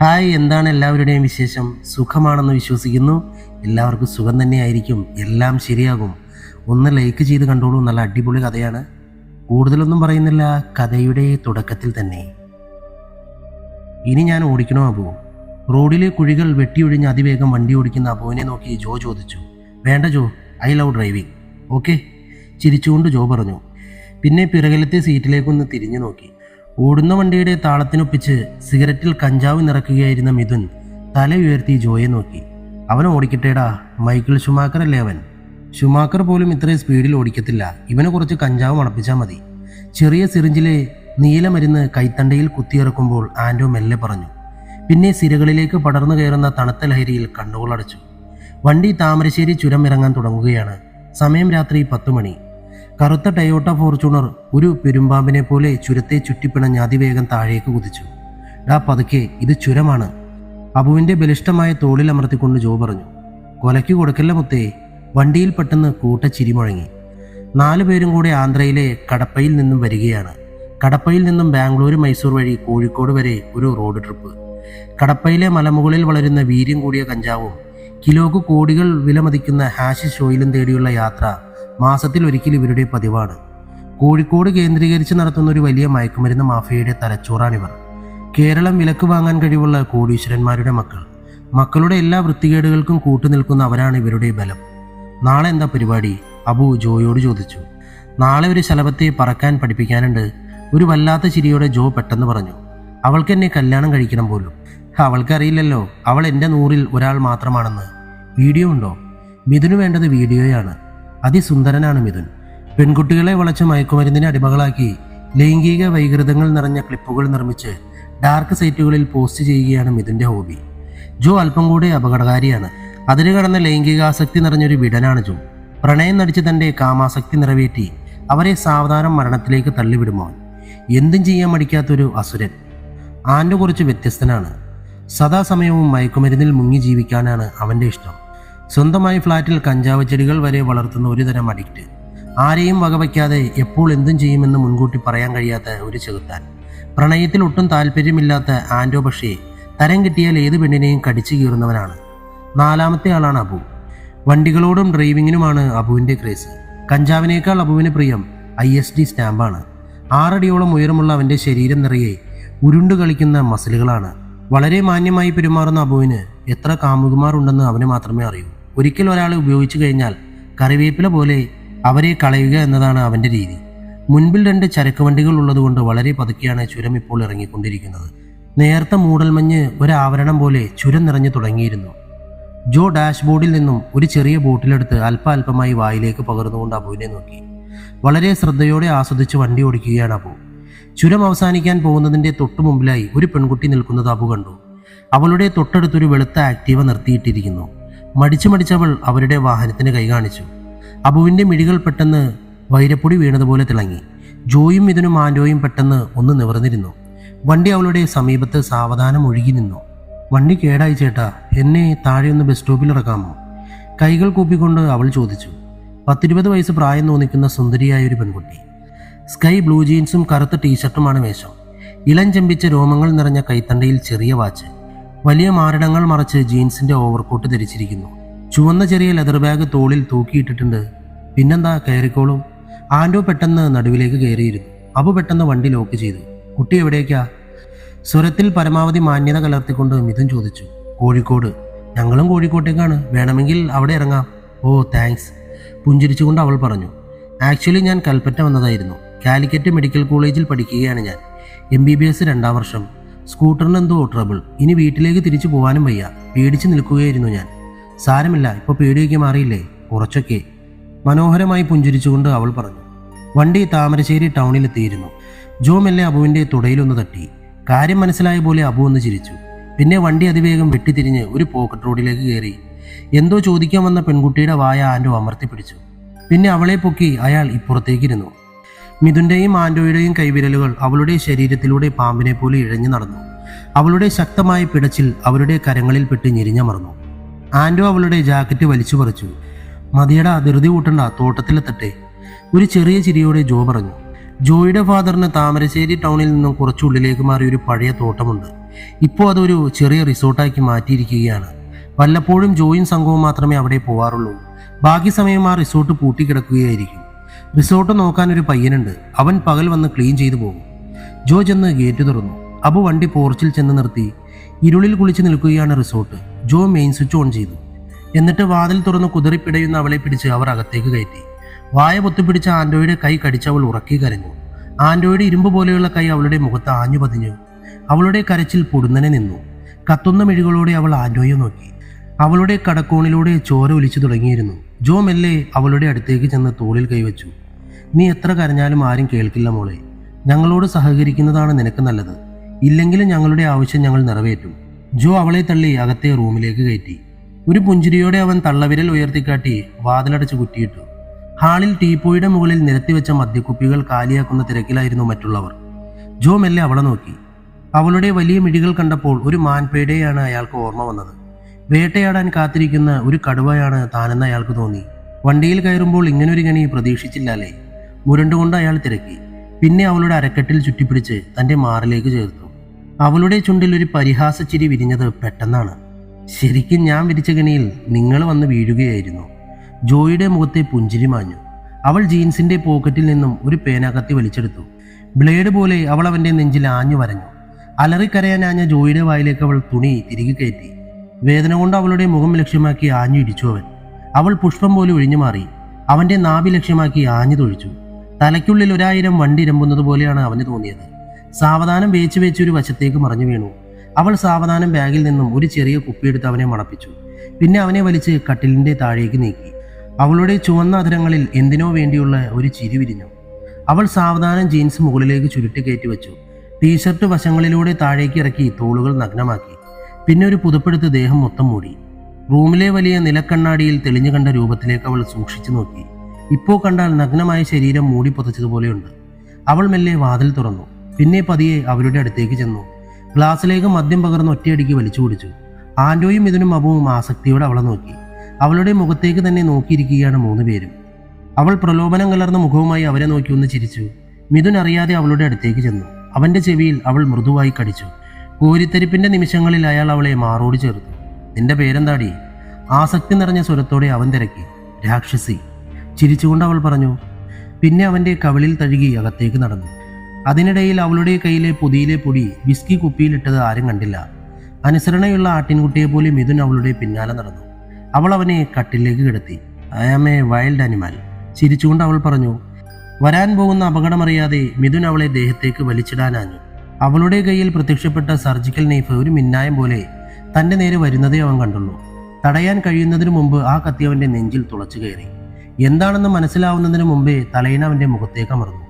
Hi, എന്താണ് എല്ലാവരുടെയും വിശേഷം? സുഖമാണെന്ന് വിശ്വസിക്കുന്നു. എല്ലാവർക്കും സുഖം തന്നെയായിരിക്കും. എല്ലാം ശരിയാകും. ഒന്ന് ലൈക്ക് ചെയ്ത് കണ്ടോളൂ. നല്ല അടിപൊളി കഥയാണ്. കൂടുതലൊന്നും പറയുന്നില്ല, കഥയുടെ തുടക്കത്തിൽ തന്നെ. ഇനി ഞാൻ ഓടിക്കണോ അബു? റോഡിലെ കുഴികൾ വെട്ടിയൊഴിഞ്ഞ് അതിവേഗം വണ്ടി ഓടിക്കുന്ന അബുവിനെ നോക്കി ജോ ചോദിച്ചു. വേണ്ട ജോ, ഐ ലവ് ഡ്രൈവിംഗ്. ഓക്കെ, ചിരിച്ചുകൊണ്ട് ജോ പറഞ്ഞു. പിന്നെ പിറകിലത്തെ സീറ്റിലേക്കൊന്ന് തിരിഞ്ഞു നോക്കി. ഓടുന്ന വണ്ടിയുടെ താളത്തിനൊപ്പിച്ച് സിഗരറ്റിൽ കഞ്ചാവ് നിറക്കുകയായിരുന്ന മിഥുൻ തല ഉയർത്തി ജോയെ നോക്കി. അവൻ ഓടിക്കട്ടേടാ, മൈക്കിൾ ഷുമാക്കർ അല്ലേ അവൻ. ഷുമാക്കർ പോലും ഇത്രയും സ്പീഡിൽ ഓടിക്കത്തില്ല. ഇവനെ കുറച്ച് കഞ്ചാവ് മണപ്പിച്ചാൽ മതി. ചെറിയ സിറിഞ്ചിലെ നീലമരുന്ന് കൈത്തണ്ടയിൽ കുത്തിയിറക്കുമ്പോൾ ആൻഡോ മെല്ലെ പറഞ്ഞു. പിന്നെ സിരകളിലേക്ക് പടർന്നു കയറുന്ന തണുത്ത ലഹരിയിൽ കണ്ണുകളടച്ചു. വണ്ടി താമരശ്ശേരി ചുരം ഇറങ്ങാൻ തുടങ്ങുകയാണ്. സമയം രാത്രി 10 മണി. കറുത്ത ടയോട്ട ഫോർച്യൂണർ ഒരു പെരുമ്പാമ്പിനെ പോലെ ചുരത്തെ ചുറ്റിപ്പിണഞ്ഞ് അതിവേഗം താഴേക്ക് കുതിച്ചു. ഡാ പതുക്കെ, ഇത് ചുരമാണ്. അബുവിൻ്റെ ബലിഷ്ഠമായ തോളിൽ അമർത്തിക്കൊണ്ട് ജോ പറഞ്ഞു. കൊലയ്ക്ക് കൊടുക്കല്ല മുത്തേ. വണ്ടിയിൽ പെട്ടെന്ന് കൂട്ടച്ചിരി മുഴങ്ങി. 4 പേരും കൂടെ ആന്ധ്രയിലെ കടപ്പയിൽ നിന്നും വരികയാണ്. കടപ്പയിൽ നിന്നും ബാംഗ്ലൂർ മൈസൂർ വഴി കോഴിക്കോട് വരെ ഒരു റോഡ് ട്രിപ്പ്. കടപ്പയിലെ മലമുകളിൽ വളരുന്ന വീര്യം കൂടിയ കഞ്ചാവും കിലോക്ക് കോടികൾ വിലമതിക്കുന്ന ഹാഷിഷ് ഓയിലും തേടിയുള്ള യാത്ര മാസത്തിൽ ഒരിക്കൽ ഇവരുടെ പതിവാണ്. കോഴിക്കോട് കേന്ദ്രീകരിച്ച് നടത്തുന്ന ഒരു വലിയ മയക്കുമരുന്ന് മാഫിയയുടെ തലച്ചോറാണിവർ. കേരളം വിലക്ക് വാങ്ങാൻ കഴിവുള്ള കോടീശ്വരന്മാരുടെ മക്കൾ. മക്കളുടെ എല്ലാ വൃത്തികേടുകൾക്കും കൂട്ടുനിൽക്കുന്ന അവരാണ് ഇവരുടെ ബലം. നാളെ എന്താ പരിപാടി? അബു ജോയോട് ചോദിച്ചു. നാളെ ഒരു ശലഭത്തെ പറക്കാൻ പഠിപ്പിക്കാനുണ്ട്. ഒരു വല്ലാത്ത ചിരിയോടെ ജോ പെട്ടെന്ന് പറഞ്ഞു. അവൾക്ക് എന്നെ കല്യാണം കഴിക്കണം പോലും. അവൾക്കറിയില്ലല്ലോ അവൾ എൻ്റെ 100-ൽ ഒരാൾ മാത്രമാണെന്ന്. വീഡിയോ ഉണ്ടോ? മിഥുന് വേണ്ടത് വീഡിയോയാണ്. അതിസുന്ദരനാണ് മിഥുൻ. പെൺകുട്ടികളെ വളച്ച് മയക്കുമരുന്നിനെ അടിമകളാക്കി ലൈംഗിക വൈകൃതങ്ങൾ നിറഞ്ഞ ക്ലിപ്പുകൾ നിർമ്മിച്ച് ഡാർക്ക് സൈറ്റുകളിൽ പോസ്റ്റ് ചെയ്യുകയാണ് മിഥുൻ്റെ ഹോബി. ജോ അല്പം കൂടെ അപകടകാരിയാണ്. അതിന് കടന്ന ലൈംഗികാസക്തി നിറഞ്ഞൊരു വിടനാണ് ജോ. പ്രണയം നടിച്ച് തൻ്റെ കാമാസക്തി നിറവേറ്റി അവരെ സാവധാനം മരണത്തിലേക്ക് തള്ളിവിടുമോ. എന്തും ചെയ്യാൻ മടിക്കാത്തൊരു അസുരൻ. ആൻ്റെ കുറച്ച് വ്യത്യസ്തനാണ്. സദാസമയവും മയക്കുമരുന്നിൽ മുങ്ങി ജീവിക്കാനാണ് അവൻ്റെ ഇഷ്ടം. സ്വന്തമായി ഫ്ലാറ്റിൽ കഞ്ചാവ് ചെടികൾ വരെ വളർത്തുന്ന ഒരു തരം അഡിക്റ്റ്. ആരെയും വകവയ്ക്കാതെ എപ്പോൾ എന്തും ചെയ്യുമെന്ന് മുൻകൂട്ടി പറയാൻ കഴിയാത്ത ഒരു ചെകുത്താൻ. പ്രണയത്തിൽ ഒട്ടും താല്പര്യമില്ലാത്ത ആൻഡോ പക്ഷേ തരം കിട്ടിയാൽ ഏത് പെണ്ണിനെയും കടിച്ചു കീറുന്നവനാണ്. 4ാമത്തെ ആളാണ് അബു. വണ്ടികളോടും ഡ്രൈവിങ്ങിനുമാണ് അബുവിൻ്റെ ക്രേസ്. കഞ്ചാവിനേക്കാൾ അബുവിന് പ്രിയം ISD സ്റ്റാമ്പാണ്. 6 അടിയോളം ഉയരമുള്ള അവൻ്റെ ശരീരം നിറയെ ഉരുണ്ടു കളിക്കുന്ന മസിലുകളാണ്. വളരെ മാന്യമായി പെരുമാറുന്ന അബുവിന് എത്ര കാമുകുമാരുണ്ടെന്ന് അവന് മാത്രമേ അറിയൂ. ഒരിക്കൽ ഒരാളെ ഉപയോഗിച്ചു കഴിഞ്ഞാൽ കറിവേപ്പില പോലെ അവരെ കളയുക എന്നതാണ് അവൻ്റെ രീതി. മുൻപിൽ 2 ചരക്ക് വണ്ടികൾ ഉള്ളതുകൊണ്ട് വളരെ പതുക്കെയാണ് ചുരം ഇപ്പോൾ ഇറങ്ങിക്കൊണ്ടിരിക്കുന്നത്. നേർത്ത മൂടൽമഞ്ഞ് ഒരാവരണം പോലെ ചുരം നിറഞ്ഞു തുടങ്ങിയിരുന്നു. ജോ ഡാഷ്ബോർഡിൽ നിന്നും ഒരു ചെറിയ ബോട്ടിലെടുത്ത് അല്പമായി വായിലേക്ക് പകർന്നുകൊണ്ട് അബുവിനെ നോക്കി. വളരെ ശ്രദ്ധയോടെ ആസ്വദിച്ച് വണ്ടി ഓടിക്കുകയാണ് അബു. ചുരം അവസാനിക്കാൻ പോകുന്നതിൻ്റെ തൊട്ടു മുമ്പിലായി ഒരു പെൺകുട്ടി നിൽക്കുന്നത് അബു കണ്ടു. അവളുടെ തൊട്ടടുത്തൊരു വെളുത്ത ആക്റ്റീവ നിർത്തിയിട്ടിരിക്കുന്നു. മടിച്ചവൾ അവരുടെ വാഹനത്തിന് കൈ കാണിച്ചു. അബുവിൻ്റെ മിഴികൾ പെട്ടെന്ന് വൈരപ്പൊടി വീണതുപോലെ തിളങ്ങി. ജോയും മിഥുനും ആൻഡോയും പെട്ടെന്ന് ഒന്ന് നിവർന്നിരുന്നു. വണ്ടി അവളുടെ സമീപത്ത് സാവധാനം ഒഴുകി നിന്നു. വണ്ടി കേടായി ചേട്ടാ, എന്നെ താഴെയൊന്ന് ബസ് സ്റ്റോപ്പിൽ ഇറക്കാമോ? കൈകൾ കൂപ്പിക്കൊണ്ട് അവൾ ചോദിച്ചു. 10-20 വയസ്സ് പ്രായം തോന്നിക്കുന്ന സുന്ദരിയായ ഒരു പെൺകുട്ടി. സ്കൈ ബ്ലൂ ജീൻസും കറുത്ത ടീഷർട്ടുമാണ് വേഷം. ഇളം ചെമ്പിച്ച രോമങ്ങൾ നിറഞ്ഞ കൈത്തണ്ടയിൽ ചെറിയ വാച്ച്. വലിയ മാരടങ്ങൾ മറച്ച് ജീൻസിന്റെ ഓവർകോട്ട് ധരിച്ചിരിക്കുന്നു. ചുവന്ന ചെറിയ ലെതർ ബാഗ് തോളിൽ തൂക്കിയിട്ടിട്ടുണ്ട്. പിന്നെന്താ, കയറിക്കോളും. ആൻഡോ പെട്ടെന്ന് നടുവിലേക്ക് കയറിയിരുന്നു. അബു പെട്ടെന്ന് വണ്ടി ലോക്ക് ചെയ്തു. കുട്ടി എവിടേക്കാ? സ്വരത്തിൽ പരമാവധി മാന്യത കലർത്തിക്കൊണ്ട് മിഥുൻ ചോദിച്ചു. കോഴിക്കോട്. ഞങ്ങളും കോഴിക്കോട്ടേക്കാണ്. വേണമെങ്കിൽ അവിടെ ഇറങ്ങാം. ഓ താങ്ക്സ്, പുഞ്ചിരിച്ചുകൊണ്ട് അവൾ പറഞ്ഞു. ആക്ച്വലി ഞാൻ കൽപ്പറ്റ വന്നതായിരുന്നു. കാലിക്കറ്റ് മെഡിക്കൽ കോളേജിൽ പഠിക്കുകയാണ് ഞാൻ. MBBS 2ാം വർഷം. സ്കൂട്ടറിന് എന്തോ ട്രബിൾ. ഇനി വീട്ടിലേക്ക് തിരിച്ചു പോകാനും വയ്യ. പേടിച്ച് നിൽക്കുകയായിരുന്നു ഞാൻ. സാരമില്ല, ഇപ്പോൾ പേടിയൊക്കെ മാറിയില്ലേ? കുറച്ചൊക്കെ. മനോഹരമായി പുഞ്ചിരിച്ചുകൊണ്ട് അവൾ പറഞ്ഞു. വണ്ടി താമരശ്ശേരി ടൗണിലെത്തിയിരുന്നു. ജോ മെല്ലെ അബുവിൻ്റെ തുടയിലൊന്ന് തട്ടി. കാര്യം മനസ്സിലായ പോലെ അബു ഒന്ന് ചിരിച്ചു. പിന്നെ വണ്ടി അതിവേഗം വെട്ടിത്തിരിഞ്ഞ് ഒരു പോക്കറ്റ് റോഡിലേക്ക് കയറി. എന്തോ ചോദിക്കാൻ വന്ന പെൺകുട്ടിയുടെ വായ ആൻഡോ അമർത്തിപ്പിടിച്ചു. പിന്നെ അവളെ പൊക്കി അയാൾ ഇപ്പുറത്തേക്കിരുന്നു. മിഥുൻ്റെയും ആൻഡോയുടെയും കൈവിരലുകൾ അവളുടെ ശരീരത്തിലൂടെ പാമ്പിനെ പോലെ ഇഴഞ്ഞു നടന്നു. അവളുടെ ശക്തമായ പിടച്ചിൽ അവരുടെ കരങ്ങളിൽ പെട്ട് ഞെരിഞ്ഞമർന്നു. ആൻഡോ അവളുടെ ജാക്കറ്റ് വലിച്ചു പറിച്ചു. മതിയടാ, ധൃതി കൂട്ടണ്ട, തോട്ടത്തിലെത്തട്ടെ. ഒരു ചെറിയ ചിരിയോടെ ജോ പറഞ്ഞു. ജോയുടെ ഫാദറിന് താമരശ്ശേരി ടൗണിൽ നിന്നും കുറച്ചുള്ളിലേക്ക് മാറി ഒരു പഴയ തോട്ടമുണ്ട്. ഇപ്പോൾ അതൊരു ചെറിയ റിസോർട്ടാക്കി മാറ്റിയിരിക്കുകയാണ്. വല്ലപ്പോഴും ജോയും സംഘവും മാത്രമേ അവിടെ പോവാറുള്ളൂ. ബാക്കി സമയം ആ റിസോർട്ട് പൂട്ടിക്കിടക്കുകയായിരിക്കും. റിസോർട്ട് നോക്കാൻ ഒരു പയ്യനുണ്ട്. അവൻ പകൽ വന്ന് ക്ലീൻ ചെയ്തു പോകും. ജോ ചെന്ന് ഗേറ്റ് തുറന്നു. അബു വണ്ടി പോർച്ചിൽ ചെന്ന് നിർത്തി. ഇരുളിൽ കുളിച്ച് നിൽക്കുകയാണ് resort. Jo main switch on ചെയ്തു. എന്നിട്ട് വാതിൽ തുറന്ന് കുതിറിപ്പിടയുന്ന അവളെ പിടിച്ച് അവർ അകത്തേക്ക് കയറ്റി. വായ പൊത്തിപ്പിടിച്ച ആൻഡോയുടെ കൈ കടിച്ച് അവൾ ഉറക്കി കരഞ്ഞു. ആൻഡോയുടെ ഇരുമ്പ് പോലെയുള്ള കൈ അവളുടെ മുഖത്ത് ആഞ്ഞു പതിഞ്ഞു. അവളുടെ കരച്ചിൽ പൊടുന്നനെ നിന്നു. കത്തുന്ന മിഴികളോടെ അവൾ ആൻഡോയെ നോക്കി. അവളുടെ കടക്കോണിലൂടെ ചോര ഒലിച്ചു തുടങ്ങിയിരുന്നു. ജോ മെല്ലെ അവളുടെ അടുത്തേക്ക് ചെന്ന് തോളിൽ കൈവച്ചു. നീ എത്ര കരഞ്ഞാലും ആരും കേൾക്കില്ല മോളെ. ഞങ്ങളോട് സഹകരിക്കുന്നതാണ് നിനക്ക് നല്ലത്. ഇല്ലെങ്കിലും ഞങ്ങളുടെ ആവശ്യം ഞങ്ങൾ നിറവേറ്റും. ജോ അവളെ തള്ളി അകത്തെ റൂമിലേക്ക് കയറ്റി. ഒരു പുഞ്ചിരിയോടെ അവൻ തള്ളവിരൽ ഉയർത്തിക്കാട്ടി വാതിലടച്ച് കുറ്റിയിട്ടു. ഹാളിൽ ടീപ്പോയുടെ മുകളിൽ നിരത്തിവെച്ച മദ്യക്കുപ്പികൾ കാലിയാക്കുന്ന തിരക്കിലായിരുന്നു മറ്റുള്ളവർ. ജോ മെല്ലെ അവളെ നോക്കി. അവളുടെ വലിയ മിഴികൾ കണ്ടപ്പോൾ ഒരു മാൻപേടയാണ് അയാൾക്ക് ഓർമ്മ വന്നത്. വേട്ടയാടാൻ കാത്തിരിക്കുന്ന ഒരു കടുവയാണ് താനെന്ന് അയാൾക്ക് തോന്നി. വണ്ടിയിൽ കയറുമ്പോൾ ഇങ്ങനൊരു ഗണി പ്രതീക്ഷിച്ചില്ലല്ലേ. മുരണ്ടുകൊണ്ട് അയാൾ തിരക്കി. പിന്നെ അവളുടെ അരക്കെട്ടിൽ ചുറ്റിപ്പിടിച്ച് തൻ്റെ മാറിലേക്ക് ചേർത്തു. അവളുടെ ചുണ്ടിൽ ഒരു പരിഹാസച്ചിരി വിരിഞ്ഞത് പെട്ടെന്നാണ്. ശരിക്കും ഞാൻ വിരിച്ച ഗണിയിൽ നിങ്ങൾ വന്ന് വീഴുകയായിരുന്നു. ജോയിയുടെ മുഖത്തെ പുഞ്ചിരി മാഞ്ഞു. അവൾ ജീൻസിന്റെ പോക്കറ്റിൽ നിന്നും ഒരു പേനാക്കത്തി വലിച്ചെടുത്തു. ബ്ലേഡ് പോലെ അവൾ അവൻ്റെ നെഞ്ചിൽ ആഞ്ഞു വരഞ്ഞു. അലറിക്കരയാനാഞ്ഞ ജോയിയുടെ വായിലേക്ക് അവൾ തുണി തിരികെ കയറ്റി. വേദന കൊണ്ട് അവളുടെ മുഖം ലക്ഷ്യമാക്കി ആഞ്ഞു ഇടിച്ചു അവൻ. അവൾ പുഷ്പം പോലെ ഒഴിഞ്ഞു മാറി. അവൻ്റെ നാഭി ലക്ഷ്യമാക്കി ആഞ്ഞു തൊഴിച്ചു. തലയ്ക്കുള്ളിൽ 1000 വണ്ടി ഇരമ്പുന്നത് പോലെയാണ് അവന് തോന്നിയത്. സാവധാനം വേച്ച് വേച്ച് ഒരു വശത്തേക്ക് മറഞ്ഞു വീണു. അവൾ സാവധാനം ബാഗിൽ നിന്നും ഒരു ചെറിയ കുപ്പിയെടുത്ത് അവനെ മണപ്പിച്ചു. പിന്നെ അവനെ വലിച്ച് കട്ടിലിൻ്റെ താഴേക്ക് നീക്കി. അവളുടെ ചുവന്ന അധരങ്ങളിൽ എന്തിനോ വേണ്ടിയുള്ള ഒരു ചിരി വിരിഞ്ഞു. അവൾ സാവധാനം ജീൻസ് മുകളിലേക്ക് ചുരുട്ടി കയറ്റി വെച്ചു. ടീഷർട്ട് വശങ്ങളിലൂടെ താഴേക്ക് ഇറക്കി തോളുകൾ നഗ്നമാക്കി. പിന്നെ ഒരു പുതപ്പെടുത്ത് ദേഹം മൊത്തം മൂടി. റൂമിലെ വലിയ നിലക്കണ്ണാടിയിൽ തെളിഞ്ഞു കണ്ട രൂപത്തിലേക്ക് അവൾ സൂക്ഷിച്ചു നോക്കി. ഇപ്പോൾ കണ്ടാൽ നഗ്നമായ ശരീരം മൂടി പൊതച്ചതുപോലെയുണ്ട്. അവൾ മെല്ലെ വാതിൽ തുറന്നു. പിന്നെ പതിയെ അവരുടെ അടുത്തേക്ക് ചെന്നു. ഗ്ലാസ്സിലേക്ക് മദ്യം പകർന്ന് ഒറ്റയടിക്ക് വലിച്ചു കുടിച്ചു. ആൻഡോയും ഇതിനും അബുവും ആസക്തിയോടെ അവളെ നോക്കി. അവളുടെ മുഖത്തേക്ക് തന്നെ നോക്കിയിരിക്കുകയാണ് 3 പേരും. അവൾ പ്രലോഭനം കലർന്ന മുഖവുമായി അവരെ നോക്കി ഒന്ന് ചിരിച്ചു. മിഥുൻ അറിയാതെ അവളുടെ അടുത്തേക്ക് ചെന്നു. അവൻ്റെ ചെവിയിൽ അവൾ മൃദുവായി കടിച്ചു. കോരിത്തരിപ്പിന്റെ നിമിഷങ്ങളിൽ അയാൾ അവളെ മാറോട് ചേർത്തു. നിന്റെ പേരെന്താടി? ആസക്തി നിറഞ്ഞ സ്വരത്തോടെ അവൻ തിരക്കി. രാക്ഷസി. ചിരിച്ചുകൊണ്ട് അവൾ പറഞ്ഞു. പിന്നെ അവൻ്റെ കവിളിൽ തഴുകി അകത്തേക്ക് നടന്നു. അതിനിടയിൽ അവളുടെ കയ്യിലെ പൊതിയിലെ പൊടി വിസ്കി കുപ്പിയിലിട്ടത് ആരും കണ്ടില്ല. അനുസരണയുള്ള ആട്ടിൻകുട്ടിയെ പോലെ മിഥുൻ അവളുടെ പിന്നാലെ നടന്നു. അവൾ അവനെ കട്ടിലേക്ക് കിടത്തി. I am a wild animal. ചിരിച്ചുകൊണ്ട് അവൾ പറഞ്ഞു. വരാൻ പോകുന്ന അപകടമറിയാതെ മിഥുൻ അവളെ ദേഹത്തേക്ക് വലിച്ചിടാനാഞ്ഞു. അവളുടെ കയ്യിൽ പ്രത്യക്ഷപ്പെട്ട സർജിക്കൽ നൈഫ് ഒരു മിന്നായം പോലെ തൻ്റെ നേരെ വരുന്നതേ അവൻ കണ്ടുള്ളൂ. തടയാൻ കഴിയുന്നതിനു മുമ്പ് ആ കത്തി അവൻ്റെ നെഞ്ചിൽ തുളച്ചു കയറി. എന്താണെന്ന് മനസ്സിലാവുന്നതിന് മുമ്പേ തലയിണ അവൻ്റെ മുഖത്തേക്ക് അമർന്നു.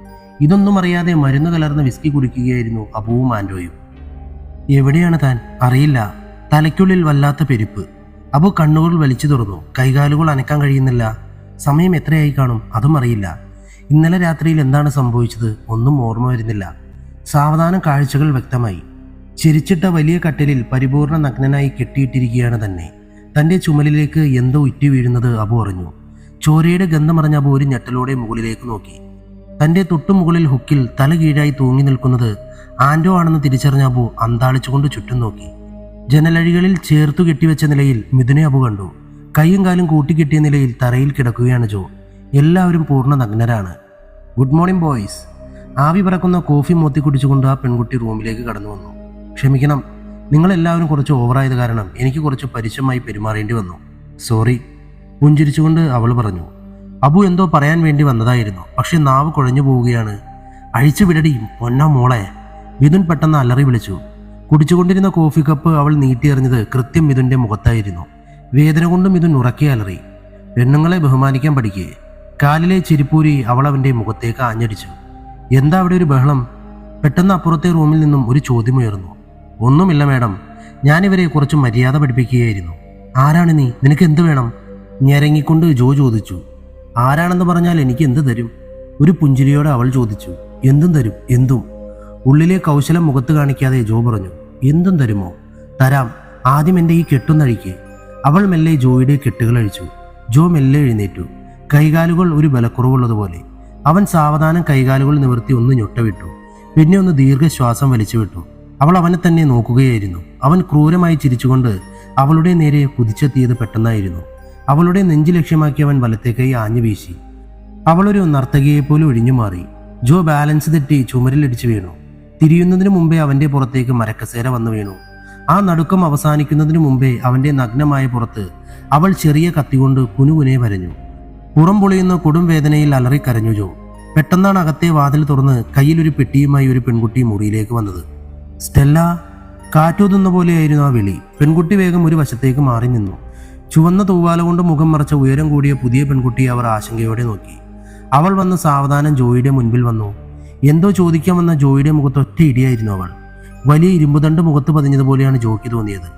ഇതൊന്നും അറിയാതെ മരുന്ന് കലർന്ന വിസ്കി കുടിക്കുകയായിരുന്നു അബുവും ആൻഡോയും. എവിടെയാണ് താൻ? അറിയില്ല. തലയ്ക്കുള്ളിൽ വല്ലാത്ത പെരുപ്പ്. അബു കണ്ണുകൾ വലിച്ചു തുറന്നു. കൈകാലുകൾ അനക്കാൻ കഴിയുന്നില്ല. സമയം എത്രയായി കാണും? അതും അറിയില്ല. ഇന്നലെ രാത്രിയിൽ എന്താണ് സംഭവിച്ചത്? ഒന്നും ഓർമ്മ വരുന്നില്ല. സാവധാനം കാഴ്ചകൾ വ്യക്തമായി. ചിരിച്ചിട്ട വലിയ കട്ടിലിൽ പരിപൂർണ നഗ്നനായി കെട്ടിയിട്ടിരിക്കുകയാണ് തന്നെ. തൻ്റെ ചുമലിലേക്ക് എന്തോ ഉറ്റി വീഴുന്നത് അബു അറിഞ്ഞു. ചോരയുടെ ഗന്ധമറിഞ്ഞ അബു ഒരു ഞെട്ടലോടെ മുകളിലേക്ക് നോക്കി. തൻ്റെ തൊട്ടുമുകളിൽ ഹുക്കിൽ തല കീഴായി തൂങ്ങി നിൽക്കുന്നത് ആൻഡോ ആണെന്ന് തിരിച്ചറിഞ്ഞ അബു അന്താളിച്ചുകൊണ്ട് ചുറ്റും നോക്കി. ജനലഴികളിൽ ചേർത്തു കെട്ടിവെച്ച നിലയിൽ മിഥുനെ അബു കണ്ടു. കൈയും കാലും കൂട്ടിക്കെട്ടിയ നിലയിൽ തറയിൽ കിടക്കുകയാണ് ജോ. എല്ലാവരും പൂർണ്ണ നഗ്നരാണ്. Good morning boys. ആവി പറക്കുന്ന കോഫി മോത്തി കുടിച്ചുകൊണ്ട് ആ പെൺകുട്ടി റൂമിലേക്ക് കടന്നു വന്നു. ക്ഷമിക്കണം, നിങ്ങളെല്ലാവരും കുറച്ച് ഓവറായത് കാരണം എനിക്ക് കുറച്ച് പരുഷമായി പെരുമാറേണ്ടി വന്നു. സോറി. പുഞ്ചിരിച്ചുകൊണ്ട് അവൾ പറഞ്ഞു. അബു എന്തോ പറയാൻ വേണ്ടി വന്നതായിരുന്നു. പക്ഷെ നാവ് കുഴഞ്ഞു പോവുകയാണ്. അഴിച്ചു വിടടി പൊന്നാ മോളെ. മിഥുൻ പെട്ടെന്ന് അലറി വിളിച്ചു. കുടിച്ചുകൊണ്ടിരുന്ന കോഫി കപ്പ് അവൾ നീട്ടിയെറിഞ്ഞത് കൃത്യം മിഥുൻ്റെ മുഖത്തായിരുന്നു. വേദന കൊണ്ട് മിഥുൻ ഉറക്കെ അലറി. പെണ്ണുങ്ങളെ ബഹുമാനിക്കാൻ പഠിക്കേ. കാലിലെ ചിരിപ്പൂരി അവൾ അവൻ്റെ മുഖത്തേക്ക് ആഞ്ഞടിച്ചു. എന്താ അവിടെ ഒരു ബഹളം? പെട്ടെന്ന് അപ്പുറത്തെ റൂമിൽ നിന്നും ഒരു ചോദ്യമുയർന്നു. ഒന്നുമില്ല മാഡം, ഞാനിവരെ കുറച്ച് മര്യാദ പഠിപ്പിക്കുകയായിരുന്നു. ആരാണ് നീ? നിനക്ക് എന്ത് വേണം? ഞെരങ്ങിക്കൊണ്ട് ജോ ചോദിച്ചു. ആരാണെന്ന് പറഞ്ഞാൽ എനിക്ക് എന്ത് തരും? ഒരു പുഞ്ചിരിയോടെ അവൾ ചോദിച്ചു. എന്തും തരും, എന്തും. ഉള്ളിലെ കൗശലം മുഖത്ത് കാണിക്കാതെ ജോ പറഞ്ഞു. എന്തും തരുമോ? തരാം. ആദ്യം എൻ്റെ ഈ കെട്ടുന്നഴിക്ക്. അവൾ മെല്ലെ ജോയുടെ കെട്ടുകൾ അഴിച്ചു. ജോ മെല്ലെ എഴുന്നേറ്റു. കൈകാലുകൾ ഒരു ബലക്കുറവുള്ളതുപോലെ. അവൻ സാവധാനം കൈകാലുകൾ നിവർത്തി ഒന്ന് ഞൊട്ടവിട്ടു. പിന്നെ ഒന്ന് ദീർഘശ്വാസം വലിച്ചു വിട്ടു. അവൾ അവനെ തന്നെ നോക്കുകയായിരുന്നു. അവൻ ക്രൂരമായി ചിരിച്ചുകൊണ്ട് അവളുടെ നേരെ കുതിച്ചെത്തിയത് പെട്ടെന്നായിരുന്നു. അവളുടെ നെഞ്ചു ലക്ഷ്യമാക്കി അവൻ വലത്തേക്കൈ ആഞ്ഞു വീശി. അവളൊരു നർത്തകിയെപ്പോലെ ഒഴിഞ്ഞു മാറി. ജോ ബാലൻസ് തെറ്റി ചുമരിലിടിച്ചു വീണു. തിരിയുന്നതിനു മുമ്പേ അവന്റെ പുറത്തേക്ക് മരക്കസേര വന്നു വീണു. ആ നടുക്കം അവസാനിക്കുന്നതിനു മുമ്പേ അവന്റെ നഗ്നമായ പുറത്ത് അവൾ ചെറിയ കത്തികൊണ്ട് കുനുകുനെ വരഞ്ഞു. പുറം പൊളിയുന്ന കൊടും വേദനയിൽ അലറിക്കരഞ്ഞു ജോ. പെട്ടെന്നാണ് അകത്തെ വാതിൽ തുറന്ന് കയ്യിലൊരു പെട്ടിയുമായി ഒരു പെൺകുട്ടി മുറിയിലേക്ക് വന്നത്. സ്റ്റെല്ല! കാറ്റൂതുന്ന പോലെയായിരുന്നു ആ വിളി. പെൺകുട്ടി വേഗം ഒരു വശത്തേക്ക് മാറി നിന്നു. ചുവന്ന തൂവാല കൊണ്ട് മുഖം മറച്ച ഉയരം കൂടിയ പുതിയ പെൺകുട്ടിയെ അവർ ആശങ്കയോടെ നോക്കി. അവൾ വന്ന് സാവധാനം ജോയിയുടെ മുൻപിൽ വന്നു. എന്തോ ചോദിക്കാൻ വന്ന ജോയിയുടെ മുഖത്ത് ഒറ്റ ഇടിയായിരുന്നു അവൾ. വലിയ ഇരുമ്പുതണ്ട് മുഖത്ത് പതിഞ്ഞതുപോലെയാണ് ജോയ്ക്ക് തോന്നിയത്.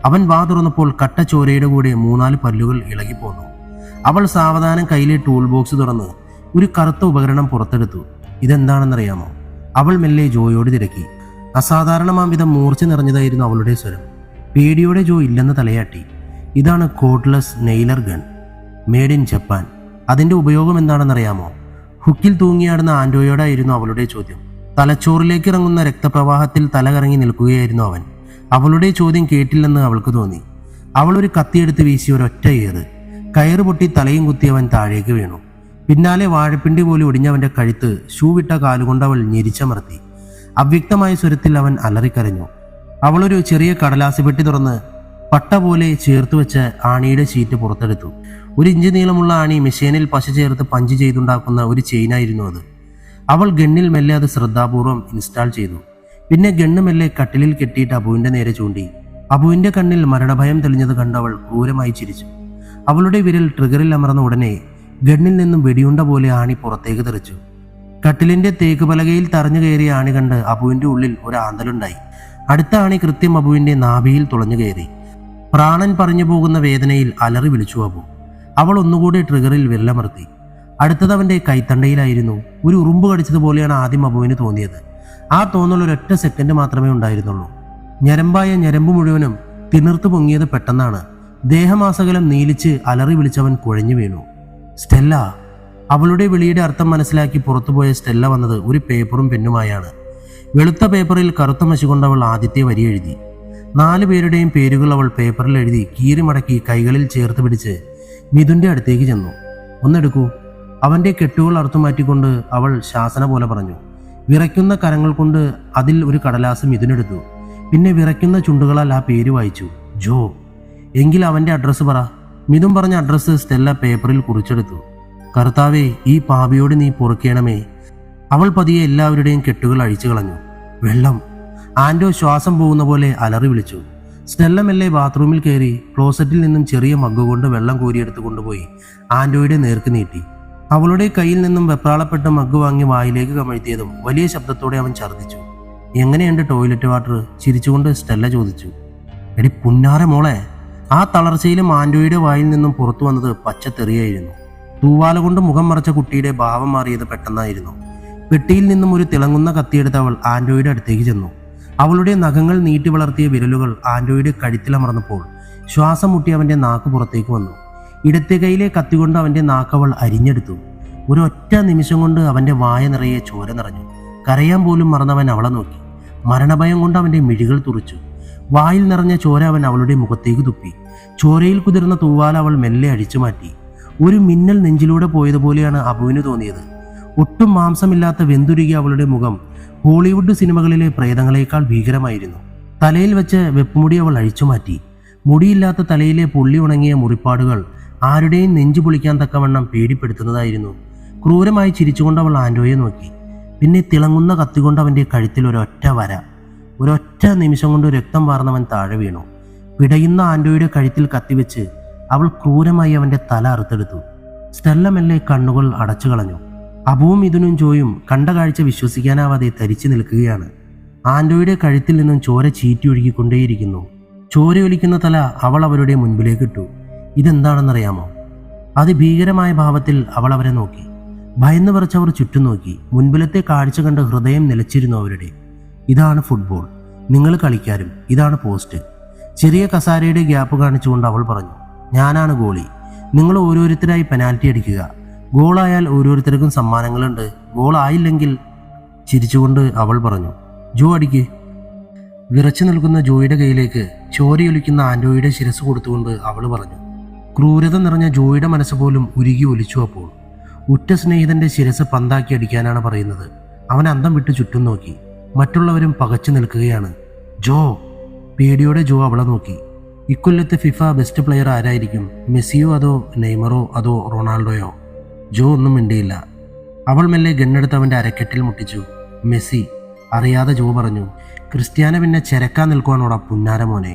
അവൻ വാ തുറന്നപ്പോൾ കട്ട ചോരയുടെ കൂടെ 3-4 പല്ലുകൾ ഇളകിപ്പോന്നു. അവൾ സാവധാനം കയ്യിലെ ടൂൾ ബോക്സ് തുറന്ന് ഒരു കറുത്ത ഉപകരണം പുറത്തെടുത്തു. ഇതെന്താണെന്നറിയാമോ? അവൾ മെല്ലെ ജോയോട് തിരക്കി. അസാധാരണമാം വിധം മൂർച്ച നിറഞ്ഞതായിരുന്നു അവളുടെ സ്വരം. പേടിയോടെ ജോ ഇല്ലെന്ന് തലയാട്ടി. ഇതാണ് cordless nailer gun, made in Japan. അതിന്റെ ഉപയോഗം എന്താണെന്നറിയാമോ? ഹുക്കിൽ തൂങ്ങിയാടുന്ന ആൻഡോയോടായിരുന്നു അവളുടെ ചോദ്യം. തലച്ചോറിലേക്ക് ഇറങ്ങുന്ന രക്തപ്രവാഹത്തിൽ തല കറങ്ങി നിൽക്കുകയായിരുന്നു അവൻ. അവളുടെ ചോദ്യം കേട്ടില്ലെന്ന് അവൾക്ക് തോന്നി. അവൾ ഒരു കത്തിയെടുത്ത് വീശി ഒരൊറ്റ ഏറ്. കയറ് പൊട്ടി തലയും കുത്തി അവൻ താഴേക്ക് വീണു. പിന്നാലെ വാഴപ്പിണ്ടി പോലെ ഒടിഞ്ഞവന്റെ കഴുത്ത് ഷൂ വിട്ട കാലുകൊണ്ട് അവൾ ഞെരിച്ചമർത്തി. അവ്യക്തമായ സ്വരത്തിൽ അവൻ അലറിക്കരഞ്ഞു. അവളൊരു ചെറിയ കടലാസ് പെട്ടി തുറന്ന് പട്ട പോലെ ചേർത്ത് വെച്ച് ആണിയുടെ ഷീറ്റ് പുറത്തെടുത്തു. 1 ഇഞ്ച് നീളമുള്ള ആണി മെഷീനിൽ പശ ചേർത്ത് പഞ്ച് ചെയ്തുണ്ടാക്കുന്ന ഒരു ചെയിനായിരുന്നു അത്. അവൾ ഗണ്ണിൽ മെല്ലെ അത് ശ്രദ്ധാപൂർവം ഇൻസ്റ്റാൾ ചെയ്തു. പിന്നെ ഗണ്ണ് മെല്ലെ കട്ടിലിൽ കെട്ടിയിട്ട് അബുവിന്റെ നേരെ ചൂണ്ടി. അബുവിന്റെ കണ്ണിൽ മരണഭയം തെളിഞ്ഞത് കണ്ട് അവൾ ക്രൂരമായി ചിരിച്ചു. അവളുടെ വിരൽ ട്രിഗറിൽ അമർന്ന ഉടനെ ഗണ്ണിൽ നിന്നും വെടിയുണ്ട പോലെ ആണി പുറത്തേക്ക് തെറിച്ചു. കട്ടിലിന്റെ തേക്ക് പലകയിൽ തറഞ്ഞു കയറിയ ആണി കണ്ട് അബുവിന്റെ ഉള്ളിൽ ഒരു ആന്തലുണ്ടായി. അടുത്ത ആണി കൃത്യം അബുവിന്റെ നാഭിയിൽ തുളഞ്ഞു കയറി. പ്രാണൻ പറഞ്ഞു പോകുന്ന വേദനയിൽ അലറി വിളിച്ചു അബു. അവൾ ഒന്നുകൂടി ട്രിഗറിൽ വിരലമർത്തി. അടുത്തത് അവന്റെ കൈത്തണ്ടയിലായിരുന്നു. ഒരു ഉറുമ്പ് കടിച്ചതുപോലെയാണ് ആദ്യം അബുവിന് തോന്നിയത്. ആ തോന്നൽ ഒരൊറ്റ സെക്കൻഡ് മാത്രമേ ഉണ്ടായിരുന്നുള്ളൂ. ഞരമ്പായ ഞരമ്പ് മുഴുവനും തിണിർത്തു പൊങ്ങിയത് പെട്ടെന്നാണ്. ദേഹമാസകലം നീലിച്ച് അലറി വിളിച്ചവൻ കുഴഞ്ഞു വീണു. സ്റ്റെല്ല! അവളുടെ വിളിയുടെ അർത്ഥം മനസ്സിലാക്കി പുറത്തുപോയ സ്റ്റെല്ല വന്നത് ഒരു പേപ്പറും പെന്നുമായാണ്. വെളുത്ത പേപ്പറിൽ കറുത്ത മഷി കൊണ്ട് അവൾ ആദ്യത്തെ വരി എഴുതി. 4 പേരുടെയും പേരുകൾ അവൾ പേപ്പറിൽ എഴുതി കീറി മടക്കി കൈകളിൽ ചേർത്ത് പിടിച്ച് മിഥുന്റെ അടുത്തേക്ക് ചെന്നു. ഒന്നെടുക്കൂ. അവന്റെ കെട്ടുകൾ അറുത്തുമാറ്റിക്കൊണ്ട് അവൾ ശാസന പോലെ പറഞ്ഞു. വിറയ്ക്കുന്ന കരങ്ങൾ കൊണ്ട് അതിൽ ഒരു കടലാസ് മിഥുനെടുത്തു. പിന്നെ വിറയ്ക്കുന്ന ചുണ്ടുകളാൽ ആ പേര് വായിച്ചു. ജോ. എങ്കിൽ അവന്റെ അഡ്രസ്സ് പറ. മിഥുൻ പറഞ്ഞ അഡ്രസ്സ് സ്റ്റെല്ല പേപ്പറിൽ കുറിച്ചെടുത്തു. കർത്താവേ, ഈ പാപിയോട് നീ പൊറുക്കേണമേ. അവൾ പതിയെ എല്ലാവരുടെയും കെട്ടുകൾ അഴിച്ചു കളഞ്ഞു. വെള്ളം! ആൻഡോ ശ്വാസം പോകുന്ന പോലെ അലറി വിളിച്ചു. സ്റ്റെല്ല മെല്ലെ ബാത്റൂമിൽ കയറി ക്ലോസറ്റിൽ നിന്നും ചെറിയ മഗ്ഗു കൊണ്ട് വെള്ളം കോരിയെടുത്ത് കൊണ്ടുപോയി ആൻഡോയുടെ നേർക്ക് നീട്ടി. അവളുടെ കയ്യിൽ നിന്നും വെപ്രാളപ്പെട്ട മഗ്ഗു വാങ്ങി വായിലേക്ക് കമഴ്ത്തിയതും വലിയ ശബ്ദത്തോടെ അവൻ ഛർദ്ദിച്ചു. എങ്ങനെയുണ്ട് ടോയ്ലറ്റ് വാട്ടർ? ചിരിച്ചുകൊണ്ട് സ്റ്റെല്ല ചോദിച്ചു. എടി പുന്നാര മോളെ! ആ തളർച്ചയിലും ആൻഡോയുടെ വായിൽ നിന്നും പുറത്തു വന്നത് പച്ചത്തെറിയായിരുന്നു. തൂവാല കൊണ്ട് മുഖം മറച്ച കുട്ടിയുടെ ഭാവം മാറിയത് പെട്ടെന്നായിരുന്നു. പെട്ടിയിൽ നിന്നും ഒരു തിളങ്ങുന്ന കത്തിയെടുത്ത് അവൾ ആൻഡോയുടെ അടുത്തേക്ക് ചെന്നു. അവളുടെ നഖങ്ങൾ നീട്ടി വളർത്തിയ വിരലുകൾ ആൻഡോയുടെ കഴുത്തിലമർന്നപ്പോൾ ശ്വാസം മുട്ടി അവന്റെ നാക്ക് പുറത്തേക്ക് വന്നു. ഇടത്തെ കൈയിലെ കത്തി കൊണ്ട് അവന്റെ നാക്ക് അവൾ അരിഞ്ഞെടുത്തു. ഒരു ഒറ്റ നിമിഷം കൊണ്ട് അവന്റെ വായ നിറയെ ചോര നിറഞ്ഞു. കരയാൻ പോലും മറന്നവൻ അവളെ നോക്കി. മരണഭയം കൊണ്ട് അവന്റെ മിഴികൾ തുറിച്ചു. വായിൽ നിറഞ്ഞ ചോര അവൻ അവളുടെ മുഖത്തേക്ക് തുപ്പി. ചോരയിൽ കുതിർന്ന തൂവാല അവൾ മെല്ലെ അഴിച്ചു മാറ്റി. ഒരു മിന്നൽ നെഞ്ചിലൂടെ പോയതുപോലെയാണ് അബുവിന് തോന്നിയത്. ഒട്ടും മാംസമില്ലാത്ത വെന്തുരുകിയ അവളുടെ മുഖം ഹോളിവുഡ് സിനിമകളിലെ പ്രേതങ്ങളെക്കാൾ ഭീകരമായിരുന്നു. തലയിൽ വെച്ച് വെപ്പുമുടി അവൾ അഴിച്ചുമാറ്റി. മുടിയില്ലാത്ത തലയിലെ പൊള്ളി ഉണങ്ങിയ മുറിപ്പാടുകൾ ആരുടെയും നെഞ്ചു പൊളിക്കാൻ തക്കവണ്ണം പേടിപ്പെടുത്തുന്നതായിരുന്നു. ക്രൂരമായി ചിരിച്ചുകൊണ്ട് അവൾ ആൻഡോയെ നോക്കി. പിന്നെ തിളങ്ങുന്ന കത്തികൊണ്ട് അവന്റെ കഴുത്തിൽ ഒരൊറ്റ വര. ഒരൊറ്റ നിമിഷം കൊണ്ട് രക്തം വാർന്നവൻ താഴെ വീണു. പിടയുന്ന ആൻഡോയുടെ കഴുത്തിൽ കത്തിവെച്ച് അവൾ ക്രൂരമായി അവന്റെ തല അറുത്തെടുത്തു. സ്റ്റെല്ല മെല്ലെ കണ്ണുകൾ അടച്ചു കളഞ്ഞു. അബുവും മിഥുനും ജോയും കണ്ട കാഴ്ച വിശ്വസിക്കാനാവാതെ തരിച്ചു നിൽക്കുകയാണ്. ആൻഡോയുടെ കഴുത്തിൽ നിന്നും ചോര ചീറ്റി ഒഴുകിക്കൊണ്ടേയിരിക്കുന്നു. ചോരയൊലിക്കുന്ന തല അവൾ അവരുടെ മുൻപിലേക്കിട്ടു. ഇതെന്താണെന്നറിയാമോ? അതിഭീകരമായ ഭാവത്തിൽ അവൾ അവരെ നോക്കി. ഭയന്ന് വിറച്ചവർ ചുറ്റും നോക്കി. മുൻപിലത്തെ കാഴ്ച കണ്ട് ഹൃദയം നിലച്ചിരുന്നു അവരുടെ. ഇതാണ് ഫുട്ബോൾ. നിങ്ങൾ കളിക്കാരും. ഇതാണ് പോസ്റ്റ്. ചെറിയ കസാരയുടെ ഗ്യാപ്പ് കാണിച്ചുകൊണ്ട് അവൾ പറഞ്ഞു. ഞാനാണ് ഗോളി. നിങ്ങൾ ഓരോരുത്തരായി പെനാൽറ്റി അടിക്കുക. ഗോളായാൽ ഓരോരുത്തർക്കും സമ്മാനങ്ങളുണ്ട്. ഗോളായില്ലെങ്കിൽ ചിരിച്ചുകൊണ്ട് അവൾ പറഞ്ഞു. ജോ അടിക്ക്. വിറച്ചു നിൽക്കുന്ന ജോയിയുടെ കയ്യിലേക്ക് ചോരയൊലിക്കുന്ന ആൻഡോയുടെ ശിരസ് കൊടുത്തുകൊണ്ട് അവൾ പറഞ്ഞു. ക്രൂരത നിറഞ്ഞ ജോയിയുടെ മനസ്സ് പോലും ഉരുകി ഒലിച്ചു. അപ്പോൾ ഉറ്റ സ്നേഹിതന്റെ ശിരസ് പന്താക്കി അടിക്കാനാണ് പറയുന്നത്. അവൻ അന്തം വിട്ട് ചുറ്റും നോക്കി. മറ്റുള്ളവരും പകച്ചു നിൽക്കുകയാണ്. ജോ! പേടിയോടെ ജോ അവളെ നോക്കി. ഇക്കൊല്ലത്തെ ഫിഫ ബെസ്റ്റ് പ്ലെയർ ആരായിരിക്കും? മെസ്സിയോ അതോ നെയ്മറോ അതോ റൊണാൾഡോയോ? ജോ ഒന്നും മിണ്ടിയില്ല. അവൾ മെല്ലെ ഗണ്ണെടുത്ത് അവൻ്റെ അരക്കെട്ടിൽ മുട്ടിച്ചു. മെസ്സി. അറിയാതെ ജോ പറഞ്ഞു. ക്രിസ്ത്യാനോ പിന്നെ ചെരക്കാൻ നിൽക്കുവാനോടാ പുന്നാര മോനെ.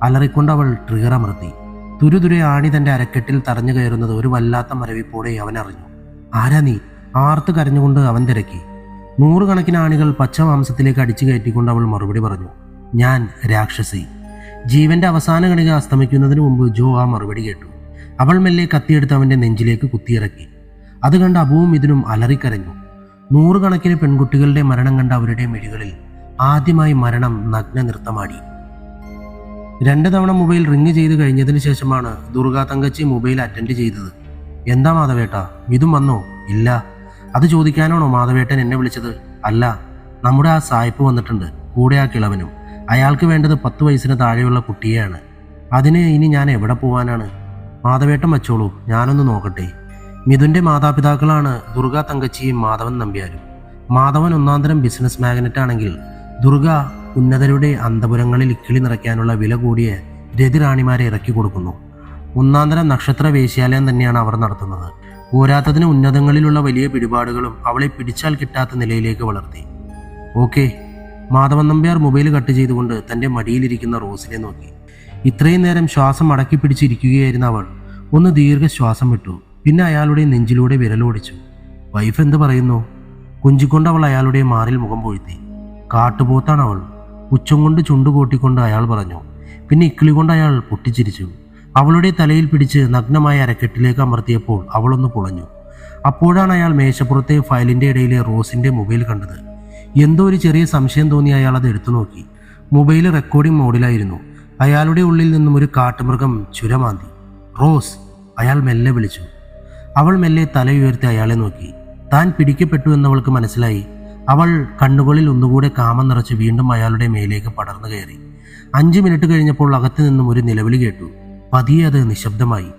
അലറിക്കൊണ്ട് അവൾ ട്രിഗർ അമർത്തി. തുരുതുരെ ആണി തൻ്റെ അരക്കെട്ടിൽ തറഞ്ഞു കയറുന്നത് ഒരു വല്ലാത്ത മരവിപ്പോടെ അവൻ അറിഞ്ഞു. ആരാ നീ? ആർത്ത് കരഞ്ഞുകൊണ്ട് അവൻ തിരക്കി. 100 കണക്കിന് ആണികൾ പച്ച മാംസത്തിലേക്ക് അടിച്ചു കയറ്റിക്കൊണ്ട് അവൾ മറുപടി പറഞ്ഞു. ഞാൻ രാക്ഷസി. ജീവന്റെ അവസാന കണിക അസ്തമിക്കുന്നതിന് മുമ്പ് ജോ ആ മറുപടി കേട്ടു. അവൾ മെല്ലെ കത്തിയെടുത്ത് അവൻ്റെ നെഞ്ചിലേക്ക് കുത്തിയിറക്കി. അത് കണ്ട് അബുവും ഇതിനും അലറിക്കരഞ്ഞു. 100 കണക്കിന് പെൺകുട്ടികളുടെ മരണം കണ്ട അവരുടെ മിഴികളിൽ ആദ്യമായി മരണം നഗ്ന നൃത്തമാടി. 2 തവണ മൊബൈൽ റിങ് ചെയ്ത് കഴിഞ്ഞതിന് ശേഷമാണ് ദുർഗ തങ്കച്ചി മൊബൈൽ അറ്റൻഡ് ചെയ്തത്. എന്താ മാധവേട്ട, ഇതും വന്നോ? ഇല്ല. അത് ചോദിക്കാനാണോ മാധവേട്ടൻ എന്നെ വിളിച്ചത്? അല്ല, നമ്മുടെ ആ സായിപ്പ് വന്നിട്ടുണ്ട്, കൂടെ ആ കിളവനും. അയാൾക്ക് വേണ്ടത് 10 വയസ്സിന് താഴെയുള്ള കുട്ടിയെയാണ്. അതിന് ഇനി ഞാൻ എവിടെ പോവാനാണ്? മാധവേട്ടൻ വച്ചോളൂ, ഞാനൊന്ന് നോക്കട്ടെ. മിഥുൻ്റെ മാതാപിതാക്കളാണ് ദുർഗ തങ്കച്ചിയും മാധവൻ നമ്പ്യാരും. മാധവൻ ഒന്നാന്തരം ബിസിനസ് മാഗ്നറ്റ് ആണെങ്കിൽ ദുർഗ ഉന്നതരുടെ അന്തപുരങ്ങളിൽ ഇക്കിളി നിറയ്ക്കാനുള്ള വില കൂടിയ രതിറാണിമാരെ ഇറക്കി കൊടുക്കുന്നു. ഒന്നാന്തരം നക്ഷത്ര വേശ്യാലയം തന്നെയാണ് അവർ നടത്തുന്നത്. പോരാത്തതിന് ഉന്നതങ്ങളിലുള്ള വലിയ പിടിപാടുകളും അവളെ പിടിച്ചാൽ കിട്ടാത്ത നിലയിലേക്ക് വളർത്തി. Okay. Madhavan Nambiar mobile cut ചെയ്തുകൊണ്ട് തൻ്റെ മടിയിലിരിക്കുന്ന റോസിനെ നോക്കി. ഇത്രയും നേരം ശ്വാസം അടക്കി പിടിച്ചിരിക്കുകയായിരുന്ന അവൾ ഒന്ന് ദീർഘശ്വാസം വിട്ടു. പിന്നെ അയാളുടെ നെഞ്ചിലൂടെ വിരലോടിച്ചു. വൈഫ് എന്ത് പറയുന്നു? കുഞ്ചിക്കൊണ്ട് അവൾ അയാളുടെ മാറിൽ മുഖം പൊഴുത്തി. കാട്ടുപോത്താണ് അവൾ. ഉച്ചം കൊണ്ട് ചുണ്ടു കൂട്ടിക്കൊണ്ട് അയാൾ പറഞ്ഞു. പിന്നെ ഇക്കിളി കൊണ്ട് അയാൾ പൊട്ടിച്ചിരിച്ചു. അവളുടെ തലയിൽ പിടിച്ച് നഗ്നമായ അരക്കെട്ടിലേക്ക് അമർത്തിയപ്പോൾ അവളൊന്ന് പുളഞ്ഞു. അപ്പോഴാണ് അയാൾ മേശപ്പുറത്തെ ഫയലിൻ്റെ ഇടയിലെ റോസിൻ്റെ മൊബൈൽ കണ്ടത്. എന്തോ ഒരു ചെറിയ സംശയം തോന്നി അയാൾ അത് എടുത്തു നോക്കി. മൊബൈൽ റെക്കോർഡിംഗ് മോഡിലായിരുന്നു. അയാളുടെ ഉള്ളിൽ നിന്നും ഒരു കാട്ടുമൃഗം ചുരമാന്തി. റോസ്! അയാൾ മെല്ലെ വിളിച്ചു. അവൾ മെല്ലെ തലയുയർത്തി അയാളെ നോക്കി. താൻ പിടിക്കപ്പെട്ടു എന്നവൾക്ക് മനസ്സിലായി. അവൾ കണ്ണുകളിൽ ഒന്നുകൂടെ കാമം നിറച്ച് വീണ്ടും അയാളുടെ മേലേക്ക് പടർന്നു കയറി. 5 മിനിറ്റ് കഴിഞ്ഞപ്പോൾ അകത്തു നിന്നും ഒരു നിലവിളി കേട്ടു. പതിയെ അത് നിശബ്ദമായി.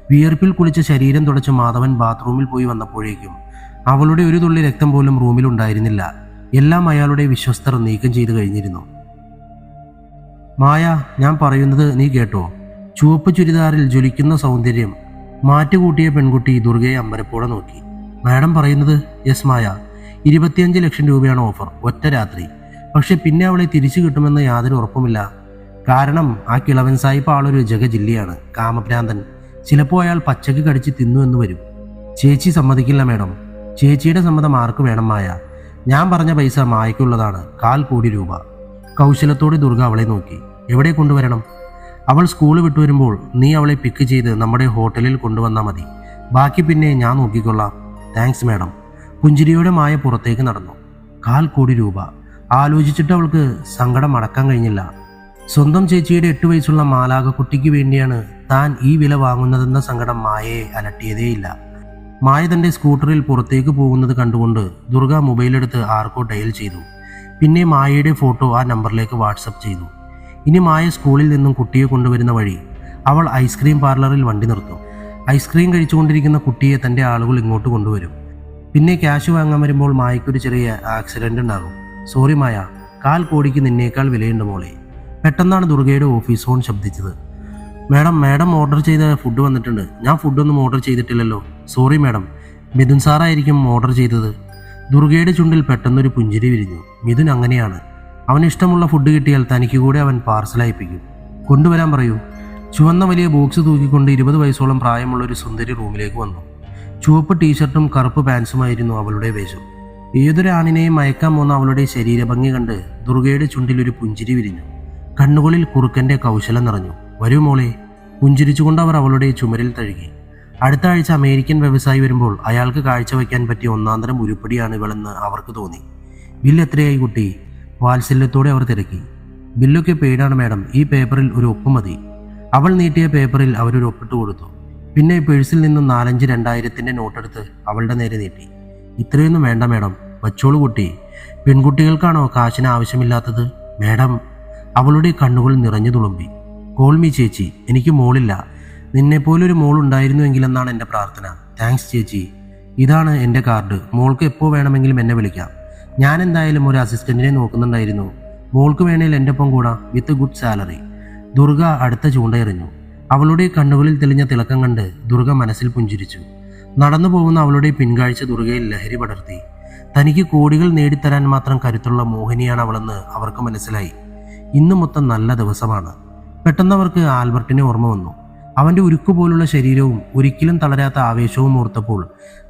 വിയർപ്പിൽ കുളിച്ച ശരീരം തുടച്ച് മാധവൻ ബാത്റൂമിൽ പോയി വന്നപ്പോഴേക്കും അവളുടെ ഒരു തുള്ളി രക്തം പോലും റൂമിലുണ്ടായിരുന്നില്ല. എല്ലാം അയാളുടെ വിശ്വസ്തർ നീക്കം ചെയ്തു കഴിഞ്ഞിരുന്നു. മായ, ഞാൻ പറയുന്നത് നീ കേട്ടോ? ചുവപ്പ് ചുരിദാറിൽ ജ്വലിക്കുന്ന സൗന്ദര്യം മാറ്റുകൂട്ടിയ പെൺകുട്ടി ദുർഗയെ അമ്പരപ്പോടെ നോക്കി. മാഡം പറയുന്നത്? യെസ് മായ. 25 ലക്ഷം രൂപയാണ് ഓഫർ, ഒറ്റ രാത്രി. പക്ഷെ പിന്നെ അവളെ തിരിച്ചു കിട്ടുമെന്ന് യാതൊരു ഉറപ്പുമില്ല. കാരണം ആ കിളവൻ സായിപ്പ് ആളൊരു ജഗജില്ലിയാണ്, കാമഭ്രാന്തൻ. ചിലപ്പോൾ അയാൾ പച്ചക്ക് കടിച്ച് തിന്നു എന്ന് വരും. ചേച്ചി സമ്മതിക്കില്ല മാഡം. ചേച്ചിയുടെ സമ്മതം ആർക്ക് വേണം മായ? ഞാൻ പറഞ്ഞ പൈസ മായക്കുള്ളതാണ്, 1/4 കോടി രൂപ. കൗശലത്തോടെ ദുർഗ അവളെ നോക്കി. എവിടെ കൊണ്ടുവരണം? അവൾ സ്കൂൾ വിട്ടു വരുമ്പോൾ നീ അവളെ പിക്ക് ചെയ്ത് നമ്മുടെ ഹോട്ടലിൽ കൊണ്ടുവന്നാൽ മതി. ബാക്കി പിന്നെ ഞാൻ നോക്കിക്കൊള്ളാം. Thanks madam. പുഞ്ചിരിയോടെ മായ പുറത്തേക്ക് നടന്നു. 1/4 കോടി രൂപ. ആലോചിച്ചിട്ട് അവൾക്ക് സങ്കടം അടക്കാൻ കഴിഞ്ഞില്ല. സ്വന്തം ചേച്ചിയുടെ 8 വയസ്സുള്ള മാലാകക്കുട്ടിക്ക് വേണ്ടിയാണ് താൻ ഈ വില വാങ്ങുന്നതെന്ന സങ്കടം മായയെ അലട്ടിയതേയില്ല. മായ തൻ്റെ സ്കൂട്ടറിൽ പുറത്തേക്ക് പോകുന്നത് കണ്ടുകൊണ്ട് ദുർഗ മൊബൈലെടുത്ത് ആർക്കോ ഡയൽ ചെയ്തു. പിന്നെ മായയുടെ ഫോട്ടോ ആ നമ്പറിലേക്ക് വാട്സപ്പ് ചെയ്തു. ഇനി മായ സ്കൂളിൽ നിന്നും കുട്ടിയെ കൊണ്ടുവരുന്ന വഴി അവൾ ഐസ്ക്രീം പാർലറിൽ വണ്ടി നിർത്തും. ഐസ്ക്രീം കഴിച്ചുകൊണ്ടിരിക്കുന്ന കുട്ടിയെ തൻ്റെ ആളുകൾ ഇങ്ങോട്ട് കൊണ്ടുവരും. പിന്നെ ക്യാഷ് വാങ്ങാൻ വരുമ്പോൾ മായയ്ക്കൊരു ചെറിയ ആക്സിഡൻ്റ് ഉണ്ടാകും. സോറി മായ, 1/4 കോടിക്ക് നിന്നേക്കാൾ വിലയുണ്ട് മോളെ. പെട്ടെന്നാണ് ദുർഗയുടെ ഓഫീസ് ഫോൺ ശബ്ദിച്ചത്. മാഡം ഓർഡർ ചെയ്ത ഫുഡ് വന്നിട്ടുണ്ട്. ഞാൻ ഫുഡൊന്നും ഓർഡർ ചെയ്തിട്ടില്ലല്ലോ. സോറി മാഡം, മിഥുൻ സാറായിരിക്കും ഓർഡർ ചെയ്തത്. ദുർഗയുടെ ചുണ്ടിൽ പെട്ടെന്നൊരു പുഞ്ചിരി വിരിഞ്ഞു. മിഥുൻ അങ്ങനെയാണ്. അവന് ഇഷ്ടമുള്ള ഫുഡ് കിട്ടിയാൽ തനിക്ക് കൂടെ അവൻ പാർസലയപ്പിക്കും. കൊണ്ടുവരാൻ പറയൂ. ചുവന്ന വലിയ ബോക്സ് തൂക്കിക്കൊണ്ട് 20 വയസ്സോളം പ്രായമുള്ള ഒരു സുന്ദരി റൂമിലേക്ക് വന്നു. ചുവപ്പ് ടീഷർട്ടും കറുപ്പ് പാൻസുമായിരുന്നു അവളുടെ വേഷം. ഏതൊരു ആണിനെയും മയക്കാൻ പോന്ന അവളുടെ ശരീരഭംഗി കണ്ട് ദുർഗയുടെ ചുണ്ടിൽ ഒരു പുഞ്ചിരി വിരിഞ്ഞു. കണ്ണുകളിൽ കുറുക്കൻ്റെ കൗശലം നിറഞ്ഞു. വരൂ മോളെ. പുഞ്ചിരിച്ചുകൊണ്ട് അവർ അവളുടെ ചുമരിൽ തഴുകി. അടുത്ത ആഴ്ച അമേരിക്കൻ വ്യവസായി വരുമ്പോൾ അയാൾക്ക് കാഴ്ചവെക്കാൻ പറ്റിയ ഒന്നാന്തരം ഉരുപ്പടിയാണ് ഇവളെന്ന് അവർക്ക് തോന്നി. ബില്ല് എത്രയായി കുട്ടി? വാത്സല്യത്തോടെ അവർ തിരക്കി. ബില്ലൊക്കെ പെയ്ഡാണ് മാഡം. ഈ പേപ്പറിൽ ഒരു ഒപ്പ് മതി. അവൾ നീട്ടിയ പേപ്പറിൽ അവരൊരു ഒപ്പിട്ട് കൊടുത്തു. പിന്നെ പേഴ്സിൽ നിന്നും 4-5 2000-ൻ്റെ നോട്ടെടുത്ത് അവളുടെ നേരെ നീട്ടി. ഇത്രയൊന്നും വേണ്ട മാഡം, വച്ചോളൂ കുട്ടി. പെൺകുട്ടികൾക്കാണോ കാശിന് ആവശ്യമില്ലാത്തത്? മാഡം, അവളുടെ കണ്ണുകൾ നിറഞ്ഞു തുളുമ്പി. കോൾ മീ ചേച്ചി, എനിക്ക് മോളില്ല. നിന്നെപ്പോലൊരു മോൾ ഉണ്ടായിരുന്നുവെങ്കിലെന്നാണ് എൻ്റെ പ്രാർത്ഥന. താങ്ക്സ് ചേച്ചി. ഇതാണ് എൻ്റെ കാർഡ്. മോൾക്ക് എപ്പോൾ വേണമെങ്കിലും എന്നെ വിളിക്കാം. ഞാൻ എന്തായാലും ഒരു അസിസ്റ്റൻറ്റിനെ നോക്കുന്നുണ്ടായിരുന്നു. മോൾക്ക് വേണേൽ എൻ്റെ ഒപ്പം കൂടാം, വിത്ത് ഗുഡ് സാലറി. ദുർഗ അടുത്ത ചൂണ്ടയെറിഞ്ഞു. അവളുടെ കണ്ണുകളിൽ തെളിഞ്ഞ തിളക്കം കണ്ട് ദുർഗ മനസ്സിൽ പുഞ്ചിരിച്ചു. നടന്നു പോകുന്ന അവളുടെ പിൻകാഴ്ച ദുർഗയിൽ ലഹരി പടർത്തി. തനിക്ക് കോടികൾ നേടിത്തരാൻ മാത്രം കരുത്തുള്ള മോഹിനിയാണ് അവളെന്ന് അവർക്ക് മനസ്സിലായി. ഇന്ന് മൊത്തം നല്ല ദിവസമാണ്. പെട്ടെന്ന് അവർക്ക് ആൽബർട്ടിനെ ഓർമ്മ വന്നു. അവൻ്റെ ഉരുക്കുപോലുള്ള ശരീരവും ഒരിക്കലും തളരാത്ത ആവേശവും ഓർത്തപ്പോൾ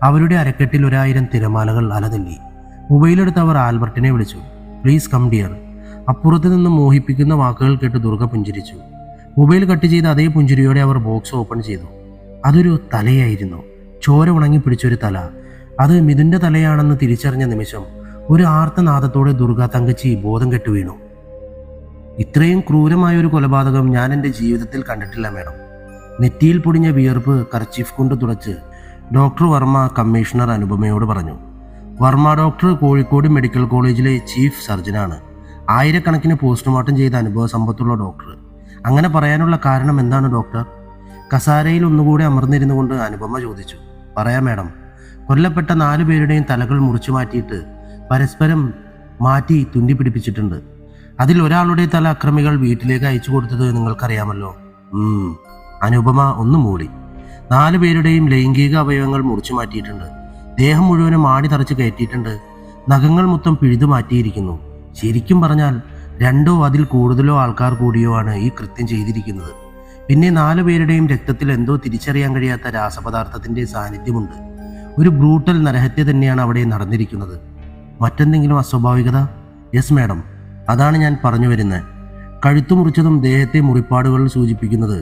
അവരുടെ അരക്കെട്ടിൽ 1000 തിരമാലകൾ അലതല്ലി. മൊബൈലെടുത്ത് അവർ ആൽബർട്ടിനെ വിളിച്ചു. Please come dear. അപ്പുറത്ത് നിന്ന് മോഹിപ്പിക്കുന്ന വാക്കുകൾ കേട്ട് ദുർഗ പുഞ്ചിരിച്ചു. മൊബൈൽ കട്ട് ചെയ്ത് അതേ പുഞ്ചിരിയോടെ അവർ ബോക്സ് ഓപ്പൺ ചെയ്തു. അതൊരു തലയായിരുന്നു. ചോര ഉണങ്ങി പിടിച്ചൊരു തല. അത് മിഥുൻ്റെ തലയാണെന്ന് തിരിച്ചറിഞ്ഞ നിമിഷം ഒരു ആർത്തനാദത്തോടെ ദുർഗ തങ്കച്ചി ബോധം കെട്ടു വീണു. ഇത്രയും ക്രൂരമായ ഒരു കൊലപാതകം ഞാൻ എൻ്റെ ജീവിതത്തിൽ കണ്ടിട്ടില്ല മാഡം. നെറ്റിയിൽ പൊടിഞ്ഞ വിയർപ്പ് കർച്ചീഫ് കൊണ്ട് തുടച്ച് ഡോക്ടർ വർമ്മ കമ്മീഷണർ അനുപമയോട് പറഞ്ഞു. വർമ്മ ഡോക്ടർ കോഴിക്കോട് മെഡിക്കൽ കോളേജിലെ ചീഫ് സർജനാണ്. ആയിരക്കണക്കിന് പോസ്റ്റ്മോർട്ടം ചെയ്ത അനുഭവ സമ്പത്തുള്ള ഡോക്ടർ. അങ്ങനെ പറയാനുള്ള കാരണം എന്താണ് ഡോക്ടർ? കസാരയിൽ ഒന്നുകൂടെ അമർന്നിരുന്നു കൊണ്ട് അനുപമ ചോദിച്ചു. പറയാം മാഡം. കൊല്ലപ്പെട്ട 4 പേരുടെയും തലകൾ മുറിച്ചു മാറ്റിയിട്ട് പരസ്പരം മാറ്റി തുന്നി പിടിപ്പിച്ചിട്ടുണ്ട്. അതിൽ ഒരാളുടെ തല അക്രമികൾ വീട്ടിലേക്ക് അയച്ചു കൊടുത്തത് നിങ്ങൾക്കറിയാമല്ലോ. അനുപമ ഒന്ന് മൂളി. 4 പേരുടെയും ലൈംഗിക അവയവങ്ങൾ മുറിച്ചു മാറ്റിയിട്ടുണ്ട്. ദേഹം മുഴുവനും ആടി തറച്ച് കയറ്റിയിട്ടുണ്ട്. നഖങ്ങൾ മൊത്തം പിഴുതു മാറ്റിയിരിക്കുന്നു. ശരിക്കും പറഞ്ഞാൽ 2ഓ അതിൽ കൂടുതലോ ആൾക്കാർ കൂടിയോ ആണ് ഈ കൃത്യം ചെയ്തിരിക്കുന്നത്. പിന്നെ 4 പേരുടെയും രക്തത്തിൽ എന്തോ തിരിച്ചറിയാൻ കഴിയാത്ത രാസപദാർത്ഥത്തിന്റെ സാന്നിധ്യമുണ്ട്. ഒരു ബ്രൂട്ടൽ നരഹത്യ തന്നെയാണ് അവിടെ നടന്നിരിക്കുന്നത്. മറ്റെന്തെങ്കിലും അസ്വാഭാവികത? യെസ് മാഡം, അതാണ് ഞാൻ പറഞ്ഞു വരുന്നത്. കഴുത്തു മുറിച്ചതും ദേഹത്തെ മുറിപ്പാടുകൾ സൂചിപ്പിക്കുന്നത്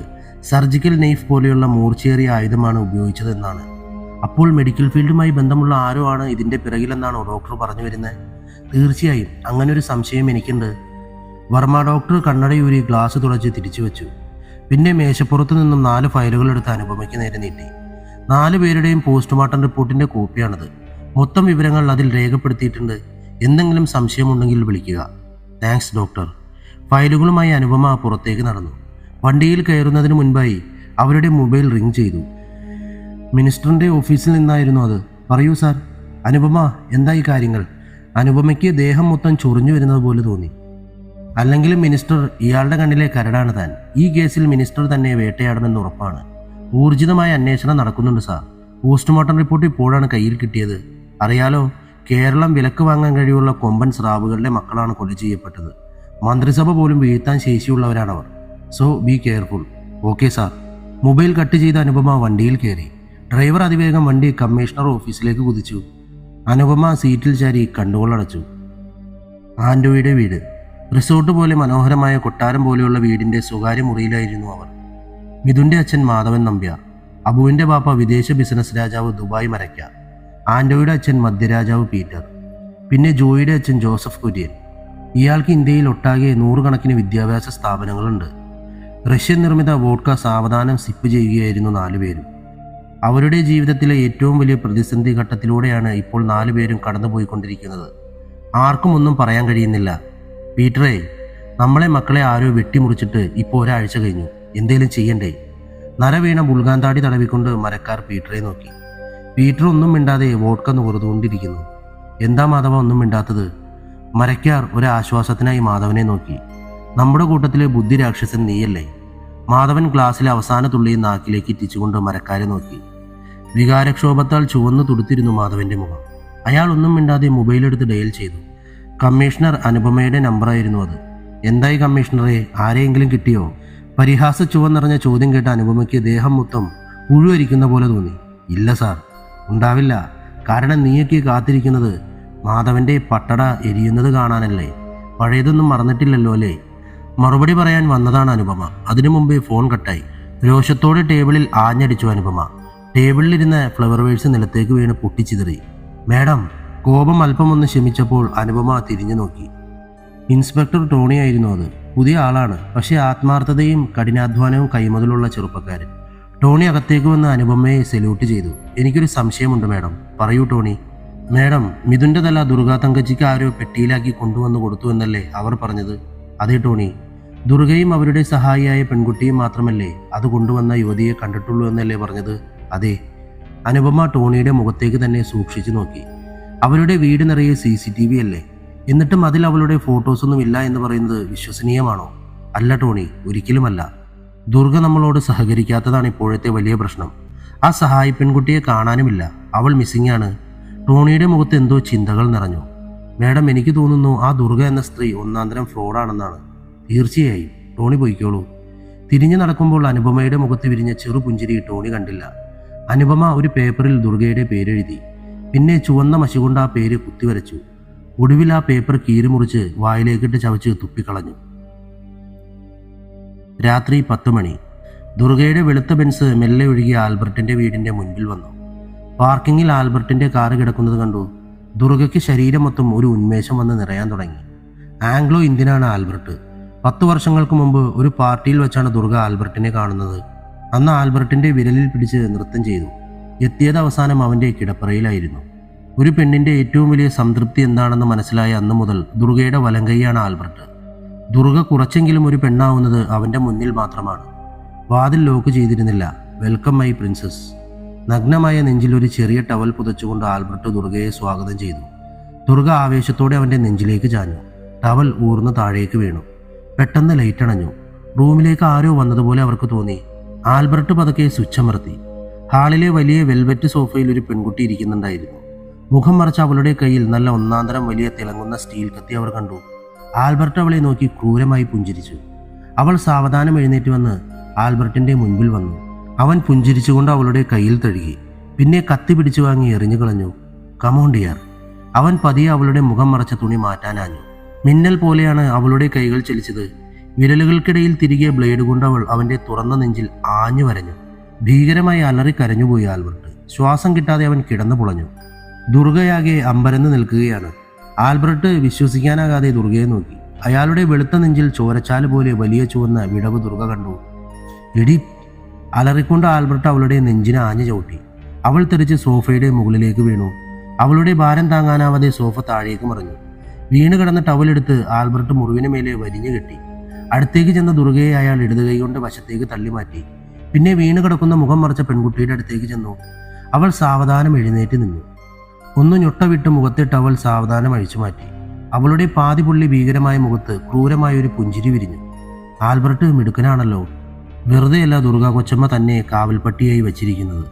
സർജിക്കൽ നൈഫ് പോലെയുള്ള മൂർച്ചയേറിയ ആയുധമാണ് ഉപയോഗിച്ചതെന്നാണ്. അപ്പോൾ മെഡിക്കൽ ഫീൽഡുമായി ബന്ധമുള്ള ആരോ ആണ് ഇതിൻ്റെ പിറകിലെന്നാണോ ഡോക്ടർ പറഞ്ഞു വരുന്നത്? തീർച്ചയായും അങ്ങനൊരു സംശയം എനിക്കുണ്ട്. വർമ്മ ഡോക്ടർ കണ്ണടയൂരി ഗ്ലാസ് തുടച്ച് തിരിച്ചു വെച്ചു. പിന്നെ മേശപ്പുറത്തു നിന്നും 4 ഫയലുകൾ എടുത്ത് അനുപമയ്ക്ക് നേരെ നീട്ടി. 4 പേരുടെയും പോസ്റ്റ്മോർട്ടം റിപ്പോർട്ടിൻ്റെ കോപ്പിയാണത്. മൊത്തം വിവരങ്ങൾ അതിൽ രേഖപ്പെടുത്തിയിട്ടുണ്ട്. എന്തെങ്കിലും സംശയമുണ്ടെങ്കിൽ വിളിക്കുക. Thanks doctor. ഫയലുകളുമായി അനുപമ പുറത്തേക്ക് നടന്നു. വണ്ടിയിൽ കയറുന്നതിന് മുൻപായി അവരുടെ മൊബൈൽ റിംഗ് ചെയ്തു. മിനിസ്റ്ററിൻ്റെ ഓഫീസിൽ നിന്നായിരുന്നു അത്. പറയൂ സാർ. അനുപമ, എന്തായി കാര്യങ്ങൾ? അനുപമയ്ക്ക് ദേഹം മൊത്തം ചൊറിഞ്ഞു വരുന്നത് പോലെ തോന്നി. അല്ലെങ്കിലും മിനിസ്റ്റർ, ഇയാളുടെ കണ്ണിലെ കരടാണ് താൻ. ഈ കേസിൽ മിനിസ്റ്റർ തന്നെ വേട്ടയാടുമെന്ന് ഉറപ്പാണ്. ഊർജിതമായ അന്വേഷണം നടക്കുന്നുണ്ട് സാർ. പോസ്റ്റ്മോർട്ടം റിപ്പോർട്ട് ഇപ്പോഴാണ് കയ്യിൽ കിട്ടിയത്. അറിയാലോ, കേരളം വിലക്ക് വാങ്ങാൻ കഴിയുള്ള കൊമ്പൻ സ്രാവുകളുടെ മക്കളാണ് കൊല ചെയ്യപ്പെട്ടത്. മന്ത്രിസഭ പോലും വീഴ്ത്താൻ ശേഷിയുള്ളവരാണവർ. So be careful. Okay sir. Mobile cut ചെയ്ത അനുപമ വണ്ടിയിൽ കയറി. ഡ്രൈവർ അതിവേഗം വണ്ടി കമ്മീഷണർ ഓഫീസിലേക്ക് കുതിച്ചു. അനുപമ സീറ്റിൽ ചാരി കണ്ണുകളടച്ചു. ആൻഡോയുടെ വീട്. റിസോർട്ട് പോലെ മനോഹരമായ കൊട്ടാരം പോലെയുള്ള വീടിൻ്റെ സ്വകാര്യ മുറിയിലായിരുന്നു അവർ. മിഥുൻ്റെ അച്ഛൻ മാധവൻ നമ്പ്യാർ. അബുവിൻ്റെ ബാപ്പ വിദേശ ബിസിനസ് രാജാവ് ദുബായ് മരയ്ക്ക. ആൻഡോയുടെ അച്ഛൻ മധ്യരാജാവ് പീറ്റർ. പിന്നെ ജോയിയുടെ അച്ഛൻ ജോസഫ് കുര്യൻ. ഇയാൾക്ക് ഇന്ത്യയിൽ ഒട്ടാകെ 100 കണക്കിന് വിദ്യാഭ്യാസ സ്ഥാപനങ്ങളുണ്ട്. റഷ്യൻ നിർമ്മിത വോഡ്ക സാവധാനം സിപ്പ് ചെയ്യുകയായിരുന്നു 4 പേരും. അവരുടെ ജീവിതത്തിലെ ഏറ്റവും വലിയ പ്രതിസന്ധി ഘട്ടത്തിലൂടെയാണ് ഇപ്പോൾ 4 പേരും കടന്നുപോയിക്കൊണ്ടിരിക്കുന്നത്. ആർക്കും ഒന്നും പറയാൻ കഴിയുന്നില്ല. പീറ്ററേ, നമ്മളെ മക്കളെ ആരോ വെട്ടിമുറിച്ചിട്ട് ഇപ്പോൾ ഒരാഴ്ച കഴിഞ്ഞു. എന്തേലും ചെയ്യണ്ടേ? നരവീണ ബുൾഗാന്താടി തടവിക്കൊണ്ട് മരക്കാർ പീറ്ററെ നോക്കി. പീറ്റർ ഒന്നും മിണ്ടാതെ വോഡ്ക നുകർന്നുകൊണ്ടിരിക്കുന്നു. എന്താ മാധവ ഒന്നും മിണ്ടാത്തത്? മരക്കാർ ഒരാശ്വാസത്തിനായി മാധവനെ നോക്കി. നമ്മുടെ കൂട്ടത്തിലെ ബുദ്ധി രാക്ഷസൻ നീയല്ലേ? മാധവൻ ഗ്ലാസ്സിലെ അവസാന തുള്ളി നാക്കിലേക്ക് ഇറ്റിച്ചുകൊണ്ട് മരക്കാരെ നോക്കി. വികാരക്ഷോഭത്താൽ ചുവന്നു തുടുത്തിരുന്നു മാധവന്റെ മുഖം. അയാൾ ഒന്നും മിണ്ടാതെ മൊബൈലെടുത്ത് ഡയൽ ചെയ്തു. കമ്മീഷണർ അനുപമയുടെ നമ്പറായിരുന്നു അത്. എന്തായി കമ്മീഷണറെ, ആരെയെങ്കിലും കിട്ടിയോ? പരിഹാസ ചുവന്നിറഞ്ഞ ചോദ്യം കേട്ട അനുപമയ്ക്ക് ദേഹം മൊത്തം പുഴുവരിക്കുന്ന പോലെ തോന്നി. ഇല്ല സാർ, ഉണ്ടാവില്ല. കാരണം നീയൊക്കെ കാത്തിരിക്കുന്നത് മാധവന്റെ പട്ടട എരിയുന്നത് കാണാനല്ലേ? പഴയതൊന്നും മറന്നിട്ടില്ലല്ലോ അല്ലേ? മറുപടി പറയാൻ വന്നതാണ് അനുപമ. അതിനു മുമ്പേ ഫോൺ കട്ടായി. രോഷത്തോടെ ടേബിളിൽ ആഞ്ഞടിച്ചു അനുപമ. ടേബിളിലിരുന്ന ഫ്ലവർ വേഴ്സ് നിലത്തേക്ക് വീണ് പൊട്ടിച്ചിതറി. മാഡം. കോപം അല്പമൊന്ന് ശമിച്ചപ്പോൾ അനുപമ തിരിഞ്ഞു നോക്കി. ഇൻസ്പെക്ടർ ടോണി ആയിരുന്നു അത്. പുതിയ ആളാണ്, പക്ഷേ ആത്മാർത്ഥതയും കഠിനാധ്വാനവും കൈമുതലുള്ള ചെറുപ്പക്കാരൻ. ടോണി അകത്തേക്ക് വന്ന് അനുപമയെ സല്യൂട്ട് ചെയ്തു. എനിക്കൊരു സംശയമുണ്ട് മാഡം. പറയൂ ടോണി. മാഡം, മിഥുൻ്റെ തല ദുർഗാ തങ്കച്ചിക്ക് ആരോ പെട്ടിയിലാക്കി കൊണ്ടുവന്ന് കൊടുത്തു എന്നല്ലേ അവർ പറഞ്ഞത്? അതെ ടോണി. ദുർഗയും അവരുടെ സഹായിയായ പെൺകുട്ടിയും മാത്രമല്ലേ അത് കൊണ്ടുവന്ന യുവതിയെ കണ്ടിട്ടുള്ളൂ എന്നല്ലേ പറഞ്ഞത്? അതെ. അനുപമ ടോണിയുടെ മുഖത്തേക്ക് തന്നെ സൂക്ഷിച്ചു നോക്കി. അവരുടെ വീട് നിറയെ CCTV അല്ലേ? എന്നിട്ടും അതിൽ അവളുടെ ഫോട്ടോസൊന്നും ഇല്ല എന്ന് പറയുന്നത് വിശ്വസനീയമാണോ? അല്ല ടോണി, ഒരിക്കലുമല്ല. ദുർഗ നമ്മളോട് സഹകരിക്കാത്തതാണ് ഇപ്പോഴത്തെ വലിയ പ്രശ്നം. ആ സഹായി പെൺകുട്ടിയെ കാണാനുമില്ല. അവൾ മിസ്സിംഗ് ആണ്. ടോണിയുടെ മുഖത്ത് എന്തോ ചിന്തകൾ നിറഞ്ഞു. മാഡം, എനിക്ക് തോന്നുന്നു ആ ദുർഗ എന്ന സ്ത്രീ ഒന്നാന്തരം ഫ്രോഡാണെന്നാണ്. തീർച്ചയായും. ടോണി പോയിക്കോളൂ. തിരിഞ്ഞു നടക്കുമ്പോൾ അനുപമയുടെ മുഖത്ത് വിരിഞ്ഞ ചെറുപുഞ്ചിരി ടോണി കണ്ടില്ല. അനുപമ ഒരു പേപ്പറിൽ ദുർഗയുടെ പേരെഴുതി. പിന്നെ ചുവന്ന മഷി കൊണ്ട് ആ പേര് കുത്തിവരച്ചു. ഒടുവിൽ ആ പേപ്പർ കീറിമുറിച്ച് വായിലേക്കിട്ട് ചവച്ച് തുപ്പിക്കളഞ്ഞു. രാത്രി 10 മണി. ദുർഗയുടെ വെളുത്ത ബെൻസ് മെല്ലെ ഒഴുകിയ ആൽബർട്ടിന്റെ വീടിന്റെ മുൻപിൽ വന്നു. പാർക്കിങ്ങിൽ ആൽബർട്ടിന്റെ കാറ് കിടക്കുന്നത് കണ്ടു. ദുർഗയ്ക്ക് ശരീരം മൊത്തം ഒരു ഉന്മേഷം വന്ന് നിറയാൻ തുടങ്ങി. Anglo ഇന്ത്യനാണ് Albert. 10 വർഷങ്ങൾക്ക് മുമ്പ് ഒരു പാർട്ടിയിൽ വെച്ചാണ് ദുർഗ ആൽബർട്ടിനെ കാണുന്നത്. അന്ന് ആൽബർട്ടിന്റെ വിരലിൽ പിടിച്ച് നൃത്തം ചെയ്തു. എത്തിയത് അവസാനം അവന്റെ കിടപ്പറയിലായിരുന്നു. ഒരു പെണ്ണിന്റെ ഏറ്റവും വലിയ സംതൃപ്തി എന്താണെന്ന് മനസ്സിലായ അന്ന് മുതൽ ദുർഗയുടെ വലങ്കൈയാണ് ആൽബർട്ട്. ദുർഗ കുറച്ചെങ്കിലും ഒരു പെണ്ണാവുന്നത് അവന്റെ മുന്നിൽ മാത്രമാണ്. വാതിൽ ലോക്ക് ചെയ്തിരുന്നില്ല. Welcome my princess. നഗ്നമായ നെഞ്ചിൽ ഒരു ചെറിയ ടവൽ പുതച്ചുകൊണ്ട് ആൽബർട്ട് ദുർഗയെ സ്വാഗതം ചെയ്തു. ദുർഗ ആവേശത്തോടെ അവന്റെ നെഞ്ചിലേക്ക് ചാഞ്ഞു. ടവൽ ഊർന്ന് താഴേക്ക് വീണു. പെട്ടെന്ന് ലൈറ്റ് അണഞ്ഞു. റൂമിലേക്ക് ആരോ വന്നതുപോലെ അവർക്ക് തോന്നി. ആൽബർട്ട് പതുക്കെ സ്വിച്ചമർത്തി. ഹാളിലെ വലിയ വെൽവെറ്റ് സോഫയിൽ ഒരു പെൺകുട്ടി ഇരിക്കുന്നുണ്ടായിരുന്നു. മുഖം മറച്ച അവളുടെ കയ്യിൽ നല്ല ഒന്നാന്തരം വലിയ തിളങ്ങുന്ന സ്റ്റീൽ കത്തി അവർ കണ്ടു. ആൽബർട്ട് അവളെ നോക്കി ക്രൂരമായി പുഞ്ചിരിച്ചു. അവൾ സാവധാനം എഴുന്നേറ്റ് വന്ന് ആൽബർട്ടിന്റെ മുൻപിൽ വന്നു. അവൻ പുഞ്ചിരിച്ചുകൊണ്ട് അവളുടെ കയ്യിൽ തഴുകി. പിന്നെ കത്തി പിടിച്ചു വാങ്ങി എറിഞ്ഞു കളഞ്ഞു. Come on dear. അവൻ പതിയെ അവളുടെ മുഖം മറച്ച തുണി മാറ്റാനാഞ്ഞു. മിന്നൽ പോലെയാണ് അവളുടെ കൈകൾ ചലിച്ചത്. വിരലുകൾക്കിടയിൽ തിരികെ ബ്ലേഡ് കൊണ്ട് അവൾ അവന്റെ തുറന്ന നെഞ്ചിൽ ആഞ്ഞു വരഞ്ഞു. ഭീകരമായി അലറി കരഞ്ഞുപോയി ആൽബർട്ട്. ശ്വാസം കിട്ടാതെ അവൻ കിടന്നു പുളഞ്ഞു. ദുർഗയാകെ അമ്പരന്ന് നിൽക്കുകയാണ്. ആൽബർട്ട് വിശ്വസിക്കാനാകാതെ ദുർഗയെ നോക്കി. അയാളുടെ വെളുത്ത നെഞ്ചിൽ ചോരച്ചാല് പോലെ വലിയ ചുവന്ന വിടവ് ദുർഗ കണ്ടു. എടി. അലറിക്കൊണ്ട് ആൽബർട്ട് അവളുടെ നെഞ്ചിനെ ആഞ്ഞു ചവിട്ടി. അവൾ തെറിച്ച് സോഫയുടെ മുകളിലേക്ക് വീണു. അവളുടെ ഭാരം താങ്ങാനാവാതെ സോഫ താഴേക്ക് മറിഞ്ഞു. വീണ് കിടന്ന ടവലെടുത്ത് ആൽബർട്ട് മുറിവിന് മേലെ വരിഞ്ഞു കെട്ടി. അടുത്തേക്ക് ചെന്ന ദുർഗയെ അയാൾ ഇടത് കൈ കൊണ്ട് വശത്തേക്ക് തള്ളി മാറ്റി. പിന്നെ വീണ് കിടക്കുന്ന മുഖം മറച്ച പെൺകുട്ടിയുടെ അടുത്തേക്ക് ചെന്നു. അവൾ സാവധാനം എഴുന്നേറ്റ് നിന്നു. ഒന്ന് ഞൊട്ട വിട്ട് മുഖത്തെ ടവൽ സാവധാനം അഴിച്ചു മാറ്റി. അവളുടെ പാതി പുള്ളി ഭീകരമായ മുഖത്ത് ക്രൂരമായ ഒരു പുഞ്ചിരി വിരിഞ്ഞു. ആൽബർട്ട് മിടുക്കനാണല്ലോ. വെറുതെയല്ല ദുർഗ കൊച്ചമ്മ തന്നെ കാവൽപ്പട്ടിയായി വച്ചിരിക്കുന്നത്.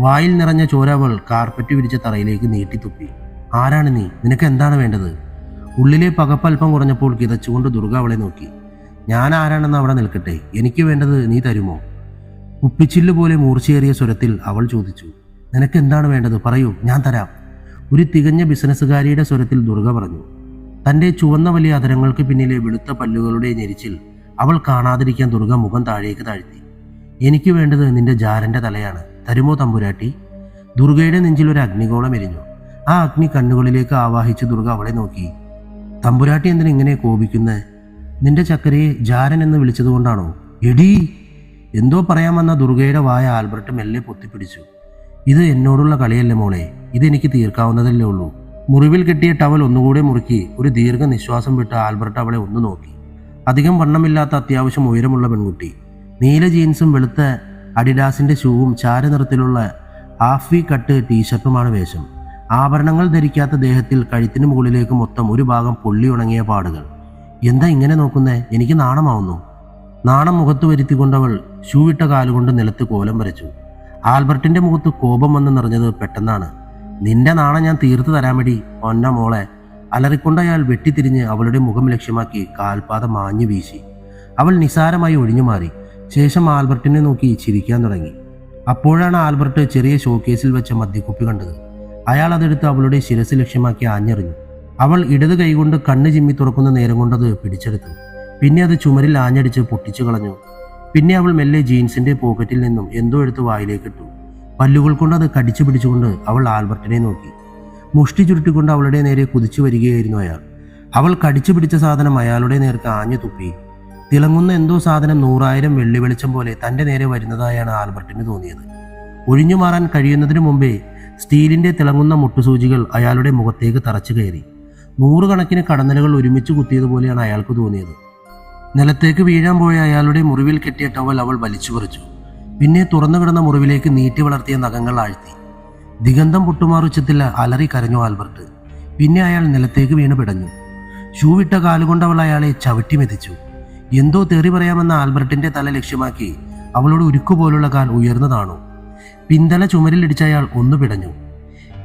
വായിൽ നിറഞ്ഞ ചോര അവൾ കാർപ്പറ്റ് വിരിച്ച തറയിലേക്ക് നീട്ടിത്തുപ്പി. ആരാണ് നീ? നിനക്ക് എന്താണ് വേണ്ടത്? ഉള്ളിലെ പകപ്പൽപ്പം കുറഞ്ഞപ്പോൾ കിതച്ചുകൊണ്ട് ദുർഗ അവളെ നോക്കി. ഞാൻ ആരാണെന്ന് അവിടെ നിൽക്കട്ടെ. എനിക്ക് വേണ്ടത് നീ തരുമോ? കുപ്പിച്ചില്ല് പോലെ മൂർച്ചയേറിയ സ്വരത്തിൽ അവൾ ചോദിച്ചു. നിനക്ക് എന്താണ് വേണ്ടത്? പറയൂ, ഞാൻ തരാം. ഒരു തികഞ്ഞ ബിസിനസ്സുകാരിയുടെ സ്വരത്തിൽ ദുർഗ പറഞ്ഞു. തൻ്റെ ചുവന്ന വലിയ അധരങ്ങൾക്ക് പിന്നിലെ വെളുത്ത പല്ലുകളുടെ ഞെരിച്ചിൽ അവൾ കാണാതിരിക്കാൻ ദുർഗ മുഖം താഴേക്ക് താഴ്ത്തി. എനിക്ക് വേണ്ടത് നിന്റെ ജാരന്റെ തലയാണ്. തരുമോ തമ്പുരാട്ടി? ദുർഗയുടെ നെഞ്ചിൽ ഒരു അഗ്നിഗോളം എരിഞ്ഞു. ആ അഗ്നി കണ്ണുകളിലേക്ക് ആവാഹിച്ച് ദുർഗ അവളെ നോക്കി. തമ്പുരാട്ടി എന്തിനാ ഇങ്ങനെ കോപിക്കുന്നേ? നിന്റെ ചക്കരയെ ജാരൻ എന്ന് വിളിച്ചതുകൊണ്ടാണോ? എടീ. എന്തോ പറയാൻ വന്ന ദുർഗയുടെ വായ ആൽബർട്ട് മെല്ലെ പൊത്തിപ്പിടിച്ചു. ഇത് എന്നോടുള്ള കളിയല്ലേ മോളെ. ഇതെനിക്ക് തീർക്കാവുന്നതല്ലേ ഉള്ളൂ. മുറിവിൽ കെട്ടിയ ടവൽ ഒന്നുകൂടെ മുറുക്കി ഒരു ദീർഘ നിശ്വാസം വിട്ട് ആൽബർട്ട് അവളെ ഒന്ന് നോക്കി. അധികം വണ്ണമില്ലാത്ത അത്യാവശ്യം ഉയരമുള്ള പെൺകുട്ടി. നീല ജീൻസും വെളുത്ത അഡിഡാസിന്റെ ഷൂവും ചാരനിറത്തിലുള്ള ഹാഫ് കട്ട് ടീഷർട്ടുമാണ് വേഷം. ആഭരണങ്ങൾ ധരിക്കാത്ത ദേഹത്തിൽ കഴുത്തിന് മുകളിലേക്ക് മൊത്തം ഒരു ഭാഗം പൊള്ളി ഉണങ്ങിയ പാടുകൾ. എന്താ ഇങ്ങനെ നോക്കുന്നേ? എനിക്ക് നാണമാവുന്നു. നാണം മുഖത്ത് വരുത്തിക്കൊണ്ടവൾ ഷൂ ഇട്ട കാലുകൊണ്ട് നിലത്ത് കോലം വരച്ചു. ആൽബർട്ടിന്റെ മുഖത്ത് കോപം വന്ന് നിറഞ്ഞത് പെട്ടെന്നാണ്. നിന്റെ നാണം ഞാൻ തീർത്തു തരാമടി ഒന്ന മോളെ. അലറിക്കൊണ്ട് അയാൾ വെട്ടിത്തിരിഞ്ഞ് അവളുടെ മുഖം ലക്ഷ്യമാക്കി കാൽപാദം മാഞ്ഞു വീശി. അവൾ നിസാരമായി ഒഴിഞ്ഞു മാറി. ശേഷം ആൽബർട്ടിനെ നോക്കി ചിരിക്കാൻ തുടങ്ങി. അപ്പോഴാണ് ആൽബർട്ട് ചെറിയ ഷോക്കേസിൽ വെച്ച മദ്യക്കുപ്പി കണ്ടത്. അയാൾ അതെടുത്ത് അവളുടെ ശിരസ് ലക്ഷ്യമാക്കി ആഞ്ഞെറിഞ്ഞു. അവൾ ഇടത് കൈകൊണ്ട് കണ്ണ് ചിമ്മി തുറക്കുന്ന നേരം കൊണ്ടത് പിടിച്ചെടുത്തു. പിന്നെ അത് ചുമരിൽ ആഞ്ഞടിച്ച് പൊട്ടിച്ചു കളഞ്ഞു. പിന്നെ അവൾ മെല്ലെ ജീൻസിന്റെ പോക്കറ്റിൽ നിന്നും എന്തോ എടുത്ത് വായിലേക്കിട്ടു. പല്ലുകൾ കൊണ്ട് അത് കടിച്ചു പിടിച്ചുകൊണ്ട് അവൾ ആൽബർട്ടിനെ നോക്കി. മുഷ്ടി ചുരുട്ടിക്കൊണ്ട് അവളുടെ നേരെ കുതിച്ചു വരികയായിരുന്നു അയാൾ. അവൾ കടിച്ചു പിടിച്ച സാധനം അയാളുടെ നേർക്ക് ആഞ്ഞു തുപ്പി. തിളങ്ങുന്ന എന്തോ സാധനം 100,000 വെള്ളി വെളിച്ചം പോലെ തൻ്റെ നേരെ വരുന്നതായാണ് ആൽബർട്ടിന് തോന്നിയത്. ഒഴിഞ്ഞു മാറാൻ കഴിയുന്നതിന് മുമ്പേ സ്റ്റീലിന്റെ തിളങ്ങുന്ന മുട്ടുസൂചികൾ അയാളുടെ മുഖത്തേക്ക് തറച്ചു കയറി. 100 കണക്കിന് കടന്നലുകൾ ഒരുമിച്ച് കുത്തിയതുപോലെയാണ് അയാൾക്ക് തോന്നിയത്. നിലത്തേക്ക് വീഴാൻ പോയ അയാളുടെ മുറിവിൽ കെട്ടിയ ടവൽ അവൾ വലിച്ചു പറിച്ചു. പിന്നെ തുറന്നു കിടന്ന മുറിവിലേക്ക് നീട്ടി വളർത്തിയ നഖങ്ങൾ ആഴ്ത്തി. ദിഗന്ധം പൊട്ടുമാറുച്ചത്തിൽ അലറി കരഞ്ഞു ആൽബർട്ട്. പിന്നെ അയാൾ നിലത്തേക്ക് വീണ് പിടഞ്ഞു. ഷൂ ഇട്ട കാലുകൊണ്ട് അവൾ അയാളെ ചവിട്ടി മെതിച്ചു. എന്തോ തെറി പറയാമെന്ന ആൽബർട്ടിന്റെ തല ലക്ഷ്യമാക്കി അവളുടെ ഉരുക്കുപോലുള്ള കാൽ ഉയർന്നതാണു. പിന്തല ചുമരിലിടിച്ച അയാൾ ഒന്നു പിടഞ്ഞു.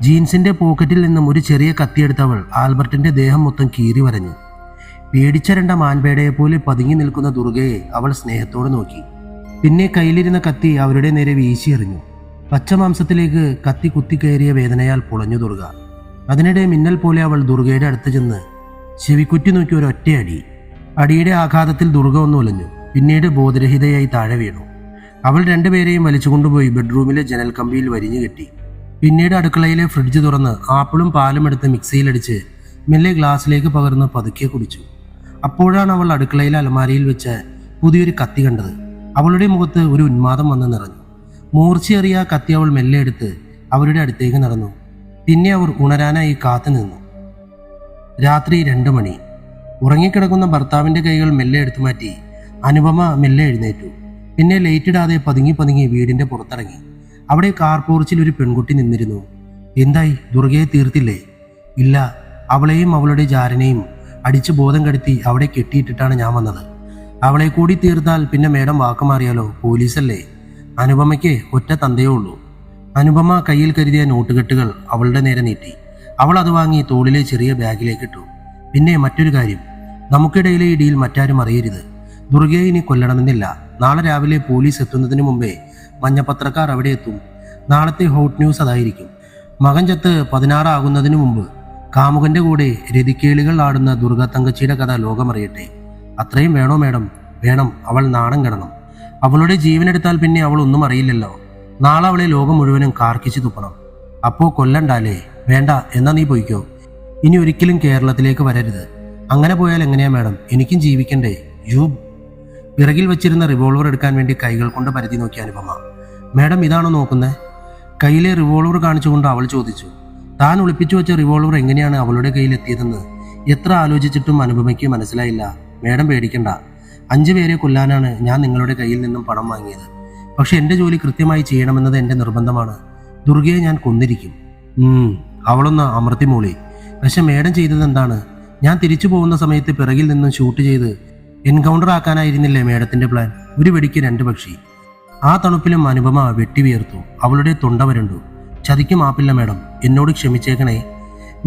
ജീൻസിന്റെ പോക്കറ്റിൽ നിന്നും ഒരു ചെറിയ കത്തിയെടുത്തവൾ ആൽബർട്ടിന്റെ ദേഹം മൊത്തം കീറി വരഞ്ഞു. പേടിച്ച രണ്ട മാൻപേടയെ പോലെ പതുങ്ങി നിൽക്കുന്ന ദുർഗയെ അവൾ സ്നേഹത്തോടെ നോക്കി. പിന്നെ കയ്യിലിരുന്ന കത്തി അവരുടെ നേരെ വീശിയെറിഞ്ഞു. പച്ചമാംസത്തിലേക്ക് കത്തി കുത്തിക്കയറിയ വേദനയാൽ പൊളഞ്ഞു ദുർഗ. അതിനിടെ മിന്നൽ പോലെ അവൾ ദുർഗയുടെ അടുത്ത് ചെന്ന് ചെവിക്കുറ്റി നോക്കി ഒരൊറ്റയടി. അടിയുടെ ആഘാതത്തിൽ ദുർഗ ഒന്ന് ഉലഞ്ഞു. പിന്നീട് ബോധരഹിതയായി താഴെ വീണു. അവൾ രണ്ടുപേരെയും വലിച്ചുകൊണ്ടുപോയി ബെഡ്റൂമിലെ ജനൽ കമ്പിയിൽ വരിഞ്ഞു കെട്ടി. പിന്നീട് അടുക്കളയിലെ ഫ്രിഡ്ജ് തുറന്ന് ആപ്പിളും പാലും എടുത്ത് മിക്സിയിലടിച്ച് മെല്ലെ ഗ്ലാസ്സിലേക്ക് പകർന്ന് പതുക്കെ കുടിച്ചു. അപ്പോഴാണ് അവൾ അടുക്കളയിലെ അലമാരയിൽ വെച്ച് പുതിയൊരു കത്തി കണ്ടത്. അവളുടെ മുഖത്ത് ഒരു ഉന്മാദം വന്ന് നിറഞ്ഞു. മൂർച്ചയേറിയ കത്തി അവൾ മെല്ലെ എടുത്ത് അവരുടെ അടുത്തേക്ക് നടന്നു. പിന്നെ അവർ ഉണരാനായി കാത്തു നിന്നു. രാത്രി 2 മണി. ഉറങ്ങിക്കിടക്കുന്ന ഭർത്താവിന്റെ കൈകൾ മെല്ലെ എടുത്തു മാറ്റി അനുപമ മെല്ലെ എഴുന്നേറ്റു. പിന്നെ ലൈറ്റിടാതെ പതുങ്ങി പതുങ്ങി വീടിന്റെ പുറത്തിറങ്ങി. അവിടെ കാർ പോർച്ചിൽ ഒരു പെൺകുട്ടി നിന്നിരുന്നു. എന്തായി, ദുർഗയെ തീർത്തില്ലേ? ഇല്ല, അവളെയും അവളുടെ ജാരനെയും അടിച്ചു ബോധം കെടുത്തി അവിടെ കെട്ടിയിട്ടിട്ടാണ് ഞാൻ വന്നത്. അവളെ കൂടി തീർത്താൽ പിന്നെ മേഡം വാക്ക് മാറിയാലോ? പോലീസല്ലേ? അനുപമയ്ക്ക് ഒറ്റ തന്തയേ ഉള്ളൂ. അനുപമ കയ്യിൽ കരുതിയ നോട്ടുകെട്ടുകൾ അവളുടെ നേരെ നീട്ടി. അവൾ അത് വാങ്ങി തോളിലെ ചെറിയ ബാഗിലേക്ക് ഇട്ടു. പിന്നെ മറ്റൊരു കാര്യം, നമുക്കിടയിലെ ഇടിയിൽ മറ്റാരും അറിയരുത്. ദുർഗയെ ഇനി കൊല്ലണമെന്നില്ല. നാളെ രാവിലെ പോലീസ് എത്തുന്നതിന് മുമ്പേ മഞ്ഞപ്പത്രക്കാർ അവിടെ എത്തും. നാളത്തെ ഹോട്ട് ന്യൂസ് അതായിരിക്കും. മകൻ ചത്ത് 16 ആകുന്നതിന് മുമ്പ് കാമുകന്റെ കൂടെ രതിക്കേളികൾ ആടുന്ന ദുർഗ തങ്കച്ചിയുടെ കഥ ലോകമറിയട്ടെ. അത്രയും വേണോ മേഡം? വേണം. അവൾ നാണം കെടണം. അവളുടെ ജീവനെടുത്താൽ പിന്നെ അവൾ ഒന്നും അറിയില്ലല്ലോ. നാളെ അവളെ ലോകം മുഴുവനും കാർക്കിച്ചു തുപ്പണം. അപ്പോ കൊല്ലണ്ടാലേ? വേണ്ട, എന്നാ നീ പോയിക്കോ. ഇനി ഒരിക്കലും കേരളത്തിലേക്ക് വരരുത്. അങ്ങനെ പോയാൽ എങ്ങനെയാ മേഡം? എനിക്കും ജീവിക്കണ്ടേ? യൂബ്. പിറകിൽ വെച്ചിരുന്ന റിവോൾവർ എടുക്കാൻ വേണ്ടി കൈകൾ കൊണ്ട് പരതി നോക്കിയ അനുപമ. മേഡം ഇതാണോ നോക്കുന്നത്? കയ്യിലെ റിവോൾവർ കാണിച്ചുകൊണ്ട് അവൾ ചോദിച്ചു. താൻ ഒളിപ്പിച്ചു വെച്ച റിവോൾവർ എങ്ങനെയാണ് അവളുടെ കയ്യിൽ എത്തിയതെന്ന് എത്ര ആലോചിച്ചിട്ടും അനുപമയ്ക്ക് മനസ്സിലായില്ല. മേഡം പേടിക്കണ്ട. 5 പേരെ കൊല്ലാനാണ് ഞാൻ നിങ്ങളുടെ കയ്യിൽ നിന്നും പണം വാങ്ങിയത്. പക്ഷെ എൻ്റെ ജോലി കൃത്യമായി ചെയ്യണമെന്നത് എൻ്റെ നിർബന്ധമാണ്. ദുർഗയെ ഞാൻ കൊന്നിരിക്കും. അവളൊന്ന് അമർത്തി മൂളി. പക്ഷെ മേഡം ചെയ്തത് എന്താണ്? ഞാൻ തിരിച്ചു പോകുന്ന സമയത്ത് പിറകിൽ നിന്നും ഷൂട്ട് ചെയ്ത് എൻകൗണ്ടർ ആക്കാനായിരുന്നില്ലേ മേഡത്തിന്റെ പ്ലാൻ? ഒരു വെടിക്ക് 2 പക്ഷി. ആ തണുപ്പിലും അനുപമ വെട്ടി വിയർത്തു. അവളുടെ തൊണ്ട വരണ്ടു. ചതിക്ക് മാപ്പില്ല മേഡം, എന്നോട് ക്ഷമിച്ചേക്കണേ.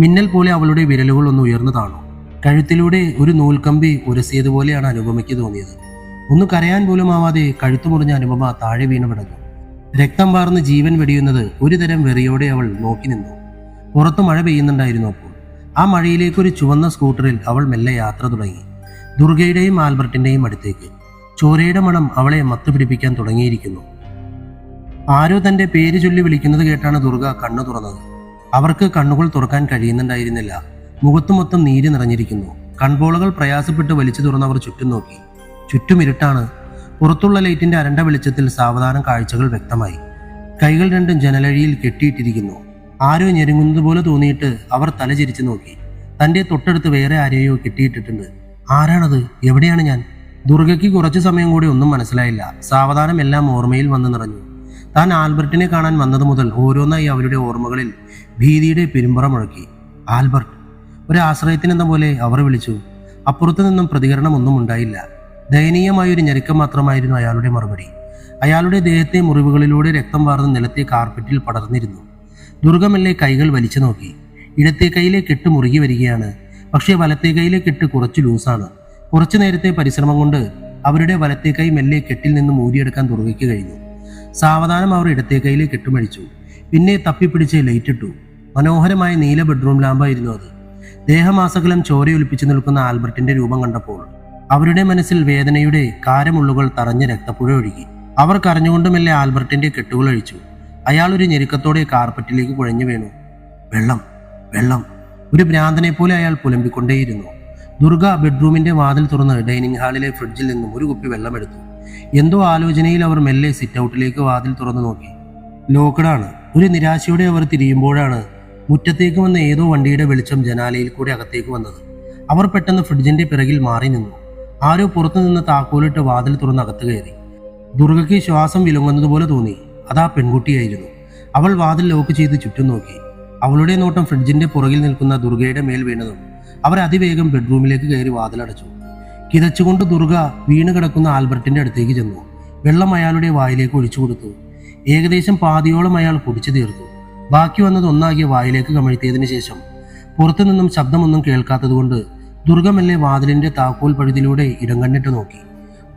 മിന്നൽ പോലെ അവളുടെ വിരലുകൾ ഒന്ന് ഉയർന്നു താണു. കഴുത്തിലൂടെ ഒരു നൂൽക്കമ്പി ഉരസിയതുപോലെയാണ് അനുപമയ്ക്ക് തോന്നിയത്. ഒന്ന് കരയാൻ പോലും ആവാതെ കഴുത്തു മുറിഞ്ഞ അനുപമ താഴെ വീണ് പിടഞ്ഞു. രക്തം വാർന്ന് ജീവൻ വെടിയുന്നത് ഒരു തരം വെറിയോടെ അവൾ നോക്കി നിന്നു. പുറത്ത് മഴ പെയ്യുന്നുണ്ടായിരുന്നു. അപ്പോൾ ആ മഴയിലേക്കൊരു ചുവന്ന സ്കൂട്ടറിൽ അവൾ മെല്ലെ യാത്ര തുടങ്ങി. ദുർഗയുടെയും ആൽബർട്ടിന്റെയും അടുത്തേക്ക്. ചോരയുടെ മണം അവളെ മത്തുപിടിപ്പിക്കാൻ തുടങ്ങിയിരിക്കുന്നു. ആരോ തന്റെ പേര് ചൊല്ലി വിളിക്കുന്നത് കേട്ടാണ് ദുർഗ കണ്ണു തുറന്നത്. അവർക്ക് കണ്ണുകൾ തുറക്കാൻ കഴിയുന്നുണ്ടായിരുന്നില്ല. മുഖത്തു മൊത്തം നീര് നിറഞ്ഞിരിക്കുന്നു. കൺപോളകൾ പ്രയാസപ്പെട്ട് വലിച്ചു തുറന്നവർ ചുറ്റും നോക്കി. ചുറ്റും ഇരുട്ടാണ്. പുറത്തുള്ള ലൈറ്റിന്റെ അരണ്ട വെളിച്ചത്തിൽ സാവധാനം കാഴ്ചകൾ വ്യക്തമായി. കൈകൾ രണ്ടും ജനലഴിയിൽ കെട്ടിയിട്ടിരിക്കുന്നു. ആരോ ഞെരുങ്ങുന്നത് പോലെ തോന്നിയിട്ട് അവർ തലചിരിച്ചു നോക്കി. തന്റെ തൊട്ടടുത്ത് വേറെ ആരെയോ കെട്ടിയിട്ടിട്ടുണ്ട്. ആരാണത്? എവിടെയാണ് ഞാൻ? ദുർഗയ്ക്ക് കുറച്ചു സമയം കൂടി ഒന്നും മനസ്സിലായില്ല. സാവധാനം എല്ലാം ഓർമ്മയിൽ വന്ന് നിറഞ്ഞു. താൻ ആൽബർട്ടിനെ കാണാൻ വന്നത് മുതൽ ഓരോന്നായി അവരുടെ ഓർമ്മകളിൽ ഭീതിയുടെ പെരുമ്പറ മുഴക്കി. ആൽബർട്ട്! ഒരു ആശ്രയത്തിനെന്ന പോലെ അവർ വിളിച്ചു. അപ്പുറത്തു നിന്നും പ്രതികരണമൊന്നും ഉണ്ടായില്ല. ദയനീയമായൊരു ഞെരുക്കം മാത്രമായിരുന്നു അയാളുടെ മറുപടി. അയാളുടെ ദേഹത്തെ മുറിവുകളിലൂടെ രക്തം വാർന്ന് നിലത്തെ കാർപ്പറ്റിൽ പടർന്നിരുന്നു. ദുർഗമല്ലേ കൈകൾ വലിച്ചു നോക്കി. ഇടത്തെ കൈയിലെ കെട്ട് മുറുകി വരികയാണ്. പക്ഷേ വലത്തെ കൈയിലെ കെട്ട് കുറച്ച് ലൂസാണ്. കുറച്ചു നേരത്തെ പരിശ്രമം കൊണ്ട് അവരുടെ വലത്തെ കൈ മെല്ലെ കെട്ടിൽ നിന്നും ഊരിയെടുക്കാൻ ദുർഗയ്ക്ക് കഴിഞ്ഞു. സാവധാനം അവർ ഇടത്തെ കൈയിലെ കെട്ടുമഴിച്ചു. പിന്നെ തപ്പിപ്പിടിച്ച് ലൈറ്റിട്ടു. മനോഹരമായ നീല ബെഡ്റൂം ലാമ്പായിരുന്നു അത്. ദേഹമാസകലം ചോരയൊലിപ്പിച്ചു നിൽക്കുന്ന ആൽബർട്ടിന്റെ രൂപം കണ്ടപ്പോൾ അവരുടെ മനസ്സിൽ വേദനയുടെ കാരമുള്ളുകൾ തറഞ്ഞ രക്തപ്പുഴ ഒഴുകി. അവർ കരഞ്ഞുകൊണ്ടുമല്ലേ ആൽബർട്ടിന്റെ കെട്ടുകൾ അഴിച്ചു. അയാൾ ഒരു ഞെരുക്കത്തോടെ കാർപ്പറ്റിലേക്ക് കുഴഞ്ഞു വീണു. വെള്ളം, വെള്ളം! ഒരു ഭ്രാന്തനെ പോലെ അയാൾ പുലമ്പിക്കൊണ്ടേയിരുന്നു. ദുർഗ ബെഡ്റൂമിന്റെ വാതിൽ തുറന്ന് ഡൈനിങ് ഹാളിലെ ഫ്രിഡ്ജിൽ നിന്നും ഒരു കുപ്പി വെള്ളമെടുത്തു. എന്തോ ആലോചനയിൽ അവർ മെല്ലെ സിറ്റ് ഔട്ടിലേക്ക് വാതിൽ തുറന്നു നോക്കി. ലോക്കഡാണ്. ഒരു നിരാശയോടെ അവർ തിരിയുമ്പോഴാണ് മുറ്റത്തേക്ക് വന്ന ഏതോ വണ്ടിയുടെ വെളിച്ചം ജനാലയിൽ കൂടെ അകത്തേക്ക് വന്നത്. അവർ പെട്ടെന്ന് ഫ്രിഡ്ജിന്റെ പിറകിൽ മാറി നിന്നു. ആരോ പുറത്തുനിന്ന് താക്കോലിട്ട് വാതിൽ തുറന്ന് അകത്ത് കയറി. ദുർഗയ്ക്ക് ശ്വാസം വിലുങ്ങുന്നതുപോലെ തോന്നി. അതാ പെൺകുട്ടിയായിരുന്നു. അവൾ വാതിൽ ലോക്ക് ചെയ്ത് ചുറ്റും നോക്കി. അവളുടെ നോട്ടം ഫ്രിഡ്ജിന്റെ പുറകിൽ നിൽക്കുന്ന ദുർഗയുടെ മേൽ വീണതും അവർ അതിവേഗം ബെഡ്റൂമിലേക്ക് കയറി വാതിലടച്ചു. കിതച്ചുകൊണ്ട് ദുർഗ വീണ് കിടക്കുന്ന ആൽബർട്ടിന്റെ അടുത്തേക്ക് ചെന്നു. വെള്ളം അയാളുടെ വായിലേക്ക് ഒഴിച്ചു കൊടുത്തു. ഏകദേശം പാതിയോളം അയാൾ കുടിച്ചു തീർത്തു. ബാക്കി വന്നത് ഒന്നാകിയ വായിലേക്ക് കമഴ്ത്തിയതിനു ശേഷം പുറത്തു നിന്നും ശബ്ദമൊന്നും കേൾക്കാത്തതുകൊണ്ട് ദുർഗമെല്ലെ വാതിലിന്റെ താക്കോൽ പഴുതിലൂടെ ഇടം കണ്ണിട്ട് നോക്കി.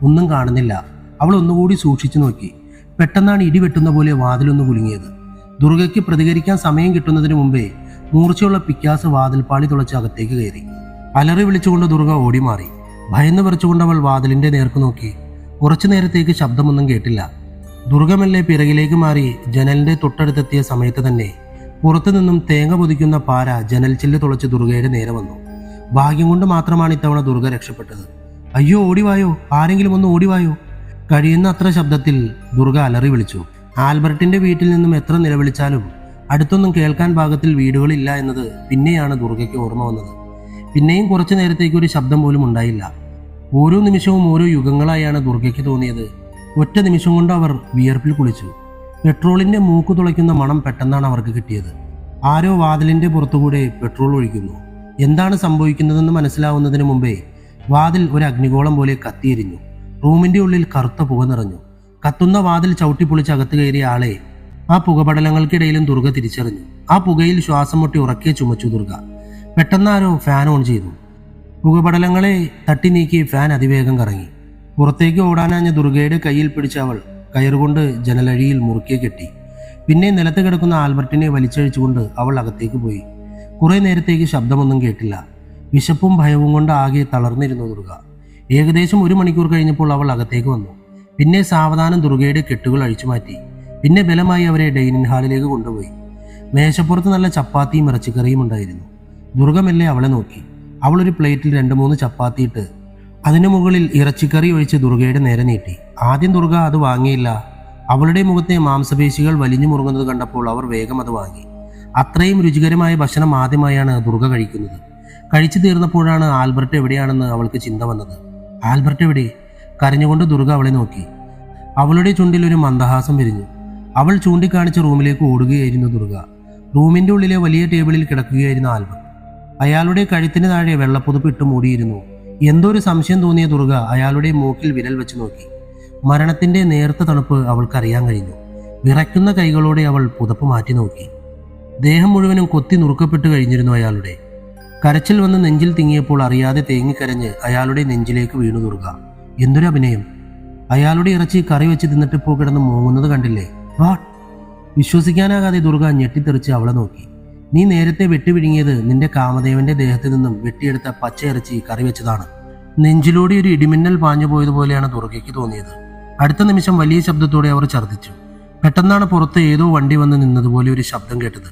ഒന്നും കാണുന്നില്ല. അവൾ ഒന്നുകൂടി സൂക്ഷിച്ചു നോക്കി. പെട്ടെന്നാണ് ഇടിവെട്ടുന്ന പോലെ വാതിലൊന്ന് കുലുങ്ങിയത്. ദുർഗയ്ക്ക് പ്രതികരിക്കാൻ സമയം കിട്ടുന്നതിന് മുമ്പേ മൂർച്ചയുള്ള പിക്കാസ് വാതിൽപ്പാളി തുളച്ച് അകത്തേക്ക് കയറി. അലറി വിളിച്ചുകൊണ്ട് ദുർഗ ഓടി മാറി. ഭയന്ന് പറിച്ചുകൊണ്ട് അവൾ വാതിലിന്റെ നേർക്ക് നോക്കി. കുറച്ചു നേരത്തേക്ക് ശബ്ദമൊന്നും കേട്ടില്ല. ദുർഗമെല്ലെ പിറകിലേക്ക് മാറി ജനലിന്റെ തൊട്ടടുത്തെത്തിയ സമയത്ത് തന്നെ പുറത്തു നിന്നും തേങ്ങ പൊതിക്കുന്ന പാര ജനൽ ചില്ല് തുളച്ച് ദുർഗയുടെ നേരെ വന്നു. ഭാഗ്യം കൊണ്ട് മാത്രമാണ് ഇത്തവണ ദുർഗ രക്ഷപ്പെട്ടത്. അയ്യോ, ഓടിവായോ, ആരെങ്കിലും ഒന്ന് ഓടിവായോ. കഴിയുന്ന അത്ര ശബ്ദത്തിൽ ദുർഗ അലറി വിളിച്ചു. ആൽബർട്ടിന്റെ വീട്ടിൽ നിന്നും എത്ര നിലവിളിച്ചാലും അടുത്തൊന്നും കേൾക്കാൻ പാകത്തിൽ വീടുകളില്ല എന്നത് പിന്നെയാണ് ദുർഗയ്ക്ക് ഓർമ്മ വന്നത്. പിന്നെയും കുറച്ചു നേരത്തേക്ക് ഒരു ശബ്ദം പോലും ഉണ്ടായില്ല. ഓരോ നിമിഷവും ഓരോ യുഗങ്ങളായാണ് ദുർഗയ്ക്ക് തോന്നിയത്. ഒറ്റ നിമിഷം കൊണ്ട് അവർ വിയർപ്പിൽ കുളിച്ചു. പെട്രോളിന്റെ മൂക്ക് തുളയ്ക്കുന്ന മണം പെട്ടെന്നാണ് അവർക്ക് കിട്ടിയത്. ആരോ വാതിലിന്റെ പുറത്തുകൂടെ പെട്രോൾ ഒഴിക്കുന്നു. എന്താണ് സംഭവിക്കുന്നതെന്ന് മനസ്സിലാവുന്നതിന് മുമ്പേ വാതിൽ ഒരു അഗ്നിഗോളം പോലെ കത്തിയെരിഞ്ഞു. റൂമിന്റെ ഉള്ളിൽ കറുത്ത പുക നിറഞ്ഞു. കത്തുന്ന വാതിൽ ചവിട്ടിപ്പൊളിച്ച് അകത്ത് കയറിയ ആളെ ആ പുകപടലങ്ങൾക്കിടയിലും ദുർഗ തിരിച്ചറിഞ്ഞു. ആ പുകയിൽ ശ്വാസം മുട്ടി ഉറക്കെ ചുമച്ചു ദുർഗ. പെട്ടെന്ന് ആരോ ഫാൻ ഓൺ ചെയ്തു. പുകപടലങ്ങളെ തട്ടി നീക്കി ഫാൻ അതിവേഗം കറങ്ങി. പുറത്തേക്ക് ഓടാനാഞ്ഞ ദുർഗയുടെ കയ്യിൽ പിടിച്ച അവൾ കയറുകൊണ്ട് ജനലഴിയിൽ മുറുക്കെ കെട്ടി. പിന്നെ നിലത്ത് കിടക്കുന്ന ആൽബർട്ടിനെ വലിച്ചഴിച്ചുകൊണ്ട് അവൾ അകത്തേക്ക് പോയി. കുറെ നേരത്തേക്ക് ശബ്ദമൊന്നും കേട്ടില്ല. വിശപ്പും ഭയവും കൊണ്ട് ആകെ തളർന്നിരുന്നു ദുർഗ. ഏകദേശം 1 മണിക്കൂർ കഴിഞ്ഞപ്പോൾ അവൾ അകത്തേക്ക് വന്നു. പിന്നെ സാവധാനം ദുർഗയുടെ കെട്ടുകൾ അഴിച്ചു മാറ്റി. പിന്നെ ബലമായി അവരെ ഡൈനിങ് ഹാളിലേക്ക് കൊണ്ടുപോയി. മേശപ്പുറത്ത് നല്ല ചപ്പാത്തിയും ഇറച്ചിക്കറിയും ഉണ്ടായിരുന്നു. ദുർഗ മെല്ലെ അവളെ നോക്കി. അവൾ ഒരു പ്ലേറ്റിൽ 2-3 ചപ്പാത്തിയിട്ട് അതിനു മുകളിൽ ഇറച്ചിക്കറി ഒഴിച്ച് ദുർഗയുടെ നേരെ നീട്ടി. ആദ്യം ദുർഗ അത് വാങ്ങിയില്ല. അവളുടെ മുഖത്തെ മാംസപേശികൾ വലിഞ്ഞു മുറുങ്ങുന്നത് കണ്ടപ്പോൾ അവർ വേഗം അത് വാങ്ങി. അത്രയും രുചികരമായ ഭക്ഷണം ആദ്യമായാണ് ദുർഗ കഴിക്കുന്നത്. കഴിച്ചു തീർന്നപ്പോഴാണ് ആൽബർട്ട് എവിടെയാണെന്ന് അവൾക്ക് ചിന്ത വന്നത്. ആൽബർട്ട് എവിടെ? കരഞ്ഞുകൊണ്ട് ദുർഗ അവളെ നോക്കി. അവളുടെ ചുണ്ടിൽ ഒരു മന്ദഹാസം വിരിഞ്ഞു. അവൾ ചൂണ്ടിക്കാണിച്ച റൂമിലേക്ക് ഓടുകയായിരുന്നു ദുർഗ. റൂമിന്റെ ഉള്ളിലെ വലിയ ടേബിളിൽ കിടക്കുകയായിരുന്നു ആൽബർട്ട്. അയാളുടെ കഴുത്തിന് താഴെ വെള്ളപ്പുതുപ്പ് ഇട്ട് മൂടിയിരുന്നു. എന്തോ ഒരു സംശയം തോന്നിയ ദുർഗ അയാളുടെ മൂക്കിൽ വിരൽ വെച്ച് നോക്കി. മരണത്തിന്റെ നേർത്ത തണുപ്പ് അവൾക്കറിയാൻ കഴിഞ്ഞു. വിറയ്ക്കുന്ന കൈകളോടെ അവൾ പുതപ്പ് മാറ്റി നോക്കി. ദേഹം മുഴുവനും കൊത്തി നുറുക്കപ്പെട്ട് കഴിഞ്ഞിരുന്നു അയാളുടെ. കരച്ചിൽ വന്ന് നെഞ്ചിൽ തിങ്ങിയപ്പോൾ അറിയാതെ തേങ്ങിക്കരഞ്ഞ് അയാളുടെ നെഞ്ചിലേക്ക് വീണു ദുർഗ. എന്തൊരു അഭിനയം! അയാളുടെ ഇറച്ചി കറി വെച്ച് തിന്നിട്ടിപ്പോൾ കിടന്ന് മൂങ്ങുന്നത് കണ്ടില്ലേ? വാട്ട്! വിശ്വസിക്കാനാകാതെ ദുർഗ ഞെട്ടിത്തെറിച്ച് അവളെ നോക്കി. നീ നേരത്തെ വെട്ടിവിഴുങ്ങിയത് നിന്റെ കാമദേവന്റെ ദേഹത്തു നിന്നും വെട്ടിയെടുത്ത പച്ച ഇറച്ചി കറി വെച്ചതാണ്. നെഞ്ചിലൂടെ ഒരു ഇടിമിന്നൽ പാഞ്ഞു പോയതുപോലെയാണ് ദുർഗയ്ക്ക് തോന്നിയത്. അടുത്ത നിമിഷം വലിയ ശബ്ദത്തോടെ അവർ ഛർദ്ദിച്ചു. പെട്ടെന്നാണ് പുറത്ത് ഏതോ വണ്ടി വന്ന് നിന്നതുപോലെ ഒരു ശബ്ദം കേട്ടത്.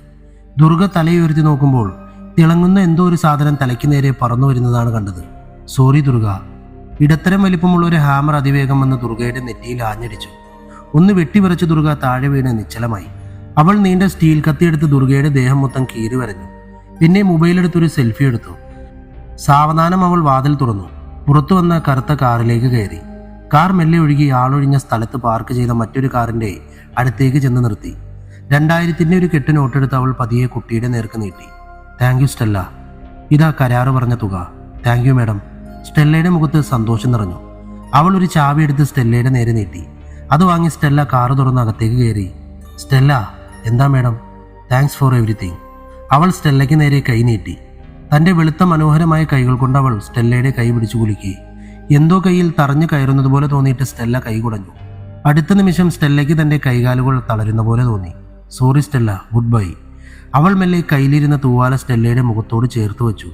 ദുർഗ തലയുയർത്തി നോക്കുമ്പോൾ തിളങ്ങുന്ന എന്തോ ഒരു സാധനം തലയ്ക്ക് നേരെ പറന്നു വരുന്നതാണ് കണ്ടത്. സോറി ദുർഗ. ഇടത്തരം വലിപ്പമുള്ള ഒരു ഹാമർ അതിവേഗം വന്ന് ദുർഗയുടെ നെറ്റിയിൽ ആഞ്ഞടിച്ചു. ഒന്ന് വെട്ടിവിറച്ച് ദുർഗ താഴെ വീണ് നിശ്ചലമായി. അവൾ നീണ്ട സ്റ്റീൽ കത്തിയെടുത്ത് ദുർഗയുടെ ദേഹം മൊത്തം കീറി വരഞ്ഞു. പിന്നെ മൊബൈലെടുത്തൊരു സെൽഫി എടുത്തു. സാവധാനം അവൾ വാതിൽ തുറന്നു. പുറത്തു വന്ന കറുത്ത കാറിലേക്ക് കയറി. കാർ മെല്ലെ ഒഴുകി ആളൊഴിഞ്ഞ സ്ഥലത്ത് പാർക്ക് ചെയ്ത മറ്റൊരു കാറിന്റെ അടുത്തേക്ക് ചെന്ന് നിർത്തി. 2000-ന്റെ ഒരു കെട്ട് നോട്ടെടുത്ത് അവൾ പതിയെ കുട്ടിയുടെ നേർക്ക് നീട്ടി. Thank you Stella. ഇതാ കരാറ് പറഞ്ഞ തുക. Thank you madam. സ്റ്റെല്ലയുടെ മുഖത്ത് സന്തോഷം നിറഞ്ഞു. അവൾ ഒരു ചാവി എടുത്ത് സ്റ്റെല്ലയുടെ നേരെ നീട്ടി. അത് വാങ്ങി സ്റ്റെല്ല കാറ് തുറന്ന് അകത്തേക്ക് കയറി. സ്റ്റെല്ല. എന്താ മാഡം? Thanks for everything. അവൾ സ്റ്റെല്ലയ്ക്ക് നേരെ കൈ നീട്ടി. തൻ്റെ വെളുത്ത മനോഹരമായ കൈകൾ കൊണ്ട് അവൾ സ്റ്റെല്ലയുടെ കൈ പിടിച്ചു കുലുക്കി. എന്തോ കൈയിൽ തറഞ്ഞു കയറുന്നത് പോലെ തോന്നിയിട്ട് സ്റ്റെല്ല കൈ കുടഞ്ഞു. അടുത്ത നിമിഷം സ്റ്റെല്ലയ്ക്ക് തൻ്റെ കൈകാലുകൾ തളരുന്ന പോലെ തോന്നി. Sorry Stella, good bye. അവൾ മെല്ലെ കയ്യിലിരുന്ന തൂവാല സ്റ്റെല്ലയുടെ മുഖത്തോട് ചേർത്ത് വെച്ചു.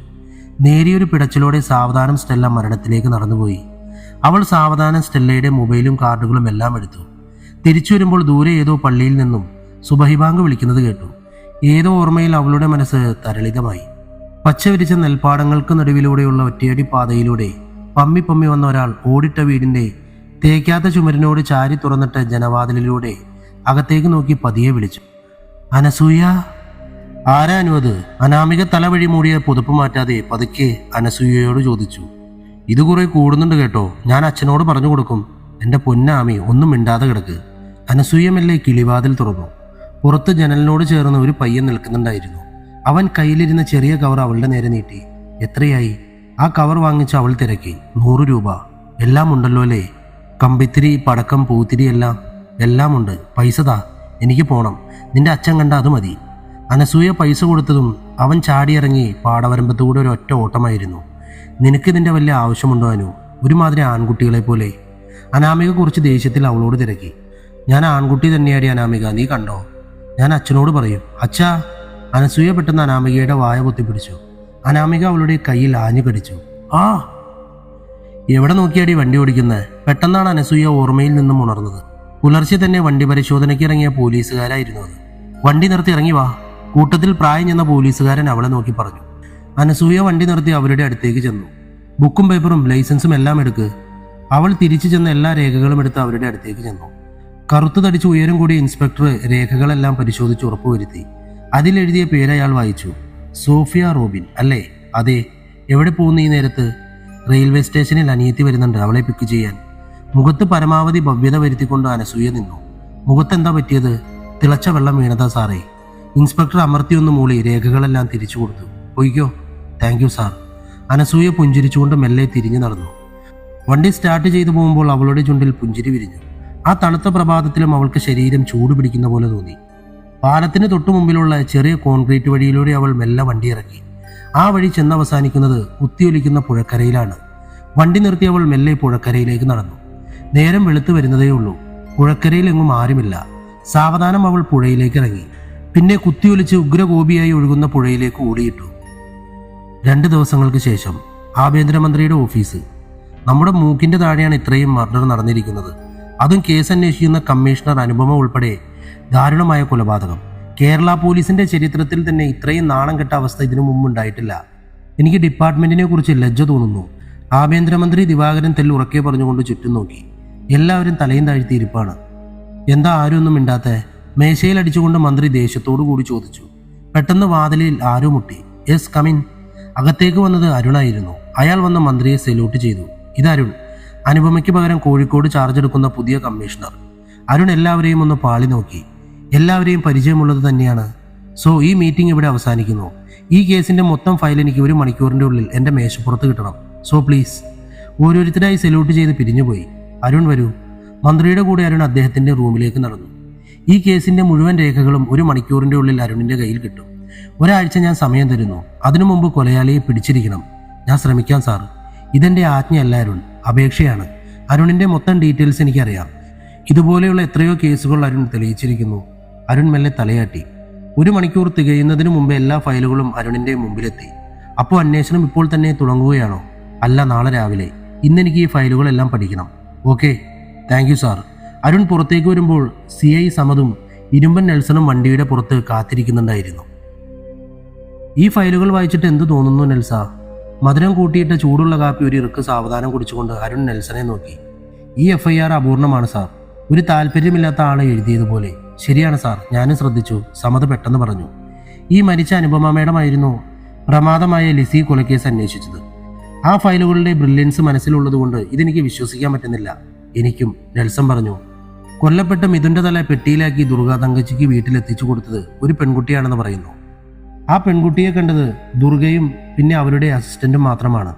നേരിയൊരു പിടച്ചിലോടെ സാവധാനം സ്റ്റെല്ല മരണത്തിലേക്ക് നടന്നുപോയി. അവൾ സാവധാനം സ്റ്റെല്ലയുടെ മൊബൈലും കാർഡുകളും എല്ലാം എടുത്തു. തിരിച്ചു വരുമ്പോൾ ദൂരെ ഏതോ പള്ളിയിൽ നിന്നും സുബഹിബാങ്ക് വിളിക്കുന്നത് കേട്ടു. ഏതോ ഓർമ്മയിൽ അവളുടെ മനസ്സ് തരളിതമായി. പച്ച വിരിച്ച നെൽപ്പാടങ്ങൾക്ക് നടുവിലൂടെയുള്ള ഒറ്റയടി പാതയിലൂടെ പമ്മി പമ്മി വന്ന ഒരാൾ ഓടിട്ട വീടിന്റെ തേക്കാത്ത ചുമരിനോട് ചാരി തുറന്നിട്ട ജനവാതിലിലൂടെ അകത്തേക്ക് നോക്കി പതിയെ വിളിച്ചു. അനസൂയ. ആരാ അനുവത്? അനാമിക തലവഴി മൂടിയ പുതുപ്പ് മാറ്റാതെ പതുക്കെ അനസൂയയോട് ചോദിച്ചു. ഇത് കുറെ കൂടുന്നുണ്ട് കേട്ടോ. ഞാൻ അച്ഛനോട് പറഞ്ഞു കൊടുക്കും. എൻ്റെ പൊന്നാമി ഒന്നും മിണ്ടാതെ കിടക്ക്. അനസൂയമല്ലേ കിളിവാതിൽ തുറന്നു. പുറത്ത് ജനലിനോട് ചേർന്ന് ഒരു പയ്യൻ നിൽക്കുന്നുണ്ടായിരുന്നു. അവൻ കയ്യിലിരുന്ന ചെറിയ കവർ അവളുടെ നേരെ നീട്ടി. എത്രയായി? ആ കവർ വാങ്ങിച്ച് അവൾ തിരക്കി. 100 രൂപ. എല്ലാം ഉണ്ടല്ലോ അല്ലേ? കമ്പിത്തിരി, പടക്കം, പൂത്തിരി എല്ലാം ഉണ്ട്. പൈസ താ, എനിക്ക് പോണം. നിന്റെ അച്ഛൻ കണ്ട അത് മതി. അനസൂയ പൈസ കൊടുത്തതും അവൻ ചാടിയിറങ്ങി പാടവരമ്പത്തുകൂടെ ഒരു ഒറ്റ ഓട്ടമായിരുന്നു. നിനക്ക് ഇതിൻ്റെ വലിയ ആവശ്യമുണ്ടോ അനു? ഒരുമാതിരി ആൺകുട്ടികളെ പോലെ. അനാമിക കുറച്ച് ദേഷ്യത്തിൽ അവളോട് തിരക്കി. ഞാൻ ആൺകുട്ടി തന്നെയാടി അനാമിക, നീ കണ്ടോ? ഞാൻ അച്ഛനോട് പറയും. അച്ഛാ! അനസൂയ പെട്ടെന്ന് അനാമികയുടെ വായ പൊത്തിപ്പിടിച്ചു. അനാമിക അവളുടെ കയ്യിൽ ആഞ്ഞു കടിച്ചു. ആ, എവിടെ നോക്കിയാടി വണ്ടി ഓടിക്കുന്നത്? പെട്ടെന്നാണ് അനസൂയ ഓർമ്മയിൽ നിന്നും ഉണർന്നത്. പുലർച്ചെ തന്നെ വണ്ടി പരിശോധനയ്ക്ക് ഇറങ്ങിയ പോലീസുകാരായിരുന്നു അത്. വണ്ടി നിർത്തി ഇറങ്ങി വാ. കൂട്ടത്തിൽ പ്രായം ചെന്ന പോലീസുകാരൻ അവളെ നോക്കി പറഞ്ഞു. അനസൂയ വണ്ടി നിർത്തി അവരുടെ അടുത്തേക്ക് ചെന്നു. ബുക്കും പേപ്പറും ലൈസൻസും എല്ലാം എടുക്ക്. അവൾ തിരിച്ചു ചെന്ന എല്ലാ രേഖകളും എടുത്ത് അവരുടെ അടുത്തേക്ക് ചെന്നു. കറുത്തു തടിച്ച് ഉയരം കൂടിയ ഇൻസ്പെക്ടർ രേഖകളെല്ലാം പരിശോധിച്ച് ഉറപ്പുവരുത്തി. അതിലെഴുതിയ പേര് അയാൾ വായിച്ചു. സോഫിയ റോബിൻ അല്ലേ? അതെ. എവിടെ പോകുന്നു ഈ നേരത്ത്? റെയിൽവേ സ്റ്റേഷനിൽ അനിയത്തി വരുന്നുണ്ട്, അവളെ പിക്ക് ചെയ്യാൻ. മുഖത്ത് പരമാവധി ഭവ്യത വരുത്തിക്കൊണ്ട് അനസൂയ നിന്നു. മുഖത്തെന്താ പറ്റിയത്? തിളച്ച വെള്ളം വീണതാ സാറേ. ഇൻസ്പെക്ടർ അമർത്തിയൊന്ന് മൂളി രേഖകളെല്ലാം തിരിച്ചു കൊടുത്തു. പോയിക്കോ. Thank you sir. അനസൂയ പുഞ്ചിരിച്ചുകൊണ്ട് മെല്ലെ തിരിഞ്ഞു നടന്നു. വണ്ടി സ്റ്റാർട്ട് ചെയ്തു പോകുമ്പോൾ അവളുടെ ചുണ്ടിൽ പുഞ്ചിരി വിരിഞ്ഞു. ആ തണുത്ത പ്രഭാതത്തിലും അവൾക്ക് ശരീരം ചൂട് പിടിക്കുന്ന പോലെ തോന്നി. പാലത്തിന് തൊട്ടു മുമ്പിലുള്ള ചെറിയ കോൺക്രീറ്റ് വഴിയിലൂടെ അവൾ മെല്ലെ വണ്ടി ഇറക്കി. ആ വഴി ചെന്നവസാനിക്കുന്നത് കുത്തിയൊലിക്കുന്ന പുഴക്കരയിലാണ്. വണ്ടി നിർത്തി അവൾ മെല്ലെ പുഴക്കരയിലേക്ക് നടന്നു. നേരം വെളുത്തു വരുന്നതേ ഉള്ളൂ. പുഴക്കരയിൽ എങ്ങും ആരുമില്ല. സാവധാനം അവൾ പുഴയിലേക്ക് ഇറങ്ങി. പിന്നെ കുത്തിയൊലിച്ച് ഉഗ്രകോപിയായി ഒഴുകുന്ന പുഴയിലേക്ക് ഓടിയിട്ടു. 2 ദിവസങ്ങൾക്ക് ശേഷം ആഭ്യന്തരമന്ത്രിയുടെ ഓഫീസ്. നമ്മുടെ മൂക്കിന്റെ താഴെയാണ് ഇത്രയും മർഡർ നടന്നിരിക്കുന്നത്. അതും കേസ് അന്വേഷിക്കുന്ന കമ്മീഷണർ അനുപമ ഉൾപ്പെടെ ദാരുണമായ കൊലപാതകം. കേരള പോലീസിന്റെ ചരിത്രത്തിൽ തന്നെ ഇത്രയും നാണം കെട്ട അവസ്ഥ ഇതിനു മുമ്പ് ഉണ്ടായിട്ടില്ല. എനിക്ക് ഡിപ്പാർട്ട്മെന്റിനെ കുറിച്ച് ലജ്ജ തോന്നുന്നു. ആഭ്യന്തരമന്ത്രി ദിവാകരൻ തെല്ല് ഉറക്കെ പറഞ്ഞുകൊണ്ട് ചുറ്റും നോക്കി. എല്ലാവരും തലയും താഴ്ത്തിയിരിപ്പാണ്. എന്താ ആരും ഒന്നും മിണ്ടാത്ത? മേശയിൽ അടിച്ചുകൊണ്ട് മന്ത്രി ദേഷ്യത്തോടു കൂടി ചോദിച്ചു. പെട്ടെന്ന് വാതിലിൽ ആരോ മുട്ടി. Yes, come in. അകത്തേക്ക് വന്നത് അരുണായിരുന്നു. അയാൾ വന്ന മന്ത്രിയെ സല്യൂട്ട് ചെയ്തു. ഇതരുൺ, അനുപമയ്ക്ക് പകരം കോഴിക്കോട് ചാർജ് എടുക്കുന്ന പുതിയ കമ്മീഷണർ. അരുൺ എല്ലാവരെയും ഒന്ന് പാളി നോക്കി. എല്ലാവരെയും പരിചയമുള്ളത് തന്നെയാണ്. സോ ഈ മീറ്റിംഗ് ഇവിടെ അവസാനിക്കുന്നു. ഈ കേസിന്റെ മൊത്തം ഫയൽ എനിക്ക് 1 മണിക്കൂറിന്റെ ഉള്ളിൽ എൻ്റെ മേശപ്പുറത്ത് കിട്ടണം. So please. ഓരോരുത്തരായി സല്യൂട്ട് ചെയ്ത് പിരിഞ്ഞുപോയി. അരുൺ വരൂ. മന്ത്രിയുടെ കൂടെ അരുൺ അദ്ദേഹത്തിന്റെ റൂമിലേക്ക് നടന്നു. ഈ കേസിന്റെ മുഴുവൻ രേഖകളും 1 മണിക്കൂറിന്റെ ഉള്ളിൽ അരുണിന്റെ കയ്യിൽ കിട്ടും. ഒരാഴ്ച ഞാൻ സമയം തരുന്നു. അതിനു മുമ്പ് കൊലയാളിയെ പിടിച്ചിരിക്കണം. ഞാൻ ശ്രമിക്കാം സാർ. ഇതെന്റെ ആജ്ഞയല്ല അരുൺ, അപേക്ഷയാണ്. അരുണിന്റെ മൊത്തം ഡീറ്റെയിൽസ് എനിക്കറിയാം. ഇതുപോലെയുള്ള എത്രയോ കേസുകൾ അരുൺ തെളിയിച്ചിരിക്കുന്നു. അരുൺ മെല്ലെ തലയാട്ടി. 1 മണിക്കൂർ തികയുന്നതിന് മുമ്പ് എല്ലാ ഫയലുകളും അരുണിന്റെ മുമ്പിലെത്തി. അപ്പോൾ അന്വേഷണം ഇപ്പോൾ തന്നെ തുടങ്ങുകയാണോ? അല്ല, നാളെ രാവിലെ. ഇന്നെനിക്ക് ഈ ഫയലുകളെല്ലാം പഠിക്കണം. Okay, thank you sir. Arun പുറത്തേക്ക് വരുമ്പോൾ CI സമതും ഇരുമ്പൻ നെൽസണും വണ്ടിയുടെ പുറത്ത് കാത്തിരിക്കുന്നുണ്ടായിരുന്നു. ഈ ഫയലുകൾ വായിച്ചിട്ട് എന്ത് തോന്നുന്നു നെൽസ? മധുരം കൂട്ടിയിട്ട ചൂടുള്ള കാപ്പി ഒരു ഇറുക്ക് സാവധാനം കുടിച്ചുകൊണ്ട് അരുൺ നെൽസനെ നോക്കി. ഈ FIR അപൂർണമാണ് സാർ. ഒരു താല്പര്യമില്ലാത്ത ആളെ എഴുതിയതുപോലെ. ശരിയാണ് സാർ, ഞാനും ശ്രദ്ധിച്ചു. സമത പെട്ടെന്ന് പറഞ്ഞു. ഈ മരിച്ച അനുപമ മേഡമായിരുന്നു പ്രമാദമായ ലിസി കൊലക്കേസ് അന്വേഷിച്ചത്. ആ ഫയലുകളുടെ ബ്രില്യൻസ് മനസ്സിലുള്ളതുകൊണ്ട് ഇതെനിക്ക് വിശ്വസിക്കാൻ പറ്റുന്നില്ല. എനിക്കും, നെൽസൺ പറഞ്ഞു. കൊല്ലപ്പെട്ട മിഥുന്റെ തല പെട്ടിയിലാക്കി ദുർഗ തങ്കച്ചിക്ക് വീട്ടിലെത്തിച്ചു കൊടുത്തത് ഒരു പെൺകുട്ടിയാണെന്ന് പറയുന്നു. ആ പെൺകുട്ടിയെ കണ്ടത് ദുർഗയും പിന്നെ അവരുടെ അസിസ്റ്റന്റും മാത്രമാണ്.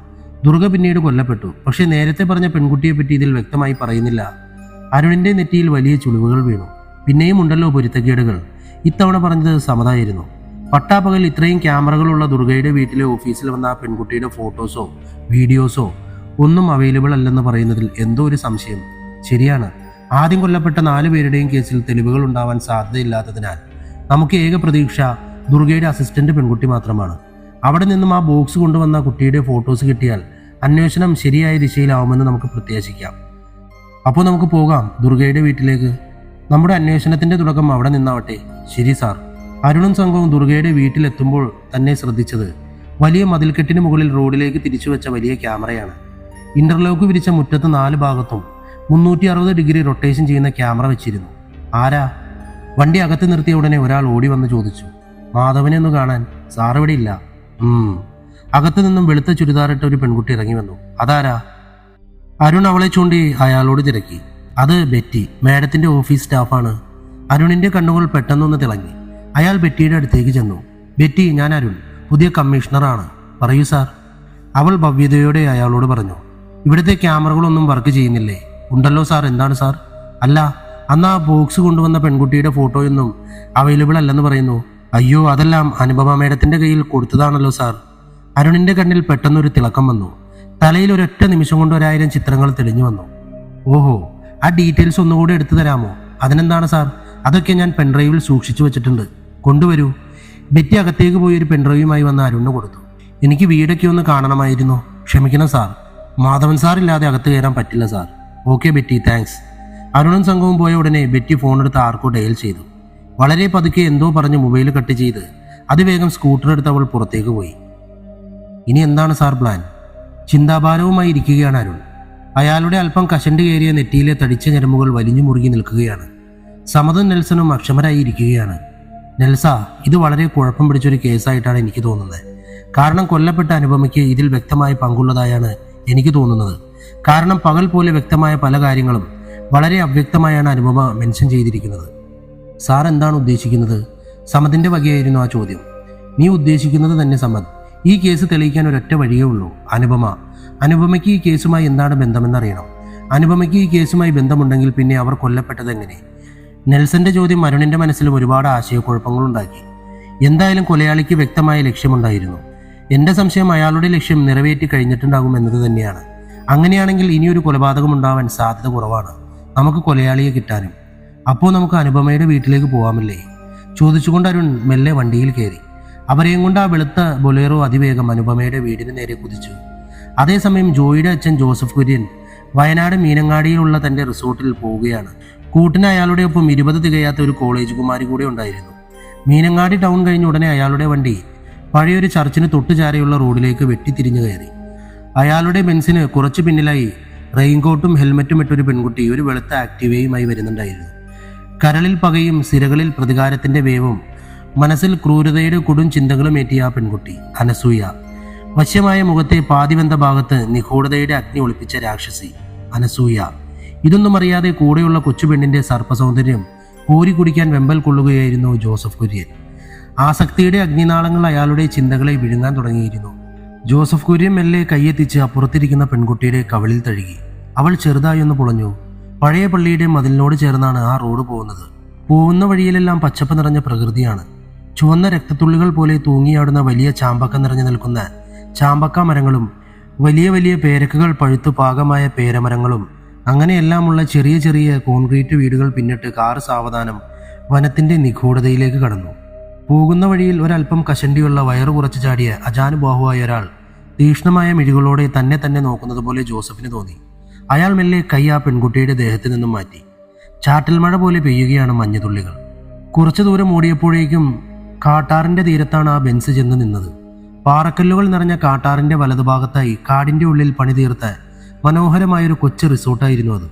ദുർഗ പിന്നീട് കൊല്ലപ്പെട്ടു. പക്ഷെ നേരത്തെ പറഞ്ഞ പെൺകുട്ടിയെ പറ്റി ഇതിൽ വ്യക്തമായി പറയുന്നില്ല. അരുണിന്റെ നെറ്റിയിൽ വലിയ ചുളിവുകൾ വീണു. പിന്നെയും ഉണ്ടല്ലോ പൊരുത്തക്കേടുകൾ. ഇത്തവണ പറഞ്ഞത് സമതായിരുന്നു. പട്ടാപ്പകൽ ഇത്രയും ക്യാമറകളുള്ള ദുർഗയുടെ വീട്ടിലെ ഓഫീസിൽ വന്ന ആ പെൺകുട്ടിയുടെ ഫോട്ടോസോ വീഡിയോസോ ഒന്നും അവൈലബിൾ അല്ലെന്ന് പറയുന്നതിൽ എന്തോ ഒരു സംശയം. ശരിയാണ്, ആദ്യം കൊല്ലപ്പെട്ട 4 പേരുടെയും കേസിൽ തെളിവുകൾ ഉണ്ടാവാൻ സാധ്യതയില്ലാത്തതിനാൽ നമുക്ക് ഏക പ്രതീക്ഷ ദുർഗയുടെ അസിസ്റ്റന്റ് പെൺകുട്ടി മാത്രമാണ്. അവിടെ നിന്നും ആ ബോക്സ് കൊണ്ടുവന്ന കുട്ടിയുടെ ഫോട്ടോസ് കിട്ടിയാൽ അന്വേഷണം ശരിയായ ദിശയിലാവുമെന്ന് നമുക്ക് പ്രത്യാശിക്കാം. അപ്പോൾ നമുക്ക് പോകാം ദുർഗയുടെ വീട്ടിലേക്ക്. നമ്മുടെ അന്വേഷണത്തിന്റെ തുടക്കം അവിടെ നിന്നാവട്ടെ. ശരി സാർ. അരുണും സംഘവും ദുർഗയുടെ വീട്ടിലെത്തുമ്പോൾ തന്നെ ശ്രദ്ധിച്ചത് വലിയ മതിൽക്കെട്ടിന് മുകളിൽ റോഡിലേക്ക് തിരിച്ചുവെച്ച വലിയ ക്യാമറയാണ്. ഇന്റർലോക്ക് വിരിച്ച മുറ്റത്ത് 4 ഭാഗത്തും 360 ഡിഗ്രി റൊട്ടേഷൻ ചെയ്യുന്ന ക്യാമറ വെച്ചിരുന്നു. ആരാ? വണ്ടി അകത്ത് നിർത്തിയ ഉടനെ ഒരാൾ ഓടി വന്ന് ചോദിച്ചു. മാധവനെ ഒന്ന് കാണാൻ. സാർ ഇവിടെ ഇല്ല. അകത്തു നിന്നും വെളുത്ത ചുരിദാറിട്ട ഒരു പെൺകുട്ടി ഇറങ്ങി വന്നു. അതാരാ? അരുൺ അവളെ ചൂണ്ടി അയാളോട് തിരക്കി. അത് ബെറ്റി, മാഡത്തിന്റെ ഓഫീസ് സ്റ്റാഫാണ്. അരുണിന്റെ കണ്ണുകൾ പെട്ടെന്നൊന്ന് തിളങ്ങി. അയാൾ ബെറ്റിയുടെ അടുത്തേക്ക് ചെന്നു. ബെറ്റി, ഞാൻ അരുൺ, പുതിയ കമ്മീഷണറാണ്. പറയൂ സാർ. അവൾ ഭവ്യതയോടെ അയാളോട് പറഞ്ഞു. ഇവിടുത്തെ ക്യാമറകളൊന്നും വർക്ക് ചെയ്യുന്നില്ലേ? ഉണ്ടല്ലോ സാർ. എന്താണ് സാർ? അല്ല, അന്ന് ആ ബോക്സ് കൊണ്ടുവന്ന പെൺകുട്ടിയുടെ ഫോട്ടോയൊന്നും അവൈലബിൾ അല്ലെന്ന് പറയുന്നു. അയ്യോ, അതെല്ലാം അനുപമ മേഡത്തിന്റെ കയ്യിൽ കൊടുത്തതാണല്ലോ സാർ. അരുണിന്റെ കണ്ണിൽ പെട്ടെന്നൊരു തിളക്കം വന്നു. തലയിൽ ഒരൊറ്റ നിമിഷം കൊണ്ട് 1000 ചിത്രങ്ങൾ തെളിഞ്ഞു വന്നു. ഓഹോ, ആ ഡീറ്റെയിൽസ് ഒന്നുകൂടി എടുത്തു തരാമോ? അതിനെന്താണ് സാർ, അതൊക്കെ ഞാൻ പെൻഡ്രൈവിൽ സൂക്ഷിച്ചു വെച്ചിട്ടുണ്ട്. കൊണ്ടുവരൂ. ബെറ്റി അകത്തേക്ക് പോയി ഒരു പെൻഡ്രൈവുമായി വന്ന് അരുണിന് കൊടുത്തു. എനിക്ക് വീടൊക്കെ ഒന്ന് കാണണമായിരുന്നു. ക്ഷമിക്കണം സാർ, മാധവൻ സാർ ഇല്ലാതെ അകത്ത് കയറാൻ പറ്റില്ല സാർ. Okay Betty, thanks. അരുണും സംഘവും പോയ ഉടനെ ബെറ്റി ഫോണെടുത്ത് ആർക്കോ ഡയൽ ചെയ്തു. വളരെ പതുക്കെ എന്തോ പറഞ്ഞ് മൊബൈൽ കട്ട് ചെയ്ത് അതിവേഗം സ്കൂട്ടർ എടുത്ത് അവൾ പുറത്തേക്ക് പോയി. ഇനി എന്താണ് സാർ പ്ലാൻ? ചിന്താഭാരവുമായി ഇരിക്കുകയാണ് അരുൺ. അയാളുടെ അല്പം കഷണ്ടി കയറിയ നെറ്റിയിലെ തടിച്ച ഞരമ്പുകൾ വലിഞ്ഞു മുറുകി നിൽക്കുകയാണ്. സമതും നെൽസണും അക്ഷമരായി ഇരിക്കുകയാണ്. നെൽസ, ഇത് വളരെ കുഴപ്പം പിടിച്ചൊരു കേസായിട്ടാണ് എനിക്ക് തോന്നുന്നത്. കാരണം കൊല്ലപ്പെട്ട അനുപമയ്ക്ക് ഇതിൽ വ്യക്തമായ പങ്കുള്ളതായാണ് എനിക്ക് തോന്നുന്നത്. കാരണം പകൽ പോലെ വ്യക്തമായ പല കാര്യങ്ങളും വളരെ അവ്യക്തമായാണ് അനുപമ മെൻഷൻ ചെയ്തിരിക്കുന്നത്. സാർ എന്താണ് ഉദ്ദേശിക്കുന്നത്? സമതിന്റെ വകയായിരുന്നു ആ ചോദ്യം. നീ ഉദ്ദേശിക്കുന്നത് തന്നെ സമത്. ഈ കേസ് തെളിയിക്കാൻ ഒരൊറ്റ വഴിയേ ഉള്ളൂ. അനുപമയ്ക്ക് ഈ കേസുമായി എന്താണ് ബന്ധമെന്നറിയണം. അനുപമയ്ക്ക് ഈ കേസുമായി ബന്ധമുണ്ടെങ്കിൽ പിന്നെ അവർ കൊല്ലപ്പെട്ടത് എങ്ങനെ? നെൽസന്റെ ചോദ്യം അരുണിന്റെ മനസ്സിലും ഒരുപാട് ആശയക്കുഴപ്പങ്ങളുണ്ടാക്കി. എന്തായാലും കൊലയാളിക്ക് വ്യക്തമായ ലക്ഷ്യമുണ്ടായിരുന്നു. എന്റെ സംശയം അയാളുടെ ലക്ഷ്യം നിറവേറ്റി കഴിഞ്ഞിട്ടുണ്ടാകും എന്നത് തന്നെയാണ്. അങ്ങനെയാണെങ്കിൽ ഇനിയൊരു കൊലപാതകം ഉണ്ടാവാൻ സാധ്യത കുറവാണ്. നമുക്ക് കൊലയാളിയെ കിട്ടാനും. അപ്പോൾ നമുക്ക് അനുപമയുടെ വീട്ടിലേക്ക് പോകാമല്ലേ? ചോദിച്ചുകൊണ്ട് അരുൺ മെല്ലെ വണ്ടിയിൽ കയറി. അവരെയും കൊണ്ട് ആ വെളുത്ത ബൊലേറോ അതിവേഗം അനുപമയുടെ വീടിന് നേരെ കുതിച്ചു. അതേസമയം ജോയിയുടെ അച്ഛൻ ജോസഫ് കുര്യൻ വയനാട് മീനങ്ങാടിയിലുള്ള തന്റെ റിസോർട്ടിൽ പോവുകയാണ്. കൂട്ടിന് അയാളുടെ ഒപ്പം 20 തികയാത്ത ഒരു കോളേജ് കുമാരി കൂടെ ഉണ്ടായിരുന്നു. മീനങ്ങാടി ടൗൺ കഴിഞ്ഞ ഉടനെ അയാളുടെ വണ്ടി പഴയൊരു ചർച്ചിന് തൊട്ടുചാരെയുള്ള റോഡിലേക്ക് വെട്ടിത്തിരിഞ്ഞു കയറി. അയാളുടെ ബെൻസിന് കുറച്ചു പിന്നിലായി റെയിൻകോട്ടും ഹെൽമറ്റും ഇട്ടൊരു പെൺകുട്ടി ഒരു വെളുത്ത ആക്റ്റീവയുമായി വരുന്നുണ്ടായിരുന്നു. കരളിൽ പകയും സിരകളിൽ പ്രതികാരത്തിന്റെ വേവും മനസ്സിൽ ക്രൂരതയുടെ കൊടും ചിന്തകളും ഏറ്റിയ ആ പെൺകുട്ടി അനസൂയ. വശ്യമായ മുഖത്തെ പാതിവെന്ത ഭാഗത്ത് നിഗൂഢതയുടെ അഗ്നി ഒളിപ്പിച്ച രാക്ഷസി അനസൂയ. ഇതൊന്നും അറിയാതെ കൂടെയുള്ള കൊച്ചുപെണ്ണിന്റെ സർപ്പസൗന്ദര്യം കോരി കുടിക്കാൻ വെമ്പൽ കൊള്ളുകയായിരുന്നു ജോസഫ് കുര്യൻ. ആസക്തിയുടെ അഗ്നിനാളങ്ങൾ അയാളുടെ ചിന്തകളെ വിഴുങ്ങാൻ തുടങ്ങിയിരുന്നു. ജോസഫ് കുര്യൻ മെല്ലെ കൈയെത്തിച്ച് അപ്പുറത്തിരിക്കുന്ന പെൺകുട്ടിയുടെ കവിളിൽ തഴുകി. അവൾ ചെറുതായി ഒന്ന് പൊളഞ്ഞു. പഴയ പള്ളിയുടെ മതിലിനോട് ചേർന്നാണ് ആ റോഡ് പോകുന്നത്. പോകുന്ന വഴിയിലെല്ലാം പച്ചപ്പ് നിറഞ്ഞ പ്രകൃതിയാണ്. ചുവന്ന രക്തത്തുള്ളികൾ പോലെ തൂങ്ങിയാടുന്ന വലിയ ചാമ്പക്ക നിറഞ്ഞു നിൽക്കുന്ന ചാമ്പക്ക മരങ്ങളും വലിയ വലിയ പേരക്കുകൾ പഴുത്തു പാകമായ പേരമരങ്ങളും അങ്ങനെയെല്ലാമുള്ള ചെറിയ ചെറിയ കോൺക്രീറ്റ് വീടുകൾ പിന്നിട്ട് കാറ് സാവധാനം വനത്തിന്റെ നിഗൂഢതയിലേക്ക് കടന്നു. പോകുന്ന വഴിയിൽ ഒരല്പം കഷണ്ടിയുള്ള വയറു കുറച്ചു ചാടിയ അജാനുബാഹുവായ ഒരാൾ തീക്ഷ്ണമായ മിഴികളോടെ തന്നെ നോക്കുന്നത് പോലെ ജോസഫിന് തോന്നി. അയാൾ മെല്ലെ കൈ ആ പെൺകുട്ടിയുടെ ദേഹത്ത് നിന്നും മാറ്റി. ചാറ്റൽ മഴ പോലെ പെയ്യുകയാണ് മഞ്ഞുതുള്ളികൾ. കുറച്ചു ദൂരം ഓടിയപ്പോഴേക്കും കാട്ടാറിന്റെ തീരത്താണ് ആ ബെൻസ് ചെന്ന് നിന്നത്. പാറക്കല്ലുകൾ നിറഞ്ഞ കാട്ടാറിന്റെ വലതുഭാഗത്തായി കാടിന്റെ ഉള്ളിൽ പണി തീർത്ത മനോഹരമായൊരു കൊച്ചു റിസോർട്ടായിരുന്നു അത്.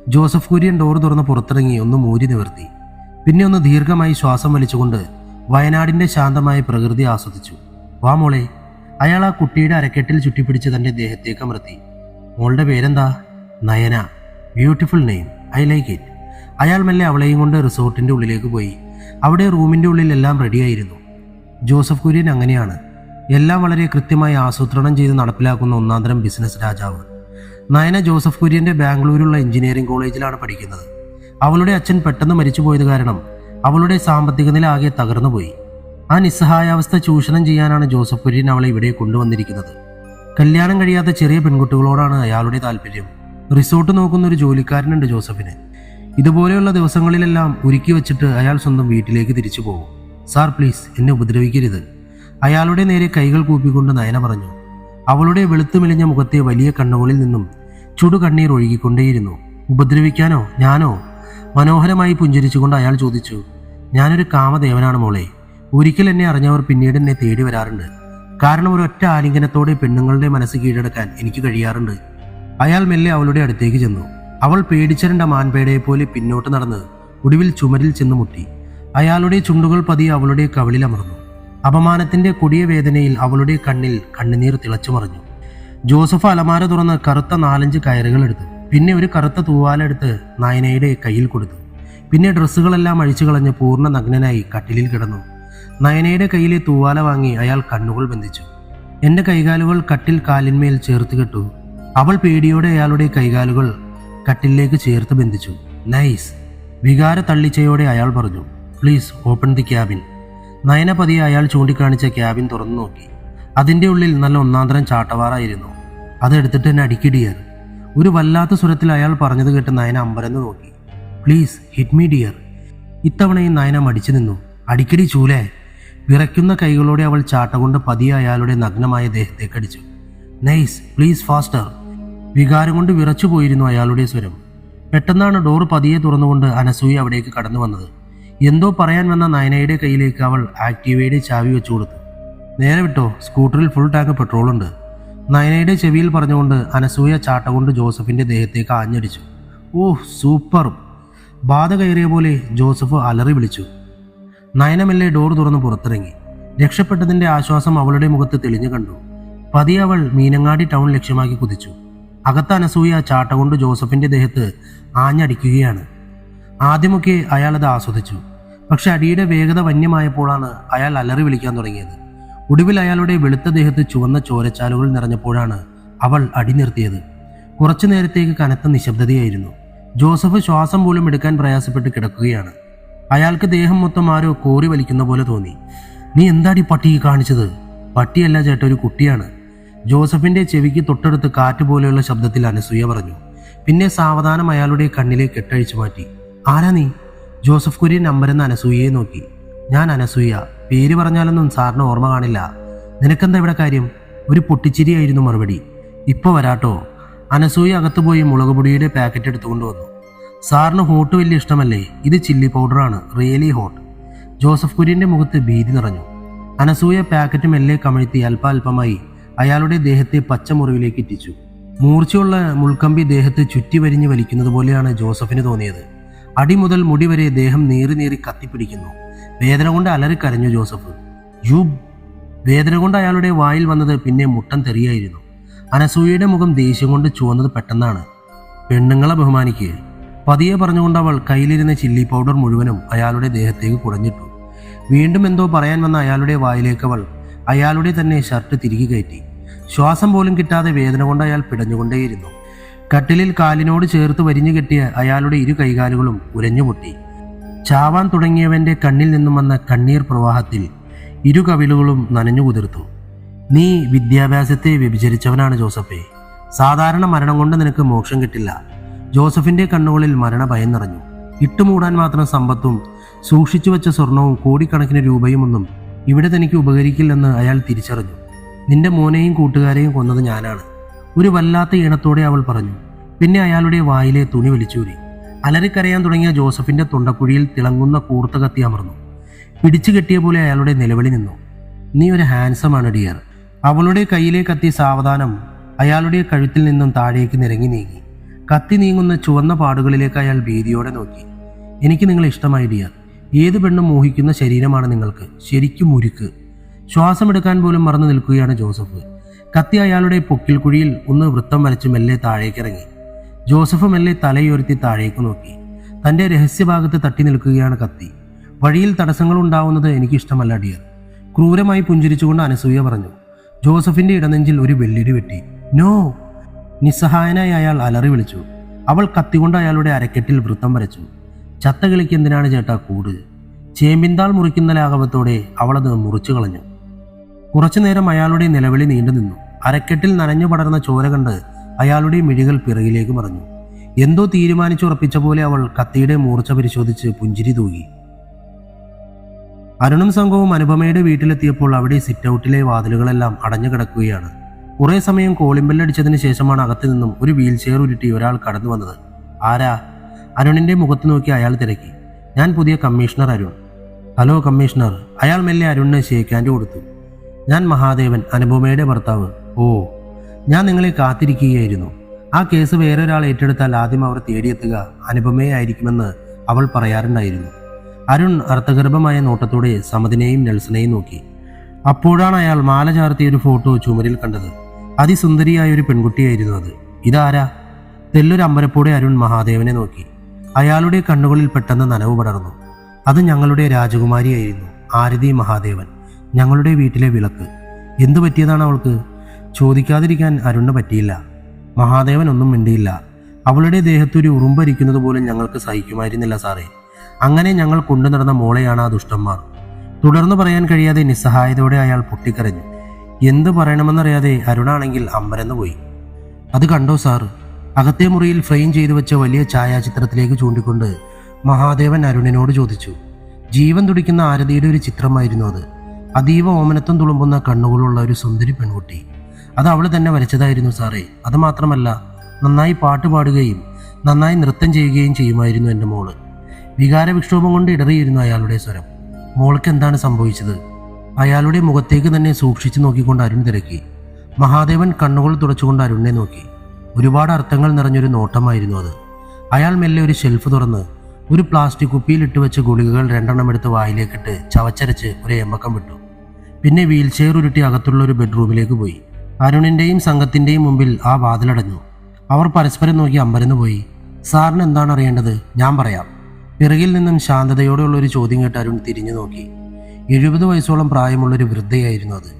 ജോസഫ് കുര്യൻ ഡോർ തുറന്ന് പുറത്തിറങ്ങി ഒന്ന് മൂരി നിവർത്തി. പിന്നെ ഒന്ന് ദീർഘമായി ശ്വാസം വലിച്ചുകൊണ്ട് വയനാടിന്റെ ശാന്തമായ പ്രകൃതി ആസ്വദിച്ചു. വാ മോളെ. അയാൾ ആ കുട്ടിയുടെ അരക്കെട്ടിൽ ചുറ്റിപ്പിടിച്ച് തന്റെ ദേഹത്തേക്ക് അമർത്തി. മോളുടെ പേരെന്താ? Nayana. Beautiful name, I like it. അയാൾ മെല്ലെ അവളെയും കൊണ്ട് റിസോർട്ടിന്റെ ഉള്ളിലേക്ക് പോയി. അവിടെ റൂമിന്റെ ഉള്ളിൽ എല്ലാം റെഡിയായിരുന്നു. ജോസഫ് കുര്യൻ അങ്ങനെയാണ്. എല്ലാം വളരെ കൃത്യമായി ആസൂത്രണം ചെയ്ത് നടപ്പിലാക്കുന്ന ഒന്നാന്തരം ബിസിനസ് രാജാവ്. നയന ജോസഫ് കുര്യന്റെ ബാംഗ്ലൂരുള്ള എഞ്ചിനീയറിംഗ് കോളേജിലാണ് പഠിക്കുന്നത്. അവളുടെ അച്ഛൻ പെട്ടെന്ന് മരിച്ചുപോയത് കാരണം അവളുടെ സാമ്പത്തിക നില ആകെ തകർന്നുപോയി. ആ നിസ്സഹായാവസ്ഥ ചൂഷണം ചെയ്യാനാണ് ജോസഫ് കുര്യൻ അവളെ ഇവിടെ കൊണ്ടുവന്നിരിക്കുന്നത്. കല്യാണം കഴിയാത്ത ചെറിയ പെൺകുട്ടികളോടാണ് അയാളുടെ താല്പര്യം. റിസോർട്ട് നോക്കുന്ന ഒരു ജോലിക്കാരനുണ്ട് ജോസഫിന്. ഇതുപോലെയുള്ള ദിവസങ്ങളിലെല്ലാം ഒരുക്കി വെച്ചിട്ട് അയാൾ സ്വന്തം വീട്ടിലേക്ക് തിരിച്ചു പോകും. സാർ പ്ലീസ്, എന്നെ ഉപദ്രവിക്കരുത്. അയാളുടെ നേരെ കൈകൾ കൂപ്പിക്കൊണ്ട് നയന പറഞ്ഞു. അവളുടെ വെളുത്തു മെലിഞ്ഞ മുഖത്തെ വലിയ കണ്ണുകളിൽ നിന്നും ചുടുകണ്ണീർ ഒഴുകിക്കൊണ്ടേയിരുന്നു. ഉപദ്രവിക്കാനോ? ഞാനോ? മനോഹരമായി പുഞ്ചിരിച്ചുകൊണ്ട് അയാൾ ചോദിച്ചു. ഞാനൊരു കാമദേവനാണ് മോളെ. ഒരിക്കൽ എന്നെ അറിഞ്ഞവർ പിന്നീട് എന്നെ തേടി വരാറുണ്ട്. കാരണം ഒരൊറ്റ ആലിംഗനത്തോടെ പെണ്ണുങ്ങളുടെ മനസ്സ് കീഴടക്കാൻ എനിക്ക് കഴിയാറുണ്ട്. അയാൾ മെല്ലെ അവളുടെ അടുത്തേക്ക് ചെന്നു. അവൾ പേടിച്ചരണ്ട മാൻപേടയെ പോലെ പിന്നോട്ട് നടന്ന് ഒടുവിൽ ചുമരിൽ ചെന്ന് മുട്ടി. അയാളുടെ ചുണ്ടുകൾ പതിയെ അവളുടെ കവിളിൽ അമർന്നു. അപമാനത്തിന്റെ കൊടിയ വേദനയിൽ അവളുടെ കണ്ണിൽ കണ്ണുനീർ തിളച്ചു മറിഞ്ഞു. ജോസഫ് അലമാര തുറന്ന് കറുത്ത 4-5 കയറുകൾ എടുത്തു. പിന്നെ ഒരു കറുത്ത തൂവാലെടുത്ത് നയനയുടെ കയ്യിൽ കൊടുത്തു. പിന്നെ ഡ്രസ്സുകളെല്ലാം അഴിച്ചു കളഞ്ഞ് പൂർണ്ണ നഗ്നനായി കട്ടിലിൽ കിടന്നു. നയനയുടെ കയ്യിലെ തൂവാല വാങ്ങി അയാൾ കണ്ണുകൾ ബന്ധിച്ചു. എൻ്റെ കൈകാലുകൾ കട്ടിൽ കാലിന്മേൽ ചേർത്ത് കെട്ടു. അവൾ പേടിയോടെ അയാളുടെ കൈകാലുകൾ കട്ടിലേക്ക് ചേർത്ത് ബന്ധിച്ചു. നൈസ്, വികാര തള്ളിച്ചയോടെ അയാൾ പറഞ്ഞു. Please open the cabin. Nayana പതിയെ അയാൾ ചൂണ്ടിക്കാണിച്ച ക്യാബിൻ തുറന്നു നോക്കി. അതിൻ്റെ ഉള്ളിൽ നല്ല ഒന്നാന്തരം ചാട്ടവാറായിരുന്നു. അതെടുത്തിട്ട് എന്നെ അടിക്കിടിയർ. ഒരു വല്ലാത്ത സ്വരത്തിൽ അയാൾ പറഞ്ഞത് കേട്ട് നയന അമ്പരന്ന് നോക്കി. Please hit me dear. ഇത്തവണയും നയന മടിച്ചു നിന്നു. അടിക്കടി ചൂലേ. വിറയ്ക്കുന്ന കൈകളോടെ അവൾ ചാട്ട കൊണ്ട് പതിയെ അയാളുടെ നഗ്നമായ ദേഹത്തേക്കടിച്ചു. Nice, please faster. വികാരം കൊണ്ട് വിറച്ചു പോയിരുന്നു അയാളുടെ സ്വരം. പെട്ടെന്നാണ് ഡോർ പതിയെ തുറന്നുകൊണ്ട് അനസൂയ അവിടേക്ക് കടന്നു വന്നത്. എന്തോ പറയാൻ വന്ന നയനയുടെ കയ്യിലേക്ക് അവൾ ആക്റ്റീവയുടെ ചാവി വെച്ചു കൊടുത്തു. നേരെ വിട്ടോ, സ്കൂട്ടറിൽ ഫുൾ ടാങ്ക് പെട്രോളുണ്ട്. നയനയുടെ ചെവിയിൽ പറഞ്ഞുകൊണ്ട് അനസൂയ ചാട്ട കൊണ്ട് ജോസഫിന്റെ ദേഹത്തേക്ക് ആഞ്ഞടിച്ചു. ഓഹ് സൂപ്പർ. ബാധ കയറിയ പോലെ ജോസഫ് അലറി വിളിച്ചു. നയനമല്ലേ ഡോർ തുറന്ന് പുറത്തിറങ്ങി. രക്ഷപ്പെട്ടതിന്റെ ആശ്വാസം അവളുടെ മുഖത്ത് തെളിഞ്ഞു കണ്ടു. പതിയെ അവൾ മീനങ്ങാടി ടൗൺ ലക്ഷ്യമാക്കി കുതിച്ചു. അകത്ത് അനസൂയ ചാട്ട കൊണ്ട് ജോസഫിന്റെ ദേഹത്ത് ആഞ്ഞടിക്കുകയാണ്. ആദ്യമൊക്കെ അയാൾ അത് ആസ്വദിച്ചു. പക്ഷെ അടിയുടെ വേഗത വന്യമായപ്പോഴാണ് അയാൾ അലറി വിളിക്കാൻ തുടങ്ങിയത്. ഒടുവിൽ അയാളുടെ വെളുത്ത ദേഹത്ത് ചുവന്ന ചോരച്ചാലുകൾ നിറഞ്ഞപ്പോഴാണ് അവൾ അടി നിർത്തിയത്. കുറച്ചു നേരത്തേക്ക് കനത്ത നിശബ്ദതയായിരുന്നു. ജോസഫ് ശ്വാസം പോലും എടുക്കാൻ പ്രയാസപ്പെട്ട് കിടക്കുകയാണ്. അയാൾക്ക് ദേഹം മൊത്തം ആരോ കോരി വലിക്കുന്ന പോലെ തോന്നി. നീ എന്താടി പട്ടിയെ കാണിച്ചത്? പട്ടിയല്ല ചേട്ടാ, ഒരു കുട്ടിയാണ്. ജോസഫിന്റെ ചെവിക്ക് തൊട്ടടുത്ത് കാറ്റ് പോലെയുള്ള ശബ്ദത്തിൽ അനസൂയ പറഞ്ഞു. പിന്നെ സാവധാനം അയാളുടെ കണ്ണിലെ കെട്ടഴിച്ചു മാറ്റി. ആരാ നീ? ജോസഫ് കുര്യൻ നമ്പരെന്ന് അനസൂയയെ നോക്കി. ഞാൻ അനസൂയ. പേര് പറഞ്ഞാലൊന്നും സാറിന് ഓർമ്മ കാണില്ല. നിനക്കെന്താ ഇവിടെ കാര്യം? ഒരു പൊട്ടിച്ചിരിയായിരുന്നു മറുപടി. ഇപ്പൊ വരാട്ടോ. അനസൂയ അകത്തുപോയി മുളകുപൊടിയുടെ പാക്കറ്റ് എടുത്തുകൊണ്ട് വന്നു. സാറിന് ഹോട്ട് വലിയ ഇഷ്ടമല്ലേ? ഇത് ചില്ലി പൗഡറാണ്, റിയലി ഹോട്ട്. ജോസഫ് കുര്യന്റെ മുഖത്ത് ഭീതി നിറഞ്ഞു. അനസൂയ പാക്കറ്റ് മെല്ലെ കമഴ്ത്തി അല്പാൽപമായി അയാളുടെ ദേഹത്തെ പച്ചമുറിവിലേക്ക് ഇറ്റിച്ചു. മൂർച്ചയുള്ള മുൾക്കമ്പി ദേഹത്ത് ചുറ്റി വരിഞ്ഞ് വലിക്കുന്നത് പോലെയാണ് ജോസഫിന് തോന്നിയത്. അടി മുതൽ മുടി വരെ ദേഹം നീറി നീറി കത്തിപ്പിടിക്കുന്നു. വേദന കൊണ്ട് അലറിക്കരഞ്ഞു ജോസഫ്. യുബ്. വേദന കൊണ്ട് അയാളുടെ വായിൽ വന്നത് പിന്നെ മുട്ടൻ തെറിയായിരുന്നു. അനസൂയയുടെ മുഖം ദേഷ്യം കൊണ്ട് ചുവന്നത് പെട്ടെന്നാണ്. പെണ്ണുങ്ങളെ ബഹുമാനിക്ക്. പതിയെ പറഞ്ഞുകൊണ്ട് അവൾ കയ്യിലിരുന്ന ചില്ലി പൗഡർ മുഴുവനും അയാളുടെ ദേഹത്തേക്ക് കുടഞ്ഞിട്ടു. വീണ്ടും എന്തോ പറയാൻ വന്ന അയാളുടെ വായിലേക്ക് അവൾ അയാളുടെ തന്നെ ഷർട്ട് തിരികെ കയറ്റി. ശ്വാസം പോലും കിട്ടാതെ വേദന കൊണ്ട് അയാൾ പിടഞ്ഞുകൊണ്ടേയിരുന്നു. കട്ടിലിൽ കാലിനോട് ചേർത്ത് വരിഞ്ഞു കെട്ടിയ അയാളുടെ ഇരു കൈകാലുകളും ഉരഞ്ഞുമുട്ടി. ചാവാൻ തുടങ്ങിയവന്റെ കണ്ണിൽ നിന്നും വന്ന കണ്ണീർ പ്രവാഹത്തിൽ ഇരു കവിളുകളും നനഞ്ഞു കുതിർത്തു. നീ വിദ്യാഭ്യാസത്തെ വ്യഭിചരിച്ചവനാണ് ജോസഫേ. സാധാരണ മരണം കൊണ്ട് നിനക്ക് മോക്ഷം കിട്ടില്ല. ജോസഫിന്റെ കണ്ണുകളിൽ മരണഭയം നിറഞ്ഞു. ഇട്ടുമൂടാൻ മാത്രം സമ്പത്തും സൂക്ഷിച്ചു വെച്ച സ്വർണവും കോടിക്കണക്കിന് രൂപയുമൊന്നും ഇവിടെ തനിക്ക് ഉപകരിക്കില്ലെന്ന് അയാൾ തിരിച്ചറിഞ്ഞു. നിന്റെ മോനെയും കൂട്ടുകാരെയും കൊന്നത് ഞാനാണ്. ഒരു വല്ലാത്ത ഈണത്തോടെ അവൾ പറഞ്ഞു. പിന്നെ അയാളുടെ വായിലെ തുണി വലിച്ചൂരി. അലറിക്കരയാൻ തുടങ്ങിയ ജോസഫിന്റെ തൊണ്ടക്കുഴിയിൽ തിളങ്ങുന്ന കൂർത്ത കത്തി അമർന്നു. പിടിച്ചു കെട്ടിയ പോലെ അയാളുടെ നിലവിളി നിന്നു. നീ ഒരു ഹാൻസമാണ് ഡിയർ. അവളുടെ കയ്യിലെ കത്തി സാവധാനം അയാളുടെ കഴുത്തിൽ നിന്നും താഴേക്ക് നിരങ്ങി നീങ്ങി. കത്തി നീങ്ങുന്ന ചുവന്ന പാടുകളിലേക്ക് അയാൾ ഭീതിയോടെ നോക്കി. എനിക്ക് നിങ്ങളെ ഇഷ്ടമായി ഡിയർ. ഏത് പെണ്ണും മോഹിക്കുന്ന ശരീരമാണ് നിങ്ങൾക്ക്. ശരിക്കും മുരുക്ക്. ശ്വാസമെടുക്കാൻ പോലും മറന്നു നിൽക്കുകയാണ് ജോസഫ്. കത്തി അയാളുടെ പൊക്കിൽ കുഴിയിൽ ഒന്ന് വൃത്തം വരച്ച് മെല്ലെ താഴേക്കിറങ്ങി. ജോസഫ് മെല്ലെ തലയുയർത്തി താഴേക്ക് നോക്കി. തന്റെ രഹസ്യഭാഗത്ത് തട്ടി നിൽക്കുകയാണ് കത്തി. വഴിയിൽ തടസ്സങ്ങൾ ഉണ്ടാവുന്നത് എനിക്കിഷ്ടമല്ല ഡിയർ. ക്രൂരമായി പുഞ്ചിരിച്ചുകൊണ്ട് അനസൂയ പറഞ്ഞു. ജോസഫിന്റെ ഇടനെഞ്ചിൽ ഒരു വെള്ളിടി വെട്ടി. നോ. നിസ്സഹായനായി അയാൾ അലറി വിളിച്ചു. അവൾ കത്തികൊണ്ട് അയാളുടെ അരക്കെട്ടിൽ വൃത്തം വരച്ചു. ചത്ത കിളിക്ക് എന്തിനാണ് ചേട്ടാ കൂട്? ചേമ്പിന്താൾ മുറിക്കുന്ന ലാഘവത്തോടെ അവളത് മുറിച്ചു കളഞ്ഞു. കുറച്ചുനേരം അയാളുടെ നിലവിളി നീണ്ടു നിന്നു. അരക്കെട്ടിൽ നനഞ്ഞു പടർന്ന ചോര കണ്ട് അയാളുടെ മിഴികൾ പിറകിലേക്ക് മറഞ്ഞു. എന്തോ തീരുമാനിച്ചുറപ്പിച്ച പോലെ അവൾ കത്തിയുടെ മൂർച്ച പരിശോധിച്ച് പുഞ്ചിരി തൂകി. അരുണും സംഘവും അനുപമയുടെ വീട്ടിലെത്തിയപ്പോൾ അവിടെ സിറ്റ് ഔട്ടിലെ വാതിലുകളെല്ലാം അടഞ്ഞു കിടക്കുകയാണ്. കുറെ സമയം കോളിംബെല്ലടിച്ചതിന് ശേഷമാണ് അകത്തു നിന്നും ഒരു വീൽ ചെയർ ഉരുട്ടി ഒരാൾ കടന്നു വന്നത്. ആരാ? അരുണിന്റെ മുഖത്ത് നോക്കി അയാൾ തിരക്കി. ഞാൻ പുതിയ കമ്മീഷണർ അരുൺ. Hello commissioner. അയാൾ മെല്ലെ അരുണിന് ഷേക്ക് ഹാൻഡ് കൊടുത്തു. ഞാൻ മഹാദേവൻ, അനുപമയുടെ ഭർത്താവ്. ഓ, ഞാൻ നിങ്ങളെ കാത്തിരിക്കുകയായിരുന്നു. ആ കേസ് വേറൊരാൾ ഏറ്റെടുത്താൽ ആദ്യം അവർ തേടിയെത്തുക അനുപമയെ ആയിരിക്കുമെന്ന് അവൾ പറയാറുണ്ടായിരുന്നു. അരുൺ അർത്ഥഗർഭമായ നോട്ടത്തോടെ സമതിനെയും നെൽസനെയും നോക്കി. അപ്പോഴാണ് അയാൾ മാല ചാർത്തിയ ഒരു ഫോട്ടോ ചുമരിൽ കണ്ടത്. അതിസുന്ദരിയായ ഒരു പെൺകുട്ടിയായിരുന്നു അത്. ഇതാരാ? തെല്ലൊരു അമ്പരപ്പോടെ അരുൺ മഹാദേവനെ നോക്കി. അയാളുടെ കണ്ണുകളിൽ പെട്ടെന്ന് നനവ് പടർന്നു. അത് ഞങ്ങളുടെ രാജകുമാരിയായിരുന്നു, ആരതി മഹാദേവൻ, ഞങ്ങളുടെ വീട്ടിലെ വിളക്ക്. എന്തു പറ്റിയതാണ് അവൾക്ക്? ചോദിക്കാതിരിക്കാൻ അരുണിന് പറ്റിയില്ല. മഹാദേവൻ ഒന്നും മിണ്ടിയില്ല. അവളുടെ ദേഹത്തൊരു ഉറുമ്പരിക്കുന്നത് പോലും ഞങ്ങൾക്ക് സഹിക്കുമായിരുന്നില്ല സാറേ. അങ്ങനെ ഞങ്ങൾ കൊണ്ടു നടന്ന മോളെയാണ് ആ ദുഷ്ടന്മാർ. തുടർന്ന് പറയാൻ കഴിയാതെ നിസ്സഹായതയോടെ അയാൾ പൊട്ടിക്കരഞ്ഞു. എന്ത് പറയണമെന്നറിയാതെ അരുണാണെങ്കിൽ അമ്പരന്ന് പോയി. അത് കണ്ടോ സാർ? അകത്തെ മുറിയിൽ ഫ്രെയിം ചെയ്തു വെച്ച വലിയ ഛായാചിത്രത്തിലേക്ക് ചൂണ്ടിക്കൊണ്ട് മഹാദേവൻ അരുണിനോട് ചോദിച്ചു. ജീവൻ തുടിക്കുന്ന ആരതിയുടെ ഒരു ചിത്രമായിരുന്നു അത്. അതീവ ഓമനത്വം തുളുമ്പുന്ന കണ്ണുകളുള്ള ഒരു സുന്ദരി പെൺകുട്ടി. അത് അവൾ തന്നെ വരച്ചതായിരുന്നു സാറേ. അത് മാത്രമല്ല, നന്നായി പാട്ട് പാടുകയും നന്നായി നൃത്തം ചെയ്യുകയും ചെയ്യുമായിരുന്നു എൻ്റെ മോള്. വികാരവിക്ഷോഭം കൊണ്ട് ഇടറിയിരുന്നു അയാളുടെ സ്വരം. മോൾക്ക് എന്താണ് സംഭവിച്ചത്? അയാളുടെ മുഖത്തേക്ക് തന്നെ സൂക്ഷിച്ചു നോക്കിക്കൊണ്ട് അരുൺ തിരക്കി. മഹാദേവൻ കണ്ണുകൾ തുടച്ചുകൊണ്ട് അരുണിനെ നോക്കി. ഒരുപാട് അർത്ഥങ്ങൾ നിറഞ്ഞൊരു നോട്ടമായിരുന്നു അത്. അയാൾ മെല്ലെ ഒരു ഷെൽഫ് തുറന്ന് ഒരു പ്ലാസ്റ്റിക് കുപ്പിയിൽ ഇട്ട് വെച്ച ഗുളികകൾ 2 എടുത്ത് വായിലേക്കിട്ട് ചവച്ചരച്ച് ഒരു എമ്പക്കം വിട്ടു. പിന്നെ വീൽ ചെയർ ഉരുട്ടി അകത്തുള്ള ഒരു ബെഡ്റൂമിലേക്ക് പോയി. അരുണിൻ്റെയും സംഘത്തിൻ്റെയും മുമ്പിൽ ആ വാതിലടഞ്ഞു. അവർ പരസ്പരം നോക്കി അമ്പരന്ന് പോയി. സാറിന് എന്താണ് അറിയേണ്ടത്? ഞാൻ പറയാം. പിറകിൽ നിന്നും ശാന്തതയോടെയുള്ള ഒരു ചോദ്യം കേട്ട് അരുൺ തിരിഞ്ഞു നോക്കി. 70 വയസ്സോളം പ്രായമുള്ളൊരു വൃദ്ധയായിരുന്നു അത്.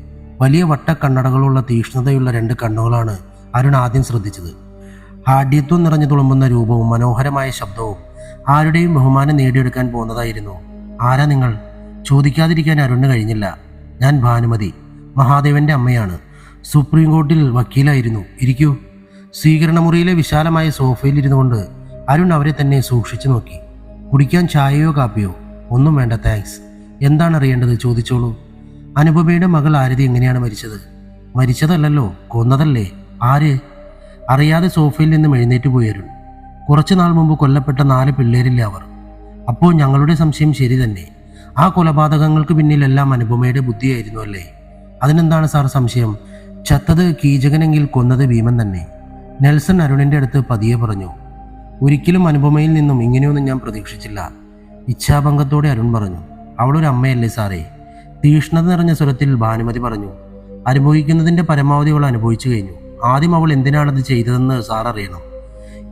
വലിയ വട്ടക്കണ്ണടകളുള്ള തീക്ഷ്ണതയുള്ള 2 കണ്ണുകളാണ് അരുൺ ആദ്യം ശ്രദ്ധിച്ചത്. ഹാഢ്യത്വം നിറഞ്ഞു തുളുമ്പുന്ന രൂപവും മനോഹരമായ ശബ്ദവും ആരുടെയും ബഹുമാനം നേടിയെടുക്കാൻ പോകുന്നതായിരുന്നു. ആരാ നിങ്ങൾ? ചോദിക്കാതിരിക്കാൻ അരുണിന് കഴിഞ്ഞില്ല. ഞാൻ ഭാനുമതി, മഹാദേവന്റെ അമ്മയാണ്. സുപ്രീം കോർട്ടിൽ വക്കീലായിരുന്നു. ഇരിക്കൂ. സ്വീകരണമുറിയിലെ വിശാലമായ സോഫയിൽ ഇരുന്നു കൊണ്ട് അരുൺ അവരെ തന്നെ സൂക്ഷിച്ചു നോക്കി. കുടിക്കാൻ ചായയോ കാപ്പിയോ? ഒന്നും വേണ്ട, താങ്ക്സ്. എന്താണ് അറിയേണ്ടത്? ചോദിച്ചോളൂ. അനുപമയുടെ മകൾ ആരതി എങ്ങനെയാണ് മരിച്ചത്? മരിച്ചതല്ലല്ലോ, കൊന്നതല്ലേ? ആര്? അറിയാതെ സോഫയിൽ നിന്നും എഴുന്നേറ്റ് പോയി അരുൺ. കുറച്ചു നാൾ മുമ്പ് കൊല്ലപ്പെട്ട 4 പിള്ളേരില്ലേ അവർ. അപ്പോൾ ഞങ്ങളുടെ സംശയം ശരി തന്നെ. ആ കൊലപാതകങ്ങൾക്ക് പിന്നിലെല്ലാം അനുപമയുടെ ബുദ്ധിയായിരുന്നു അല്ലേ? അതിനെന്താണ് സാർ സംശയം? ചത്തത് കീചകനെങ്കിൽ കൊന്നത് ഭീമൻ തന്നെ. നെൽസൺ അരുണിന്റെ അടുത്ത് പതിയെ പറഞ്ഞു. ഒരിക്കലും അനുപമയിൽ നിന്നും ഇങ്ങനെയൊന്നും ഞാൻ പ്രതീക്ഷിച്ചില്ല. ഇച്ഛാഭംഗത്തോടെ അരുൺ പറഞ്ഞു. അവളൊരു അമ്മയല്ലേ സാറേ? തീഷ്ണത നിറഞ്ഞ സ്വരത്തിൽ ഭാനുമതി പറഞ്ഞു. അനുഭവിക്കുന്നതിന്റെ പരമാവധി അവൾ അനുഭവിച്ചു കഴിഞ്ഞു. ആദ്യം അവൾ എന്തിനാണത് ചെയ്തതെന്ന് സാർ അറിയണം.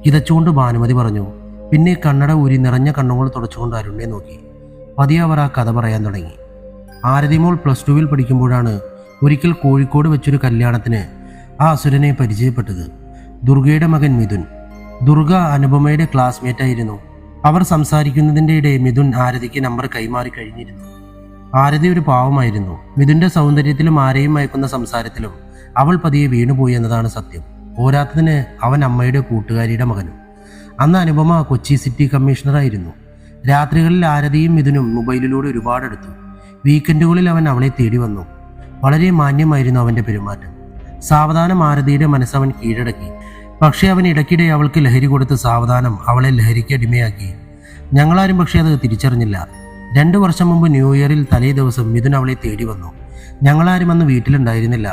കിതച്ചുകൊണ്ട് ഭാനുമതി പറഞ്ഞു. പിന്നെ കണ്ണട ഊരി നിറഞ്ഞ കണ്ണുകൾ തുടച്ചുകൊണ്ട് അരുണിനെ നോക്കി. പതിയെ അവർ ആ കഥ പറയാൻ തുടങ്ങി. ആരതിമോൾ +2 പഠിക്കുമ്പോഴാണ് ഒരിക്കൽ കോഴിക്കോട് വെച്ചൊരു കല്യാണത്തിന് ആ അസുരനെ പരിചയപ്പെട്ടത്. ദുർഗയുടെ മകൻ മിഥുൻ. ദുർഗ അനുപമയുടെ ക്ലാസ്മേറ്റ് ആയിരുന്നു. അവർ സംസാരിക്കുന്നതിൻ്റെ ഇടെ മിഥുൻ ആരതിക്ക് നമ്പർ കൈമാറി കഴിഞ്ഞിരുന്നു. ആരതി ഒരു പാവമായിരുന്നു. മിഥുന്റെ സൗന്ദര്യത്തിലും ആരെയും മയക്കുന്ന സംസാരത്തിലും അവൾ പതിയെ വീണുപോയി എന്നതാണ് സത്യം. പോരാത്തതിന് അവൻ അമ്മയുടെ കൂട്ടുകാരിയുടെ മകനും. അന്ന് അനുപമ കൊച്ചി സിറ്റി കമ്മീഷണറായിരുന്നു. രാത്രികളിൽ ആരതിയും മിഥുനും മൊബൈലിലൂടെ ഒരുപാട് എടുത്തു. വീക്കെൻഡുകളിൽ അവൻ അവളെ തേടി വന്നു. വളരെ മാന്യമായിരുന്നു അവൻ്റെ പെരുമാറ്റം. സാവധാനം ആരതിയുടെ മനസ്സവൻ കീഴടക്കി. പക്ഷേ അവൻ ഇടയ്ക്കിടെ അവൾക്ക് ലഹരി കൊടുത്ത് സാവധാനം അവളെ ലഹരിക്ക് അടിമയാക്കി. ഞങ്ങളാരും പക്ഷേ അത് തിരിച്ചറിഞ്ഞില്ല. 2 വർഷം മുമ്പ് ന്യൂ ഇയറിൽ തലേ ദിവസം മിഥുൻ അവളെ തേടി വന്നു. ഞങ്ങളാരും അന്ന് വീട്ടിലുണ്ടായിരുന്നില്ല.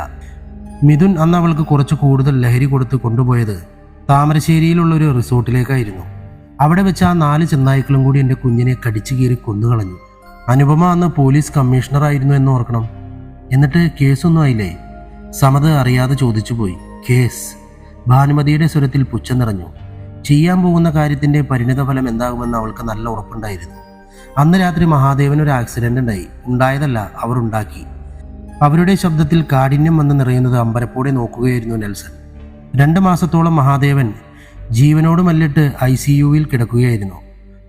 മിഥുൻ അന്ന് അവൾക്ക് കുറച്ച് കൂടുതൽ ലഹരി കൊടുത്ത് കൊണ്ടുപോയത് താമരശ്ശേരിയിലുള്ളൊരു റിസോർട്ടിലേക്കായിരുന്നു. അവിടെ വെച്ച് ആ 4 ചെന്നായ്ക്കളും കൂടി എൻ്റെ കുഞ്ഞിനെ കടിച്ചു കീറി കൊന്നുകളഞ്ഞു. അനുപമ അന്ന് പോലീസ് കമ്മീഷണറായിരുന്നു എന്ന് ഓർക്കണം. എന്നിട്ട് കേസൊന്നും ആയില്ലേ? സമത് അറിയാതെ ചോദിച്ചു പോയി. കേസ്? ഭാനുമതിയുടെ സ്വരത്തിൽ പുച്ഛം നിറഞ്ഞു. ചെയ്യാൻ പോകുന്ന കാര്യത്തിൻ്റെ പരിണിതഫലം എന്താകുമെന്ന് അവൾക്ക് നല്ല ഉറപ്പുണ്ടായിരുന്നു. അന്ന് രാത്രി മഹാദേവൻ ഒരു ആക്സിഡന്റ് ഉണ്ടായതല്ല, അവർ ഉണ്ടാക്കി. അവരുടെ ശബ്ദത്തിൽ കാഠിന്യം വന്ന് നിറയുന്നത് അമ്പരപ്പോടെ നോക്കുകയായിരുന്നു നെൽസൺ. 2 മാസത്തോളം മഹാദേവൻ ജീവനോട് മല്ലിട്ട് ICUവിൽ കിടക്കുകയായിരുന്നു.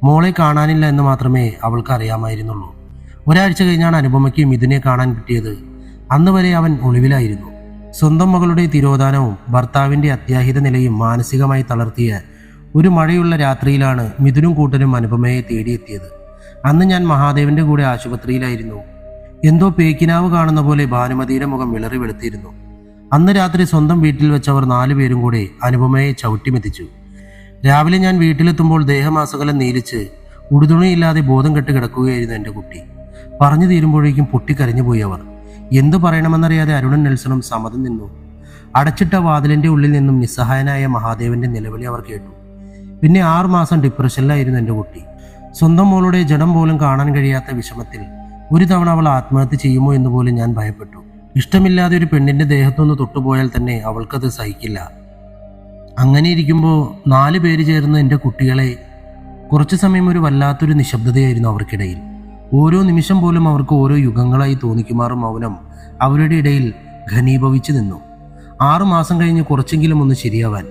മോളെ കാണാനില്ല എന്ന് മാത്രമേ അവൾക്ക് അറിയാമായിരുന്നുള്ളൂ. ഒരാഴ്ച കഴിഞ്ഞാണ് അനുപമയ്ക്ക് മിഥുനെ കാണാൻ കിട്ടിയത്. അന്ന് വരെ അവൻ ഒളിവിലായിരുന്നു. സ്വന്തം മകളുടെ തിരോധാനവും ഭർത്താവിൻ്റെ അത്യാഹിത നിലയും മാനസികമായി തളർത്തിയ ഒരു മഴയുള്ള രാത്രിയിലാണ് മിഥുനും കൂട്ടരും അനുപമയെ തേടിയെത്തിയത്. അന്ന് ഞാൻ മഹാദേവന്റെ കൂടെ ആശുപത്രിയിലായിരുന്നു. എന്തോ പേക്കിനാവ് കാണുന്ന പോലെ ഭാനുമതിയുടെ മുഖം വിളറി വെളുത്തിരുന്നു. അന്ന് രാത്രി സ്വന്തം വീട്ടിൽ വെച്ചവർ 4 പേരും കൂടെ അനുപമയെ ചവിട്ടിമെത്തിച്ചു. രാവിലെ ഞാൻ വീട്ടിലെത്തുമ്പോൾ ദേഹമാസകലം നീലിച്ച് ഉടുതുണിയില്ലാതെ ബോധം കെട്ട് കിടക്കുകയായിരുന്നു എൻ്റെ കുട്ടി. പറഞ്ഞു തീരുമ്പോഴേക്കും പൊട്ടിക്കരഞ്ഞുപോയി അവർ. എന്തു പറയണമെന്നറിയാതെ അരുണൻ നെൽസണും സമതം നിന്നു. അടച്ചിട്ട വാതിലിൻ്റെ ഉള്ളിൽ നിന്നും നിസ്സഹായനായ മഹാദേവന്റെ നിലവിളി അവർ കേട്ടു. പിന്നെ 6 മാസം ഡിപ്രഷനിലായിരുന്നു എൻ്റെ കുട്ടി. സ്വന്തം മോളുടെ ജഡം പോലും കാണാൻ കഴിയാത്ത വിഷമത്തിൽ ഒരു തവണ അവൾ ആത്മഹത്യ ചെയ്യുമോ എന്ന് പോലും ഞാൻ ഭയപ്പെട്ടു. ഇഷ്ടമില്ലാതെ ഒരു പെണ്ണിന്റെ ദേഹത്തൊന്ന് തൊട്ടുപോയാൽ തന്നെ അവൾക്കത് സഹിക്കില്ല. അങ്ങനെ ഇരിക്കുമ്പോൾ 4 പേര് ചേർന്ന് എൻ്റെ കുട്ടികളെ. കുറച്ചു സമയം ഒരു വല്ലാത്തൊരു നിശബ്ദതയായിരുന്നു അവർക്കിടയിൽ. ഓരോ നിമിഷം പോലും അവർക്ക് ഓരോ യുഗങ്ങളായി തോന്നിക്കുമാറും മൗനം അവരുടെ ഇടയിൽ ഘനീഭവിച്ചു നിന്നു. 6 മാസം കഴിഞ്ഞ് കുറച്ചെങ്കിലും ഒന്ന് ശരിയാവാൻ.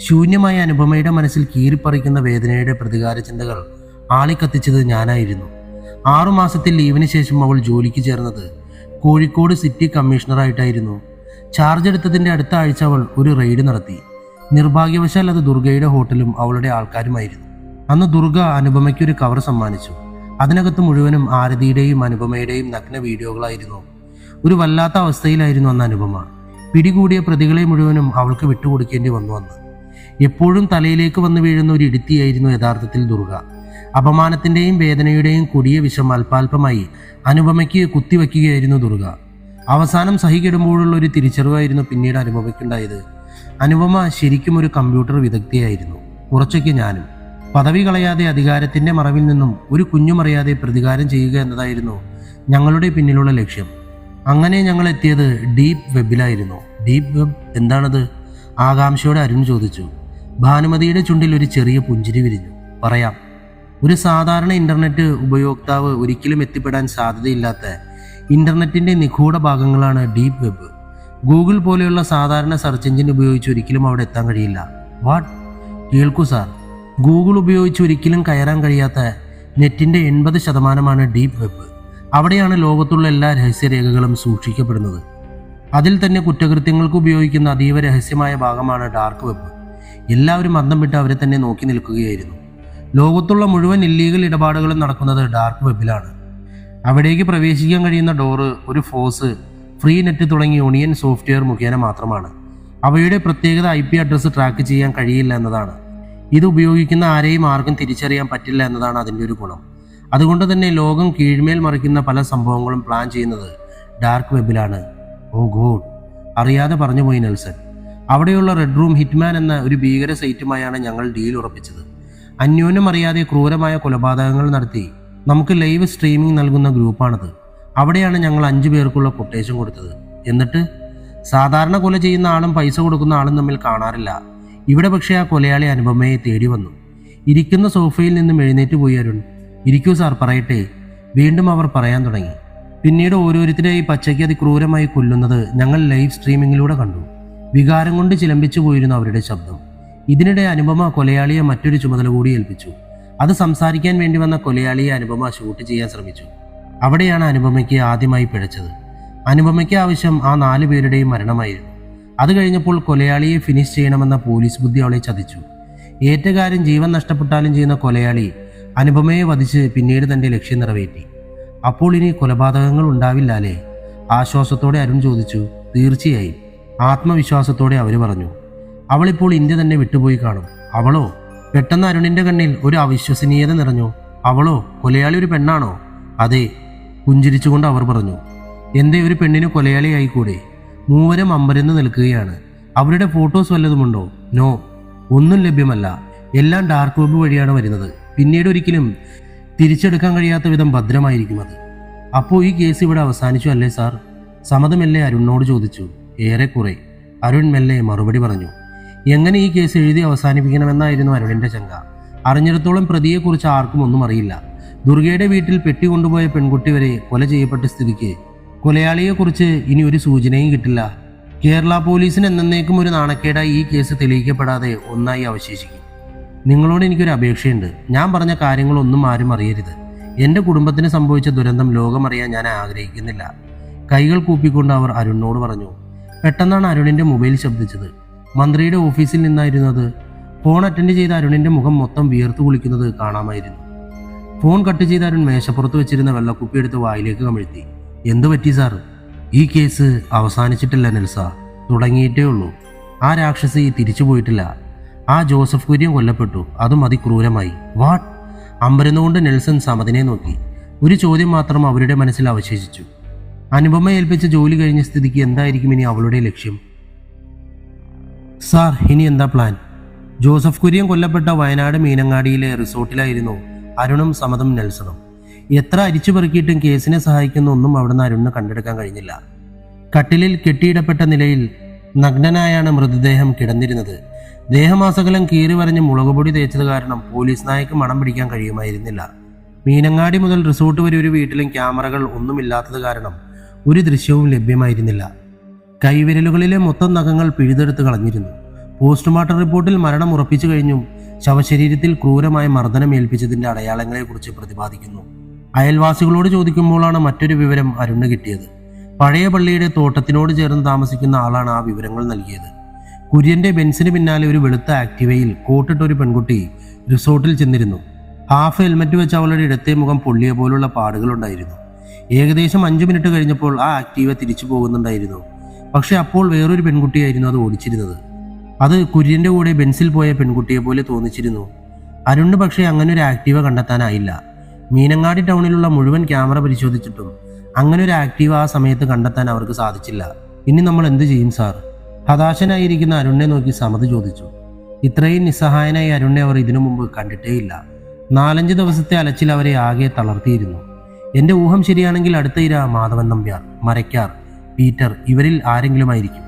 ശൂന്യമായ അനുപമയുടെ മനസ്സിൽ കീറിപ്പറിക്കുന്ന വേദനയുടെ പ്രതികാര ചിന്തകൾ ആളിക്കത്തിച്ചത് ഞാനായിരുന്നു. 6 മാസത്തിൽ ലീവിന് ശേഷം അവൾ ജോലിക്ക് ചേർന്നത് കോഴിക്കോട് സിറ്റി കമ്മീഷണറായിട്ടായിരുന്നു. ചാർജ് എടുത്തതിൻ്റെ അടുത്ത ആഴ്ച അവൾ ഒരു റെയ്ഡ് നടത്തി. നിർഭാഗ്യവശാൽ അത് ദുർഗയുടെ ഹോട്ടലും അവളുടെ ആൾക്കാരുമായിരുന്നു. അന്ന് ദുർഗ അനുപമയ്ക്കൊരു കവർ സമ്മാനിച്ചു. അതിനകത്ത് മുഴുവനും ആരതിയുടെയും അനുപമയുടെയും നഗ്ന വീഡിയോകളായിരുന്നു. ഒരു വല്ലാത്ത അവസ്ഥയിലായിരുന്നു അന്ന് അനുപമ. പിടികൂടിയ പ്രതികളെ മുഴുവനും അവൾക്ക് വിട്ടുകൊടുക്കേണ്ടി വന്നു. അന്ന് എപ്പോഴും തലയിലേക്ക് വന്നു വീഴുന്ന ഒരു ഇടുത്തിയായിരുന്നു യഥാർത്ഥത്തിൽ ദുർഗ. അപമാനത്തിൻ്റെയും വേദനയുടെയും കൊടിയ വിഷം അല്പാൽപമായി അനുപമയ്ക്ക് കുത്തിവെക്കുകയായിരുന്നു ദുർഗ. അവസാനം സഹികെടുമ്പോഴുള്ള ഒരു തിരിച്ചറിവായിരുന്നു പിന്നീട് അനുപമയ്ക്കുണ്ടായത്. അനുപമ ശരിക്കും ഒരു കമ്പ്യൂട്ടർ വിദഗ്ധയായിരുന്നു. കുറച്ചൊക്കെ ഞാനും. പദവി കളയാതെ അധികാരത്തിൻ്റെ മറവിൽ നിന്നും ഒരു കുഞ്ഞുമറിയാതെ പ്രതികാരം ചെയ്യുക എന്നതായിരുന്നു ഞങ്ങളുടെ പിന്നിലുള്ള ലക്ഷ്യം. അങ്ങനെ ഞങ്ങൾ എത്തിയത് ഡീപ്പ് വെബിലായിരുന്നു. ഡീപ്പ് വെബ് എന്താണത്? ആകാംക്ഷയോടെ അരുൺ ചോദിച്ചു. ഭാനുമതിയുടെ ചുണ്ടിൽ ഒരു ചെറിയ പുഞ്ചിരി വിരിഞ്ഞു. പറയാം. ഒരു സാധാരണ ഇൻ്റർനെറ്റ് ഉപയോക്താവ് ഒരിക്കലും എത്തിപ്പെടാൻ സാധ്യതയില്ലാത്ത ഇൻ്റർനെറ്റിൻ്റെ നിഗൂഢ ഭാഗങ്ങളാണ് ഡീപ്പ് വെബ്. ഗൂഗിൾ പോലെയുള്ള സാധാരണ സെർച്ച് എഞ്ചിൻ ഉപയോഗിച്ച് ഒരിക്കലും അവിടെ എത്താൻ കഴിയില്ല. വാട്ട്? കേൾക്കൂ സാർ, ഗൂഗിൾ ഉപയോഗിച്ച് ഒരിക്കലും കയറാൻ കഴിയാത്ത നെറ്റിൻ്റെ 80% ഡീപ്പ് വെബ്. അവിടെയാണ് ലോകത്തുള്ള എല്ലാ രഹസ്യരേഖകളും സൂക്ഷിക്കപ്പെടുന്നത്. അതിൽ തന്നെ കുറ്റകൃത്യങ്ങൾക്ക് ഉപയോഗിക്കുന്ന അതീവ രഹസ്യമായ ഭാഗമാണ് ഡാർക്ക് വെബ്. എല്ലാവരും അന്തം വിട്ട് അവരെ തന്നെ നോക്കി നിൽക്കുകയായിരുന്നു. ലോകത്തുള്ള മുഴുവൻ ഇല്ലീഗൽ ഇടപാടുകളും നടക്കുന്നത് ഡാർക്ക് വെബിലാണ്. അവിടേക്ക് പ്രവേശിക്കാൻ കഴിയുന്ന ഡോറ് ഒരു ഫോഴ്സ്, ഫ്രീ നെറ്റ് തുടങ്ങി ഒണിയൻ സോഫ്റ്റ്വെയർ മുഖേന മാത്രമാണ്. അവയുടെ പ്രത്യേകത IP അഡ്രസ്സ് ട്രാക്ക് ചെയ്യാൻ കഴിയില്ല എന്നതാണ്. ഇത് ഉപയോഗിക്കുന്ന ആരെയും ആർക്കും തിരിച്ചറിയാൻ പറ്റില്ല എന്നതാണ് അതിൻ്റെ ഒരു ഗുണം. അതുകൊണ്ട് തന്നെ ലോകം കീഴ്മേൽ മറിക്കുന്ന പല സംഭവങ്ങളും പ്ലാൻ ചെയ്യുന്നത് ഡാർക്ക് വെബിലാണ്. ഓ ഗോഡ്, അറിയാതെ പറഞ്ഞുപോയി നെൽസൺ. അവിടെയുള്ള റെഡ് റൂം ഹിറ്റ്മാൻ എന്ന ഒരു ഭീകര സൈറ്റുമായാണ് ഞങ്ങൾ ഡീൽ ഉറപ്പിച്ചത്. അന്യോന്യം അറിയാതെ ക്രൂരമായ കൊലപാതകങ്ങൾ നടത്തി നമുക്ക് ലൈവ് സ്ട്രീമിംഗ് നൽകുന്ന ഗ്രൂപ്പാണത്. അവിടെയാണ് ഞങ്ങൾ 5 പേർക്കുള്ള കൊട്ടേഷൻ കൊടുത്തത്. എന്നിട്ട് സാധാരണ കൊല ചെയ്യുന്ന ആളും പൈസ കൊടുക്കുന്ന ആളും തമ്മിൽ കാണാറില്ല. ഇവിടെ പക്ഷേ ആ കൊലയാളി അനുപമയെ തേടി വന്നു. ഇരിക്കുന്ന സോഫയിൽ നിന്നും എഴുന്നേറ്റ് പോയി അരുൺ. ഇരിക്കൂ സാർ, പറയട്ടെ. വീണ്ടും അവർ പറയാൻ തുടങ്ങി. പിന്നീട് ഓരോരുത്തരെയും പച്ചയ്ക്ക് അതിക്രൂരമായി കൊല്ലുന്നത് ഞങ്ങൾ ലൈവ് സ്ട്രീമിങ്ങിലൂടെ കണ്ടു. വികാരം കൊണ്ട് ചിലമ്പിച്ചു പോയിരുന്നു അവരുടെ ശബ്ദം. ഇതിനിടെ അനുപമ കൊലയാളിയെ മറ്റൊരു ചുമതല കൂടി ഏൽപ്പിച്ചു. അത് സംസാരിക്കാൻ വേണ്ടി വന്ന കൊലയാളിയെ അനുപമ ഷൂട്ട് ചെയ്യാൻ ശ്രമിച്ചു. അവിടെയാണ് അനുപമയ്ക്ക് ആദ്യമായി പിഴച്ചത്. അനുപമയ്ക്ക് ആവശ്യം ആ 4 പേരുടെയും മരണമായിരുന്നു. അത് കഴിഞ്ഞപ്പോൾ കൊലയാളിയെ ഫിനിഷ് ചെയ്യണമെന്ന പോലീസ് ബുദ്ധി അവളെ ചതിച്ചു. ഏറ്റ കാര്യം ജീവൻ നഷ്ടപ്പെട്ടാലും ചെയ്യുന്ന കൊലയാളി അനുപമയെ വധിച്ച് പിന്നീട് തൻ്റെ ലക്ഷ്യം നിറവേറ്റി. അപ്പോൾ ഇനി കൊലപാതകങ്ങൾ ഉണ്ടാവില്ലാലേ? ആശ്വാസത്തോടെ അരുൺ ചോദിച്ചു. തീർച്ചയായും, ആത്മവിശ്വാസത്തോടെ അവർ പറഞ്ഞു. അവളിപ്പോൾ ഇന്ത്യ തന്നെ വിട്ടുപോയി കാണും. അവളോ? പെട്ടെന്ന് അരുണിൻ്റെ കണ്ണിൽ ഒരു അവിശ്വസനീയത നിറഞ്ഞു. അവളോ? കൊലയാളി ഒരു പെണ്ണാണോ? അതെ, പുഞ്ചിരിച്ചുകൊണ്ട് അവർ പറഞ്ഞു. എന്തേ ഒരു പെണ്ണിന് കൊലയാളിയായിക്കൂടെ? മൂവരും അമ്പരന്ന് നിൽക്കുകയാണ്. അവരുടെ ഫോട്ടോസ് വല്ലതുമുണ്ടോ? നോ, ഒന്നും ലഭ്യമല്ല. എല്ലാം ഡാർക്ക് വെബ് വഴിയാണ് വരുന്നത്. പിന്നീട് ഒരിക്കലും തിരിച്ചെടുക്കാൻ കഴിയാത്ത വിധം ഭദ്രമായിരിക്കും അത്. അപ്പോൾ ഈ കേസ് ഇവിടെ അവസാനിച്ചു അല്ലേ സാർ? സമ്മതമല്ലേ അരുണിനോട് ചോദിച്ചു. ഏറെക്കുറെ, അരുൺ മെല്ലെ മറുപടി പറഞ്ഞു. എങ്ങനെ ഈ കേസ് എഴുതി അവസാനിപ്പിക്കണമെന്നായിരുന്നു അരുണിൻ്റെ ചങ്ക. അറിഞ്ഞിടത്തോളം പ്രതിയെക്കുറിച്ച് ആർക്കും ഒന്നും അറിയില്ല. ദുർഗയുടെ വീട്ടിൽ പെട്ടി കൊണ്ടുപോയ പെൺകുട്ടി വരെ കൊല ചെയ്യപ്പെട്ട സ്ഥിതിക്ക് കൊലയാളിയെക്കുറിച്ച് ഇനി ഒരു സൂചനയും കിട്ടില്ല. കേരള പോലീസിന് എന്നേക്കും ഒരു നാണക്കേടായി ഈ കേസ് തെളിയിക്കപ്പെടാതെ ഒന്നായി അവശേഷിക്കും. നിങ്ങളോട് എനിക്കൊരു അപേക്ഷയുണ്ട്. ഞാൻ പറഞ്ഞ കാര്യങ്ങളൊന്നും ആരും അറിയരുത്. എൻ്റെ കുടുംബത്തിന് സംഭവിച്ച ദുരന്തം ലോകമറിയാൻ ഞാൻ ആഗ്രഹിക്കുന്നില്ല. കൈകൾ കൂപ്പിക്കൊണ്ട് അവർ അരുണിനോട് പറഞ്ഞു. പെട്ടെന്നാണ് അരുണിൻ്റെ മൊബൈൽ ശബ്ദിച്ചത്. മന്ത്രിയുടെ ഓഫീസിൽ നിന്നായിരുന്നത്. ഫോൺ അറ്റൻഡ് ചെയ്ത അരുണിൻ്റെ മുഖം മൊത്തം വിയർത്തു കുളിക്കുന്നത് കാണാമായിരുന്നു. ഫോൺ കട്ട് ചെയ്ത അരുൺ മേശപ്പുറത്ത് വെച്ചിരുന്ന വെള്ളക്കുപ്പി എടുത്ത് വായിലേക്ക് കമിഴ്ത്തി. എന്തു പറ്റി സാർ? ഈ കേസ് അവസാനിച്ചിട്ടില്ല നെൽസ, തുടങ്ങിയിട്ടേ ഉള്ളൂ. ആ രാക്ഷസി തിരിച്ചു പോയിട്ടില്ല. ആ ജോസഫ് കുര്യൻ കൊല്ലപ്പെട്ടു, അതും അതിക്രൂരമായി. വാട്ട്? അമ്പരന്നുകൊണ്ട് നെൽസൺ സമതിനെ നോക്കി. ഒരു ചോദ്യം മാത്രം അവരുടെ മനസ്സിൽ അവശേഷിച്ചു. അനുപമ ഏൽപ്പിച്ച ജോലി കഴിഞ്ഞ സ്ഥിതിക്ക് എന്തായിരിക്കും ഇനി അവളുടെ ലക്ഷ്യം? സാർ, ഇനി എന്താ പ്ലാൻ? ജോസഫ് കുര്യൻ കൊല്ലപ്പെട്ട വയനാട് മീനങ്ങാടിയിലെ റിസോർട്ടിലായിരുന്നു അരുണും സമതും നെൽസണും. എത്ര അരിച്ചു പെറുക്കിയിട്ടും കേസിനെ സഹായിക്കുന്ന ഒന്നും അവിടുന്ന് അരുണിന് കണ്ടെടുക്കാൻ കഴിഞ്ഞില്ല. കട്ടിലിൽ കെട്ടിയിടപ്പെട്ട നിലയിൽ നഗ്നനായാണ് മൃതദേഹം കിടന്നിരുന്നത്. ദേഹമാസകലം കീറി വരഞ്ഞ് മുളകുപൊടി തേച്ചത് കാരണം പോലീസ് നായക്ക് മണം പിടിക്കാൻ കഴിയുമായിരുന്നില്ല. മീനങ്ങാടി മുതൽ റിസോർട്ട് വരെ ഒരു വീട്ടിലും ക്യാമറകൾ ഒന്നുമില്ലാത്തത് കാരണം ഒരു ദൃശ്യവും ലഭ്യമായിരുന്നില്ല. കൈവിരലുകളിലെ മൊത്തം നഖങ്ങൾ പിഴുതെടുത്ത് കളഞ്ഞിരുന്നു. പോസ്റ്റ്മോർട്ടം റിപ്പോർട്ടിൽ മരണം ഉറപ്പിച്ചു കഴിഞ്ഞും ശവശരീരത്തിൽ ക്രൂരമായ മർദ്ദനം ഏൽപ്പിച്ചതിന്റെ അടയാളങ്ങളെക്കുറിച്ച് പ്രതിപാദിക്കുന്നു. അയൽവാസികളോട് ചോദിക്കുമ്പോഴാണ് മറ്റൊരു വിവരം അരുണിന് കിട്ടിയത്. പഴയ പള്ളിയുടെ തോട്ടത്തിനോട് ചേർന്ന് താമസിക്കുന്ന ആളാണ് ആ വിവരങ്ങൾ നൽകിയത്. കുര്യന്റെ ബെൻസിന് പിന്നാലെ ഒരു വെളുത്ത ആക്ടിവയിൽ കോട്ടിട്ട ഒരു പെൺകുട്ടി റിസോർട്ടിൽ ചെന്നിരുന്നു. ഹാഫ് ഹെൽമറ്റ് വെച്ച് അവളുടെ ഇടത്തെ മുഖം പൊള്ളിയ പോലുള്ള പാടുകളുണ്ടായിരുന്നു. ഏകദേശം 5 മിനിറ്റ് കഴിഞ്ഞപ്പോൾ ആ ആക്ടീവ തിരിച്ചു പോകുന്നുണ്ടായിരുന്നു. പക്ഷെ അപ്പോൾ വേറൊരു പെൺകുട്ടിയായിരുന്നു അത് ഓടിച്ചിരുന്നത്. അത് കുര്യന്റെ കൂടെ ബെൻസിൽ പോയ പെൺകുട്ടിയെ പോലെ തോന്നിച്ചിരുന്നു. അരുണിന് പക്ഷേ അങ്ങനെ ഒരു ആക്ടീവ കണ്ടെത്താനായില്ല. മീനങ്ങാടി ടൗണിലുള്ള മുഴുവൻ ക്യാമറ പരിശോധിച്ചിട്ടും അങ്ങനെ ഒരു ആക്ടീവ ആ സമയത്ത് കണ്ടെത്താൻ അവർക്ക് സാധിച്ചില്ല. ഇനി നമ്മൾ എന്ത് ചെയ്യും സാർ? ഹതാശനായിരിക്കുന്ന അരുണിനെ നോക്കി സമത് ചോദിച്ചു. ഇത്രയും നിസ്സഹായനായി അരുണിനെ അവർ ഇതിനു മുമ്പ് കണ്ടിട്ടേയില്ല. 4-5 ദിവസത്തെ അലച്ചിൽ അവരെ ആകെ തളർത്തിയിരുന്നു. എൻ്റെ ഊഹം ശരിയാണെങ്കിൽ അടുത്ത ഇര മാധവൻ നമ്പ്യാർ, മരക്കാർ, പീറ്റർ ഇവരിൽ ആരെങ്കിലും ആയിരിക്കും.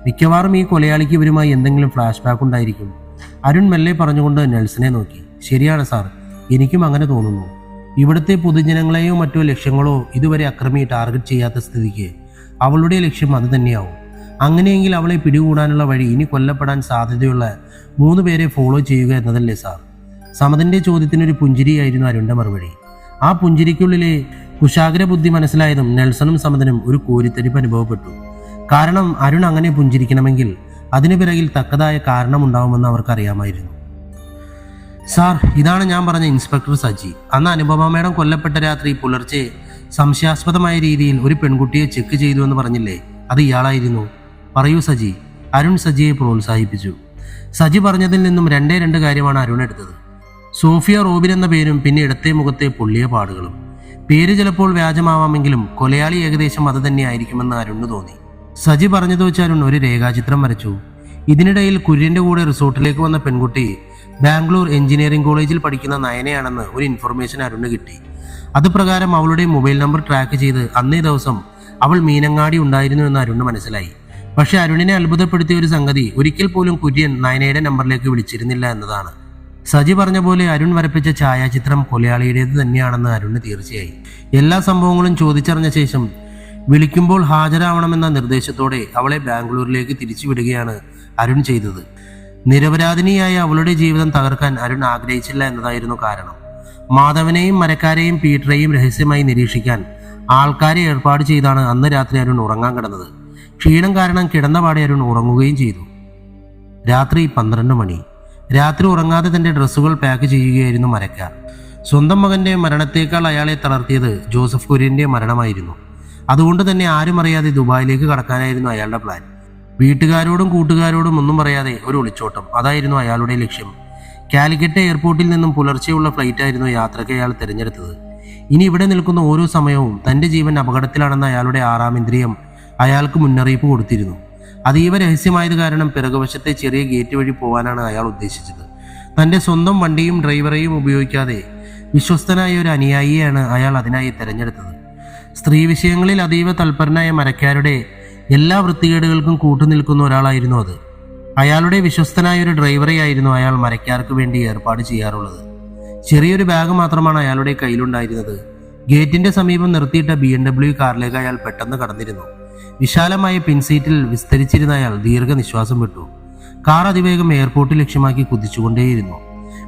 മിക്കവാറും ഈ കൊലയാളിക്ക് ഇവരുമായി എന്തെങ്കിലും ഫ്ലാഷ് ബാക്ക് ഉണ്ടായിരിക്കും. അരുൺ മെല്ലെ പറഞ്ഞുകൊണ്ട് നെൽസനെ നോക്കി. ശരിയാണ് സാർ, എനിക്കും അങ്ങനെ തോന്നുന്നു. ഇവിടുത്തെ പൊതുജനങ്ങളെയോ മറ്റോ ലക്ഷ്യങ്ങളോ ഇതുവരെ അക്രമി ടാർഗറ്റ് ചെയ്യാത്ത സ്ഥിതിക്ക് അവളുടെ ലക്ഷ്യം അത് തന്നെയാവും. അങ്ങനെയെങ്കിൽ അവളെ പിടികൂടാനുള്ള വഴി ഇനി കൊല്ലപ്പെടാൻ സാധ്യതയുള്ള 3 പേരെ ഫോളോ ചെയ്യുക എന്നതല്ലേ സാർ? സമതിൻ്റെ ചോദ്യത്തിനൊരു പുഞ്ചിരിയായിരുന്നു അരുണിന്റെ മറുപടി. ആ പുഞ്ചിരിക്കുള്ളിലെ കുശാഗ്ര ബുദ്ധി മനസ്സിലായതും നെൽസണും സമതിനും ഒരു കോരിത്തരിപ്പ് അനുഭവപ്പെട്ടു. കാരണം അരുൺ അങ്ങനെ പുഞ്ചിരിക്കണമെങ്കിൽ അതിനു പിറകിൽ തക്കതായ കാരണമുണ്ടാവുമെന്ന് അവർക്കറിയാമായിരുന്നു. സാർ, ഇതാണ് ഞാൻ പറഞ്ഞ ഇൻസ്പെക്ടർ സജി. അന്ന് അനുപമ മേഡം കൊല്ലപ്പെട്ട രാത്രി പുലർച്ചെ സംശയാസ്പദമായ രീതിയിൽ ഒരു പെൺകുട്ടിയെ ചെക്ക് ചെയ്തു എന്ന് പറഞ്ഞില്ലേ? അത് ഇയാളായിരുന്നു. പറയൂ സജി. അരുൺ സജിയെ പ്രോത്സാഹിപ്പിച്ചു. സജി പറഞ്ഞതിൽ നിന്നും 2 കാര്യമാണ് അരുൺ എടുത്തത്. സോഫിയ റോബിൻ എന്ന പേരും പിന്നെ ഇടത്തെ മുഖത്തെ പൊള്ളിയ പാടുകളും. പേര് ചിലപ്പോൾ വ്യാജമാവാമെങ്കിലും കൊലയാളി ഏകദേശം അത് തന്നെ ആയിരിക്കുമെന്ന് അരുണിന് തോന്നി. സജി പറഞ്ഞത് വെച്ച് അരുൺ ഒരു രേഖാചിത്രം വരച്ചു. ഇതിനിടയിൽ കുര്യന്റെ കൂടെ റിസോർട്ടിലേക്ക് വന്ന പെൺകുട്ടി ബാംഗ്ലൂർ എഞ്ചിനീയറിംഗ് കോളേജിൽ പഠിക്കുന്ന നയനയാണെന്ന് ഒരു ഇൻഫർമേഷൻ അരുണിന് കിട്ടി. അതുപ്രകാരം അവളുടെ മൊബൈൽ നമ്പർ ട്രാക്ക് ചെയ്ത് അന്നേ ദിവസം അവൾ മീനങ്ങാടി ഉണ്ടായിരുന്നു എന്ന് അരുണിന് മനസ്സിലായി. പക്ഷെ അരുണിനെ അത്ഭുതപ്പെടുത്തിയ ഒരു സംഗതി, ഒരിക്കൽ പോലും കുര്യൻ നയനയുടെ നമ്പറിലേക്ക് വിളിച്ചിരുന്നില്ല എന്നതാണ്. സജി പറഞ്ഞ പോലെ അരുൺ വരപ്പിച്ച ഛായാചിത്രം കൊലയാളിയുടേത് തന്നെയാണെന്ന് അരുണിന് തീർച്ചയായി. എല്ലാ സംഭവങ്ങളും ചോദിച്ചറിഞ്ഞ ശേഷം വിളിക്കുമ്പോൾ ഹാജരാവണമെന്ന നിർദ്ദേശത്തോടെ അവളെ ബാംഗ്ലൂരിലേക്ക് തിരിച്ചുവിടുകയാണ് അരുൺ ചെയ്തത്. നിരപരാധിനിയായ അവളുടെ ജീവിതം തകർക്കാൻ അരുൺ ആഗ്രഹിച്ചില്ല എന്നതായിരുന്നു കാരണം. മാധവനെയും മരക്കാരെയും പീറ്ററെയും രഹസ്യമായി നിരീക്ഷിക്കാൻ ആൾക്കാരെ ഏർപ്പാട് ചെയ്താണ് അന്ന് രാത്രി അരുൺ ഉറങ്ങാൻ കിടന്നത്. ക്ഷീണം കാരണം കിടന്ന പാടെ അരുൺ ഉറങ്ങുകയും ചെയ്തു. രാത്രി 12 മണി. രാത്രി ഉറങ്ങാതെ തന്റെ ഡ്രസ്സുകൾ പാക്ക് ചെയ്യുകയായിരുന്നു മരക്കാർ. സ്വന്തം മകന്റെ മരണത്തേക്കാൾ അയാളെ തളർത്തിയത് ജോസഫ് കുര്യന്റെ മരണമായിരുന്നു. അതുകൊണ്ട് തന്നെ ആരും അറിയാതെ ദുബായിലേക്ക് കടക്കാനായിരുന്നു അയാളുടെ പ്ലാൻ. വീട്ടുകാരോടും കൂട്ടുകാരോടും ഒന്നും പറയാതെ ഒരു ഒളിച്ചോട്ടം, അതായിരുന്നു അയാളുടെ ലക്ഷ്യം. കാലിക്കറ്റ് എയർപോർട്ടിൽ നിന്നും പുലർച്ചെയുള്ള ഫ്ലൈറ്റായിരുന്നു യാത്രയ്ക്ക് അയാൾ തിരഞ്ഞെടുത്തത്. ഇനി ഇവിടെ നിൽക്കുന്ന ഓരോ സമയവും തന്റെ ജീവൻ അപകടത്തിലാണെന്ന അയാളുടെ 6ാം ഇന്ദ്രിയം അയാൾക്ക് മുന്നറിയിപ്പ് കൊടുത്തിരുന്നു. അതീവ രഹസ്യമായത് കാരണം പിറകുവശത്തെ ചെറിയ ഗേറ്റ് വഴി പോകാനാണ് അയാൾ ഉദ്ദേശിച്ചത്. തന്റെ സ്വന്തം വണ്ടിയും ഡ്രൈവറെയും ഉപയോഗിക്കാതെ വിശ്വസ്തനായ ഒരു അനുയായിയെയാണ് അയാൾ അതിനായി തിരഞ്ഞെടുത്തത്. സ്ത്രീ വിഷയങ്ങളിൽ അതീവ തൽപരനായ മരക്കാരുടെ എല്ലാ വൃത്തികേടുകൾക്കും കൂട്ടുനിൽക്കുന്ന ഒരാളായിരുന്നു അത്. അയാളുടെ വിശ്വസ്തനായ ഒരു ഡ്രൈവറെയായിരുന്നു അയാൾ മരക്കാർക്ക് വേണ്ടി ഏർപ്പാട് ചെയ്യാറുള്ളത്. ചെറിയൊരു ബാഗ് മാത്രമാണ് അയാളുടെ കയ്യിലുണ്ടായിരുന്നത്. ഗേറ്റിന്റെ സമീപം നിർത്തിയിട്ട BMW കാറിലേക്ക് അയാൾ പെട്ടെന്ന് കടന്നിരുന്നു. വിശാലമായ പിൻസീറ്റിൽ വിസ്തരിച്ചിരുന്ന അയാൾ ദീർഘനിശ്വാസം വിട്ടു. കാർ അതിവേഗം എയർപോർട്ട് ലക്ഷ്യമാക്കി കുതിച്ചുകൊണ്ടേയിരുന്നു.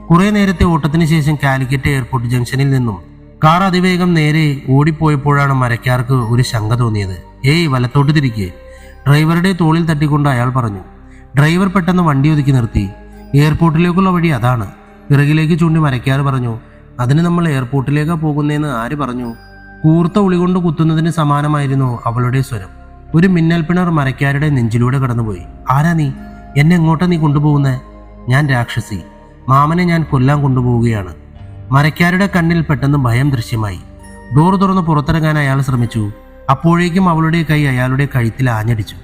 കുറെ നേരത്തെ ഓട്ടത്തിന് ശേഷം കാലിക്കറ്റ് എയർപോർട്ട് ജംഗ്ഷനിൽ നിന്നും കാർ അതിവേഗം നേരെ ഓടിപ്പോയപ്പോഴാണ് മരക്കാർക്ക് ഒരു ശങ്ക തോന്നിയത്. ഏയ്, വലത്തോട്ട് തിരികെ, ഡ്രൈവറുടെ തോളിൽ തട്ടിക്കൊണ്ട് അയാൾ പറഞ്ഞു. ഡ്രൈവർ പെട്ടെന്ന് വണ്ടി ഒതുക്കി നിർത്തി. എയർപോർട്ടിലേക്കുള്ള വഴി അതാണ്, പിറകിലേക്ക് ചൂണ്ടി മരക്കാർ പറഞ്ഞു. അതിന് നമ്മൾ എയർപോർട്ടിലേക്കാ പോകുന്നതെന്ന് ആര് പറഞ്ഞു? കൂർത്ത ഉളികൊണ്ട് കുത്തുന്നതിന് സമാനമായിരുന്നു അവളുടെ സ്വരം. ഒരു മിന്നൽ പിണർ മരക്കാരുടെ നെഞ്ചിലൂടെ കടന്നുപോയി. ആരാ നീ? എന്നെ എങ്ങോട്ടാ നീ കൊണ്ടുപോകുന്നേ? ഞാൻ രാക്ഷസി, മാമനെ ഞാൻ കൊല്ലാൻ കൊണ്ടുപോവുകയാണ്. മരക്കാരുടെ കണ്ണിൽ പെട്ടെന്ന് ഭയം ദൃശ്യമായി. ഡോർ തുറന്ന് പുറത്തിറങ്ങാൻ അയാൾ ശ്രമിച്ചു. അപ്പോഴേക്കും അവളുടെ കൈ അയാളുടെ കഴുത്തിൽ ആഞ്ഞടിച്ചു.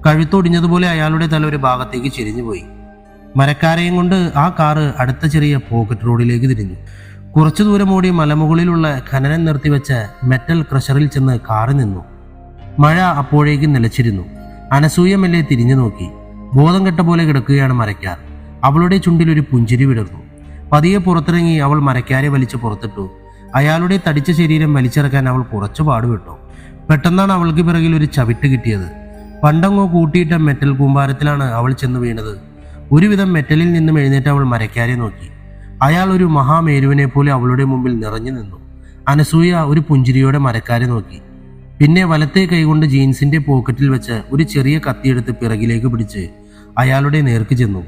കഴുത്തൊടിഞ്ഞതുപോലെ അയാളുടെ തല ഒരു ഭാഗത്തേക്ക് ചെരിഞ്ഞുപോയി. മരക്കാരെയും കൊണ്ട് ആ കാറ് അടുത്ത ചെറിയ പോക്കറ്റ് റോഡിലേക്ക് തിരിഞ്ഞു. കുറച്ചു ദൂരം ഓടി മലമുകളിലുള്ള ഖനനം നിർത്തിവെച്ച മെറ്റൽ ക്രഷറിൽ ചെന്ന് കാറി നിന്നു. മഴ അപ്പോഴേക്കും നിലച്ചിരുന്നു. അനസൂയ മെല്ലെ തിരിഞ്ഞു നോക്കി. ബോധം കെട്ട പോലെ കിടക്കുകയാണ് മരക്കാർ. അവളുടെ ചുണ്ടിൽ ഒരു പുഞ്ചിരി വിടർന്നു. പതിയെ പുറത്തിറങ്ങി അവൾ മരക്കാരെ വലിച്ചു പുറത്തിട്ടു. അയാളുടെ തടിച്ച ശരീരം വലിച്ചിറക്കാൻ അവൾ കുറച്ചു പാടുപെട്ടു. പെട്ടെന്നാണ് അവൾക്ക് പിറകിൽ ഒരു ചവിട്ട് കിട്ടിയത്. പണ്ടങ്ങോ കൂട്ടിയിട്ട മെറ്റൽ കൂമ്പാരത്തിലാണ് അവൾ ചെന്ന് വീണത്. ഒരുവിധം മെറ്റലിൽ നിന്നും എഴുന്നേറ്റ് അവൾ മരക്കാരെ നോക്കി. അയാൾ ഒരു മഹാമേരുവിനെ പോലെ അവളുടെ മുമ്പിൽ നിറഞ്ഞു നിന്നു. അനസൂയ ഒരു പുഞ്ചിരിയോടെ മരക്കാരെ നോക്കി. പിന്നെ വലത്തെ കൈകൊണ്ട് ജീൻസിന്റെ പോക്കറ്റിൽ വെച്ച് ഒരു ചെറിയ കത്തിയെടുത്ത് പിറകിലേക്ക് പിടിച്ച് അയാളുടെ നേർക്ക് ചെന്നു.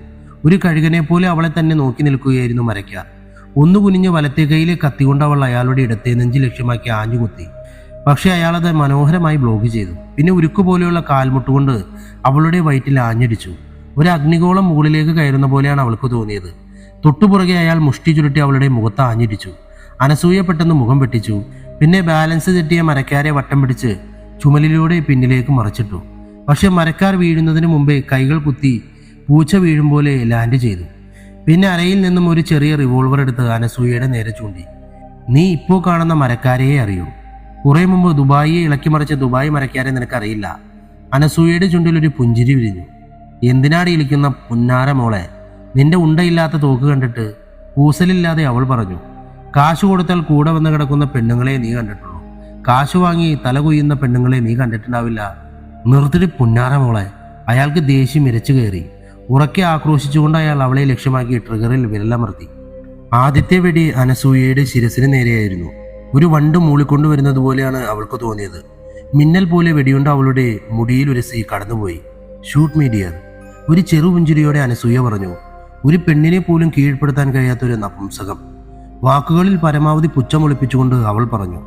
ഒരു കഴുകനെ പോലെ അവളെ തന്നെ നോക്കി നിൽക്കുകയായിരുന്നു മരക്കാർ. ഒന്നു കുനിഞ്ഞ് വലത്തെ കൈയിലെ കത്തി കൊണ്ട് അവൾ അയാളുടെ ഇടത്തെ നെഞ്ച് ലക്ഷ്യമാക്കി ആഞ്ഞുകുത്തി. പക്ഷെ അയാളത് മനോഹരമായി ബ്ലോക്ക് ചെയ്തു. പിന്നെ ഉരുക്കുപോലെയുള്ള കാൽമുട്ടുകൊണ്ട് അവളുടെ വയറ്റിൽ ആഞ്ഞടിച്ചു. ഒരു അഗ്നിഗോളം മുകളിലേക്ക് കയറുന്ന പോലെയാണ് അവൾക്ക് തോന്നിയത്. തൊട്ടുപുറകെ അയാൾ മുഷ്ടി ചുരുട്ടി അവളുടെ മുഖത്ത് ആഞ്ഞിടിച്ചു. അനസൂയ പെട്ടെന്ന് മുഖം വെട്ടിച്ചു. പിന്നെ ബാലൻസ് തെറ്റിയ മരക്കാരെ വട്ടം പിടിച്ച് ചുമലിലൂടെ പിന്നിലേക്ക് മറിച്ചിട്ടു. പക്ഷെ മരക്കാർ വീഴുന്നതിന് മുമ്പേ കൈകൾ കുത്തി പൂച്ച വീഴും പോലെ ലാൻഡ് ചെയ്തു. പിന്നെ അരയിൽ നിന്നും ഒരു ചെറിയ റിവോൾവർ എടുത്ത് അനസൂയയുടെ നേരെ ചൂണ്ടി. നീ ഇപ്പോൾ കാണുന്ന മരക്കാരെയെ അറിയൂ. കുറെ മുമ്പ് ദുബായിയെ ഇളക്കിമറിച്ച ദുബായ് മരക്കാരെ നിനക്കറിയില്ല. അനസൂയയുടെ ചുണ്ടിൽ ഒരു പുഞ്ചിരി വിരിഞ്ഞു. എന്തിനാടി ഇളിക്കുന്ന പുന്നാര മോളെ? നിന്റെ ഉണ്ടയില്ലാത്ത തോക്ക് കണ്ടിട്ട് കൂസലില്ലാതെ അവൾ പറഞ്ഞു. കാശ് കൊടുത്താൽ കൂടെ വന്ന് കിടക്കുന്ന പെണ്ണുങ്ങളെ നീ കണ്ടിട്ടുള്ളൂ. കാശ് വാങ്ങി തല കൊയ്യുന്ന പെണ്ണുങ്ങളെ നീ കണ്ടിട്ടുണ്ടാവില്ല. നിർത്തിടി പുന്നാര മോളെ. അയാൾക്ക് ദേഷ്യം ഇരച്ചു കയറി. ഉറക്കെ ആക്രോശിച്ചുകൊണ്ട് അയാൾ അവളെ ലക്ഷ്യമാക്കി ട്രിഗറിൽ വിരലമർത്തി. ആദ്യത്തെ വെടി അനസൂയയുടെ ശിരസിന് നേരെയായിരുന്നു. ഒരു വണ്ട് മൂളിക്കൊണ്ടുവരുന്നത് പോലെയാണ് അവൾക്ക് തോന്നിയത്. മിന്നൽ പോലെ വെടിയുണ്ട് അവളുടെ മുടിയിൽ ഉരസി കടന്നുപോയി. Shoot me dear. ഒരു ചെറുപുഞ്ചിരിയോടെ അനസൂയ പറഞ്ഞു. ഒരു പെണ്ണിനെ പോലും കീഴ്പ്പെടുത്താൻ കഴിയാത്തൊരു നപുംസകം. വാക്കുകളിൽ പരമാവധി പുച്ഛമൊളിപ്പിച്ചുകൊണ്ട് അവൾ പറഞ്ഞു.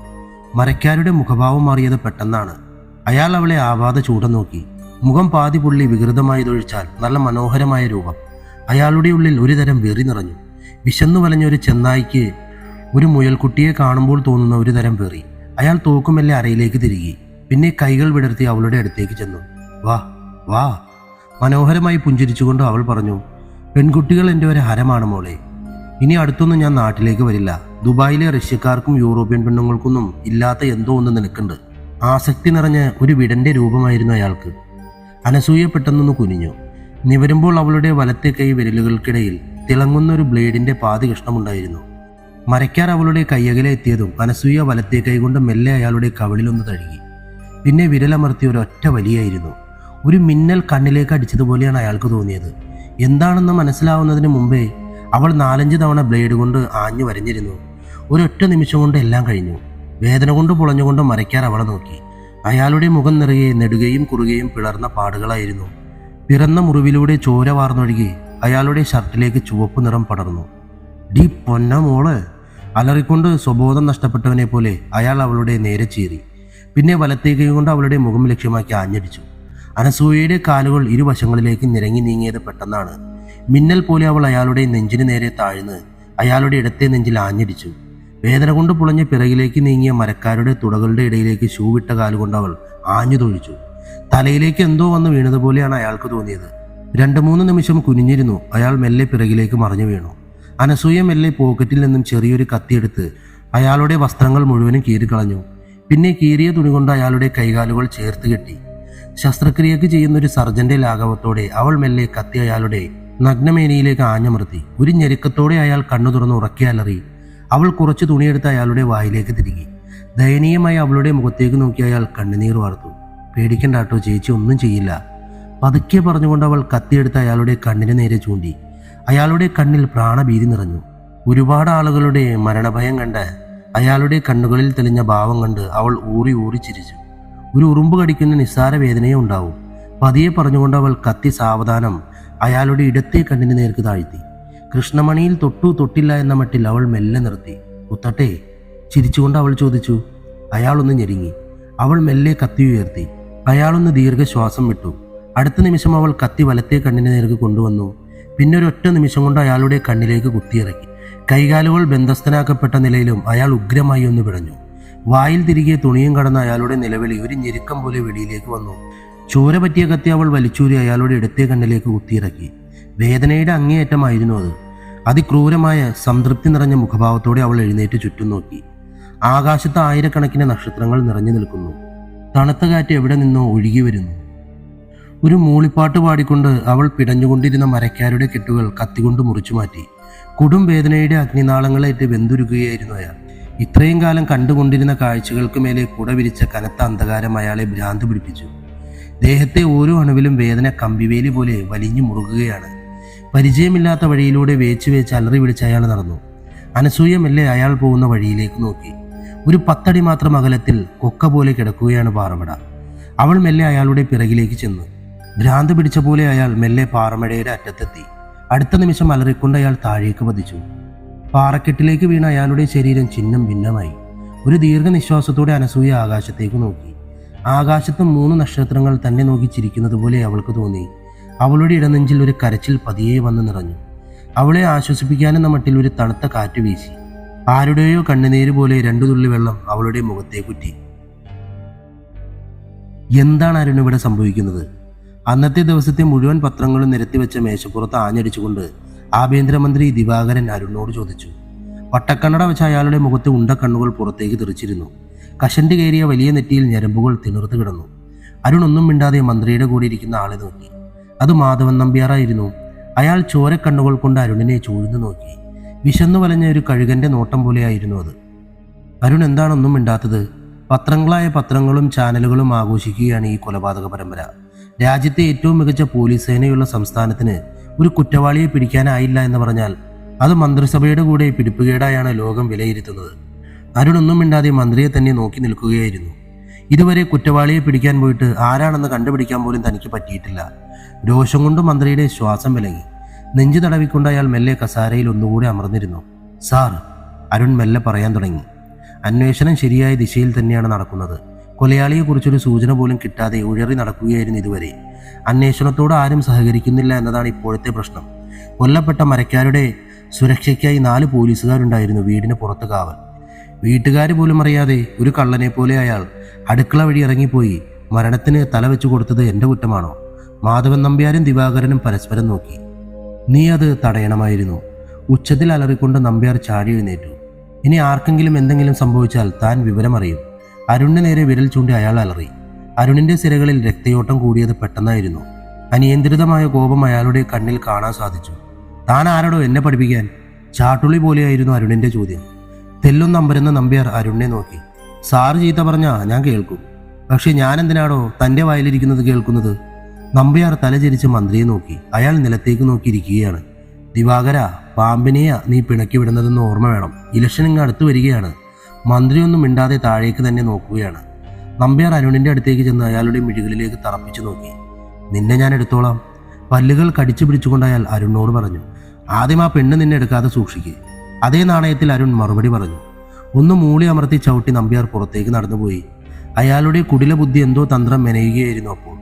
മരക്കാരുടെ മുഖഭാവം മാറിയത് പെട്ടെന്നാണ്. അയാൾ അവളെ ആവാതെ ചൂടം നോക്കി. മുഖം പാതി പുള്ളി വികൃതമായി തൊഴിച്ചാൽ നല്ല മനോഹരമായ രൂപം. അയാളുടെ ഉള്ളിൽ ഒരു തരം വെറി നിറഞ്ഞു. വിശന്നു വലഞ്ഞ ഒരു ചെന്നായിക്ക് ഒരു മുയൽക്കുട്ടിയെ കാണുമ്പോൾ തോന്നുന്ന ഒരു തരം വെറി. അയാൾ തോക്കുമെല്ലെ അരയിലേക്ക് തിരികെ. പിന്നെ കൈകൾ വിടർത്തി അവളുടെ അടുത്തേക്ക് ചെന്നു. വാ വാ. മനോഹരമായി പുഞ്ചിരിച്ചുകൊണ്ട് അവൾ പറഞ്ഞു. പെൺകുട്ടികൾ എൻ്റെ ഒരു ഹരമാണ് മോളെ. ഇനി അടുത്തൊന്നും ഞാൻ നാട്ടിലേക്ക് വരില്ല. ദുബായിലെ റഷ്യക്കാർക്കും യൂറോപ്യൻ പെണ്ണുങ്ങൾക്കൊന്നും ഇല്ലാത്ത എന്തോ ഒന്ന് നിനക്കുണ്ട്. ആസക്തി നിറഞ്ഞ ഒരു വിടന്റെ രൂപമായിരുന്നു അയാൾക്ക്. അനസൂയ പെട്ടെന്നൊന്ന് കുനിഞ്ഞു. നിവരുമ്പോൾ അവളുടെ വലത്തെ കൈ വിരലുകൾക്കിടയിൽ തിളങ്ങുന്ന ഒരു ബ്ലേഡിന്റെ പാതി കഷ്ണമുണ്ടായിരുന്നു. മരക്കാർ അവളുടെ കൈയകലെ എത്തിയതും അനസൂയ വലത്തെ കൈ കൊണ്ട് മെല്ലെ അയാളുടെ കവിളിലൊന്ന് തഴുകി. പിന്നെ വിരലമർത്തിയ ഒരൊറ്റ വലിയായിരുന്നു. ഒരു മിന്നൽ കണ്ണിലേക്ക് അടിച്ചതുപോലെയാണ് അയാൾക്ക് തോന്നിയത്. എന്താണെന്ന് മനസ്സിലാവുന്നതിന് മുമ്പേ അവൾ 4-5 തവണ ബ്ലേഡ് കൊണ്ട് ആഞ്ഞു വരഞ്ഞിരുന്നു. ഒരൊറ്റ നിമിഷം കൊണ്ട് എല്ലാം കഴിഞ്ഞു. വേദന കൊണ്ട് പുളഞ്ഞുകൊണ്ട് മരക്കാർ അവളെ നോക്കി. അയാളുടെ മുഖം നിറയെ നെടുകയും കുറുകയും പിളർന്ന പാടുകളായിരുന്നു. പിറന്ന മുറിവിലൂടെ ചോര വാർന്നൊഴുകി അയാളുടെ ഷർട്ടിലേക്ക് ചുവപ്പ് നിറം പടർന്നു. ഡീ പൊന്ന മോള്. അലറിക്കൊണ്ട് സ്വബോധം നഷ്ടപ്പെട്ടവനെ പോലെ അയാൾ അവളുടെ നേരെ ചീറി. പിന്നെ വലത്തേ കൈ കൊണ്ട് അവളുടെ മുഖം ലക്ഷ്യമാക്കി ആഞ്ഞടിച്ചു. അനസൂയയുടെ കാലുകൾ ഇരുവശങ്ങളിലേക്ക് നിരങ്ങി നീങ്ങിയത് പെട്ടെന്നാണ്. മിന്നൽ പോലെ അവൾ അയാളുടെ നെഞ്ചിന് നേരെ താഴ്ന്ന് അയാളുടെ ഇടത്തെ നെഞ്ചിൽ ആഞ്ഞടിച്ചു. വേദന കൊണ്ട് പുളഞ്ഞ് പിറകിലേക്ക് നീങ്ങിയ മരക്കാരുടെ തുടകളുടെ ഇടയിലേക്ക് ഷൂ വിട്ട കാലുകൊണ്ട് അവൾ ആഞ്ഞു തൊഴിച്ചു. തലയിലേക്ക് എന്തോ വന്ന് വീണതുപോലെയാണ് അയാൾക്ക് തോന്നിയത്. 2-3 നിമിഷം കുനിഞ്ഞിരുന്നു. അയാൾ മെല്ലെ പിറകിലേക്ക് മറിഞ്ഞു വീണു. അനസൂയ മെല്ലെ പോക്കറ്റിൽ നിന്നും ചെറിയൊരു കത്തിയെടുത്ത് അയാളുടെ വസ്ത്രങ്ങൾ മുഴുവനും കീറിക്കളഞ്ഞു. പിന്നെ കീറിയ തുണി കൊണ്ട് അയാളുടെ കൈകാലുകൾ ചേർത്ത് കെട്ടി. ശസ്ത്രക്രിയക്ക് ചെയ്യുന്ന ഒരു സർജന്റെ ലാഘവത്തോടെ അവൾ മെല്ലെ കത്തി അയാളുടെ നഗ്നമേനിയിലേക്ക് ആഞ്ഞമർത്തി. ഒരു ഞെരുക്കത്തോടെ അയാൾ കണ്ണു തുറന്ന് ഉറക്കെ അലറി. അവൾ കുറച്ച് തുണിയെടുത്ത് അയാളുടെ വായിലേക്ക് തിരികെ. ദയനീയമായി അവളുടെ മുഖത്തേക്ക് നോക്കി അയാൾ കണ്ണുനീർ വാർത്തു. പേടിക്കണ്ടാട്ടോ, ചേച്ചി ഒന്നും ചെയ്യില്ല. പതുക്കെ പറഞ്ഞുകൊണ്ട് അവൾ കത്തിയെടുത്ത് അയാളുടെ കണ്ണിന് നേരെ ചൂണ്ടി. അയാളുടെ കണ്ണിൽ പ്രാണഭീതി നിറഞ്ഞു. ഒരുപാട് ആളുകളുടെ മരണഭയം കണ്ട് അയാളുടെ കണ്ണുകളിൽ തെളിഞ്ഞ ഭാവം കണ്ട് അവൾ ഊറി ഊറി ചിരിച്ചു. ഒരു ഉറുമ്പ് കടിക്കുന്ന നിസ്സാര വേദനയെ ഉണ്ടാവും. പതിയെ പറഞ്ഞുകൊണ്ട് അവൾ കത്തി സാവധാനം അയാളുടെ ഇടത്തെ കണ്ണിന് നേർക്ക് താഴ്ത്തി. കൃഷ്ണമണിയിൽ തൊട്ടു തൊട്ടില്ല എന്ന മട്ടിൽ അവൾ മെല്ലെ നിർത്തി. കുത്തട്ടെ? ചിരിച്ചുകൊണ്ട് അവൾ ചോദിച്ചു. അയാളൊന്ന് ഞെരുങ്ങി. അവൾ മെല്ലെ കത്തി ഉയർത്തി. അയാളൊന്ന് ദീർഘശ്വാസം വിട്ടു. അടുത്ത നിമിഷം അവൾ കത്തി വലത്തെ കണ്ണിന് നേർക്ക് കൊണ്ടുവന്നു. പിന്നെ ഒരൊറ്റ നിമിഷം കൊണ്ട് അയാളുടെ കണ്ണിലേക്ക് കുത്തിയിറക്കി. കൈകാലുകൾ ബന്ധസ്ഥനാക്കപ്പെട്ട നിലയിലും അയാൾ ഉഗ്രമായി ഒന്ന് പിടഞ്ഞു. വായിൽ തിരികെ തുണിയും കടന്ന അയാളുടെ നിലവിളി ഒരു ഞെരുക്കം പോലെ വെളിയിലേക്ക് വന്നു. ചോര പറ്റിയ കത്തി അവൾ വലിച്ചൂരി അയാളുടെ ഇടത്തെ കണ്ണിലേക്ക് കുത്തിയിറക്കി. വേദനയുടെ അങ്ങേയറ്റമായിരുന്നു അത്. അതിക്രൂരമായ സംതൃപ്തി നിറഞ്ഞ മുഖഭാവത്തോടെ അവൾ എഴുന്നേറ്റ് ചുറ്റും നോക്കി. ആകാശത്ത് ആയിരക്കണക്കിന് നക്ഷത്രങ്ങൾ നിറഞ്ഞു നിൽക്കുന്നു. തണുത്ത കാറ്റ് എവിടെ നിന്നോ ഒഴുകി വരുന്നു. ഒരു മൂളിപ്പാട്ട് പാടിക്കൊണ്ട് അവൾ പിടഞ്ഞുകൊണ്ടിരുന്ന മരക്കാരുടെ കെട്ടുകൾ കത്തികൊണ്ട് മുറിച്ചു മാറ്റി. കൊടും വേദനയുടെ അഗ്നിനാളങ്ങളേറ്റ് വെന്തുരുകയായിരുന്നു അയാൾ. ഇത്രയും കാലം കണ്ടുകൊണ്ടിരുന്ന കാഴ്ചകൾക്ക് മേലെ കുട വിരിച്ച കനത്ത അന്ധകാരം അയാളെ ഭ്രാന്ത് പിടിപ്പിച്ചു. ദേഹത്തെ ഓരോ അണുവിലും വേദന കമ്പിവേലി പോലെ വലിഞ്ഞു മുറുകുകയാണ്. പരിചയമില്ലാത്ത വഴിയിലൂടെ വേച്ച് അലറി വിളിച്ച് അയാൾ നടന്നു. അനസൂയ മെല്ലെ അയാൾ പോകുന്ന വഴിയിലേക്ക് നോക്കി. ഒരു 10 അടി മാത്രം അകലത്തിൽ കൊക്ക പോലെ കിടക്കുകയാണ് പാറമട. അവൾ മെല്ലെ അയാളുടെ പിറകിലേക്ക് ചെന്നു. ഭ്രാന്ത് പിടിച്ച പോലെ അയാൾ മെല്ലെ പാറമടയുടെ അറ്റത്തെത്തി. അടുത്ത നിമിഷം അലറിക്കൊണ്ട് അയാൾ താഴേക്ക് പതിച്ചു. പാറക്കെട്ടിലേക്ക് വീണ അയാളുടെ ശരീരം ചിഹ്നം ഭിന്നമായി. ഒരു ദീർഘനിശ്വാസത്തോടെ അനസൂയ ആകാശത്തേക്ക് നോക്കി. ആകാശത്ത് 3 നക്ഷത്രങ്ങൾ തന്നെ നോക്കി ചിരിക്കുന്നത് പോലെ അവൾക്ക് തോന്നി. അവളുടെ ഇടനെഞ്ചിൽ ഒരു കരച്ചിൽ പതിയെ വന്ന് നിറഞ്ഞു. അവളെ ആശ്വസിപ്പിക്കാനെന്ന മട്ടിൽ ഒരു തണുത്ത കാറ്റ് വീശി. ആരുടെയോ കണ്ണുനീര് പോലെ 2 തുള്ളി വെള്ളം അവളുടെ മുഖത്തേക്കുറ്റി. എന്താണ് അരുൺ ഇവിടെ സംഭവിക്കുന്നത്? അന്നത്തെ ദിവസത്തെ മുഴുവൻ പത്രങ്ങളും നിരത്തിവെച്ച മേശപ്പുറത്ത് ആഞ്ഞടിച്ചുകൊണ്ട് ആഭ്യന്തരമന്ത്രി ദിവാകരൻ അരുണിനോട് ചോദിച്ചു. വട്ടക്കണ്ണട വെച്ച അയാളുടെ മുഖത്തെ ഉണ്ടക്കണ്ണുകൾ പുറത്തേക്ക് തെറിച്ചിരുന്നു. കഷണ്ടി കയറിയ വലിയ നെറ്റിയിൽ ഞരമ്പുകൾ തിണർത്ത് കിടന്നു. അരുൺ ഒന്നും മിണ്ടാതെ മന്ത്രിയുടെ കൂടെ ഇരിക്കുന്ന ആളെ നോക്കി. അത് മാധവൻ നമ്പ്യാറായിരുന്നു. അയാൾ ചോരക്കണ്ണുകൾ കൊണ്ട് അരുണിനെ ചൂഴ്ന്നു നോക്കി. വിശന്നു വലഞ്ഞ ഒരു കഴുകന്റെ നോട്ടം പോലെയായിരുന്നു അത്. അരുൺ എന്താണൊന്നും മിണ്ടാത്തത്? പത്രങ്ങളായ പത്രങ്ങളും ചാനലുകളും ആഘോഷിക്കുകയാണ് ഈ കൊലപാതക പരമ്പര. രാജ്യത്തെ ഏറ്റവും മികച്ച പോലീസ് സേനയുള്ള സംസ്ഥാനത്തിന് ഒരു കുറ്റവാളിയെ പിടിക്കാനായില്ല എന്ന് പറഞ്ഞാൽ അത് മന്ത്രിസഭയുടെ കൂടെ പിടിപ്പുകേടായാണ് ലോകം വിലയിരുത്തുന്നത്. അരുൺ ഒന്നും മിണ്ടാതെ മന്ത്രിയെ തന്നെ നോക്കി നിൽക്കുകയായിരുന്നു. ഇതുവരെ കുറ്റവാളിയെ പിടിക്കാൻ പോയിട്ട് ആരാണെന്ന് കണ്ടുപിടിക്കാൻ പോലും തനിക്ക് പറ്റിയിട്ടില്ല. രോഷം കൊണ്ട് മന്ത്രിയുടെ ശ്വാസം വിലങ്ങി. നെഞ്ചു തടവിക്കൊണ്ട് അയാൾ മെല്ലെ കസാരയിൽ ഒന്നുകൂടി അമർന്നിരുന്നു. സാർ, അരുൺ മെല്ലെ പറയാൻ തുടങ്ങി. അന്വേഷണം ശരിയായ ദിശയിൽ തന്നെയാണ് നടക്കുന്നത്. കൊലയാളിയെക്കുറിച്ചൊരു സൂചന പോലും കിട്ടാതെ ഉഴറി നടക്കുകയായിരുന്നു ഇതുവരെ. അന്വേഷണത്തോട് ആരും സഹകരിക്കുന്നില്ല എന്നതാണ് ഇപ്പോഴത്തെ പ്രശ്നം. കൊല്ലപ്പെട്ട മരക്കാരുടെ സുരക്ഷയ്ക്കായി 4 പോലീസുകാരുണ്ടായിരുന്നു വീടിന് പുറത്ത് കാവൽ. വീട്ടുകാർ പോലും അറിയാതെ ഒരു കള്ളനെ പോലെ അയാൾ അടുക്കള വഴി ഇറങ്ങിപ്പോയി മരണത്തിന് തല വെച്ചു കൊടുത്തത് എൻ്റെ കുറ്റമാണോ? മാധവൻ നമ്പ്യാരും ദിവാകരനും പരസ്പരം നോക്കി. നീ അത് തടയണമായിരുന്നു. ഉച്ചത്തിൽ അലറിക്കൊണ്ട് നമ്പ്യാർ ചാടി എഴുന്നേറ്റു. ഇനി ആർക്കെങ്കിലും എന്തെങ്കിലും സംഭവിച്ചാൽ താൻ വിവരമറിയും. അരുണിന് നേരെ വിരൽ ചൂണ്ടി അയാൾ അലറി. അരുണിന്റെ സിരകളിൽ രക്തയോട്ടം കൂടിയത് പെട്ടെന്നായിരുന്നു. അനിയന്ത്രിതമായ കോപം അയാളുടെ കണ്ണിൽ കാണാൻ സാധിച്ചു. താൻ ആരോടോ എന്നെ പഠിപ്പിക്കാൻ? ചാട്ടുള്ളി പോലെയായിരുന്നു അരുണിന്റെ ചോദ്യം. തെല്ലൊന്ന് അമ്പരുന്ന നമ്പ്യാർ അരുണിനെ നോക്കി. സാറ് ചീത്ത പറഞ്ഞാ ഞാൻ കേൾക്കും, പക്ഷെ ഞാൻ എന്തിനാടോ തൻ്റെ വായിലിരിക്കുന്നത് കേൾക്കുന്നത്? നമ്പ്യാർ തലചരിച്ച് മന്ത്രിയെ നോക്കി. അയാൾ നിലത്തേക്ക് നോക്കിയിരിക്കുകയാണ്. ദിവാകര, പാമ്പിനെയാ നീ പിണക്കി വിടുന്നതെന്ന് ഓർമ്മ വേണം. ഇലക്ഷൻ ഇങ്ങ് അടുത്ത് വരികയാണ്. മന്ത്രിയൊന്നും മിണ്ടാതെ താഴേക്ക് തന്നെ നോക്കുകയാണ്. നമ്പ്യാർ അരുണിന്റെ അടുത്തേക്ക് ചെന്ന് അയാളുടെ മിഴികളിലേക്ക് തറപ്പിച്ചു നോക്കി. നിന്നെ ഞാൻ എടുത്തോളാം. പല്ലുകൾ കടിച്ചു പിടിച്ചുകൊണ്ട് അയാൾ അരുണിനോട് പറഞ്ഞു. ആദ്യം ആ പെണ്ണ് നിന്നെ എടുക്കാതെ സൂക്ഷിക്കുക. അതേ നാണയത്തിൽ അരുൺ മറുപടി പറഞ്ഞു. ഒന്ന് മൂളി അമർത്തി ചവിട്ടി നമ്പ്യാർ പുറത്തേക്ക് നടന്നുപോയി. അയാളുടെ കുടില ബുദ്ധി എന്തോ തന്ത്രം മെനയുകയായിരുന്നു അപ്പോൾ.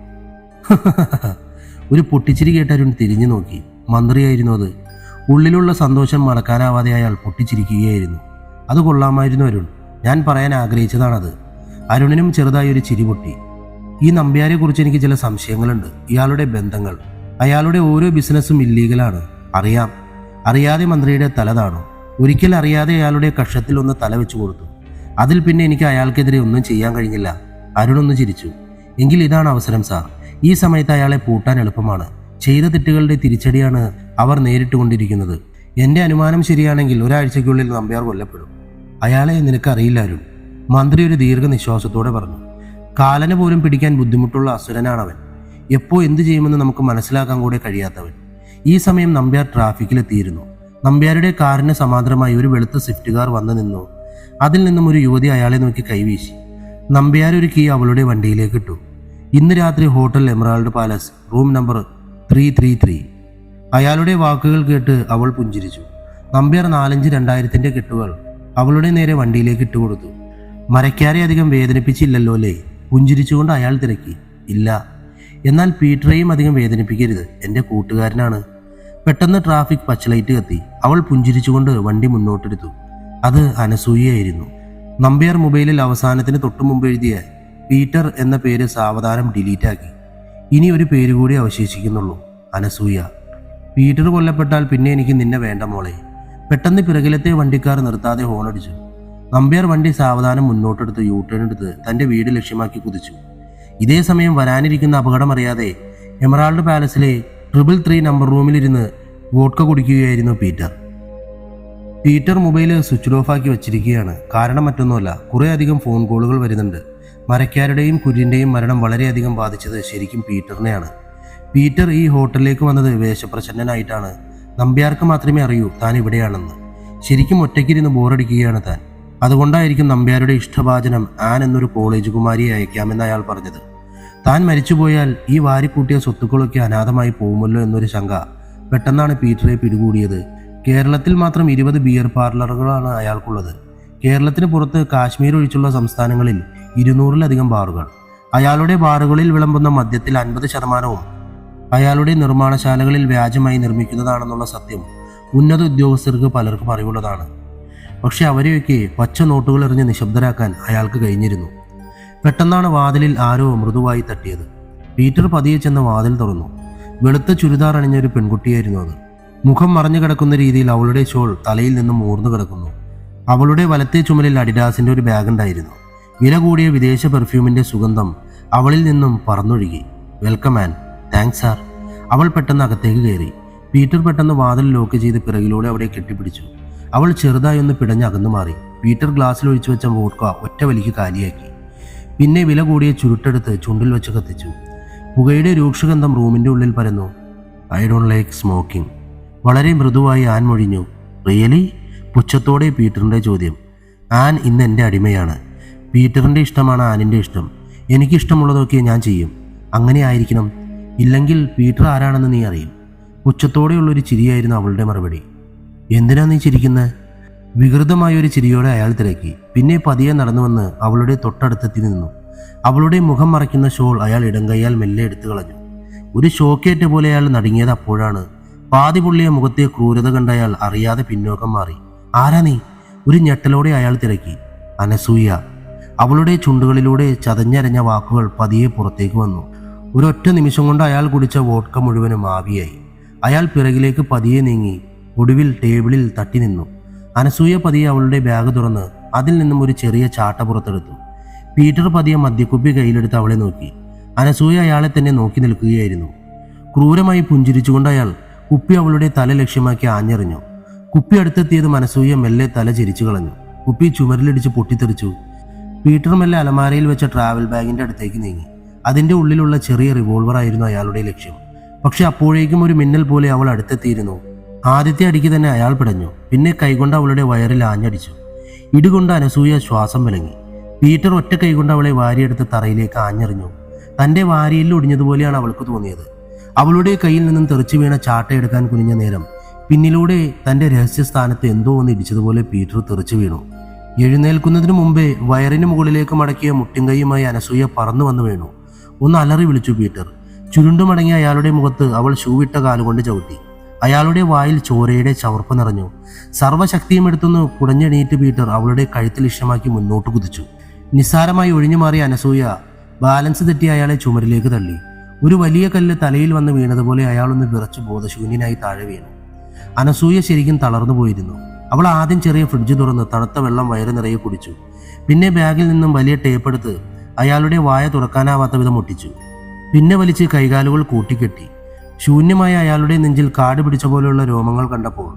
ഒരു പൊട്ടിച്ചിരി കേട്ട് അരുൺ തിരിഞ്ഞു നോക്കി. മന്ത്രിയായിരുന്നു അത്. ഉള്ളിലുള്ള സന്തോഷം മറക്കാനാവാതെ അയാൾ പൊട്ടിച്ചിരിക്കുകയായിരുന്നു. അത് കൊള്ളാമായിരുന്നു അരുൺ. ഞാൻ പറയാൻ ആഗ്രഹിച്ചതാണത്. അരുണിനും ചെറുതായി ഒരു ചിരി പൊട്ടി. ഈ നമ്പ്യാരെ കുറിച്ച് എനിക്ക് ചില സംശയങ്ങളുണ്ട്. ഇയാളുടെ ബന്ധങ്ങൾ, അയാളുടെ ഓരോ ബിസിനസ്സും ഇല്ലീഗലാണ്. അറിയാം. അറിയാതെ മന്ത്രിയുടെ തല താണു. ഒരിക്കൽ അറിയാതെ അയാളുടെ കക്ഷത്തിൽ ഒന്ന് തല വെച്ചു കൊടുത്തു. അതിൽ പിന്നെ എനിക്ക് അയാൾക്കെതിരെ ഒന്നും ചെയ്യാൻ കഴിഞ്ഞില്ല. അരുണൊന്ന് ചിരിച്ചു. എങ്കിൽ ഇതാണ് അവസരം സാർ. ഈ സമയത്ത് അയാളെ പൂട്ടാൻ എളുപ്പമാണ്. ചെയ്ത തെറ്റുകളുടെ തിരിച്ചടിയാണ് അവർ നേരിട്ടുകൊണ്ടിരിക്കുന്നത്. എൻ്റെ അനുമാനം ശരിയാണെങ്കിൽ ഒരാഴ്ചയ്ക്കുള്ളിൽ നമ്പ്യാർ കൊല്ലപ്പെടും. അയാളെ നിനക്കറിയില്ല അരുൺ. മന്ത്രി ഒരു ദീർഘനിശ്വാസത്തോടെ പറഞ്ഞു. കാലന് പോലും പിടിക്കാൻ ബുദ്ധിമുട്ടുള്ള അസുരനാണവൻ. എപ്പോ എന്തു ചെയ്യുമെന്ന് നമുക്ക് മനസ്സിലാക്കാൻ കൂടെ കഴിയാത്തവൻ. ഈ സമയം നമ്പ്യാർ ട്രാഫിക്കിലെത്തിയിരുന്നു. നമ്പ്യാരുടെ കാറിന് സമാന്തരമായി ഒരു വെളുത്ത സ്വിഫ്റ്റ് കാർ വന്നു നിന്നു. അതിൽ നിന്നും ഒരു യുവതി അയാളെ നോക്കി കൈവീശി. നമ്പ്യാർ ഒരു കീ അവളുടെ വണ്ടിയിലേക്ക് ഇട്ടു. ഇന്ന് രാത്രി hotel emerald palace, room number 333. അയാളുടെ വാക്കുകൾ കേട്ട് അവൾ പുഞ്ചിരിച്ചു. നമ്പ്യാർ 4-5 2000-ന്റെ കെട്ടുകൾ അവളുടെ നേരെ വണ്ടിയിലേക്ക് ഇട്ടുകൊടുത്തു. മരക്കാരെ അധികം വേദനിപ്പിച്ചില്ലല്ലോ അല്ലേ? പുഞ്ചിരിച്ചുകൊണ്ട് അയാൾ തിരക്കി. ഇല്ല, എന്നാൽ പീറ്ററേയും അധികം വേദനിപ്പിക്കരുത്. എൻ്റെ കൂട്ടുകാരനാണ്. പെട്ടെന്ന് ട്രാഫിക് പച്ചലൈറ്റ് കത്തി. അവൾ പുഞ്ചിരിച്ചുകൊണ്ട് വണ്ടി മുന്നോട്ടെടുത്തു. അത് അനസൂയയായിരുന്നു. നമ്പ്യാർ മൊബൈലിൽ അവസാനത്തിന് തൊട്ടു മുമ്പ് എഴുതിയ പീറ്റർ എന്ന പേര് സാവധാനം ഡിലീറ്റാക്കി. ഇനി ഒരു പേര് കൂടി അവശേഷിക്കുന്നുള്ളൂ, അനസൂയ. പീറ്റർ കൊല്ലപ്പെട്ടാൽ പിന്നെ എനിക്ക് നിന്നെ വേണ്ട മോളെ. പെട്ടെന്ന് പിറകിലത്തെ വണ്ടിക്കാർ നിർത്താതെ ഹോണടിച്ചു. നമ്പ്യാർ വണ്ടി സാവധാനം മുന്നോട്ടെടുത്ത് യൂട്ടേൺ എടുത്ത് തൻ്റെ വീട് ലക്ഷ്യമാക്കി കുതിച്ചു. ഇതേ സമയം വരാനിരിക്കുന്ന അപകടമറിയാതെ എമറാൾഡ് പാലസിലെ 333 നമ്പർ റൂമിലിരുന്ന് വോഡ്ക കുടിക്കുകയായിരുന്നു Peter. Peter mobile switch off ആക്കി വെച്ചിരിക്കുകയാണ്. കാരണം മറ്റൊന്നുമല്ല, കുറേ അധികം ഫോൺ കോളുകൾ വരുന്നുണ്ട്. മരക്കാരുടെയും കുര്യൻ്റെയും മരണം വളരെയധികം ബാധിച്ചത് ശരിക്കും പീറ്ററിനെയാണ്. പീറ്റർ ഈ ഹോട്ടലിലേക്ക് വന്നത് വേഷപ്രച്ഛന്നനായിട്ടാണ്. നമ്പ്യാർക്ക് മാത്രമേ അറിയൂ താൻ ഇവിടെയാണെന്ന്. ശരിക്കും ഒറ്റയ്ക്കിരുന്ന് ബോറടിക്കുകയാണ് താൻ. അതുകൊണ്ടായിരിക്കും നമ്പ്യാരുടെ ഇഷ്ടഭാചനം ആൻ എന്നൊരു കോളേജ് കുമാരിയെ അയക്കാമെന്ന് അയാൾ പറഞ്ഞത്. താൻ മരിച്ചുപോയാൽ ഈ വാരിക്കൂട്ടിയ സ്വത്തുക്കളൊക്കെ അനാഥമായി പോകുമല്ലോ എന്നൊരു ശങ്ക പെട്ടെന്നാണ് പീറ്ററെ പിടികൂടിയത്. കേരളത്തിൽ മാത്രം 20 ബിയർ പാർലറുകളാണ് അയാൾക്കുള്ളത്. കേരളത്തിന് പുറത്ത് കാശ്മീർ ഒഴിച്ചുള്ള സംസ്ഥാനങ്ങളിൽ 200-ലധികം ബാറുകൾ. അയാളുടെ ബാറുകളിൽ വിളമ്പുന്ന മദ്യത്തിൽ 50% അയാളുടെ നിർമ്മാണശാലകളിൽ വ്യാജമായി നിർമ്മിക്കുന്നതാണെന്നുള്ള സത്യം ഉന്നത ഉദ്യോഗസ്ഥർക്ക് പലർക്കും അറിവുള്ളതാണ്. പക്ഷെ അവരെയൊക്കെ പച്ച നോട്ടുകൾ എറിഞ്ഞ് നിശബ്ദരാക്കാൻ അയാൾക്ക് കഴിഞ്ഞിരുന്നു. പെട്ടെന്നാണ് വാതിലിൽ ആരോ മൃദുവായി തട്ടിയത്. പീറ്റർ പതിയെ ചെന്ന് വാതിൽ തുറന്നു. വെളുത്ത ചുരിദാർ അണിഞ്ഞൊരു പെൺകുട്ടിയായിരുന്നു അത്. മുഖം മറഞ്ഞു കിടക്കുന്ന രീതിയിൽ അവളുടെ ഷോൾ തലയിൽ നിന്നും മൂർന്നു കിടക്കുന്നു. അവളുടെ വലത്തെ ചുമലിൽ അഡിഡാസിന്റെ ഒരു ബാഗ് ഉണ്ടായിരുന്നു. വില കൂടിയ വിദേശ പെർഫ്യൂമിന്റെ സുഗന്ധം അവളിൽ നിന്നും പറന്നൊഴുകി. Welcome Ann. Thanks sir. അവൾ പെട്ടെന്ന് അകത്തേക്ക് കയറി. പീറ്റർ പെട്ടെന്ന് വാതിൽ ലോക്ക് ചെയ്ത് പിറകിലൂടെ അവിടെ കെട്ടിപ്പിടിച്ചു. അവൾ ചെറുതായി ഒന്ന് പിടഞ്ഞ് അകന്നു മാറി. പീറ്റർ ഗ്ലാസ്സിൽ ഒഴിച്ചു വെച്ച വോഡ്ക ഒറ്റ വലിക്ക് കാലിയാക്കി. പിന്നെ വില കൂടിയ ചുരുട്ടെടുത്ത് ചുണ്ടിൽ വെച്ച് കത്തിച്ചു. പുകയുടെ രൂക്ഷഗന്ധം റൂമിന്റെ ഉള്ളിൽ പരന്നു. I don't like smoking. വളരെ മൃദുവായി ആൻ മൊഴിഞ്ഞു. റിയലി? പുച്ഛത്തോടെ പീറ്ററിന്റെ ചോദ്യം. ആൻ ഇന്ന് എൻ്റെ അടിമയാണ്. പീറ്ററിന്റെ ഇഷ്ടമാണ് ആനിൻ്റെ ഇഷ്ടം. എനിക്കിഷ്ടമുള്ളതൊക്കെ ഞാൻ ചെയ്യും. അങ്ങനെ ആയിരിക്കണം. ഇല്ലെങ്കിൽ പീറ്റർ ആരാണെന്ന് നീ അറിയും. പുച്ഛത്തോടെയുള്ളൊരു ചിരിയായിരുന്നു അവളുടെ മറുപടി. എന്തിനാ നീ ചിരിക്കുന്നത്? വികൃതമായൊരു ചിരിയോടെ അയാൾ തിരക്കി. പിന്നെ പതിയെ നടന്നു വന്ന് അവളുടെ തൊട്ടടുത്തെത്തി നിന്നു. അവളുടെ മുഖം മറയ്ക്കുന്ന ഷോൾ അയാൾ ഇടംകൈയാൽ മെല്ലെ എടുത്തു കളഞ്ഞു. ഒരു ഷോക്കേറ്റ പോലെ അയാൾ നടുങ്ങിയത് അപ്പോഴാണ്. പാതി പൊള്ളിയ മുഖത്തെ ക്രൂരത കണ്ട അയാൾ അറിയാതെ പിന്നോക്കം മാറി. ആരാ നീ? ഒരു ഞെട്ടലോടെ അയാൾ തിരക്കി. അനസൂയ. അവളുടെ ചുണ്ടുകളിലൂടെ ചതഞ്ഞരഞ്ഞ വാക്കുകൾ പതിയെ പുറത്തേക്ക് വന്നു. ഒരൊറ്റ നിമിഷം കൊണ്ട് അയാൾ കുടിച്ച വോഡ്ക മുഴുവനും ആവിയായി. അയാൾ പിറകിലേക്ക് പതിയെ നീങ്ങി. ഒടുവിൽ ടേബിളിൽ തട്ടി നിന്നു. അനസൂയ പതിയെ അവളുടെ ബാഗ് തുറന്ന് അതിൽ നിന്നും ഒരു ചെറിയ ചാട്ട പുറത്തെടുത്തു. പീറ്റർ പതിയെ മദ്യക്കുപ്പി കയ്യിലെടുത്ത് അവളെ നോക്കി. അനസൂയ അയാളെ തന്നെ നോക്കി നിൽക്കുകയായിരുന്നു. ക്രൂരമായി പുഞ്ചിരിച്ചുകൊണ്ട് അയാൾ കുപ്പി അവളുടെ തല ലക്ഷ്യമാക്കി ആഞ്ഞെറിഞ്ഞു. കുപ്പി അടുത്തെത്തിയത് അനസൂയ മെല്ലെ തല ചിരിച്ചു കളഞ്ഞു. കുപ്പി ചുമരിലിടിച്ച് പൊട്ടിത്തെറിച്ചു. പീറ്റർ മെല്ലെ അലമാരയിൽ വെച്ച ട്രാവൽ ബാഗിന്റെ അടുത്തേക്ക് നീങ്ങി. അതിന്റെ ഉള്ളിലുള്ള ചെറിയ റിവോൾവർ ആയിരുന്നു അയാളുടെ ലക്ഷ്യം. പക്ഷെ അപ്പോഴേക്കും ഒരു മിന്നൽ പോലെ അവൾ അടുത്തെത്തിയിരുന്നു. ആദ്യത്തെ അടിക്ക് തന്നെ അയാൾ പിടഞ്ഞു. പിന്നെ കൈകൊണ്ട് അവളുടെ വയറിൽ ആഞ്ഞടിച്ചു. ഇടുകൊണ്ട് അനസൂയ ശ്വാസം വിലങ്ങി. പീറ്റർ ഒറ്റ കൈകൊണ്ട് അവളെ വാരിയെടുത്ത് തറയിലേക്ക് ആഞ്ഞെറിഞ്ഞു. തൻ്റെ വാരിയിൽ ഒടിഞ്ഞതുപോലെയാണ് അവൾക്ക് തോന്നിയത്. അവളുടെ കയ്യിൽ നിന്നും തെറിച്ചു വീണ ചാട്ടയെടുക്കാൻ കുനിഞ്ഞ നേരം പിന്നിലൂടെ തൻ്റെ രഹസ്യസ്ഥാനത്ത് എന്തോ ഒന്ന് ഇടിച്ചതുപോലെ പീറ്റർ തെറിച്ചു വീണു. എഴുന്നേൽക്കുന്നതിനു മുമ്പേ വയറിന് മുകളിലേക്ക് മടക്കിയ മുട്ടിൻകൈയുമായി അനസൂയ പറന്നു വന്നു വീണു. ഒന്ന് അലറി വിളിച്ചു പീറ്റർ. ചുരുണ്ടുമടങ്ങിയ അയാളുടെ മുഖത്ത് അവൾ ഷൂവിട്ട കാലുകൊണ്ട് ചവിട്ടി. അയാളുടെ വായിൽ ചോരയുടെ ചവർപ്പ് നിറഞ്ഞു. സർവ്വശക്തിയും എടുത്തുനിന്ന് കുടഞ്ഞെണീറ്റ് പീറ്റർ അവളുടെ കഴുത്തിൽ ഇഷ്ടമാക്കി മുന്നോട്ട് കുതിച്ചു. നിസ്സാരമായി ഒഴിഞ്ഞു മാറിയ അനസൂയ ബാലൻസ് തെറ്റി അയാളെ ചുമരിലേക്ക് തള്ളി. ഒരു വലിയ കല്ല് തലയിൽ വന്ന് വീണതുപോലെ അയാളൊന്ന് വിറച്ച് ബോധശൂന്യനായി താഴെ വീണു. അനസൂയ ശരിക്കും തളർന്നു പോയിരുന്നു. അവൾ ആദ്യം ചെറിയ ഫ്രിഡ്ജ് തുറന്ന് തണുത്ത വെള്ളം വയറ് നിറയെ കുടിച്ചു. പിന്നെ ബാഗിൽ നിന്നും വലിയ ടേപ്പ് എടുത്ത് അയാളുടെ വായ തുറക്കാനാവാത്ത വിധം ഒട്ടിച്ചു. പിന്നെ വലിച്ച് കൈകാലുകൾ കൂട്ടിക്കെട്ടി. ശൂന്യമായ അയാളുടെ നെഞ്ചിൽ കാട് പിടിച്ച പോലെയുള്ള രോമങ്ങൾ കണ്ടപ്പോൾ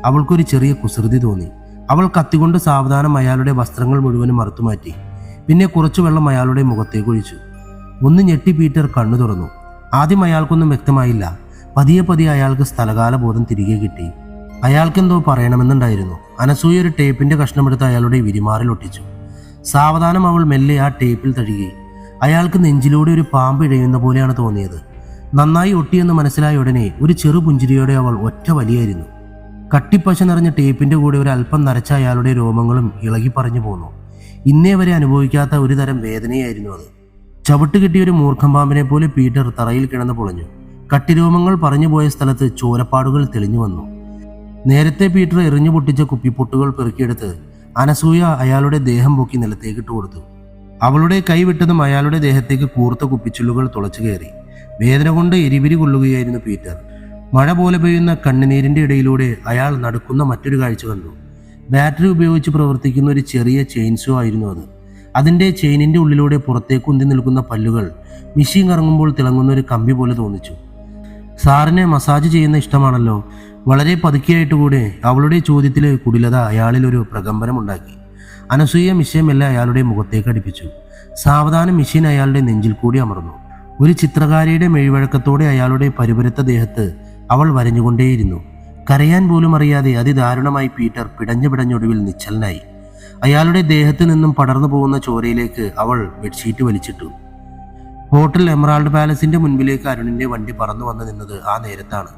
അവൾക്കൊരു ചെറിയ കുസൃതി തോന്നി. അവൾ കത്തികൊണ്ട് സാവധാനം അയാളുടെ വസ്ത്രങ്ങൾ മുഴുവനും മറുത്തുമാറ്റി. പിന്നെ കുറച്ചു വെള്ളം അയാളുടെ മുഖത്തേക്ക് ഒഴിച്ചു. ഒന്ന് ഞെട്ടി പീറ്റർ കണ്ണു തുറന്നു. ആദ്യം അയാൾക്കൊന്നും വ്യക്തമായില്ല. പതിയെ പതിയെ അയാൾക്ക് സ്ഥലകാല ബോധം തിരികെ കിട്ടി. അയാൾക്കെന്തോ പറയണമെന്നുണ്ടായിരുന്നു. അനസൂയ ഒരു ടേപ്പിന്റെ കഷ്ണമെടുത്ത് അയാളുടെ വിരിമാറിൽ ഒട്ടിച്ചു. സാവധാനം അവൾ മെല്ലെ ആ ടേപ്പിൽ തഴുകി. അയാൾക്ക് നെഞ്ചിലൂടെ ഒരു പാമ്പ് ഇഴയുന്ന പോലെയാണ് തോന്നിയത്. നന്നായി ഒട്ടിയെന്ന് മനസ്സിലായ ഉടനെ ഒരു ചെറു പുഞ്ചിരിയോടെ അവൾ ഒറ്റ വലിയായിരുന്നു. കട്ടിപ്പശ നിറഞ്ഞ ടേപ്പിന്റെ കൂടെ ഒരു അല്പം നരച്ച അയാളുടെ രോമങ്ങളും ഇളകി പറഞ്ഞു പോന്നു. ഇന്നേ വരെ അനുഭവിക്കാത്ത ഒരു തരം വേദനയായിരുന്നു അത്. ചവിട്ട് കിട്ടിയൊരു മൂർഖം പാമ്പിനെ പോലെ പീറ്റർ തറയിൽ കിടന്ന് പൊളഞ്ഞു. കട്ടിരോമങ്ങൾ പറഞ്ഞുപോയ സ്ഥലത്ത് ചോരപ്പാടുകൾ തെളിഞ്ഞു വന്നു. നേരത്തെ പീറ്റർ എറിഞ്ഞു പൊട്ടിച്ച കുപ്പിപ്പൊട്ടുകൾ പെറുക്കിയെടുത്ത് അനസൂയ അയാളുടെ ദേഹം പൊക്കി നിലത്തേക്കിട്ട് കൊടുത്തു. അവളുടെ കൈ വിട്ടതും അയാളുടെ ദേഹത്തേക്ക് കൂർത്ത കുപ്പിച്ചുള്ളുകൾ തുളച്ചു കയറി. വേദന കൊണ്ട് എരിപിരി കൊള്ളുകയായിരുന്നു പീറ്റർ. മഴ പോലെ പെയ്യുന്ന കണ്ണുനീരിൻ്റെ ഇടയിലൂടെ അയാൾ നടക്കുന്ന മറ്റൊരു കാഴ്ച കണ്ടു. ബാറ്ററി ഉപയോഗിച്ച് പ്രവർത്തിക്കുന്ന ഒരു ചെറിയ ചെയിൻസോ ആയിരുന്നു അത്. അതിൻ്റെ ചെയിനിൻ്റെ ഉള്ളിലൂടെ പുറത്തേക്ക് ഉന്തി നിൽക്കുന്ന പല്ലുകൾ മെഷീൻ കറങ്ങുമ്പോൾ തിളങ്ങുന്ന ഒരു കമ്പി പോലെ തോന്നിച്ചു. സാറിനെ മസാജ് ചെയ്യുന്ന ഇഷ്ടമാണല്ലോ. വളരെ പതുക്കിയായിട്ട് കൂടെ അവളുടെ ചോദ്യത്തിലെ കുടിലത അയാളിൽ ഒരു പ്രകമ്പനമുണ്ടാക്കി. അനസൂയ മിഷീൻ മെല്ലെ അയാളുടെ മുഖത്തേക്ക് അടുപ്പിച്ചു. സാവധാനം മെഷീൻ അയാളുടെ നെഞ്ചിൽ കൂടി അമർന്നു. ഒരു ചിത്രകാരിയുടെ മെഴിവഴക്കത്തോടെ അയാളുടെ പരുപരുത്ത ദേഹത്ത് അവൾ വരഞ്ഞുകൊണ്ടേയിരുന്നു. കരയാൻ പോലും അറിയാതെ അതിദാരുണമായി പീറ്റർ പിടഞ്ഞൊടുവിൽ നിശ്ചലനായി. അയാളുടെ ദേഹത്ത് നിന്നും പടർന്നു പോകുന്ന ചോരയിലേക്ക് അവൾ ബെഡ്ഷീറ്റ് വലിച്ചിട്ടു. ഹോട്ടൽ എമറാൾഡ് പാലസിന്റെ മുൻപിലേക്ക് അരുണിന്റെ വണ്ടി പറന്നു വന്ന് നിന്നത് ആ നേരത്താണ്.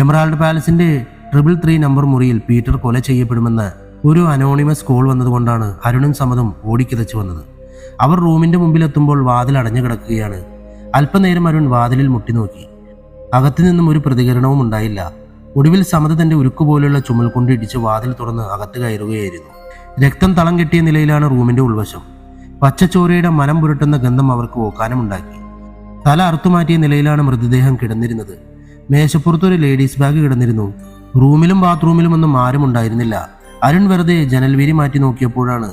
എമറാൾഡ് പാലസിന്റെ 333 നമ്പർ മുറിയിൽ പീറ്റർ കൊല ചെയ്യപ്പെടുമെന്ന് ഒരു അനോണിമസ് കോൾ വന്നതുകൊണ്ടാണ് അരുണും സമതും ഓടിക്കിതച്ചു വന്നത്. അവർ റൂമിന്റെ മുമ്പിലെത്തുമ്പോൾ വാതിൽ അടഞ്ഞു കിടക്കുകയാണ്. അല്പനേരം അരുൺ വാതിലിൽ മുട്ടിനോക്കി. അകത്തു നിന്നും ഒരു പ്രതികരണവും ഉണ്ടായില്ല. ഒടുവിൽ സമത തന്റെ ഉരുക്കുപോലുള്ള ചുമൽ കൊണ്ട് ഇടിച്ച് വാതിൽ തുറന്ന് അകത്ത് കയറുകയായിരുന്നു. രക്തം തളം കെട്ടിയ നിലയിലാണ് റൂമിന്റെ ഉൾവശം. പച്ചച്ചോരയുടെ മനം പുരട്ടുന്ന ഗന്ധം അവർക്ക് ഓക്കാനമുണ്ടാക്കി. തല അറുത്തുമാറ്റിയ നിലയിലാണ് മൃതദേഹം കിടന്നിരുന്നത്. മേശപ്പുറത്തൊരു ലേഡീസ് ബാഗ് കിടന്നിരുന്നു. റൂമിലും ബാത്റൂമിലും ഒന്നും ആരും ഉണ്ടായിരുന്നില്ല. അരുൺ വെറുതെ ജനൽ വീരി മാറ്റി നോക്കിയപ്പോഴാണ്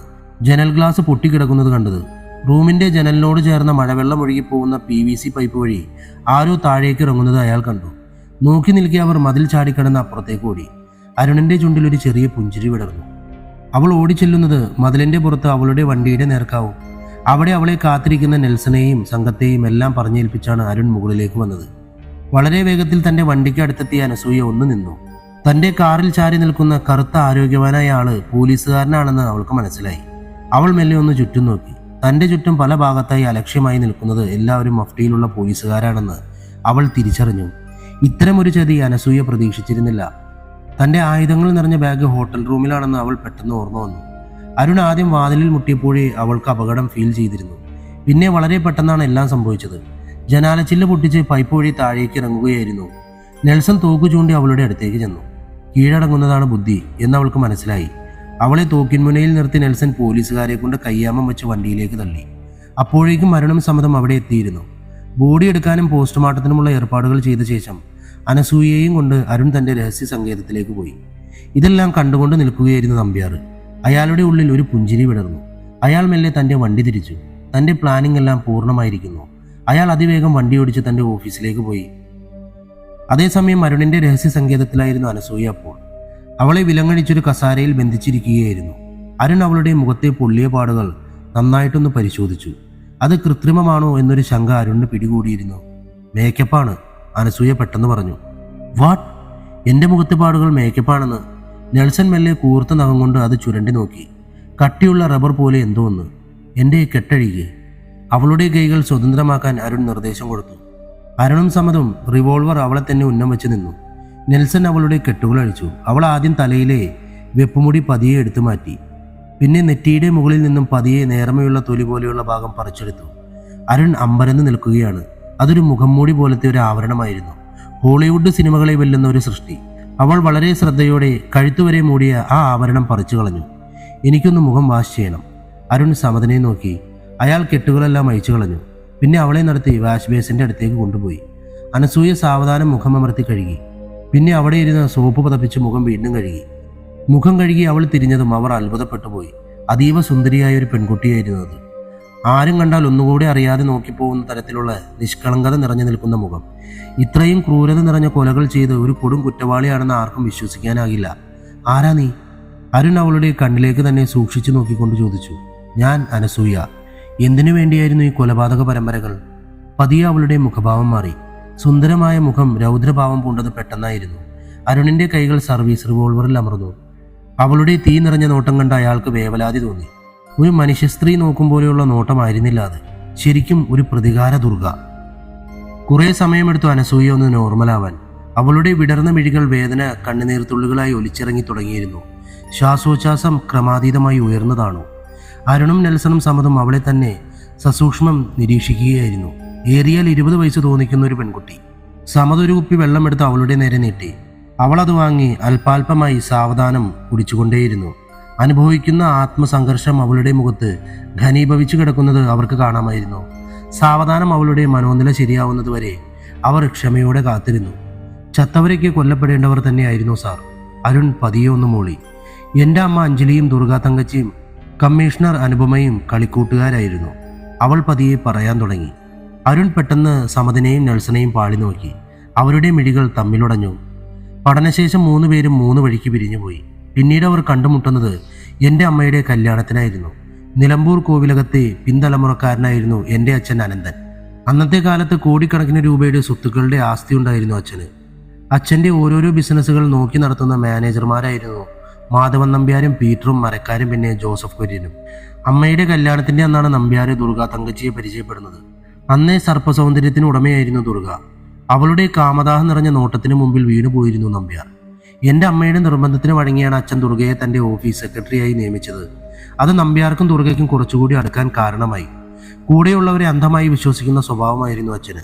ജനൽ ഗ്ലാസ് പൊട്ടിക്കിടക്കുന്നത് കണ്ടത്. റൂമിന്റെ ജനലിനോട് ചേർന്ന മഴവെള്ളം ഒഴുകിപ്പോകുന്ന PVC പൈപ്പ് വഴി ആരോ താഴേക്ക് ഇറങ്ങുന്നത് അയാൾ കണ്ടു. നോക്കി നിൽക്കി അവർ മതിൽ ചാടിക്കടന്ന് അപ്പുറത്തേക്ക് ഓടി. അരുണിന്റെ ചുണ്ടിൽ ഒരു ചെറിയ പുഞ്ചിരി വിടർന്നു. അവൾ ഓടിച്ചെല്ലുന്നത് മതിലിന്റെ പുറത്ത് അവളുടെ വണ്ടിയുടെ നേർക്കാവും. അവിടെ അവളെ കാത്തിരിക്കുന്ന നെൽസനെയും സംഘത്തെയും എല്ലാം പറഞ്ഞേൽപ്പിച്ചാണ് അരുൺ മുകളിലേക്ക് വന്നത്. വളരെ വേഗത്തിൽ തന്റെ വണ്ടിക്ക് അടുത്തെത്തിയ അനസൂയ ഒന്ന് നിന്നു. തന്റെ കാറിൽ ചാരി നിൽക്കുന്ന കറുത്ത ആരോഗ്യവാനായ ആള് പോലീസുകാരനാണെന്ന് അവൾക്ക് മനസ്സിലായി. അവൾ മെല്ലെ ഒന്ന് ചുറ്റും നോക്കി. തന്റെ ചുറ്റും പല ഭാഗത്തായി അലക്ഷ്യമായി നിൽക്കുന്നത് എല്ലാവരും മഫ്റ്റിയിലുള്ള പോലീസുകാരാണെന്ന് അവൾ തിരിച്ചറിഞ്ഞു. ഇത്തരമൊരു ചതി അനസൂയ പ്രതീക്ഷിച്ചിരുന്നില്ല. തന്റെ ആയുധങ്ങൾ നിറഞ്ഞ ബാഗ് ഹോട്ടൽ റൂമിലാണെന്ന് അവൾ പെട്ടെന്ന് ഓർമ്മ വന്നു. അരുൺ ആദ്യം വാതിലിൽ മുട്ടിയപ്പോഴേ അവൾക്ക് അപകടം ഫീൽ ചെയ്തിരുന്നു. പിന്നെ വളരെ പെട്ടെന്നാണ് എല്ലാം സംഭവിച്ചത്. ജനാലച്ചില്ല് പൊട്ടിച്ച് പൈപ്പ് വഴി താഴേക്ക് ഇറങ്ങുകയായിരുന്നു. നെൽസൺ തോക്ക് ചൂണ്ടി അവളുടെ അടുത്തേക്ക് ചെന്നു. കീഴടങ്ങുന്നതാണ് ബുദ്ധി എന്ന് അവൾക്ക് മനസ്സിലായി. അവളെ തോക്കിൻമുനയിൽ നിർത്തി നെൽസൺ പോലീസുകാരെ കൊണ്ട് കയ്യാമം വെച്ച് വണ്ടിയിലേക്ക് തള്ളി. അപ്പോഴേക്കും മരണം സമ്മതം അവിടെ എത്തിയിരുന്നു. ബോഡി എടുക്കാനും പോസ്റ്റ്മോർട്ടത്തിനുമുള്ള ഏർപ്പാടുകൾ ചെയ്ത ശേഷം അനസൂയയെയും കൊണ്ട് അരുൺ തന്റെ രഹസ്യ സങ്കേതത്തിലേക്ക് പോയി. ഇതെല്ലാം കണ്ടുകൊണ്ട് നിൽക്കുകയായിരുന്നു നമ്പ്യാർ. അയാളുടെ ഉള്ളിൽ ഒരു പുഞ്ചിരി വിടർന്നു. അയാൾ മെല്ലെ തന്റെ വണ്ടി തിരിച്ചു. തന്റെ പ്ലാനിംഗ് എല്ലാം പൂർണ്ണമായിരിക്കുന്നു. അയാൾ അതിവേഗം വണ്ടി ഓടിച്ച് തന്റെ ഓഫീസിലേക്ക് പോയി. അതേസമയം അരുണിന്റെ രഹസ്യ സങ്കേതത്തിലായിരുന്നു അനസൂയ. അപ്പോൾ അവളെ വിലങ്ങടിച്ചൊരു കസാരയിൽ ബന്ധിച്ചിരിക്കുകയായിരുന്നു. അരുൺ അവളുടെ മുഖത്തെ പൊള്ളിയ പാടുകൾ നന്നായിട്ടൊന്ന് പരിശോധിച്ചു. അത് കൃത്രിമമാണോ എന്നൊരു ശങ്ക അരുണിന് പിടികൂടിയിരുന്നു. മേക്കപ്പാണ്, അനസൂയ പെട്ടെന്ന് പറഞ്ഞു. വാട്ട്? എന്റെ മുഖത്തെ പാടുകൾ മേക്കപ്പാണെന്ന്? നെൽസൺ മെല്ലെ കൂർത്ത നഖം കൊണ്ട് അത് ചുരണ്ടി നോക്കി. കട്ടിയുള്ള റബ്ബർ പോലെ എന്തോ ഒന്ന്. എന്റെ കെട്ടഴികെ. അവളുടെ കൈകൾ സ്വതന്ത്രമാക്കാൻ അരുൺ നിർദ്ദേശം കൊടുത്തു. അരുണും സമ്മതും റിവോൾവർ അവളെ തന്നെ ഉന്നം വെച്ച് നിന്നു. നെൽസൺ അവളുടെ കെട്ടുകൾ അഴിച്ചു. അവൾ ആദ്യം തലയിലെ വെപ്പുമുടി പതിയെ എടുത്തു മാറ്റി. പിന്നെ നെറ്റിയുടെ മുകളിൽ നിന്നും പതിയെ നേർമയുള്ള തൊലി പോലെയുള്ള ഭാഗം പറിച്ചെടുത്തു. അരുൺ അമ്പരന്ന് നിൽക്കുകയാണ്. അതൊരു മുഖംമൂടി പോലത്തെ ഒരു ആവരണമായിരുന്നു. ഹോളിവുഡ് സിനിമകളെ വെല്ലുന്ന ഒരു സൃഷ്ടി. അവൾ വളരെ ശ്രദ്ധയോടെ കഴുത്തുവരെ മൂടിയ ആ ആവരണം പറിച്ചു കളഞ്ഞു. എനിക്കൊന്ന് മുഖം വാഷ് ചെയ്യണം. അരുൺ സമതനെ നോക്കി. അയാൾ കെട്ടുകളെല്ലാം അയച്ചു കളഞ്ഞു. പിന്നെ അവളെ നടത്തി വാഷ് ബേസിന്റെ അടുത്തേക്ക് കൊണ്ടുപോയി. അനസൂയ സാവധാനം മുഖമമർത്തി കഴുകി. പിന്നെ അവിടെ ഇരുന്ന് സോപ്പ് പതപ്പിച്ച് മുഖം വീണ്ടും കഴുകി. മുഖം കഴുകി അവൾ തിരിഞ്ഞതും അവർ അത്ഭുതപ്പെട്ടുപോയി. അതീവ സുന്ദരിയായ ഒരു പെൺകുട്ടിയായിരുന്നു അത്. ആരും കണ്ടാൽ ഒന്നുകൂടെ അറിയാതെ നോക്കിപ്പോകുന്ന തരത്തിലുള്ള നിഷ്കളങ്കത നിറഞ്ഞു നിൽക്കുന്ന മുഖം. ഇത്രയും ക്രൂരത നിറഞ്ഞ കൊലകൾ ചെയ്ത് ഒരു കൊടും കുറ്റവാളിയാണെന്ന് ആർക്കും വിശ്വസിക്കാനാകില്ല. ആരാ നീ? അരുൺ അവളുടെ കണ്ണിലേക്ക് തന്നെ സൂക്ഷിച്ചു നോക്കിക്കൊണ്ട് ചോദിച്ചു. ഞാൻ അനസൂയ. എന്തിനു വേണ്ടിയായിരുന്നു ഈ കൊലപാതക പരമ്പരകൾ? പതിയെ അവളുടെ മുഖഭാവം മാറി. സുന്ദരമായ മുഖം രൗദ്രഭാവം പൂണ്ടത് പെട്ടെന്നായിരുന്നു. അരുണിന്റെ കൈകൾ സർവീസ് റിവോൾവറിൽ അമർന്നു. അവളുടെ തീ നിറഞ്ഞ നോട്ടം കണ്ട അയാൾക്ക് വേവലാതി തോന്നി. ഒരു മനുഷ്യ സ്ത്രീ നോക്കും പോലെയുള്ള നോട്ടമായിരുന്നില്ല അത്. ശരിക്കും ഒരു പ്രതികാര ദുർഗ. കുറെ സമയമെടുത്തു അനസൂയ ഒന്ന് നോർമലാവാൻ. അവളുടെ വിടർന്ന മിഴികൾ വേദന കണ്ണുനീർത്തുള്ളികളായി ഒലിച്ചിറങ്ങി തുടങ്ങിയിരുന്നു. ശ്വാസോച്ഛ്വാസം ക്രമാതീതമായി ഉയർന്നതാണോ? അരുണും നെൽസണും സമ്മതും അവളെ തന്നെ സസൂക്ഷ്മം നിരീക്ഷിക്കുകയായിരുന്നു. ഏറിയാൽ 20 വയസ്സ് തോന്നിക്കുന്ന ഒരു പെൺകുട്ടി. സമതൊരു കുപ്പി വെള്ളമെടുത്ത് അവളുടെ നേരെ നീട്ടി. അവൾ അത് വാങ്ങി അല്പാൽപമായി സാവധാനം കുടിച്ചുകൊണ്ടേയിരുന്നു. അനുഭവിക്കുന്ന ആത്മസംഘർഷം അവളുടെ മുഖത്ത് ഘനീഭവിച്ചു കിടക്കുന്നത് അവർക്ക് കാണാമായിരുന്നു. സാവധാനം അവളുടെ മനോനില ശരിയാവുന്നതുവരെ അവർ ക്ഷമയോടെ കാത്തിരുന്നു. ചത്തവരൊക്കെ കൊല്ലപ്പെടേണ്ടവർ തന്നെയായിരുന്നു സാർ. അരുൺ പതിയെ ഒന്ന് മൂളി. എൻ്റെ അമ്മ അഞ്ജലിയും ദുർഗാ തങ്കച്ചിയും കമ്മീഷണർ അനുപമയും കളിക്കൂട്ടുകാരായിരുന്നു. അവൾ പതിയെ പറയാൻ തുടങ്ങി. അരുൺ പെട്ടെന്ന് സമതിനെയും നെൽസനെയും പാളി നോക്കി. അവരുടെ മിഴികൾ തമ്മിലുടഞ്ഞു. പഠനശേഷം 3 പേരും 3 വഴിക്ക് പിരിഞ്ഞുപോയി. പിന്നീട് അവർ കണ്ടുമുട്ടുന്നത് എൻ്റെ അമ്മയുടെ കല്യാണത്തിനായിരുന്നു. നിലമ്പൂർ കോവിലകത്തെ പിൻതലമുറക്കാരനായിരുന്നു എൻ്റെ അച്ഛൻ അനന്തൻ. അന്നത്തെ കാലത്ത് കോടിക്കണക്കിന് രൂപയുടെ സ്വത്തുക്കളുടെ ആസ്തി ഉണ്ടായിരുന്നു അച്ഛന്. അച്ഛൻ്റെ ഓരോരോ ബിസിനസ്സുകൾ നോക്കി നടത്തുന്ന മാനേജർമാരായിരുന്നു മാധവൻ നമ്പ്യാരും പീറ്ററും മരക്കാരും പിന്നെ ജോസഫ് കുര്യനും. അമ്മയുടെ കല്യാണത്തിൻ്റെ അന്നാണ് നമ്പ്യാർ ദുർഗാ തങ്കച്ചിയെ പരിചയപ്പെടുന്നത്. അന്നേ സർപ്പസൗന്ദര്യത്തിന് ഉടമയായിരുന്നു ദുർഗ. അവളുടെ കാമദാഹം നിറഞ്ഞ നോട്ടത്തിന് മുമ്പിൽ വീണുപോയിരുന്നു നമ്പ്യാർ. എൻ്റെ അമ്മയുടെ നിർബന്ധത്തിന് വഴങ്ങിയാണ് അച്ഛൻ ദുർഗയെ തൻ്റെ ഓഫീസ് സെക്രട്ടറിയായി നിയമിച്ചത്. അത് നമ്പ്യാർക്കും ദുർഗയ്ക്കും കുറച്ചുകൂടി അടുക്കാൻ കാരണമായി. കൂടെയുള്ളവരെ അന്ധമായി വിശ്വസിക്കുന്ന സ്വഭാവമായിരുന്നു അച്ഛന്.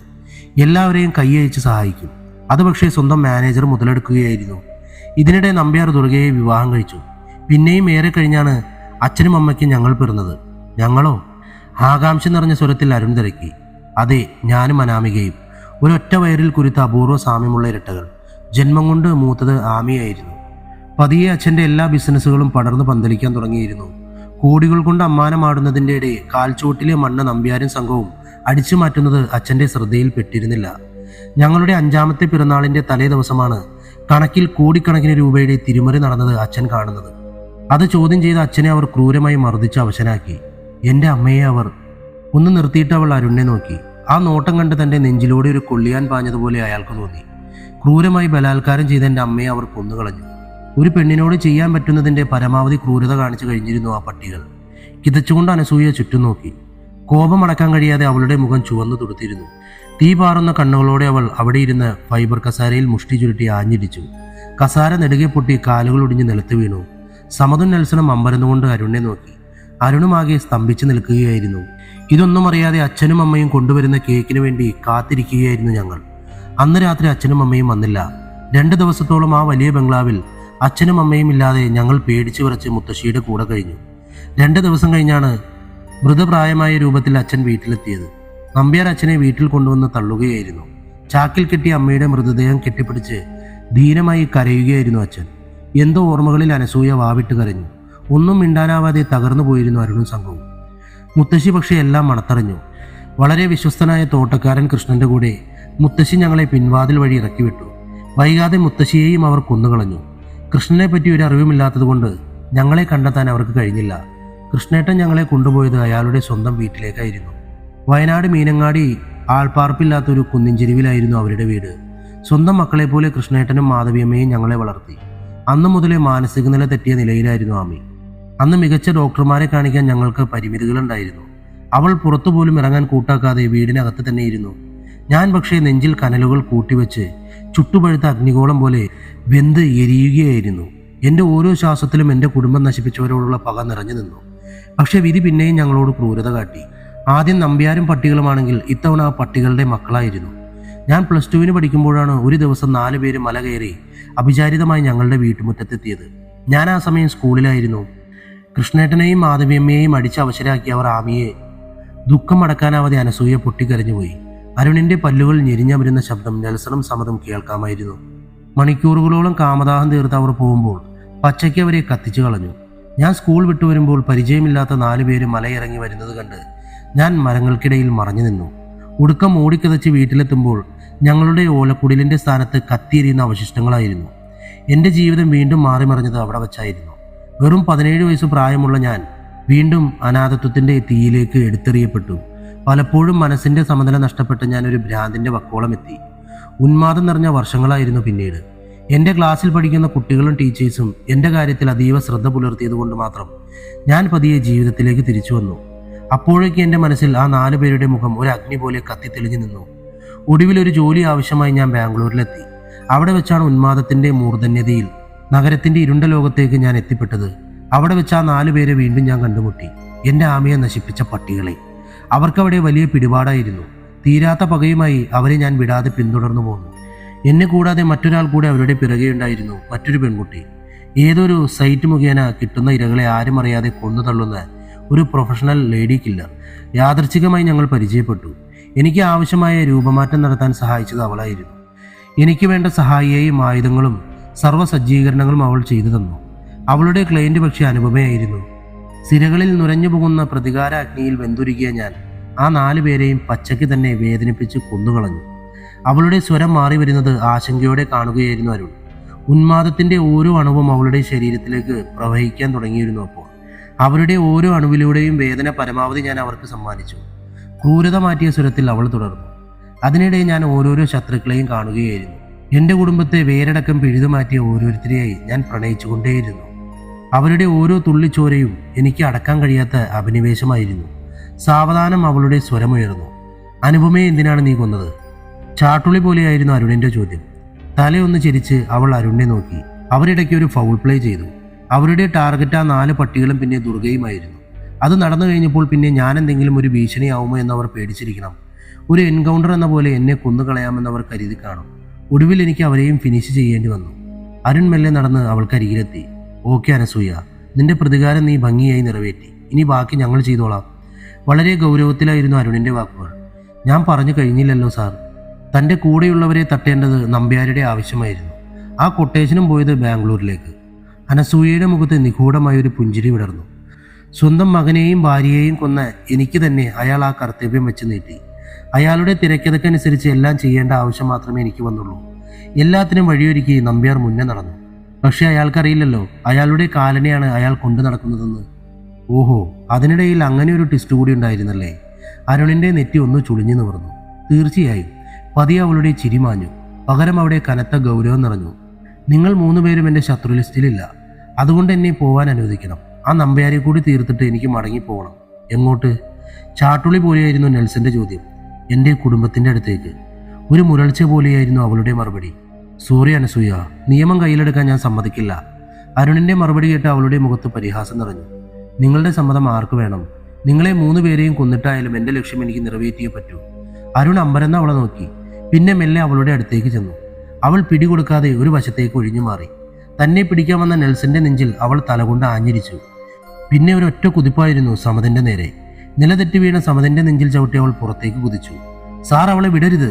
എല്ലാവരെയും കൈയയച്ച് സഹായിക്കും. അത് പക്ഷേ സ്വന്തം മാനേജർ മുതലെടുക്കുകയായിരുന്നു. ഇതിനിടെ നമ്പ്യാർ ദുർഗയെ വിവാഹം കഴിച്ചു. പിന്നെയും ഏറെ കഴിഞ്ഞാണ് അച്ഛനും അമ്മയ്ക്കും ഞങ്ങൾ പിറന്നത്. ഞങ്ങളോ? ആകാംക്ഷ നിറഞ്ഞ സ്വരത്തിൽ അരുൺ തിരക്കി. അതെ, ഞാനും അനാമികയും. ഒരൊറ്റ വയറിൽ കുരുത്ത അപൂർവ സാമ്യമുള്ള ഇരട്ടകൾ. ജന്മം കൊണ്ട് മൂത്തത് ആമിയായിരുന്നു. പതിയെ അച്ഛൻ്റെ എല്ലാ ബിസിനസ്സുകളും പടർന്നു പന്തലിക്കാൻ തുടങ്ങിയിരുന്നു. കോടികൾ കൊണ്ട് അമ്മാനമാടുന്നതിൻ്റെ ഇടയിൽ കാൽച്ചുവട്ടിലെ മണ്ണ് നമ്പ്യാരും സംഘവും അടിച്ചു മാറ്റുന്നത് അച്ഛൻ്റെ ശ്രദ്ധയിൽ പെട്ടിരുന്നില്ല. ഞങ്ങളുടെ 5ാമത്തെ പിറന്നാളിൻ്റെ തലേ ദിവസമാണ് കണക്കിൽ കോടിക്കണക്കിന് രൂപയുടെ തിരിമറി നടന്നത് അച്ഛൻ കാണുന്നത്. അത് ചോദ്യം ചെയ്ത അച്ഛനെ അവർ ക്രൂരമായി മർദ്ദിച്ച് അവശനാക്കി. എൻ്റെ അമ്മയെ അവർ ഒന്ന് നിർത്തിയിട്ട് അവൾ അരുണിനെ നോക്കി. ആ നോട്ടം കണ്ട് തൻ്റെ നെഞ്ചിലൂടെ ഒരു കൊള്ളിയാൻ പാഞ്ഞതുപോലെ അയാൾക്ക് തോന്നി. ക്രൂരമായി ബലാത്കാരം ചെയ്ത എൻ്റെ അമ്മയെ അവർ കൊന്നുകളഞ്ഞു. ഒരു പെണ്ണിനോട് ചെയ്യാൻ പറ്റുന്നതിൻ്റെ പരമാവധി ക്രൂരത കാണിച്ചു കഴിഞ്ഞിരുന്നു ആ പട്ടികൾ. കിതച്ചുകൊണ്ട് അനസൂയ ചുറ്റും നോക്കി. കോപമടക്കാൻ കഴിയാതെ അവളുടെ മുഖം ചുവന്നു തുടുത്തിരുന്നു. തീ പാറുന്ന കണ്ണുകളോടെ അവൾ അവിടെ ഇരുന്ന് ഫൈബർ കസാരയിൽ മുഷ്ടി ചുരുട്ടി ആഞ്ഞിടിച്ചു. കസാര നെടുകെ പൊട്ടി കാലുകൾ ഒടിഞ്ഞ് നിലത്ത് വീണു. സമതും നെൽസനും അമ്പരന്നുകൊണ്ട് അരുണിനെ നോക്കി. അരുണുമാകെ സ്തംഭിച്ചു നിൽക്കുകയായിരുന്നു. ഇതൊന്നും അറിയാതെ അച്ഛനും അമ്മയും കൊണ്ടുവരുന്ന കേക്കിന് വേണ്ടി കാത്തിരിക്കുകയായിരുന്നു ഞങ്ങൾ. അന്ന് രാത്രി അച്ഛനും അമ്മയും വന്നില്ല. 2 ദിവസത്തോളം ആ വലിയ ബംഗ്ലാവിൽ അച്ഛനും അമ്മയും ഇല്ലാതെ ഞങ്ങൾ പേടിച്ചു വിറച്ച് മുത്തശ്ശിയുടെ കൂടെ കഴിഞ്ഞു. 2 ദിവസം കഴിഞ്ഞാണ് മൃതപ്രായമായ രൂപത്തിൽ അച്ഛൻ വീട്ടിലെത്തിയത്. നമ്പ്യാർ അച്ഛനെ വീട്ടിൽ കൊണ്ടുവന്ന് തള്ളുകയായിരുന്നു. ചാക്കിൽ കെട്ടിയ അമ്മയുടെ മൃതദേഹം കെട്ടിപ്പിടിച്ച് ധീരമായി കരയുകയായിരുന്നു അച്ഛൻ. എന്തോ ഓർമ്മകളിൽ അനസൂയ വാവിട്ട് കരഞ്ഞു. ഒന്നും മിണ്ടാനാവാതെ തകർന്നു പോയിരുന്നു അരുണും സംഘവും. മുത്തശ്ശി പക്ഷേ എല്ലാം മണത്തറിഞ്ഞു. വളരെ വിശ്വസ്തനായ തോട്ടക്കാരൻ കൃഷ്ണന്റെ കൂടെ മുത്തശ്ശി ഞങ്ങളെ പിൻവാതിൽ വഴി ഇറക്കി വിട്ടു. വൈകാതെ മുത്തശ്ശിയെയും അവർ കൊന്നുകളഞ്ഞു. കൃഷ്ണനെ പറ്റി ഒരു അറിവുമില്ലാത്തതുകൊണ്ട് ഞങ്ങളെ കണ്ടെത്താൻ അവർക്ക് കഴിഞ്ഞില്ല. കൃഷ്ണേട്ടൻ ഞങ്ങളെ കൊണ്ടുപോയത് അയാളുടെ സ്വന്തം വീട്ടിലേക്കായിരുന്നു. വയനാട് മീനങ്ങാടി ആൾപ്പാർപ്പില്ലാത്തൊരു കുന്നിൻചെരുവിലായിരുന്നു അവരുടെ വീട്. സ്വന്തം മക്കളെ പോലെ കൃഷ്ണേട്ടനും മാധവിയമ്മയും ഞങ്ങളെ വളർത്തി. അന്നു മുതലേ മാനസിക നില തെറ്റിയ നിലയിലായിരുന്നു ആമി. അന്ന് മികച്ച ഡോക്ടർമാരെ കാണിക്കാൻ ഞങ്ങൾക്ക് പരിമിതികളുണ്ടായിരുന്നു. അവൾ പുറത്തുപോലും ഇറങ്ങാൻ കൂട്ടാക്കാതെ വീടിനകത്ത് തന്നെ ഇരുന്നു. ഞാൻ പക്ഷേ നെഞ്ചിൽ കനലുകൾ കൂട്ടിവെച്ച് ചുട്ടുപഴുത്ത അഗ്നിഗോളം പോലെ വെന്ത് എരിയുകയായിരുന്നു. എൻ്റെ ഓരോ ശ്വാസത്തിലും എൻ്റെ കുടുംബം നശിപ്പിച്ചവരോടുള്ള പക നിറഞ്ഞു നിന്നു. പക്ഷെ വിധി പിന്നെയും ഞങ്ങളോട് ക്രൂരത കാട്ടി. ആദ്യം നമ്പ്യാരും പട്ടികളുമാണെങ്കിൽ ഇത്തവണ ആ പട്ടികളുടെ മക്കളായിരുന്നു. ഞാൻ +2 പഠിക്കുമ്പോഴാണ് ഒരു ദിവസം 4 പേര് മല കയറി അവിചാരിതമായി ഞങ്ങളുടെ വീട്ടുമുറ്റത്തെത്തിയത്. ഞാൻ ആ സമയം സ്കൂളിലായിരുന്നു. കൃഷ്ണേട്ടനെയും മാധവിയമ്മയെയും അടിച്ച് അവശരാക്കി അവർ ആമിയെ. ദുഃഖം അടക്കാനാവാതെ അനസൂയ പൊട്ടിക്കരഞ്ഞുപോയി. അരുണിന്റെ പല്ലുകൾ ഞെരിഞ്ഞമരുന്ന ശബ്ദം നെൽസണും സമതും കേൾക്കാമായിരുന്നു. മണിക്കൂറുകളോളം കാമദാഹം തീർത്ത് അവർ പോകുമ്പോൾ പച്ചയ്ക്ക് അവരെ കത്തിച്ചു കളഞ്ഞു. ഞാൻ സ്കൂൾ വിട്ടുവരുമ്പോൾ പരിചയമില്ലാത്ത 4 പേര് മലയിറങ്ങി വരുന്നത് കണ്ട് ഞാൻ മരങ്ങൾക്കിടയിൽ മറഞ്ഞു നിന്നു. ഉടുക്കം ഓടിക്കതച്ച് വീട്ടിലെത്തുമ്പോൾ ഞങ്ങളുടെ ഓലക്കുടിലിൻ്റെ സ്ഥാനത്ത് കത്തിയെരിയുന്ന അവശിഷ്ടങ്ങളായിരുന്നു. എൻ്റെ ജീവിതം വീണ്ടും മാറിമറിഞ്ഞത് അവിടെ വച്ചായിരുന്നു. വെറും 17 വയസ്സ് പ്രായമുള്ള ഞാൻ വീണ്ടും അനാഥത്വത്തിൻ്റെ തീയിലേക്ക് എടുത്തെറിയപ്പെട്ടു. പലപ്പോഴും മനസ്സിൻ്റെ സമനില നഷ്ടപ്പെട്ട് ഞാനൊരു ഭ്രാന്തിൻ്റെ വക്കോളം എത്തി. ഉന്മാദം നിറഞ്ഞ വർഷങ്ങളായിരുന്നു പിന്നീട്. എൻ്റെ ക്ലാസ്സിൽ പഠിക്കുന്ന കുട്ടികളും ടീച്ചേഴ്സും എൻ്റെ കാര്യത്തിൽ അതീവ ശ്രദ്ധ പുലർത്തിയതുകൊണ്ട് മാത്രം ഞാൻ പതിയെ ജീവിതത്തിലേക്ക് തിരിച്ചു വന്നു. അപ്പോഴേക്ക് എൻ്റെ മനസ്സിൽ ആ 4 പേരുടെ മുഖം ഒരു അഗ്നി പോലെ കത്തിത്തെളിഞ്ഞു നിന്നു. ഒടുവിൽ ഒരു ജോലി ആവശ്യമായി ഞാൻ ബാംഗ്ലൂരിലെത്തി. അവിടെ വെച്ചാണ് ഉന്മാദത്തിൻ്റെ മൂർധന്യതയിൽ നഗരത്തിൻ്റെ ഇരുണ്ട ലോകത്തേക്ക് ഞാൻ എത്തിപ്പെട്ടത്. അവിടെ വെച്ച് ആ 4 പേരെ വീണ്ടും ഞാൻ കണ്ടുമുട്ടി. എൻ്റെ ആമയെ നശിപ്പിച്ച പട്ടികളെ. അവർക്കവിടെ വലിയ പിടിപാടായിരുന്നു. തീരാത്ത പകയുമായി അവരെ ഞാൻ വിടാതെ പിന്തുടർന്നു പോന്നു. എന്നെ കൂടാതെ മറ്റൊരാൾ കൂടെ അവരുടെ പിറകെയുണ്ടായിരുന്നു, മറ്റൊരു പെൺകുട്ടി. ഏതൊരു സൈറ്റ് മുഖേന കിട്ടുന്ന ഇരകളെ ആരും അറിയാതെ കൊന്നു തള്ളുന്ന ഒരു പ്രൊഫഷണൽ ലേഡി കില്ലർ. യാദൃച്ഛികമായി ഞങ്ങൾ പരിചയപ്പെട്ടു. എനിക്ക് ആവശ്യമായ രൂപമാറ്റം നടത്താൻ സഹായിച്ചത് അവളായിരുന്നു. എനിക്ക് വേണ്ട സഹായിയെയും ആയുധങ്ങളും സർവ്വസജ്ജീകരണങ്ങളും അവൾ ചെയ്തു തന്നു. അവളുടെ ക്ലയന്റ് പക്ഷേ അനുപമയായിരുന്നു. സിരകളിൽ നുരഞ്ഞു പോകുന്ന പ്രതികാര അഗ്നിയിൽ വെന്തുരുകിയ ഞാൻ ആ 4 പേരെയും പച്ചയ്ക്ക് തന്നെ വേദനിപ്പിച്ച് കൊന്നുകളഞ്ഞു. അവളുടെ സ്വരം മാറി വരുന്നത് ആശങ്കയോടെ കാണുകയായിരുന്നു അരുൺ. ഉന്മാദത്തിന്റെ ഓരോ അണുവും അവളുടെ ശരീരത്തിലേക്ക് പ്രവഹിക്കാൻ തുടങ്ങിയിരുന്നു. അപ്പോൾ അവരുടെ ഓരോ അണുവിലൂടെയും വേദന പരമാവധി ഞാൻ അവർക്ക് സമ്മാനിച്ചു. ക്രൂരത മാറ്റിയ സ്വരത്തിൽ അവൾ തുടർന്നു. അതിനിടെ ഞാൻ ഓരോരോ ശത്രുക്കളെയും കാണുകയായിരുന്നു. എൻ്റെ കുടുംബത്തെ വേരടക്കം പിഴുതുമാറ്റിയ ഓരോരുത്തരെയായി ഞാൻ പ്രണയിച്ചുകൊണ്ടേയിരുന്നു. അവരുടെ ഓരോ തുള്ളിച്ചോരയും എനിക്ക് അടക്കാൻ കഴിയാത്ത അഭിനിവേശമായിരുന്നു. സാവധാനം അവളുടെ സ്വരമുയർന്നു. അനുപമയെ എന്തിനാണ് നീ കൊന്നത്? ചാട്ടുളി പോലെയായിരുന്നു അരുണിന്റെ ചോദ്യം. തലയൊന്ന് ചിരിച്ച് അവൾ അരുണിനെ നോക്കി. അവരിടയ്ക്ക് ഒരു ഫൗൾ പ്ലേ ചെയ്തു. അവരുടെ ടാർഗറ്റ് ആ 4 പട്ടികളും പിന്നെ ദുർഗയുമായിരുന്നു. അത് നടന്നു കഴിഞ്ഞപ്പോൾ പിന്നെ ഞാൻ എന്തെങ്കിലും ഒരു ഭീഷണിയാവുമോ എന്നവർ പേടിച്ചിരിക്കണം. ഒരു എൻകൗണ്ടർ എന്ന പോലെ എന്നെ കൊന്നുകളയാമെന്ന് അവർ കരുതി കാണും. ഒടുവിൽ എനിക്ക് അവരെയും ഫിനിഷ് ചെയ്യേണ്ടി വന്നു. അരുൺ മെല്ലെ നടന്ന് അവൾക്കരികിലെത്തി. ഓക്കെ അനസൂയ, നിന്റെ പ്രതികാരം നീ ഭംഗിയായി നിറവേറ്റി. ഇനി ബാക്കി ഞങ്ങൾ ചെയ്തോളാം. വളരെ ഗൗരവത്തിലായിരുന്നു അരുണിന്റെ വാക്കുകൾ. ഞാൻ പറഞ്ഞു കഴിഞ്ഞില്ലല്ലോ സാർ. തൻ്റെ കൂടെയുള്ളവരെ തട്ടേണ്ടത് നമ്പ്യാരുടെ ആവശ്യമായിരുന്നു. ആ കൊട്ടേഷനും പോയത് ബാംഗ്ലൂരിലേക്ക്. അനസൂയയുടെ മുഖത്ത് നിഗൂഢമായൊരു പുഞ്ചിരി വിടർന്നു. സ്വന്തം മകനെയും ഭാര്യയെയും കൊന്ന എനിക്ക് തന്നെ അയാൾ ആ കർത്തവ്യം വെച്ച് നീട്ടി. അയാളുടെ തിരക്കഥക്കനുസരിച്ച് എല്ലാം ചെയ്യേണ്ട ആവശ്യം മാത്രമേ എനിക്ക് വന്നുള്ളൂ. എല്ലാത്തിനും വഴിയൊരുക്കി നമ്പ്യാർ മുന്നേ നടന്നു. പക്ഷെ അയാൾക്കറിയില്ലല്ലോ അയാളുടെ കാലനെയാണ് അയാൾ കൊണ്ടു നടക്കുന്നതെന്ന്. ഓഹോ, അതിനിടയിൽ അങ്ങനെ ഒരു ട്വിസ്റ്റ് കൂടി ഉണ്ടായിരുന്നല്ലേ? അരുണിന്റെ നെറ്റി ഒന്ന് ചുളിഞ്ഞു നിവർന്നു. തീർച്ചയായും. പതിയെ അവളുടെ ചിരി മാഞ്ഞു. പകരം അവിടെ കനത്ത ഗൗരവം നിറഞ്ഞു. നിങ്ങൾ 3 പേരും എൻ്റെ ശത്രു ലിസ്റ്റിലില്ല. അതുകൊണ്ട് എന്നെ പോവാൻ അനുവദിക്കണം. ആ നമ്പ്യാരെ കൂടി തീർത്തിട്ട് എനിക്ക് മടങ്ങിപ്പോകണം. എങ്ങോട്ട്? ചാട്ടുളി പോലെയായിരുന്നു നെൽസന്റെ ചോദ്യം. എൻ്റെ കുടുംബത്തിൻ്റെ അടുത്തേക്ക്. ഒരു മുരൾച്ച പോലെയായിരുന്നു അവളുടെ മറുപടി. സോറി അനസൂയ, നിയമം കയ്യിലെടുക്കാൻ ഞാൻ സമ്മതിക്കില്ല. അരുണിന്റെ മറുപടി കേട്ട് അവളുടെ മുഖത്ത് പരിഹാസം നിറഞ്ഞു. നിങ്ങളുടെ സമ്മതം ആർക്ക് വേണം? നിങ്ങളെ 3 പേരെയും കൊന്നിട്ടായാലും എൻ്റെ ലക്ഷ്യം എനിക്ക് നിറവേറ്റിയേ പറ്റൂ. അരുൺ അമ്പരന്ന് അവളെ നോക്കി. പിന്നെ മെല്ലെ അവളുടെ അടുത്തേക്ക് ചെന്നു. അവൾ പിടികൊടുക്കാതെ ഒരു വശത്തേക്ക് ഒഴിഞ്ഞു മാറി. തന്നെ പിടിക്കാൻ വന്ന നെൽസന്റെ നെഞ്ചിൽ അവൾ തലകൊണ്ട് ആഞ്ഞിരിച്ചു. പിന്നെ ഒരൊറ്റ കുതിപ്പായിരുന്നു സമതിന്റെ നേരെ. നിലതെറ്റി വീണ സമതിന്റെ നെഞ്ചിൽ ചവിട്ടി അവൾ പുറത്തേക്ക് കുതിച്ചു. സാർ, അവളെ വിടരുത്!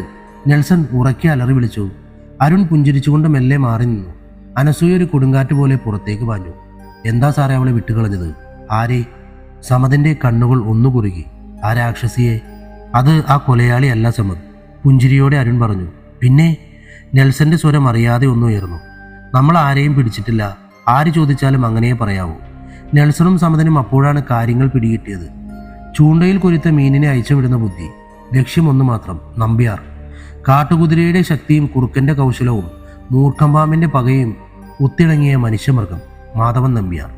നെൽസൺ ഉറക്കെ അലറി വിളിച്ചു. അരുൺ പുഞ്ചിരിച്ചുകൊണ്ട് മെല്ലെ മാറി നിന്നു. അനസൂയ ഒരു കൊടുങ്കാറ്റ് പോലെ പുറത്തേക്ക് പാഞ്ഞു. എന്താ സാറേ അവളെ വിട്ടുകളഞ്ഞത്? ആരെ? സമതിന്റെ കണ്ണുകൾ ഒന്നു കുറുകി. ആ രാക്ഷസിയെ? അത് ആ കൊലയാളി അല്ല സമത്. പുഞ്ചിരിയോടെ അരുൺ പറഞ്ഞു. പിന്നെ? നെൽസന്റെ സ്വരം അറിയാതെ ഒന്നുയർന്നു. നമ്മൾ ആരെയും പിടിച്ചിട്ടില്ല. ആര് ചോദിച്ചാലും അങ്ങനെ പറയാവൂ. നെൽസണും സമതനും അപ്പോഴാണ് കാര്യങ്ങൾ പിടികിട്ടിയത്. ചൂണ്ടയിൽ കൊരുത്ത മീനിനെ അയച്ചുവിടുന്ന ബുദ്ധി. ലക്ഷ്യം ഒന്ന് മാത്രം, നമ്പ്യാർ. കാട്ടുകുതിരയുടെ ശക്തിയും കുറുക്കന്റെ കൗശലവും മൂർഖമ്പാമ്പിന്റെ പകയും ഒത്തിണങ്ങിയ മനുഷ്യമൃഗം മാധവൻ നമ്പ്യാർ.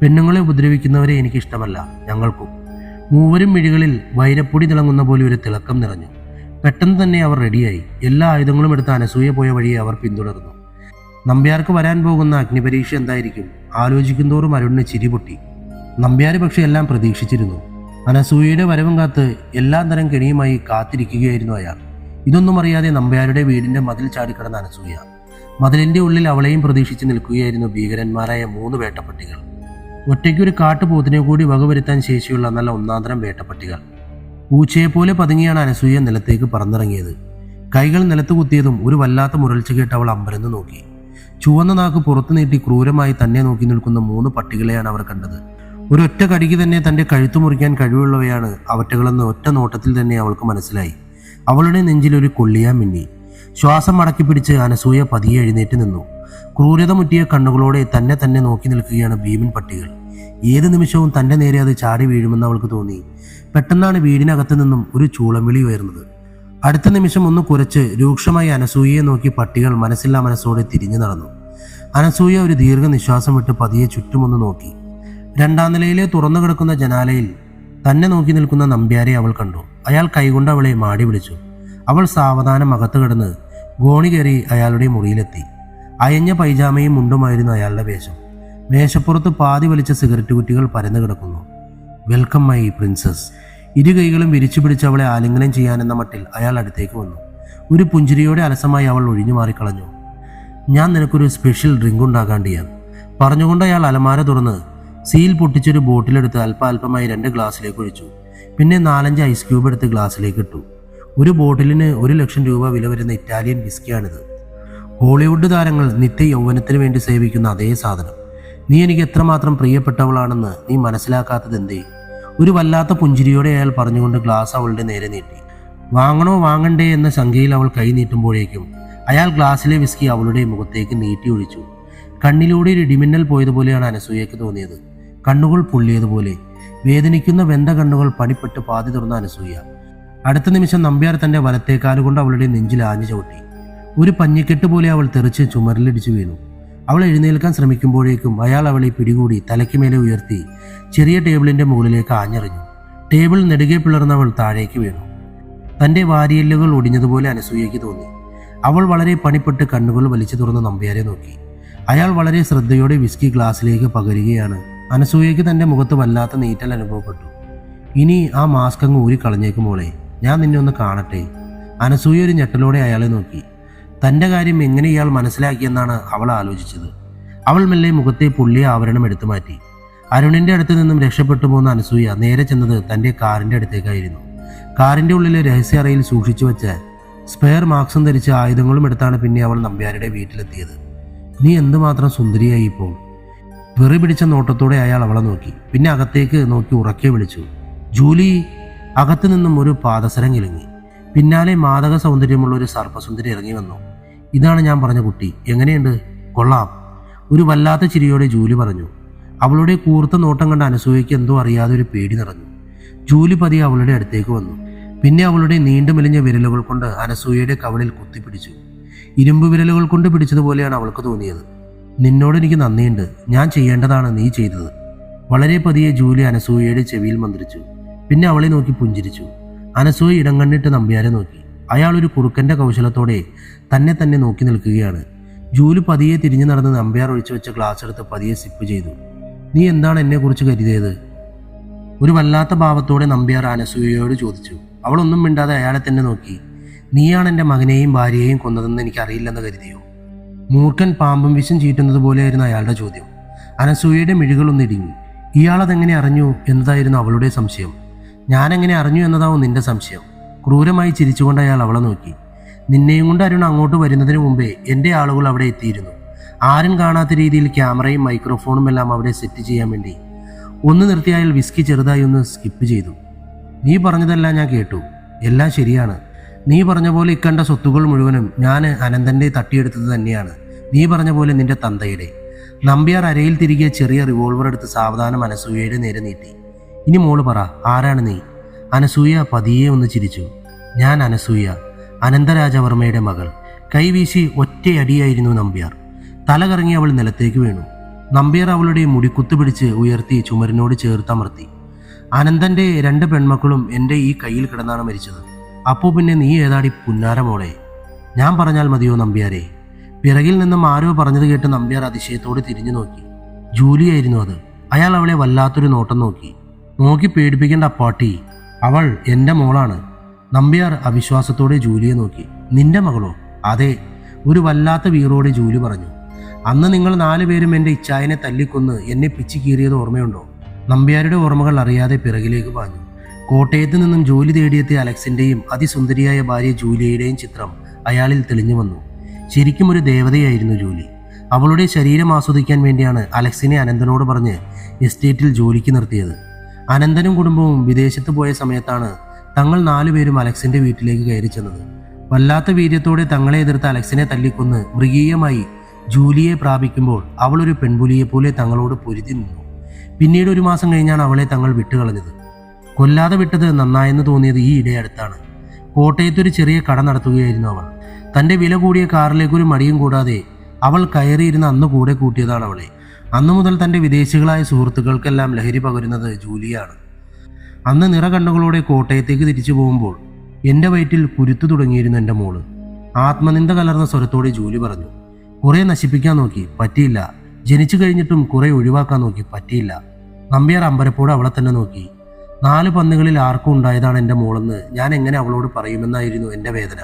പെണ്ണുങ്ങളെ ഉപദ്രവിക്കുന്നവരെ എനിക്കിഷ്ടമല്ല. ഞങ്ങൾക്കും. മൂവരും മിഴികളിൽ വൈരപ്പൊടി തിളങ്ങുന്ന പോലെ ഒരു തിളക്കം നിറഞ്ഞു. പെട്ടെന്ന് തന്നെ അവർ റെഡിയായി. എല്ലാ ആയുധങ്ങളും എടുത്ത് അനസൂയ പോയ വഴിയെ അവർ പിന്തുടർന്നു. നമ്പ്യാർക്ക് വരാൻ പോകുന്ന അഗ്നിപരീക്ഷ എന്തായിരിക്കും? ആലോചിക്കുന്തോറും അരുണിന് ചിരി പൊട്ടി. നമ്പ്യാർ പക്ഷെ എല്ലാം പ്രതീക്ഷിച്ചിരുന്നു. അനസൂയയുടെ വരവും കാത്ത് എല്ലാ തരം കെണിയുമായി കാത്തിരിക്കുകയായിരുന്നു അയാൾ. ഇതൊന്നും അറിയാതെ നമ്പ്യാരുടെ വീടിന്റെ മതിൽ ചാടിക്കിടന്ന അനസൂയ. മതിലിന്റെ ഉള്ളിൽ അവളെയും പ്രതീക്ഷിച്ച് നിൽക്കുകയായിരുന്നു ഭീകരന്മാരായ 3 വേട്ടപ്പട്ടികൾ. ഒറ്റയ്ക്കൊരു കാട്ടുപോത്തിനെ കൂടി വകവരുത്താൻ ശേഷിയുള്ള നല്ല ഒന്നാന്തരം വേട്ടപ്പട്ടികൾ. പൂച്ചയെപ്പോലെ പതുങ്ങിയാണ് അനസൂയ നിലത്തേക്ക് പറന്നിറങ്ങിയത്. കൈകൾ നിലത്ത് കുത്തിയതും ഒരു വല്ലാത്ത മുരൾച്ച കേട്ട് അവൾ അമ്പരന്ന് നോക്കി. ചുവന്ന നാക്ക് പുറത്തു നീട്ടി ക്രൂരമായി തന്നെ നോക്കി നിൽക്കുന്ന 3 പട്ടികളെയാണ് അവർ കണ്ടത്. ഒരൊറ്റ കടിക്ക് തന്നെ തന്റെ കഴുത്തു മുറിക്കാൻ കഴിവുള്ളവയാണ് അവറ്റകളെന്ന് ഒറ്റ നോട്ടത്തിൽ തന്നെ അവൾക്ക് മനസ്സിലായി. അവളുടെ നെഞ്ചിൽ ഒരു കൊള്ളിയാൻ മിന്നി. ശ്വാസം മടക്കി പിടിച്ച് അനസൂയ പതിയെ എഴുന്നേറ്റ് നിന്നു. ക്രൂരത മുറ്റിയ കണ്ണുകളോടെ തന്നെ നോക്കി നിൽക്കുകയാണ് ഭീമൻ പട്ടികൾ. ഏത് നിമിഷവും തന്റെ നേരെ അത് ചാടി വീഴുമെന്ന് അവൾക്ക് തോന്നി. പെട്ടെന്നാണ് വീടിനകത്ത് നിന്നും ഒരു ചൂളംവിളി ഉയർന്നത്. അടുത്ത നിമിഷം ഒന്ന് കുരച്ച് രൂക്ഷമായി അനസൂയയെ നോക്കി പട്ടികൾ മനസ്സില്ലാ മനസ്സോടെ തിരിഞ്ഞു നടന്നു. അനസൂയ ഒരു ദീർഘനിശ്വാസം വിട്ട് പതിയെ ചുറ്റുമൊന്ന് നോക്കി. 2ാം നിലയിലെ തുറന്നു കിടക്കുന്ന ജനാലയിൽ തന്നെ നോക്കി നിൽക്കുന്ന നമ്പ്യാരെ അവൾ കണ്ടു. അയാൾ കൈകൊണ്ട് അവളെ മാടി വിളിച്ചു. അവൾ സാവധാനം അകത്ത് കിടന്ന് ഗോണി കയറി അയാളുടെ മുറിയിലെത്തി. അയഞ്ഞ പൈജാമയും മുണ്ടുമായിരുന്നു അയാളുടെ വേഷം. മേശപ്പുറത്ത് പാതി വലിച്ച സിഗരറ്റ് കുറ്റികൾ പരന്നു കിടക്കുന്നു. Welcome my princess. 2 കൈകളും വിരിച്ചു പിടിച്ച് അവളെ ആലിംഗനം ചെയ്യാനെന്ന മട്ടിൽ അയാൾ അടുത്തേക്ക് വന്നു. ഒരു പുഞ്ചിരിയോടെ അലസമായി അവൾ ഒഴിഞ്ഞു മാറിക്കളഞ്ഞു. ഞാൻ നിനക്കൊരു സ്പെഷ്യൽ ഡ്രിങ്ക് ഉണ്ടാകാണ്ടിയാൻ പറഞ്ഞുകൊണ്ട് അയാൾ അലമാര തുറന്ന് സീൽ പൊട്ടിച്ചൊരു ബോട്ടിലെടുത്ത് അല്പാൽപമായി 2 ഗ്ലാസ്സിലേക്ക് ഒഴിച്ചു. പിന്നെ 4-5 ഐസ് ക്യൂബ് എടുത്ത് ഗ്ലാസ്സിലേക്ക് ഇട്ടു. ഒരു ബോട്ടിലിന് 1 ലക്ഷം രൂപ വില വരുന്ന ഇറ്റാലിയൻ വിസ്കിയാണിത്. ഹോളിവുഡ് താരങ്ങൾ നിത്യ യൗവനത്തിന് വേണ്ടി സേവിക്കുന്ന അതേ സാധനം. നീ എനിക്ക് എത്രമാത്രം പ്രിയപ്പെട്ടവളാണെന്ന് നീ മനസ്സിലാക്കാത്തത് എന്തേ? ഒരു വല്ലാത്ത പുഞ്ചിരിയോടെ അയാൾ പറഞ്ഞുകൊണ്ട് ഗ്ലാസ് അവളുടെ നേരെ നീട്ടി. വാങ്ങണോ വാങ്ങണ്ടേ എന്ന ശങ്കയിൽ അവൾ കൈ നീട്ടുമ്പോഴേക്കും അയാൾ ഗ്ലാസ്സിലെ വിസ്കി അവളുടെ മുഖത്തേക്ക് നീട്ടി ഒഴിച്ചു. കണ്ണിലൂടെ ഒരു ഇടിമിന്നൽ പോയതുപോലെയാണ് അനസൂയയ്ക്ക് തോന്നിയത്. കണ്ണുകൾ പൊള്ളിയതുപോലെ, വേദനിക്കുന്ന വെന്ത കണ്ണുകൾ പണിപ്പെട്ട് പാതി തുറന്ന അനസൂയ. അടുത്ത നിമിഷം നമ്പ്യാർ തന്റെ വലത്തേക്കാലുകൊണ്ട് അവളുടെ നെഞ്ചിൽ ആഞ്ഞു ചവിട്ടി. ഒരു പഞ്ഞിക്കെട്ട് പോലെ അവൾ തെറിച്ച് ചുമരിലിടിച്ചു വീണു. അവൾ എഴുന്നേൽക്കാൻ ശ്രമിക്കുമ്പോഴേക്കും അയാൾ അവളെ പിടികൂടി തലയ്ക്ക് മേലെ ഉയർത്തി ചെറിയ ടേബിളിന്റെ മുകളിലേക്ക് ആഞ്ഞെറിഞ്ഞു. ടേബിൾ നെടുകെ പിളർന്നവൾ താഴേക്ക് വീണു. തന്റെ വാരിയെല്ലുകൾ ഒടിഞ്ഞതുപോലെ അനസൂയയ്ക്ക് തോന്നി. അവൾ വളരെ പണിപ്പെട്ട് കണ്ണുകൾ വലിച്ചു തുറന്ന് നമ്പ്യാരെ നോക്കി. അയാൾ വളരെ ശ്രദ്ധയോടെ വിസ്കി ഗ്ലാസ്സിലേക്ക് പകരുകയാണ്. അനസൂയയ്ക്ക് തന്റെ മുഖത്ത് വല്ലാത്ത നീറ്റൽ അനുഭവപ്പെട്ടു. ഇനി ആ മാസ്ക് അങ്ങ് ഊരിക്കളഞ്ഞേക്കും മോളെ, ഞാൻ നിന്നെ ഒന്ന് കാണട്ടെ. അനസൂയ ഒരു ഞെട്ടലോടെ അയാളെ നോക്കി. തന്റെ കാര്യം എങ്ങനെ ഇയാൾ മനസ്സിലാക്കിയെന്നാണ് അവൾ ആലോചിച്ചത്. അവൾ മെല്ലെ മുഖത്തെ പൊള്ളിയ ആവരണം എടുത്തു മാറ്റി. അരുണിന്റെ അടുത്ത് നിന്നും രക്ഷപ്പെട്ടു പോകുന്ന അനസൂയ നേരെ ചെന്നത് തന്റെ കാറിന്റെ അടുത്തേക്കായിരുന്നു. കാറിന്റെ ഉള്ളിലെ രഹസ്യ അറയിൽ സൂക്ഷിച്ചു വെച്ച സ്പെയർ മാർക്സും ധരിച്ച ആയുധങ്ങളും എടുത്താണ് പിന്നെ അവൾ നമ്പ്യാരുടെ വീട്ടിലെത്തിയത്. നീ എന്തുമാത്രം സുന്ദരിയായി ഇപ്പോൾ. വെറി പിടിച്ച നോട്ടത്തോടെ അയാൾ അവളെ നോക്കി. പിന്നെ അകത്തേക്ക് നോക്കി ഉറക്കെ വിളിച്ചു, ജൂലി. അകത്തു നിന്നും ഒരു പാദസരം കിലുങ്ങി. പിന്നാലെ മാദക സൗന്ദര്യമുള്ള ഒരു സർപ്പസുന്ദരി ഇറങ്ങി വന്നു. ഇതാണ് ഞാൻ പറഞ്ഞ കുട്ടി, എങ്ങനെയുണ്ട്? കൊള്ളാം. ഒരു വല്ലാത്ത ചിരിയോടെ ജൂലി പറഞ്ഞു. അവളുടെ കൂർത്ത നോട്ടം കണ്ട അനസൂയയ്ക്ക് എന്തോ അറിയാതെ ഒരു പേടി നിറഞ്ഞു. ജൂലി പതിയെ അവളുടെ അടുത്തേക്ക് വന്നു. പിന്നെ അവളുടെ നീണ്ടു മെലിഞ്ഞ വിരലുകൾ കൊണ്ട് അനസൂയയുടെ കവളിൽ കുത്തിപ്പിടിച്ചു. ഇരുമ്പ് വിരലുകൾ കൊണ്ട് പിടിച്ചതുപോലെയാണ് അവൾക്ക് തോന്നിയത്. നിന്നോട് എനിക്ക് നന്ദിയുണ്ട്, ഞാൻ ചെയ്യേണ്ടതാണ് നീ ചെയ്തത്. വളരെ പതിയെ ജൂലി അനസൂയയുടെ ചെവിയിൽ മന്ത്രിച്ചു. പിന്നെ അവളെ നോക്കി പുഞ്ചിരിച്ചു. അനസൂയ ഇടം കണ്ണിട്ട് നമ്പ്യാരെ നോക്കി. അയാൾ ഒരു കുറുക്കന്റെ കൗശലത്തോടെ തന്നെ നോക്കി നിൽക്കുകയാണ്. ജൂലി പതിയെ തിരിഞ്ഞു നടന്ന് നമ്പ്യാർ ഒഴിച്ചു വെച്ച ഗ്ലാസ് എടുത്ത് പതിയെ സിപ്പ് ചെയ്തു. നീ എന്താണ് എന്നെ കുറിച്ച് കരുതിയത്? ഒരു വല്ലാത്ത ഭാവത്തോടെ നമ്പ്യാർ അനസൂയയോട് ചോദിച്ചു. അവളൊന്നും മിണ്ടാതെ അയാളെ തന്നെ നോക്കി. നീയാണ് എൻ്റെ മകനെയും ഭാര്യയെയും കൊന്നതെന്ന് എനിക്കറിയില്ലെന്ന് കരുതിയോ? മൂർഖൻ പാമ്പും വിഷം ചീറ്റുന്നത് പോലെയായിരുന്നു അയാളുടെ ചോദ്യം. അനസൂയയുടെ മിഴികളൊന്നിടിഞ്ഞു. ഇയാളതെങ്ങനെ അറിഞ്ഞു എന്നതായിരുന്നു അവളുടെ സംശയം. ഞാനെങ്ങനെ അറിഞ്ഞു എന്നതാവും നിന്റെ സംശയം. ക്രൂരമായി ചിരിച്ചുകൊണ്ട് അയാൾ അവളെ നോക്കി. നിന്നെയും കൊണ്ട് അരുൺ അങ്ങോട്ട് വരുന്നതിന് മുമ്പേ എൻ്റെ ആളുകൾ അവിടെ എത്തിയിരുന്നു. ആരും കാണാത്ത രീതിയിൽ ക്യാമറയും മൈക്രോഫോണും എല്ലാം അവിടെ സെറ്റ് ചെയ്യാൻ വേണ്ടി. ഒന്ന് നിർത്തി അയാൾ വിസ്കി ചെറുതായി ഒന്ന് സ്കിപ്പ് ചെയ്തു. നീ പറഞ്ഞതെല്ലാം ഞാൻ കേട്ടു, എല്ലാം ശരിയാണ്. നീ പറഞ്ഞ പോലെ ഇക്കണ്ട സ്വത്തുകൾ മുഴുവനും ഞാൻ അനന്തൻ്റെ തട്ടിയെടുത്തത് തന്നെയാണ്. നീ പറഞ്ഞ പോലെ നിന്റെ തന്തയുടെ. നമ്പ്യാർ അരയിൽ തിരികെ ചെറിയ റിവോൾവർ എടുത്ത് സാവധാനം അനസൂയയുടെ നേരെ നീട്ടി. ഇനി മോള് പറ, ആരാണ് നീ? അനസൂയ പതിയെ ഒന്ന് ചിരിച്ചു. ഞാൻ അനസൂയ, അനന്തരാജവർമ്മയുടെ മകൾ. കൈവീശി ഒറ്റയടിയായിരുന്നു നമ്പ്യാർ. തല കറങ്ങി അവൾ നിലത്തേക്ക് വീണു. നമ്പ്യാർ അവളുടെ മുടിക്കുത്തു പിടിച്ച് ഉയർത്തി ചുമരിനോട് ചേർത്തമർത്തി. അനന്തൻ്റെ 2 പെൺമക്കളും എൻ്റെ ഈ കയ്യിൽ കിടന്നാണ് മരിച്ചത്. അപ്പോൾ പിന്നെ നീ ഏതാടി പുന്നാര മോളെ? ഞാൻ പറഞ്ഞാൽ മതിയോ നമ്പ്യാരെ? പിറകിൽ നിന്നും ആരോ പറഞ്ഞത് കേട്ട് നമ്പ്യാർ അതിശയത്തോടെ തിരിഞ്ഞു നോക്കി. ജൂലിയായിരുന്നു അത്. അയാൾ അവളെ വല്ലാത്തൊരു നോട്ടം നോക്കി പേടിപ്പിക്കേണ്ട അപ്പാട്ടി, അവൾ എൻ്റെ മോളാണ്. നമ്പ്യാർ അവിശ്വാസത്തോടെ ജൂലിയെ നോക്കി. നിന്റെ മകളോ? അതെ, ഒരു വല്ലാത്ത വീറോടെ ജൂലി പറഞ്ഞു. അന്ന് നിങ്ങൾ 4 പേരും എൻ്റെ ഇച്ചായനെ തല്ലിക്കൊന്ന് എന്നെ പിച്ചി കീറിയത് ഓർമ്മയുണ്ടോ? നമ്പ്യാരുടെ ഓർമ്മകൾ അറിയാതെ പിറകിലേക്ക് പാഞ്ഞു. കോട്ടയത്ത് നിന്നും ജോലി തേടിയെത്തിയ അലക്സിൻ്റെയും അതിസുന്ദരിയായ ഭാര്യ ജൂലിയയുടെയും ചിത്രം അയാളിൽ തെളിഞ്ഞു വന്നു. ശരിക്കും ഒരു ദേവതയായിരുന്നു ജൂലി. അവളുടെ ശരീരം ആസ്വദിക്കാൻ വേണ്ടിയാണ് അലക്സിനെ അനന്തനോട് പറഞ്ഞ് എസ്റ്റേറ്റിൽ ജോലിക്ക് നിർത്തിയത്. അനന്തനും കുടുംബവും വിദേശത്ത് പോയ സമയത്താണ് തങ്ങൾ 4 പേരും അലക്സിന്റെ വീട്ടിലേക്ക് കയറി ചെന്നത്. വല്ലാത്ത വീര്യത്തോടെ തങ്ങളെ എതിർത്ത അലക്സിനെ തല്ലിക്കൊന്ന് മൃഗീയമായി ജൂലിയെ പ്രാപിക്കുമ്പോൾ അവൾ ഒരു പെൺപുലിയെ പോലെ തങ്ങളോട് പൊരുതി നിന്നു. പിന്നീട് 1 മാസം കഴിഞ്ഞാണ് അവളെ തങ്ങൾ വിട്ടുകളഞ്ഞത്. കൊല്ലാതെ വിട്ടത് നന്നായെന്ന് തോന്നിയത് ഈ ഇടയടുത്താണ്. കോട്ടയത്തൊരു ചെറിയ കട നടത്തുകയായിരുന്നു അവൾ. തൻ്റെ വില കൂടിയ കാറിലേക്കൊരു മടിയും കൂടാതെ അവൾ കയറിയിരുന്ന അന്ന് കൂടെ കൂട്ടിയതാണ് അവളെ. അന്നു മുതൽ തൻ്റെ വിദേശികളായ സുഹൃത്തുക്കൾക്കെല്ലാം ലഹരി പകരുന്നത് ജൂലിയാണ്. അന്ന് നിറകണ്ണുകളോടെ കോട്ടയത്തേക്ക് തിരിച്ചു പോകുമ്പോൾ എൻ്റെ വയറ്റിൽ കുരുത്തു തുടങ്ങിയിരുന്നു എൻ്റെ മോള്. ആത്മനിന്ദ കലർന്ന സ്വരത്തോടെ ജൂലി പറഞ്ഞു. കുറെ നശിപ്പിക്കാൻ നോക്കി, പറ്റിയില്ല. ജനിച്ചു കഴിഞ്ഞിട്ടും കുറെ ഒഴിവാക്കാൻ നോക്കി, പറ്റിയില്ല. നമ്പ്യാർ അമ്പരപ്പോടെ അവളെ തന്നെ നോക്കി. 4 പന്നുകളിൽ ആർക്കും ഉണ്ടായതാണ് എൻ്റെ മോളെന്ന് ഞാൻ എങ്ങനെ അവളോട് പറയുമെന്നായിരുന്നു എൻ്റെ വേദന.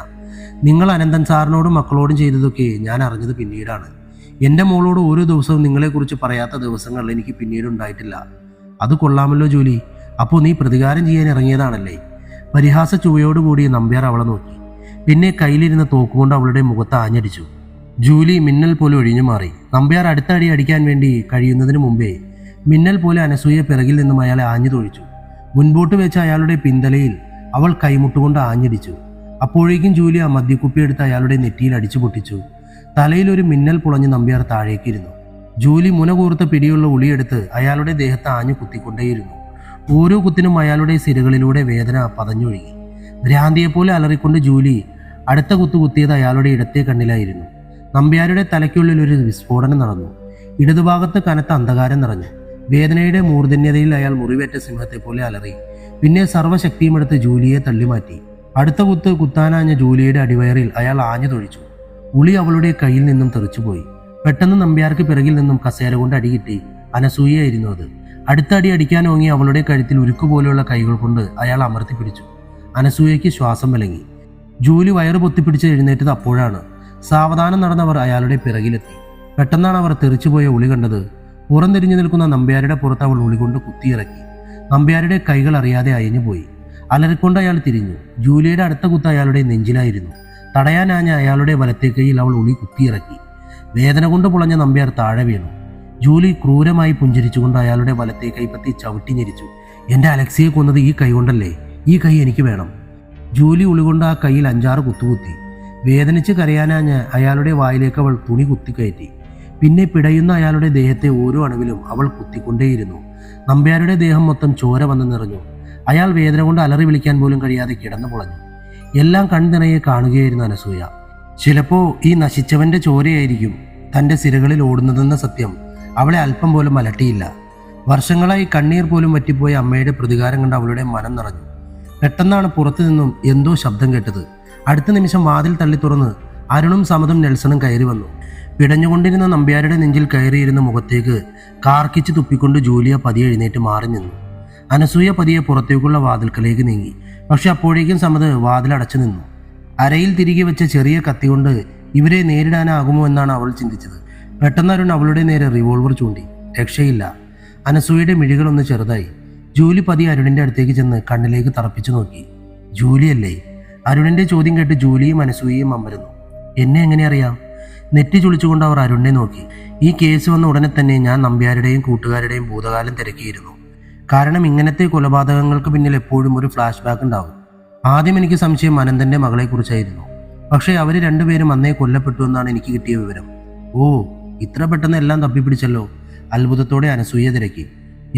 നിങ്ങൾ അനന്തൻ സാറിനോടും മക്കളോടും ചെയ്തതൊക്കെ ഞാൻ അറിഞ്ഞത് പിന്നീടാണ്. എൻ്റെ മോളോട് ഓരോ ദിവസവും നിങ്ങളെക്കുറിച്ച് പറയാത്ത ദിവസങ്ങൾ എനിക്ക് പിന്നീട് ഉണ്ടായിട്ടില്ല. അത് കൊള്ളാമല്ലോ ജൂലി, അപ്പോൾ നീ പ്രതികാരം ചെയ്യാൻ ഇറങ്ങിയതാണല്ലേ? പരിഹാസ ചുവയോടുകൂടി നമ്പ്യാർ അവളെ നോക്കി. പിന്നെ കയ്യിലിരുന്ന തോക്കുകൊണ്ട് അവളുടെ മുഖത്ത് ആഞ്ഞടിച്ചു. ജൂലി മിന്നൽ പോലെ ഒഴിഞ്ഞു മാറി. നമ്പ്യാർ അടുത്ത അടി അടിക്കാൻ വേണ്ടി കഴിയുന്നതിന് മുമ്പേ മിന്നൽ പോലെ അനസൂയ പിറകിൽ നിന്നും അയാളെ ആഞ്ഞു തൊഴിച്ചു. മുൻപോട്ട് വെച്ച അയാളുടെ പിന്തലയിൽ അവൾ കൈമുട്ടുകൊണ്ട് ആഞ്ഞടിച്ചു. അപ്പോഴേക്കും ജൂലി ആ മദ്യക്കുപ്പി എടുത്ത് അയാളുടെ നെറ്റിയിൽ അടിച്ചു പൊട്ടിച്ചു. തലയിൽ ഒരു മിന്നൽ പുളഞ്ഞ് നമ്പ്യാർ താഴേക്കിരുന്നു. ജൂലി മുനകൂർത്ത പിടിയുള്ള ഉളിയെടുത്ത് അയാളുടെ ദേഹത്ത് ആഞ്ഞു കുത്തിക്കൊണ്ടേയിരുന്നു. ഓരോ കുത്തിനും അയാളുടെ സിരകളിലൂടെ വേദന പതഞ്ഞൊഴുകി. ഭ്രാന്തിയെപ്പോലെ അലറിക്കൊണ്ട് ജൂലി അടുത്ത കുത്തു കുത്തിയത് അയാളുടെ ഇടത്തെ കണ്ണിലായിരുന്നു. നമ്പ്യാരുടെ തലയ്ക്കുള്ളിൽ ഒരു വിസ്ഫോടനം നടന്നു. ഇടതുഭാഗത്ത് കനത്ത അന്ധകാരം നിറഞ്ഞു. വേദനയുടെ മൂർധന്യതയിൽ അയാൾ മുറിവേറ്റ സിംഹത്തെ പോലെ അലറി. പിന്നെ സർവ്വശക്തിയുമെടുത്ത് ജൂലിയെ തള്ളിമാറ്റി. അടുത്ത കുത്ത് കുത്താനാഞ്ഞ ജൂലിയുടെ അടിവയറിൽ അയാൾ ആഞ്ഞു തൊഴിച്ചു. ഉളി അവളുടെ കയ്യിൽ നിന്നും തെറിച്ചുപോയി. പെട്ടെന്ന് നമ്പ്യാർക്ക് പിറകിൽ നിന്നും കസേര കൊണ്ട് അടികിട്ടി. അനസൂയയായിരുന്നു അത്. അടുത്ത അടി അടിക്കാൻ ഓങ്ങി അവളുടെ കഴുത്തിൽ ഉരുക്കുപോലെയുള്ള കൈകൾ കൊണ്ട് അയാൾ അമർത്തി പിടിച്ചു. അനസൂയയ്ക്ക് ശ്വാസം വിലങ്ങി. ജൂലി വയറ് പൊത്തിപ്പിടിച്ച് എഴുന്നേറ്റത് അപ്പോഴാണ്. സാവധാനം നടന്നവർ അയാളുടെ പിറകിലെത്തി. പെട്ടെന്നാണ് അവർ തെറിച്ചുപോയ ഉളി കണ്ടത്. പുറംതിരിഞ്ഞു നിൽക്കുന്ന നമ്പ്യാരുടെ പുറത്ത് അവൾ ഉളി കൊണ്ട് കുത്തിയിറക്കി. നമ്പ്യാരുടെ കൈകൾ അറിയാതെ അയഞ്ഞുപോയി. അലറിക്കൊണ്ട് അയാൾ തിരിഞ്ഞു. ജൂലിയുടെ അടുത്ത കുത്ത് അയാളുടെ നെഞ്ചിലായിരുന്നു. തടയാനാഞ്ഞ അയാളുടെ വലത്തെ കൈയിൽ അവൾ ഉളി കുത്തിയിറക്കി. വേദന കൊണ്ട് പുളഞ്ഞ നമ്പ്യാർ താഴെ വീണു. ജൂലി ക്രൂരമായി പുഞ്ചിരിച്ചുകൊണ്ട് അയാളുടെ വലത്തെ കൈപ്പത്തി ചവിട്ടി ഞെരിച്ചു. എൻ്റെ അലക്സിയെ കൊന്നത് ഈ കൈ കൊണ്ടല്ലേ? ഈ കൈ എനിക്ക് വേണം. ജൂലി ഉളികൊണ്ട് ആ കൈയിൽ 5-6 കുത്തുകുത്തി. വേദനിച്ച് കരയാനാഞ്ഞ് അയാളുടെ വായിലേക്ക് അവൾ തുണി കുത്തിക്കയറ്റി. പിന്നെ പിടയുന്ന അയാളുടെ ദേഹത്തെ ഓരോ അണുവിലും അവൾ കുത്തിക്കൊണ്ടേയിരുന്നു. നമ്പ്യാരുടെ ദേഹം മൊത്തം ചോര വന്ന് നിറഞ്ഞു. അയാൾ വേദന കൊണ്ട് അലറി വിളിക്കാൻ പോലും കഴിയാതെ കിടന്നു പുളഞ്ഞു. എല്ലാം കൺനിറയെ കാണുകയായിരുന്നു അനസൂയ. ചിലപ്പോ ഈ നശിച്ചവന്റെ ചോരയായിരിക്കും തൻ്റെ സിരകളിൽ ഓടുന്നതെന്ന സത്യം അവളെ അല്പം പോലും അലട്ടിയില്ല. വർഷങ്ങളായി കണ്ണീർ പോലും വറ്റിപ്പോയ അമ്മയുടെ പ്രതികാരം കണ്ട് അവളുടെ മനം നിറഞ്ഞു. പെട്ടെന്നാണ് പുറത്തു നിന്നും എന്തോ ശബ്ദം കേട്ടത്. അടുത്ത നിമിഷം വാതിൽ തള്ളി തുറന്ന് അരുണും സമതും നെൽസണും കയറി വന്നു. പിടഞ്ഞുകൊണ്ടിരുന്ന നമ്പ്യാരുടെ നെഞ്ചിൽ കയറിയിരുന്ന മുഖത്തേക്ക് കാർക്കിച്ച് തുപ്പിക്കൊണ്ട് ജൂലിയ പതിയെ എഴുന്നേറ്റ് മാറി നിന്നു. അനസൂയ പതിയെ പുറത്തേക്കുള്ള വാതിൽക്കലേക്ക് നീങ്ങി. പക്ഷെ അപ്പോഴേക്കും സമത് വാതിലടച്ചു നിന്നു. അരയിൽ തിരികെ വെച്ച ചെറിയ കത്തി കൊണ്ട് ഇവരെ നേരിടാനാകുമോ എന്നാണ് അവൾ ചിന്തിച്ചത്. പെട്ടെന്ന് അരുൺ അവളുടെ നേരെ റിവോൾവർ ചൂണ്ടി. രക്ഷയില്ല. അനസൂയയുടെ മിഴികളൊന്ന് ചെറുതായി. ജൂലി പതിയെ അരുണിന്റെ അടുത്തേക്ക് ചെന്ന് കണ്ണിലേക്ക് തറപ്പിച്ചു നോക്കി. ജൂലിയല്ലേ? അരുണിന്റെ ചോദ്യം കേട്ട് ജൂലിയും അനസൂയയും അമ്പരന്നു. എന്നെ എങ്ങനെ അറിയാം? നെറ്റി ചുളിച്ചുകൊണ്ട് അവർ അരുണിനെ നോക്കി. ഈ കേസ് വന്ന ഉടനെ തന്നെ ഞാൻ നമ്പ്യാരുടെയും കൂട്ടുകാരുടെയും ഭൂതകാലം തിരക്കിയിരുന്നു. കാരണം ഇങ്ങനത്തെ കൊലപാതകങ്ങൾക്ക് പിന്നിൽ എപ്പോഴും ഒരു ഫ്ലാഷ് ബാക്ക് ഉണ്ടാവും. ആദ്യം എനിക്ക് സംശയം അനന്തന്റെ മകളെക്കുറിച്ചായിരുന്നു. പക്ഷേ അവർ രണ്ടുപേരും അന്നേ കൊല്ലപ്പെട്ടു എന്നാണ് എനിക്ക് കിട്ടിയ വിവരം. ഓ, ഇത്ര പെട്ടെന്ന് എല്ലാം തപ്പിപ്പിടിച്ചല്ലോ. അത്ഭുതത്തോടെ അനസൂയ തിരക്കി.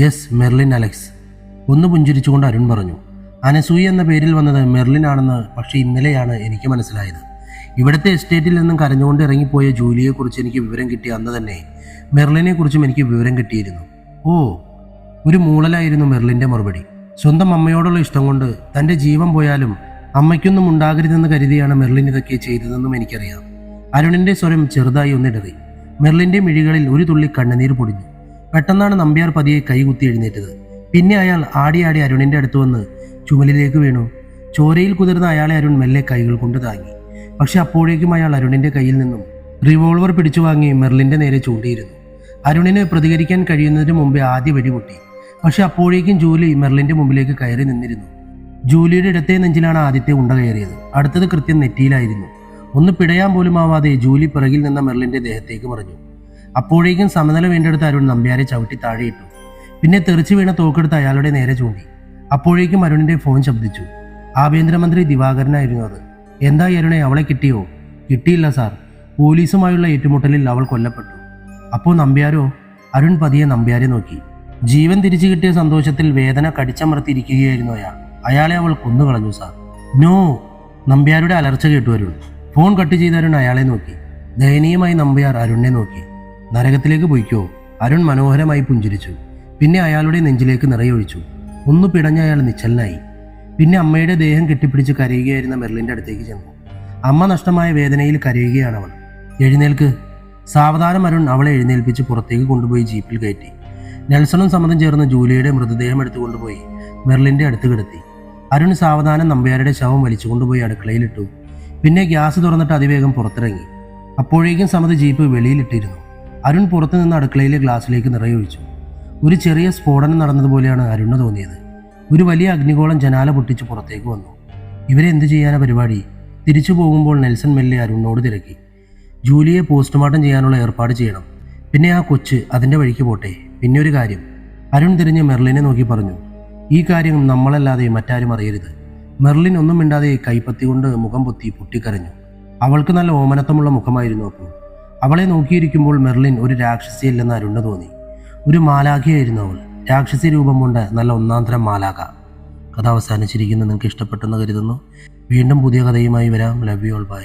Yes, Merlin Alex. ഒന്ന് പുഞ്ചിരിച്ചുകൊണ്ട് അരുൺ പറഞ്ഞു. അനസൂയ എന്ന പേരിൽ വന്നത് മെർലിൻ ആണെന്ന് പക്ഷേ ഇന്നലെയാണ് എനിക്ക് മനസ്സിലായത്. ഇവിടുത്തെ എസ്റ്റേറ്റിൽ നിന്നും കരഞ്ഞുകൊണ്ട് ഇറങ്ങിപ്പോയ ജൂലിയെക്കുറിച്ച് എനിക്ക് വിവരം കിട്ടിയ അന്ന് തന്നെ മെർലിനെ കുറിച്ചും എനിക്ക് വിവരം കിട്ടിയിരുന്നു. ഓ, ഒരു മൂളലായിരുന്നു മെർലിൻ്റെ മറുപടി. സ്വന്തം അമ്മയോടുള്ള ഇഷ്ടം കൊണ്ട് തൻ്റെ ജീവൻ പോയാലും അമ്മയ്ക്കൊന്നും ഉണ്ടാകരുതെന്ന് കരുതിയാണ് മെർലിൻ ഇതൊക്കെ ചെയ്തതെന്നും എനിക്കറിയാം. അരുണിൻ്റെ സ്വരം ചെറുതായി ഒന്നിടറി. മെർലിൻ്റെ മിഴികളിൽ ഒരു തുള്ളി കണ്ണുനീർ പൊടിഞ്ഞു. പെട്ടെന്നാണ് നമ്പ്യാർ പതിയെ കൈകുത്തി എഴുന്നേറ്റത്. പിന്നെ അയാൾ ആടി അരുണിൻ്റെ അടുത്ത് വന്ന് ചുമലിലേക്ക് വീണു. ചോരയിൽ കുതിർന്ന അയാളെ അരുൺ മെല്ലെ കൈകൾ കൊണ്ട് താങ്ങി. പക്ഷെ അപ്പോഴേക്കും അയാൾ അരുണിൻ്റെ കയ്യിൽ നിന്നും റിവോൾവർ പിടിച്ചു വാങ്ങി മെർലിൻ്റെ നേരെ ചൂണ്ടിയിരുന്നു. അരുണിന് പ്രതികരിക്കാൻ കഴിയുന്നതിന് മുമ്പേ ആദ്യ വെടിപൊട്ടി. പക്ഷെ അപ്പോഴേക്കും ജൂലി മെർലിൻ്റെ മുമ്പിലേക്ക് കയറി നിന്നിരുന്നു. ജൂലിയുടെ ഇടത്തെ നെഞ്ചിലാണ് ആദ്യത്തെ ഉണ്ട കയറിയത്. അടുത്തത് കൃത്യം നെറ്റിയിലായിരുന്നു. ഒന്ന് പിടയാൻ പോലും ആവാതെ ജൂലി പിറകിൽ നിന്ന മെർലിൻ്റെ ദേഹത്തേക്ക് മറിഞ്ഞു. അപ്പോഴേക്കും സമനില വീണ്ടെടുത്ത് അരുൺ നമ്പ്യാരെ ചവിട്ടി താഴെയിട്ടു. പിന്നെ തെറിച്ചു വീണ തോക്കെടുത്ത് അയാളുടെ നേരെ ചൂണ്ടി. അപ്പോഴേക്കും അരുണിൻ്റെ ഫോൺ ശബ്ദിച്ചു. ആഭ്യന്തരമന്ത്രി ദിവാകരനായിരുന്നു അത്. എന്തായി അരുണെ, അവളെ കിട്ടിയോ? കിട്ടിയില്ല സാർ. പോലീസുമായുള്ള ഏറ്റുമുട്ടലിൽ അവൾ കൊല്ലപ്പെട്ടു. അപ്പോൾ നമ്പ്യാരോ? അരുൺ പതിയെ നമ്പ്യാരെ നോക്കി. ജീവൻ തിരിച്ചു കിട്ടിയ സന്തോഷത്തിൽ വേദന കടിച്ചമർത്തിയിരിക്കുകയായിരുന്നു അയാളെ അവൾ കൊന്നുകളഞ്ഞു സാർ. നോ! നമ്പ്യാരുടെ അലർച്ച കേട്ടു അരുൺ. ഫോൺ കട്ട് ചെയ്ത അരുൺ അയാളെ നോക്കി. ദയനീയമായി നമ്പ്യാർ അരുണിനെ നോക്കി. നരകത്തിലേക്ക് പോയിക്കോ? അരുൺ മനോഹരമായി പുഞ്ചിരിച്ചു. പിന്നെ അയാളുടെ നെഞ്ചിലേക്ക് നിറയൊഴിച്ചു. ഒന്ന് പിടഞ്ഞ അയാൾ നിശ്ചലനായി. പിന്നെ അമ്മയുടെ ദേഹം കെട്ടിപ്പിടിച്ച് കരയുകയായിരുന്ന മെർലിൻ്റെ അടുത്തേക്ക് ചെന്നു. അമ്മ നഷ്ടമായ വേദനയിൽ കരയുകയാണ് അവൾ. എഴുന്നേൽക്ക്. സാവധാനം അരുൺ അവളെ എഴുന്നേൽപ്പിച്ച് പുറത്തേക്ക് കൊണ്ടുപോയി ജീപ്പിൽ കയറ്റി. നെൽസണും സമ്മതം ചേർന്ന് ജൂലിയുടെ മൃതദേഹം എടുത്തുകൊണ്ടുപോയി മെർലിൻ്റെ അടുത്ത് കിടത്തി. അരുൺ സാവധാനം നമ്പ്യാരുടെ ശവം വലിച്ചുകൊണ്ടുപോയി അടുക്കളയിലിട്ടു. പിന്നെ ഗ്യാസ് തുറന്നിട്ട് അതിവേഗം പുറത്തിറങ്ങി. അപ്പോഴേക്കും സമത് ജീപ്പ് വെളിയിലിട്ടിരുന്നു. അരുൺ പുറത്തു നിന്ന് അടുക്കളയിലെ ഗ്ലാസ്സിലേക്ക് നിറയൊഴിച്ചു. ഒരു ചെറിയ സ്ഫോടനം നടന്നതുപോലെയാണ് അരുണിന് തോന്നിയത്. ഒരു വലിയ അഗ്നിഗോളം ജനാല പൊട്ടിച്ച് പുറത്തേക്ക് വന്നു. ഇവരെന്ത് ചെയ്യാനാ പരിപാടി? തിരിച്ചു പോകുമ്പോൾ നെൽസൺ മെല്ലെ അരുണിനോട് തിരക്കി. ജൂലിയെ പോസ്റ്റ്മോർട്ടം ചെയ്യാനുള്ള ഏർപ്പാട് ചെയ്യണം. പിന്നെ ആ കൊച്ച് അതിൻ്റെ വഴിക്ക് പോട്ടെ. പിന്നെ ഒരു കാര്യം, അരുൺ തിരിഞ്ഞ് മെർലിനെ നോക്കി പറഞ്ഞു, ഈ കാര്യം നമ്മളല്ലാതെ മറ്റാരും അറിയരുത്. മെർലിൻ ഒന്നും മിണ്ടാതെ കൈപ്പത്തി കൊണ്ട് മുഖം പൊത്തി പൊട്ടിക്കരഞ്ഞു. അവൾക്ക് നല്ല ഓമനത്തമുള്ള മുഖമായിരുന്നു. അപ്പോൾ അവളെ നോക്കിയിരിക്കുമ്പോൾ മെർലിൻ ഒരു രാക്ഷസിയല്ലെന്ന് അരുണിന് തോന്നി. ഒരു മാലാഖയായിരുന്നു അവൾ. രാക്ഷസി രൂപം കൊണ്ട് നല്ല ഒന്നാന്തരം മാലാഖ. കഥ അവസാനിച്ചിരിക്കുന്നു. നിങ്ങൾക്ക് ഇഷ്ടപ്പെട്ടെന്ന് കരുതുന്നു. വീണ്ടും പുതിയ കഥയുമായി വരാം. Love you all. ബൈ.